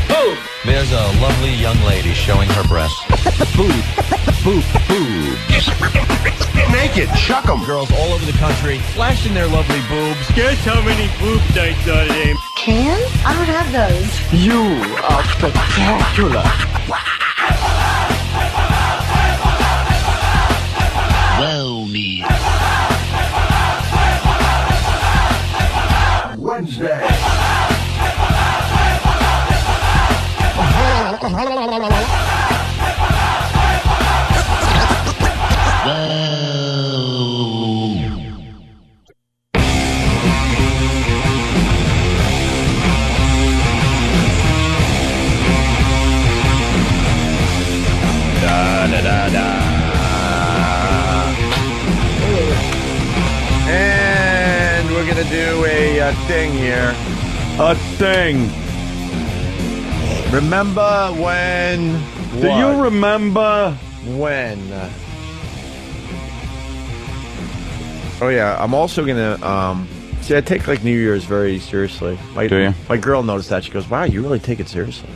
Boom. There's a lovely young lady showing her breasts. Boob. Naked. Chuck 'em. Girls all over the country flashing their lovely boobs. Guess how many boob nights are today? Can? I don't have those. You are spectacular. Well, me. Wednesday. And we're going to do a thing here. A thing. Remember when... Do you remember when? Oh yeah, I'm also gonna see. I take like New Year's very seriously. Do you? My girl noticed that. She goes, "Wow, you really take it seriously.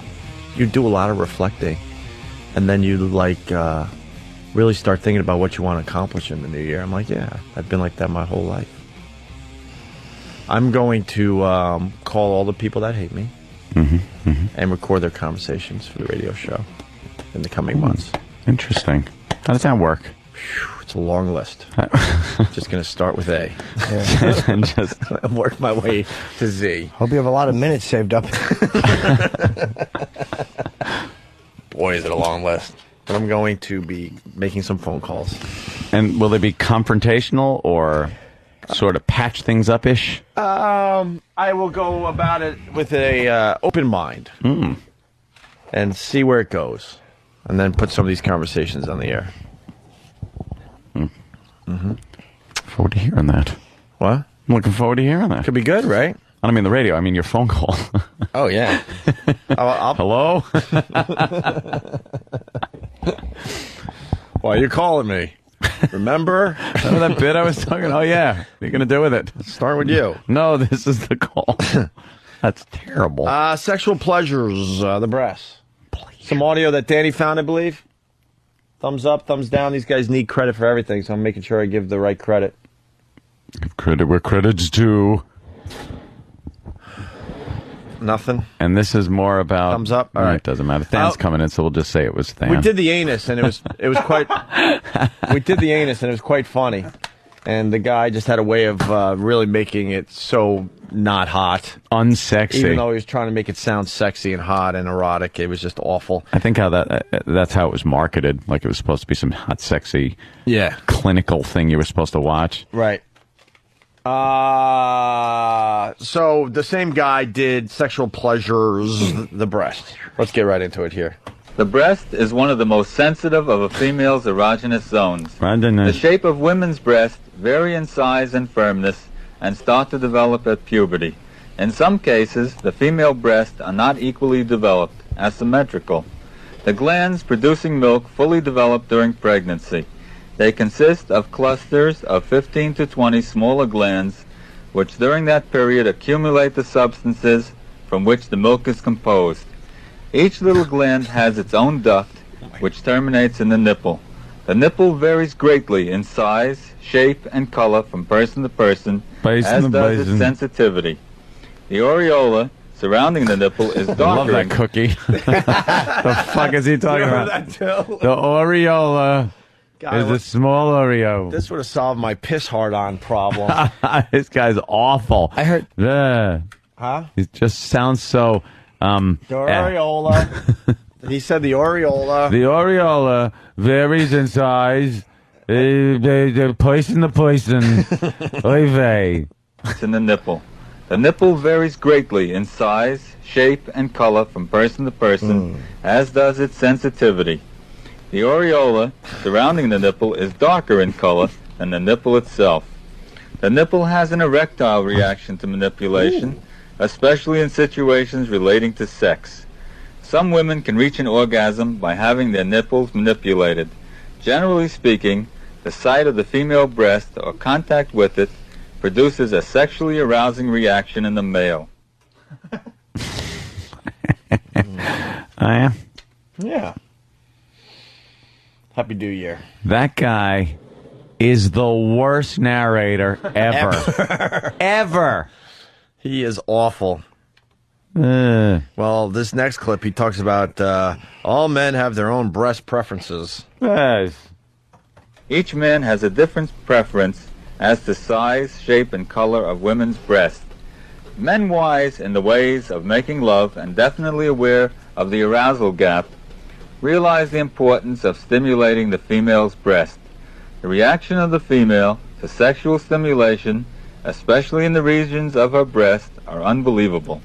You do a lot of reflecting, and then you like really start thinking about what you want to accomplish in the new year." I'm like, "Yeah, I've been like that my whole life." I'm going to call all the people that hate me and record their conversations for the radio show in the coming months. Interesting. How does that work? It's a long list. Just going to start with A. And just work my way to Z. Hope you have a lot of minutes saved up. Boy, is it a long list. But I'm going to be making some phone calls. And will they be confrontational or sort of patch things up-ish? I will go about it with a open mind and see where it goes, and then put some of these conversations on the air. Forward to hearing that. What? I'm looking forward to hearing that. Could be good, right? I don't mean the radio. I mean your phone call. Oh yeah. Hello. Why are you calling me? Remember? Remember that bit I was talking? Oh yeah. What are you gonna do with it? Start with you. No, this is the call. That's terrible. Sexual pleasures, the breasts. Some audio that Danny found, I believe. Thumbs up, thumbs down. These guys need credit for everything, so I'm making sure I give the right credit. Give credit where credit's due. Nothing. And this is more about thumbs up. All No, right, it doesn't matter. Than's coming in, so we'll just say it was Than. We did the anus, and it was quite. We did the anus, and it was quite funny. And the guy just had a way of really making it so not hot, unsexy. Even though he was trying to make it sound sexy and hot and erotic, it was just awful. I think that's how it was marketed. Like it was supposed to be some hot, sexy, clinical thing you were supposed to watch. Right. So the same guy did sexual pleasures, the breast. Let's get right into it here. The breast is one of the most sensitive of a female's erogenous zones. The shape of women's breasts vary in size and firmness and start to develop at puberty. In some cases, the female breasts are not equally developed, asymmetrical. The glands producing milk fully develop during pregnancy. They consist of clusters of 15 to 20 smaller glands, which during that period accumulate the substances from which the milk is composed. Each little gland has its own duct, which terminates in the nipple. The nipple varies greatly in size, shape, and color from person to person, as does its sensitivity. The areola surrounding the nipple is darker. I love that cookie. The fuck is he talking about? The areola is a small Oreo. This would have solved my piss hard on problem. This guy's awful. I heard. Huh? It just sounds so. The areola. He said the areola. The areola varies in size. The poison. Oy vey. It's in the nipple. The nipple varies greatly in size, shape, and color from person to person, as does its sensitivity. The areola surrounding the nipple is darker in color than the nipple itself. The nipple has an erectile reaction to manipulation, especially in situations relating to sex. Some women can reach an orgasm by having their nipples manipulated. Generally speaking, the sight of the female breast or contact with it produces a sexually arousing reaction in the male. I am. Yeah. Happy New Year. That guy is the worst narrator ever. Ever. He is awful. Well, this next clip, he talks about all men have their own breast preferences. Yes. Each man has a different preference as to size, shape, and color of women's breasts. Men wise in the ways of making love and definitely aware of the arousal gap realize the importance of stimulating the female's breast. The reaction of the female to sexual stimulation, especially in the regions of her breast, are unbelievable.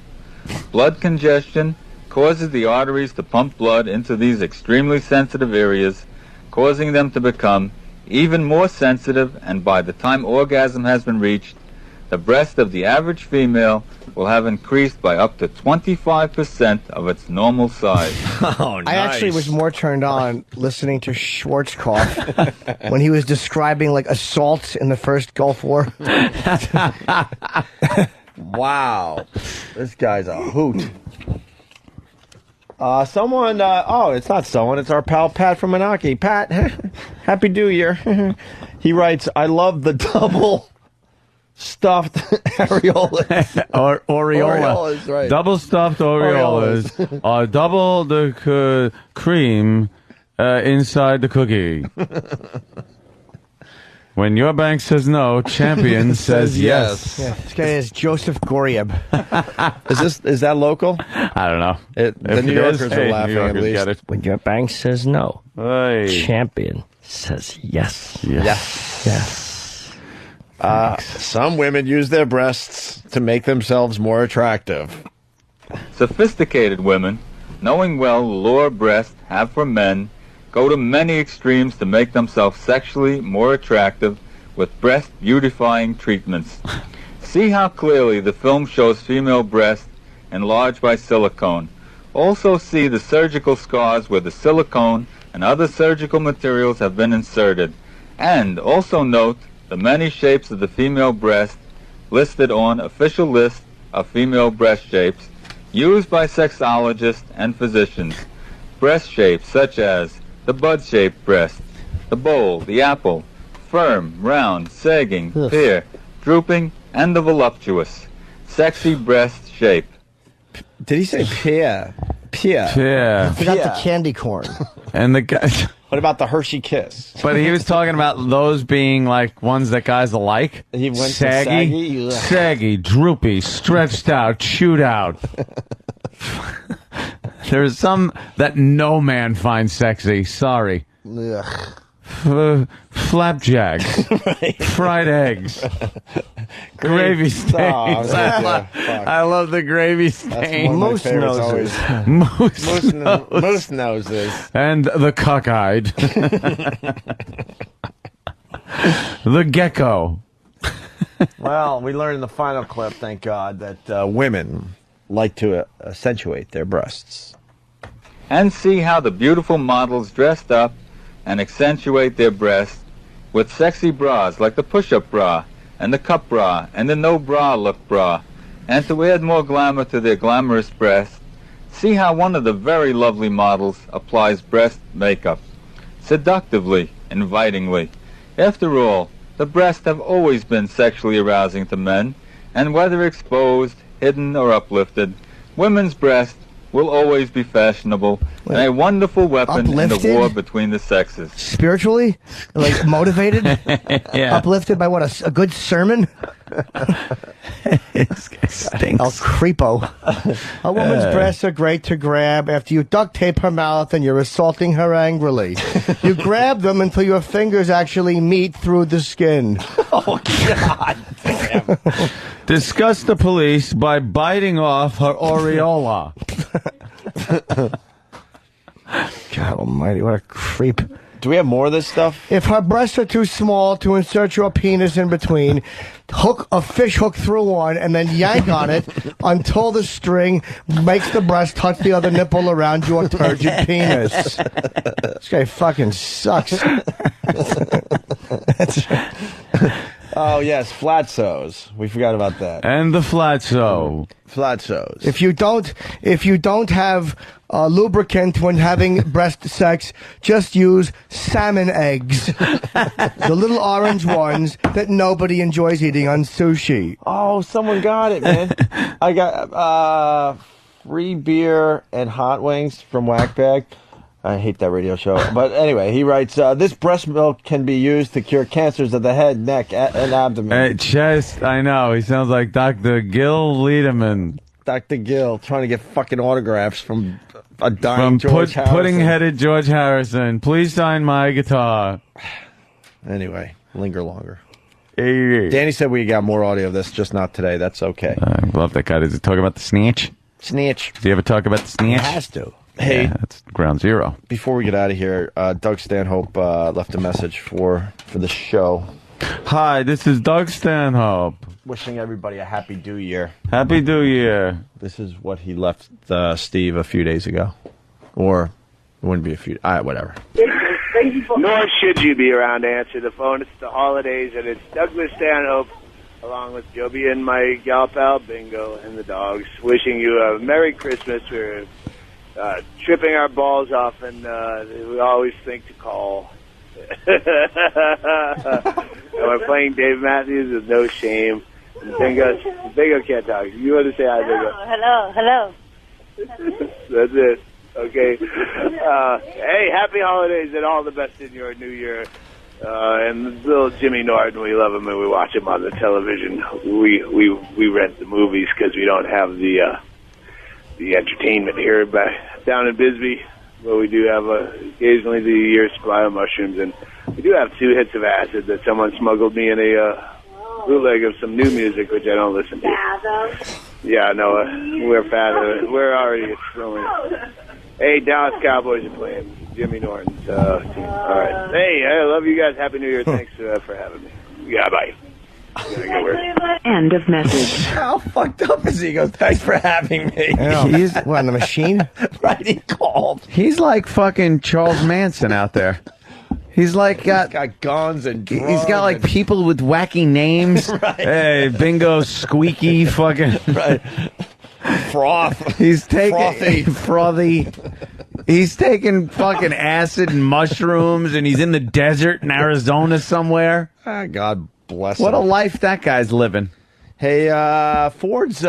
Blood congestion causes the arteries to pump blood into these extremely sensitive areas, causing them to become even more sensitive, and by the time orgasm has been reached, the breast of the average female will have increased by up to 25% of its normal size. Oh, nice. I actually was more turned on listening to Schwarzkopf when he was describing like assaults in the first Gulf War. Wow. This guy's a hoot. Someone, it's not someone, it's our pal Pat from Menaki. Pat, Happy New Year. He writes, I love the double stuffed areolas. Or Oreola. Oreolas, right. Double stuffed Oreolas. Double the cream inside the cookie. When your bank says no, Champion says yes. Yeah, this guy is Joseph Gorieb. Is that local? I don't know. The New Yorkers are laughing at least. When your bank says no, Hey. Champion says yes. Yes. Some women use their breasts to make themselves more attractive. Sophisticated women, knowing well the lure breasts have for men, go to many extremes to make themselves sexually more attractive with breast beautifying treatments. See how clearly the film shows female breasts enlarged by silicone. Also see the surgical scars where the silicone and other surgical materials have been inserted. And also note the many shapes of the female breast listed on official list of female breast shapes used by sexologists and physicians. Breast shapes such as the bud-shaped breast, the bowl, the apple, firm, round, sagging, pear, drooping, and the voluptuous. Sexy breast shape. Did he say Pia? Pia. Yeah. I forgot the candy corn. And the guy. What about the Hershey Kiss? But he was talking about those being like ones that guys will like. He went saggy, to saggy, droopy, stretched out, chewed out. There's some that no man finds sexy. Sorry. Flapjacks, fried eggs, gravy stains. I love the gravy stains. Moose noses. Moose noses. And the cockeyed. The gecko. Well, we learned in the final clip, thank God, that women like to accentuate their breasts. And see how the beautiful models dressed up and accentuate their breasts with sexy bras like the push-up bra and the cup bra and the no bra look bra. And to add more glamour to their glamorous breasts, see how one of the very lovely models applies breast makeup, seductively, invitingly. After all, the breasts have always been sexually arousing to men, and whether exposed, hidden, or uplifted, women's breasts will always be fashionable and a wonderful weapon in the war between the sexes. Spiritually? Like motivated? Yeah. Uplifted by what, a good sermon? It stinks. El creepo. A woman's breasts are great to grab after you duct tape her mouth and you're assaulting her angrily. You grab them until your fingers actually meet through the skin. Oh, God damn. Disgust the police by biting off her aureola. God almighty, what a creep. Do we have more of this stuff? If her breasts are too small to insert your penis in between, hook a fish hook through one and then yank on it until the string makes the breast touch the other nipple around your turgid penis. This guy fucking sucks. Oh, yes, flat sews. We forgot about that. And the flat sew. Flat sews. If you don't have lubricant when having breast sex, just use salmon eggs. The little orange ones that nobody enjoys eating on sushi. Oh, someone got it, man. I got free beer and hot wings from Whackbag. I hate that radio show. But anyway, he writes, this breast milk can be used to cure cancers of the head, neck, and abdomen. Chest, I know. He sounds like Dr. Gil Liederman. Dr. Gil trying to get fucking autographs from a dying George Harrison. Pudding-headed George Harrison. Please sign my guitar. Anyway, linger longer. Hey. Danny said we got more audio of this, just not today. That's okay. I love that guy. Does he talk about the snatch? Snatch. Do you ever talk about the snatch? It has to. Hey, yeah, that's ground zero. Before we get out of here, Doug Stanhope left a message for the show. Hi, this is Doug Stanhope. Wishing everybody a happy New Year. Happy New Year. This is what he left Steve a few days ago. Or it wouldn't be a few... whatever. Nor should you be around to answer the phone. It's the holidays, and it's Douglas Stanhope, along with Joby and my gal pal Bingo and the dogs, wishing you a Merry Christmas. We're tripping our balls off, and we always think to call. And we're playing Dave Matthews with No Shame. And Bingo can't talk. You want to say hi, Bingo? Hello. That's it. Okay. Hey, happy holidays and all the best in your new year. And little Jimmy Norton, we love him and we watch him on the television. We rent the movies because we don't have the entertainment here down in Bisbee. But we do have occasionally the year's supply of mushrooms, and we do have 2 hits of acid that someone smuggled me in a bootleg of some new music, which I don't listen to. Yeah, no, we're fat. We're already throwing. Hey, Dallas Cowboys are playing Jimmy Norton's team. All right. Hey, I love you guys. Happy New Year. Thanks for having me. Yeah, bye. End of message. How fucked up is he? He goes, thanks for having me. He's what, on the machine? Right, he called. He's like fucking Charles Manson out there. He's like he's got guns and drugs. He's got like people with wacky names. Right. Hey, Bingo, Squeaky, fucking right. Froth. He's taking frothy. He's taking fucking acid and mushrooms, and he's in the desert in Arizona somewhere. God bless What him. a life that guy's living. Hey, Ford's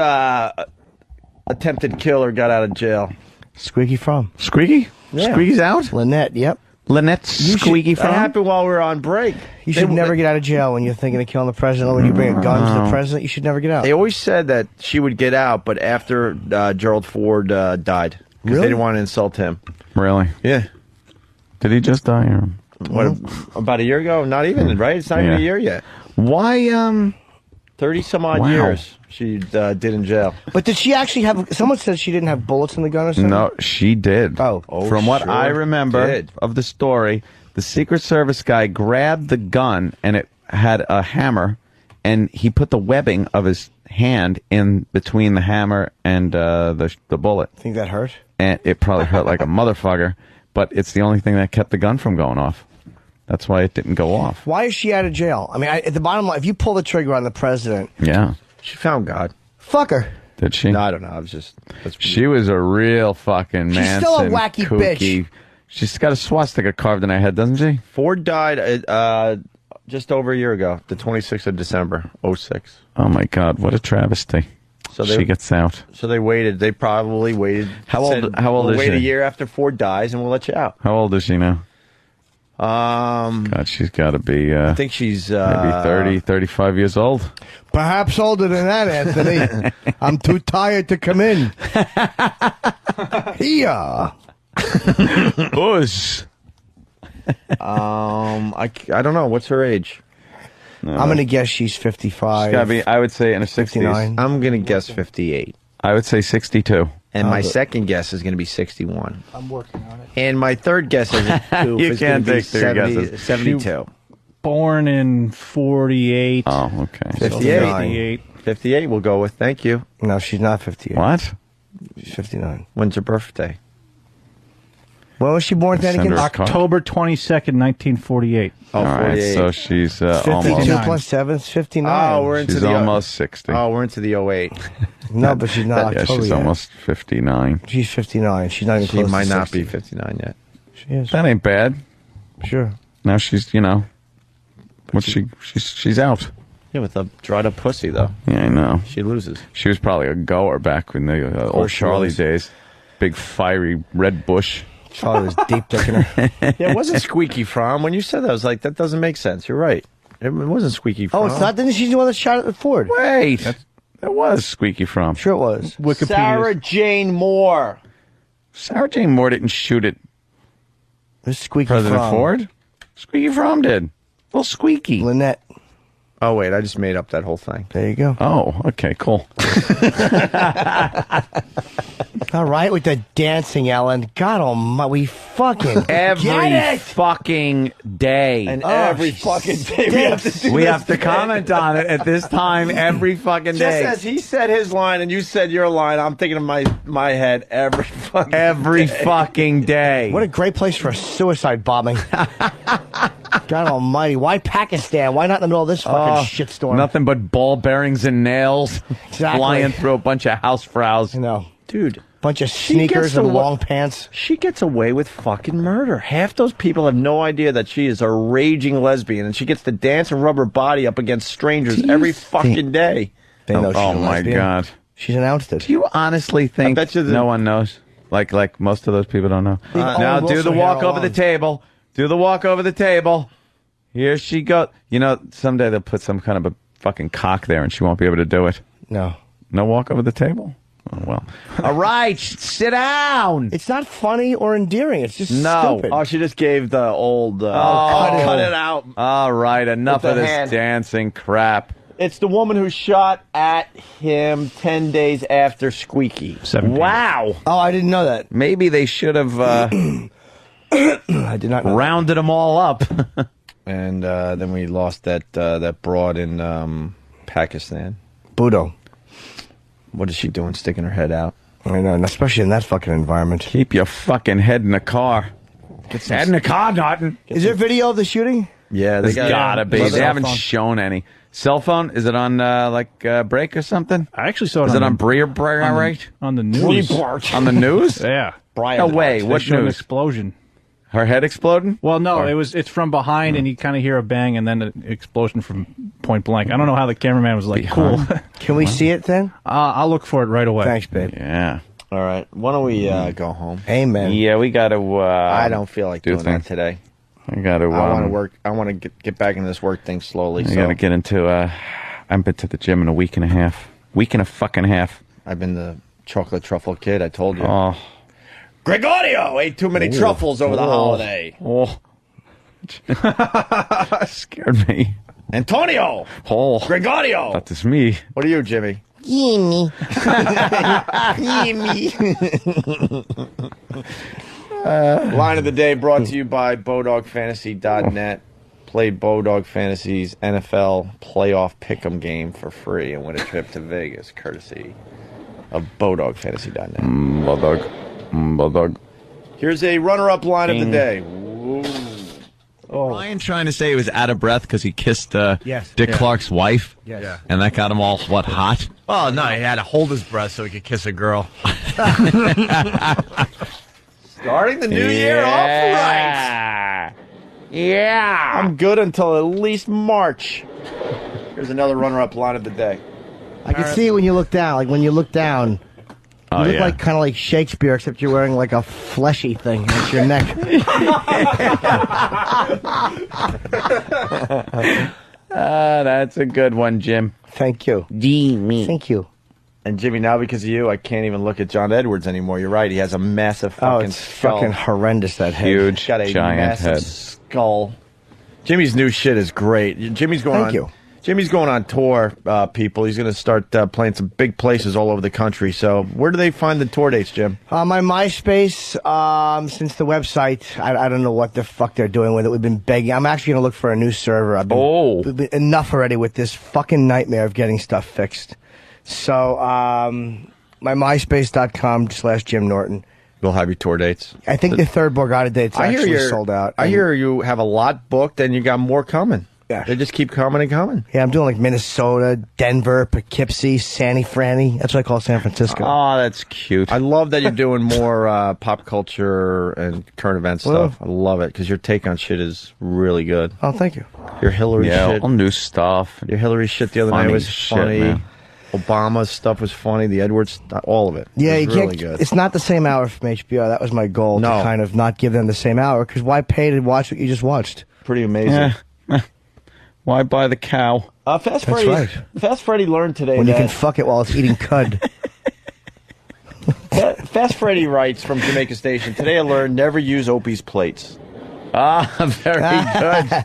attempted killer got out of jail? Squeaky Fromm. Squeaky? Yeah. Squeaky's out? Lynette, yep. Lynette Squeaky That Fromm? happened while we were on break. You should never get out of jail when you're thinking of killing the president. Or when you bring a gun to the president, you should never get out. They always said that she would get out, but after Gerald Ford died. Because Really? they didn't want to insult him. Really? Yeah. Did he just die? Or? What, about a year ago? Not even, right? It's not even a year yet. Why, 30 some odd Wow. years she did in jail. But did she actually have... Someone said she didn't have bullets in the gun or something? No, she did. Oh. From what sure I remember did. of the story, the Secret Service guy grabbed the gun and it had a hammer, and he put the webbing of his hand in between the hammer and the bullet. Think that hurt? And it probably hurt like a motherfucker, but it's the only thing that kept the gun from going off. That's why it didn't go off. Why is she out of jail? I mean, at the bottom line, if you pull the trigger on the president... Yeah. She found God. Fuck her. Did she? No, I don't know. I was just... She was a real fucking She's Manson, still a wacky kooky. bitch. She's got a swastika carved in her head, doesn't she? Ford died just over a year ago, the 26th of December, 06. Oh, my God. What a travesty. So she gets out. So they waited. They probably waited. How old we'll is wait a she? year after Ford dies, and we'll let you out. How old is she now? God, she's got to be... I think she's... maybe 30, 35 years old. Perhaps older than that, Anthony. I'm too tired to come in. Yeah. Bush. I don't know. What's her age? I'm going to guess she's 55. She's got to be, I would say, in her 60s. 59. I'm going to guess 58. I would say 62. And my second guess is going to be 61. I'm working on it. And my third guess is You is going can't to be take three guesses. 72. Born in 48. Oh, okay. 58. 58 we'll go with. Thank you. No, she's not 58. What? She's 59. When's her birthday? When was she born then again? October 22nd, 1948. Oh, All right, 48. so she's 52 almost... plus 7 is 59. Oh, we're into She's the almost 60. Oh, we're into the 08. No, but she's not Yeah, October she's yet. almost 59. She's 59. She's not even She close might to not 60. be 59 yet. She is. That ain't bad. Sure. Now she's, she's out. Yeah, with a dried up pussy, though. Yeah, I know. She loses. She was probably a goer back in the old she Charlie was. days. Big, fiery red bush. Charlie was deep dicking her. Yeah, it wasn't Squeaky Fromm. When you said that, I was like, that doesn't make sense. You're right. It wasn't Squeaky Fromm. Oh, it's not? Didn't she the one that shot at Ford? Wait. That was Squeaky Fromm. Sure it was. Sarah Jane Moore. Sarah Jane Moore didn't shoot at This Squeaky President Fromm. Ford. Squeaky Fromm did. Little Squeaky. Lynette. Oh, wait, I just made up that whole thing. There you go. Oh, okay, cool. All right with the dancing, Ellen. God almighty, we fucking Every get it. fucking day. And Oh, every she fucking day we have to do We this. have to comment on it at this time every fucking Just day. as he said his line and you said your line, I'm thinking of my head every fucking Every day. fucking day. What a great place for a suicide bombing. God almighty. Why Pakistan? Why not in the middle of this fucking shitstorm? Nothing but ball bearings and nails Exactly. flying through a bunch of housefrows. You know, Dude. bunch of She sneakers gets and away- long pants. She gets away with fucking murder. Half those people have no idea that she is a raging lesbian and she gets to dance and rub her body up against strangers every fucking day. They know she's Oh a my lesbian. God. She's announced it. Do you honestly think bet you the- no one knows? Like most of those people don't know. Now Owen do the Wilson walk hair over the alone. table. Do the walk over the table. Here she goes. You know, someday they'll put some kind of a fucking cock there and she won't be able to do it. No. No walk over the table? Oh, well. All right, sit down. It's not funny or endearing. It's just No. stupid. Oh, she just gave the old Oh. cut it out. All right, enough With of the this hand. dancing crap. It's the woman who shot at him 10 days after Squeaky. 17. Wow. Oh, I didn't know that. Maybe they should have I did not know rounded them all up. And then we lost that broad in Pakistan. that. Budo. What is she doing, sticking her head out? I know, and especially in that fucking environment. Keep your fucking head in the car. Head in the car, Norton. Is there video of the shooting? Yeah, There's gotta be. They haven't phone. shown any. Cell phone? Is it on break or something? I actually saw it Is on it on the, Breer right? on the news. On the news? Yeah. No way. They What showed an news? explosion. Her head exploding? Well, no, it's from behind, and you kind of hear a bang, and then an explosion from point blank. I don't know how the cameraman was like, cool. Can we see it then? I'll look for it right away. Thanks, babe. Yeah. All right. Why don't we go home? Amen. Yeah, we got to... I don't feel like doing that today. I got to... I want to work. I want to get back into this work thing slowly. I got to get into... I haven't been to the gym in a week and a half. Week and a fucking half. I've been the chocolate truffle kid, I told you. Oh. Gregorio ate too many truffles over the holiday. Oh. Scared me. Antonio. Oh. Gregorio. That is me. What are you, Jimmy? Gimme. Line of the day brought to you by BowDogFantasy.net. Play Bowdog Fantasy's NFL playoff pick'em game for free and win a trip to Vegas, courtesy of BowDogFantasy.net. Bulldog. Here's a runner-up line of the day. Ryan trying to say he was out of breath because he kissed Dick Yeah. Clark's wife? Yes. Yeah. And that got him all, hot? Oh, no, he had to hold his breath so he could kiss a girl. Starting the new year off right. Yeah. I'm good until at least March. Here's another runner-up line of the day. I can see it when you look down. Like when you look down, you look like kind of like Shakespeare, except you're wearing like a fleshy thing at your neck. That's a good one, Jim. Thank you. Jimmy. Thank you. And Jimmy, now because of you, I can't even look at John Edwards anymore. You're right. He has a massive fucking it's skull. fucking horrendous, that head. Huge, He's got a giant massive head. skull. Jimmy's new shit is great. Jimmy's going Thank on. you. Jimmy's going on tour, people. He's going to start playing some big places all over the country. So where do they find the tour dates, Jim? My MySpace, since the website, I don't know what the fuck they're doing with it. We've been begging. I'm actually going to look for a new server. I've been enough already with this fucking nightmare of getting stuff fixed. So, my MySpace.com/Jim Norton. We'll have your tour dates. I think the third Borgata date's actually sold out. I hear you have a lot booked and you got more coming. Yeah. They just keep coming and coming. Yeah, I'm doing like Minnesota, Denver, Poughkeepsie, Sandy Franny. That's what I call San Francisco. Oh, that's cute. I love that you're doing more pop culture and current event stuff. I love it because your take on shit is really good. Oh, thank you. Your Hillary shit. All new stuff. Your Hillary shit the other night was shit, funny. man. Obama's stuff was funny. The Edwards, all of it. Yeah, it you was can't. really good. It's not the same hour from HBO. That was my goal to kind of not give them the same hour because why pay to watch what you just watched? Pretty amazing. Why buy the cow? Fast Freddy learned today when that you can fuck it while it's eating cud. Fast Freddy writes from Jamaica Station. Today I learned never use Opie's plates. Ah, very good.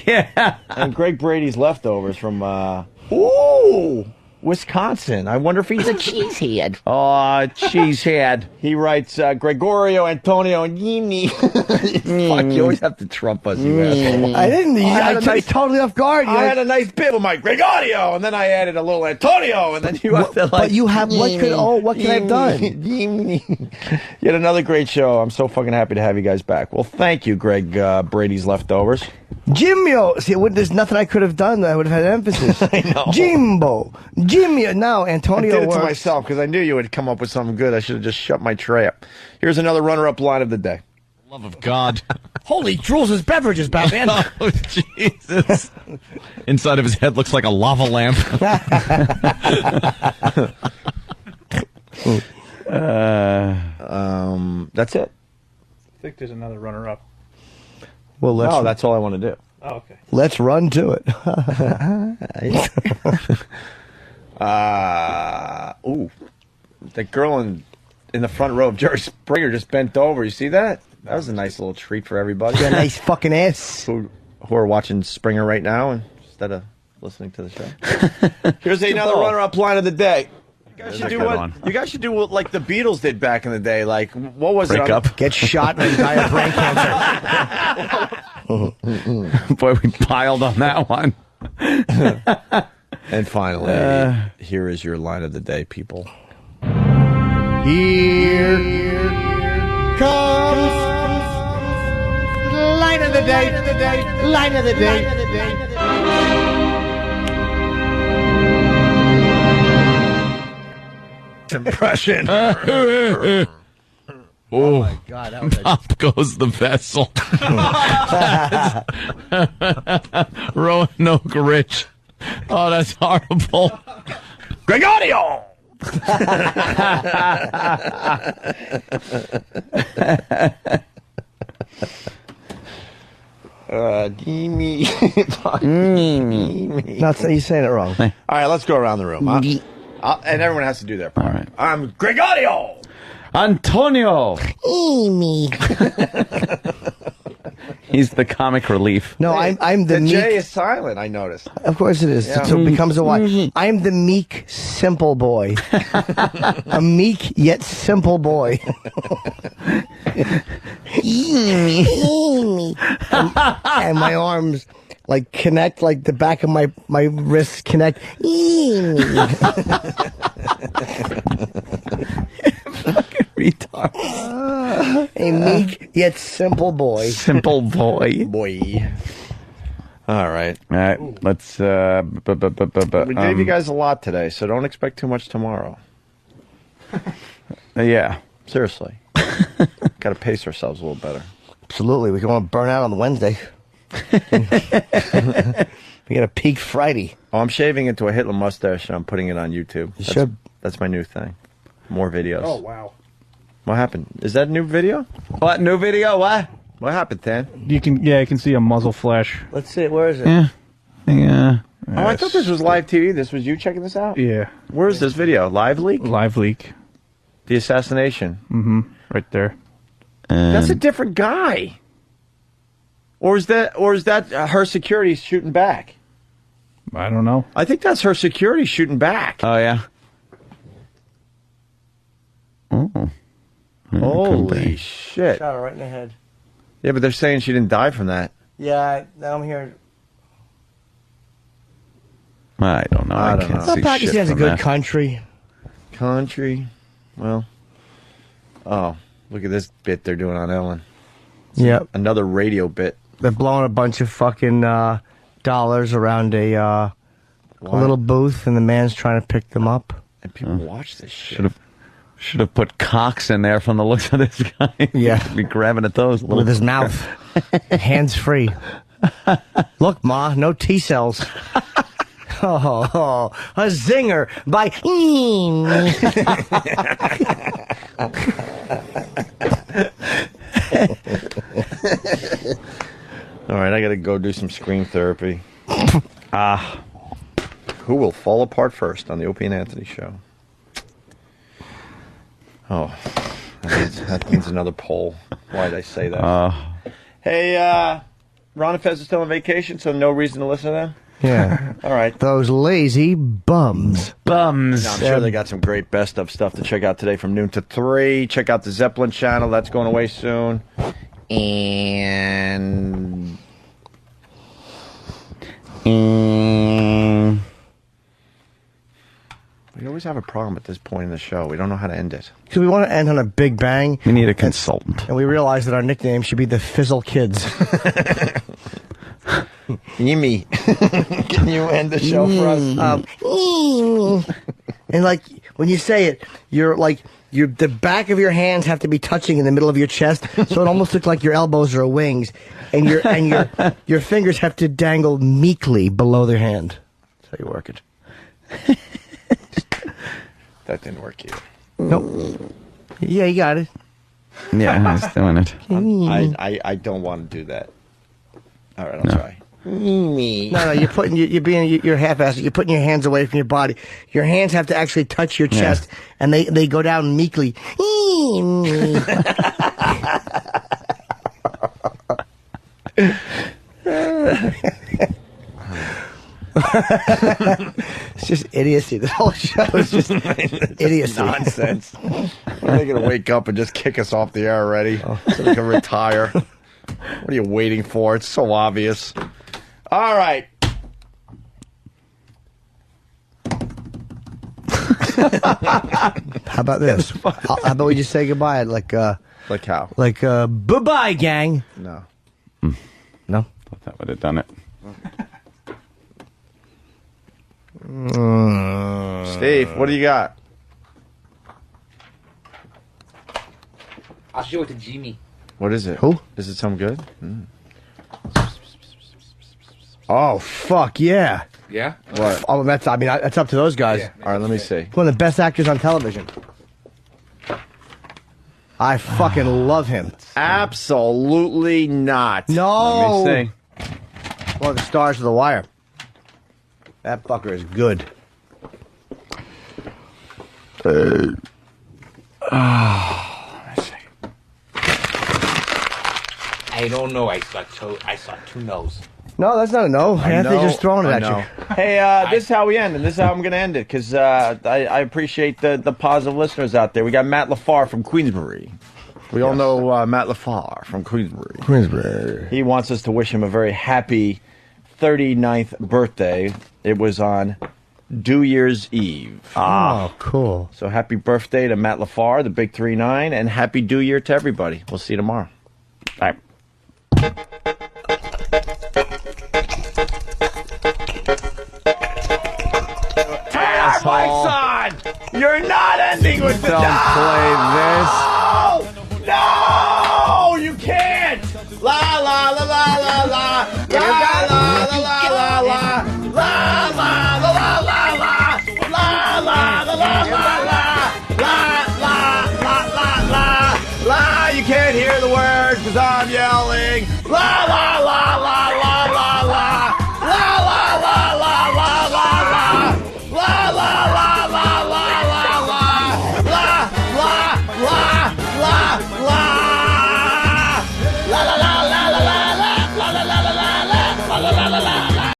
Yeah. And Greg Brady's leftovers from Wisconsin. I wonder if he's a cheesehead. Oh, cheesehead. He writes, Gregorio, Antonio, and Yini. Fuck, you always have to trump us, you asshole. I didn't. I took you totally off guard. I had a nice bit with my Gregorio, and then I added a little Antonio, and then you have to like... But you have... What could I have done? You had another great show. I'm so fucking happy to have you guys back. Well, thank you, Greg Brady's leftovers. Jimbo. See, there's nothing I could have done that would have had emphasis. I know. Jimbo. Jimmy. Now, Antonio I did it to works. myself because I knew you would come up with something good. I should have just shut my tray up. Here's another runner-up line of the day. Love of God. Holy Jules' beverages, Batman. Oh, Jesus. Inside of his head looks like a lava lamp. That's it. I think there's another runner-up. Well, that's all I want to do. Oh, okay. Let's run to it. The girl in the front row of Jerry Springer just bent over. You see that? That was a nice little treat for everybody. Yeah, nice fucking ass. Who are watching Springer right now instead of listening to the show. Here's another runner-up line of the day. You guys should do what like the Beatles did back in the day. Like, what was Break it? up. Get shot and die of brain cancer. Boy, we piled on that one. And finally, here is your line of the day, people. Here comes line of the day. Line of the day. Impression. Oh my God, that was Up goes the vessel. Roanoke Rich. Oh, that's horrible. Gregorio! No, you're saying it wrong. All right, let's go around the room. Huh? And everyone has to do their part. All right. I'm Gregorio. Antonio. He's the comic relief. No, I'm the meek. J is silent, I noticed. Of course it is. Yeah. So it becomes a Y. I'm the meek, simple boy. A meek yet simple boy. and my arms like connect, like the back of my wrists connect. Fucking retard. A meek yet simple boy. Simple boy. Boy. All right. All right. Let's. We gave you guys a lot today, so don't expect too much tomorrow. Yeah. Seriously. Got to pace ourselves a little better. Absolutely. We don't want to burn out on the Wednesday. We got a peak Friday. Oh, I'm shaving into a Hitler mustache and I'm putting it on YouTube. You should. That's my new thing. More videos. Oh, wow. What happened? Is that a new video? What? New video? What? What happened, Tan? You can see a muzzle flash. Let's see. Where is it? Yeah. Oh, I thought this was live TV. This was you checking this out? Yeah. Where's this video? Live leak? Live leak. The assassination. Mm-hmm. Right there. That's a different guy. Or is that her security shooting back? I don't know. I think that's her security shooting back. Oh, yeah. Oh. Holy shit. Shot her right in the head. Yeah, but they're saying she didn't die from that. Yeah, now I'm here. I don't know. I can't see Pakistan's shit a from good that. country. Well. Oh, look at this bit they're doing on Ellen. Yep. Another radio bit. They're blowing a bunch of fucking dollars around a little booth, and the man's trying to pick them up. And people watch this shit. Should have put cocks in there from the looks of this guy. Yeah. Be grabbing at those. With his mouth. Hands free. Look, Ma, no T-cells. Oh, a zinger by... All right, I got to go do some screen therapy. Who will fall apart first on the Opie and Anthony show? Oh, that means another poll. Why did I say that? Hey, Ron and Fez are still on vacation, so no reason to listen to them? Yeah. All right. Those lazy bums. Bums. No, I'm sure they got some great best of stuff to check out today from noon to 3. Check out the Zeppelin channel. That's going away soon. And... We always have a problem at this point in the show. We don't know how to end it. Because we want to end on a big bang. We need a consultant. And we realize that our nickname should be the Fizzle Kids. Yimmy. Can you end the show for us? And like, when you say it, you're like... the back of your hands have to be touching in the middle of your chest, so it almost looks like your elbows are wings, and your fingers have to dangle meekly below their hand. That's how you work it. That didn't work either. Nope. Yeah, you got it. Yeah, he's doing it. I don't want to do that. All right, I'll try. No, you're half-assed. You're putting your hands away from your body. Your hands have to actually touch your chest, and they go down meekly. It's just idiocy. The whole show is just idiocy. Nonsense. When are they going to wake up and just kick us off the air already so we can retire? What are you waiting for? It's so obvious. All right. How about this? How about we just say goodbye? Like how? Like bye-bye, gang. No. No? Thought that would have done it. Steve, what do you got? I'll show it to Jimmy. What is it? Who? Does it sound good? Oh, fuck, yeah. Yeah? What? Oh, that's up to those guys. Yeah. All right, let me see. One of the best actors on television. I fucking love him. Absolutely not. No. Let me see. One of the stars of The Wire. That fucker is good. Let me see. I don't know. I saw two no's. No, that's not a no. Anthony's just throwing it at you. Hey, this is how we end, and this is how I'm going to end it, because I appreciate the positive listeners out there. We got Matt LaFar from Queensbury. We all know Matt LaFar from Queensbury. He wants us to wish him a very happy 39th birthday. It was on New Year's Eve. Oh, cool. So happy birthday to Matt LaFar, the big 39, and happy New Year to everybody. We'll see you tomorrow. Bye. My son! You're not ending with the... Don't play this. No! You can't! La la la la la la la la la la la la la la la la la la la. You can't hear the words because I'm yelling. La la la la la.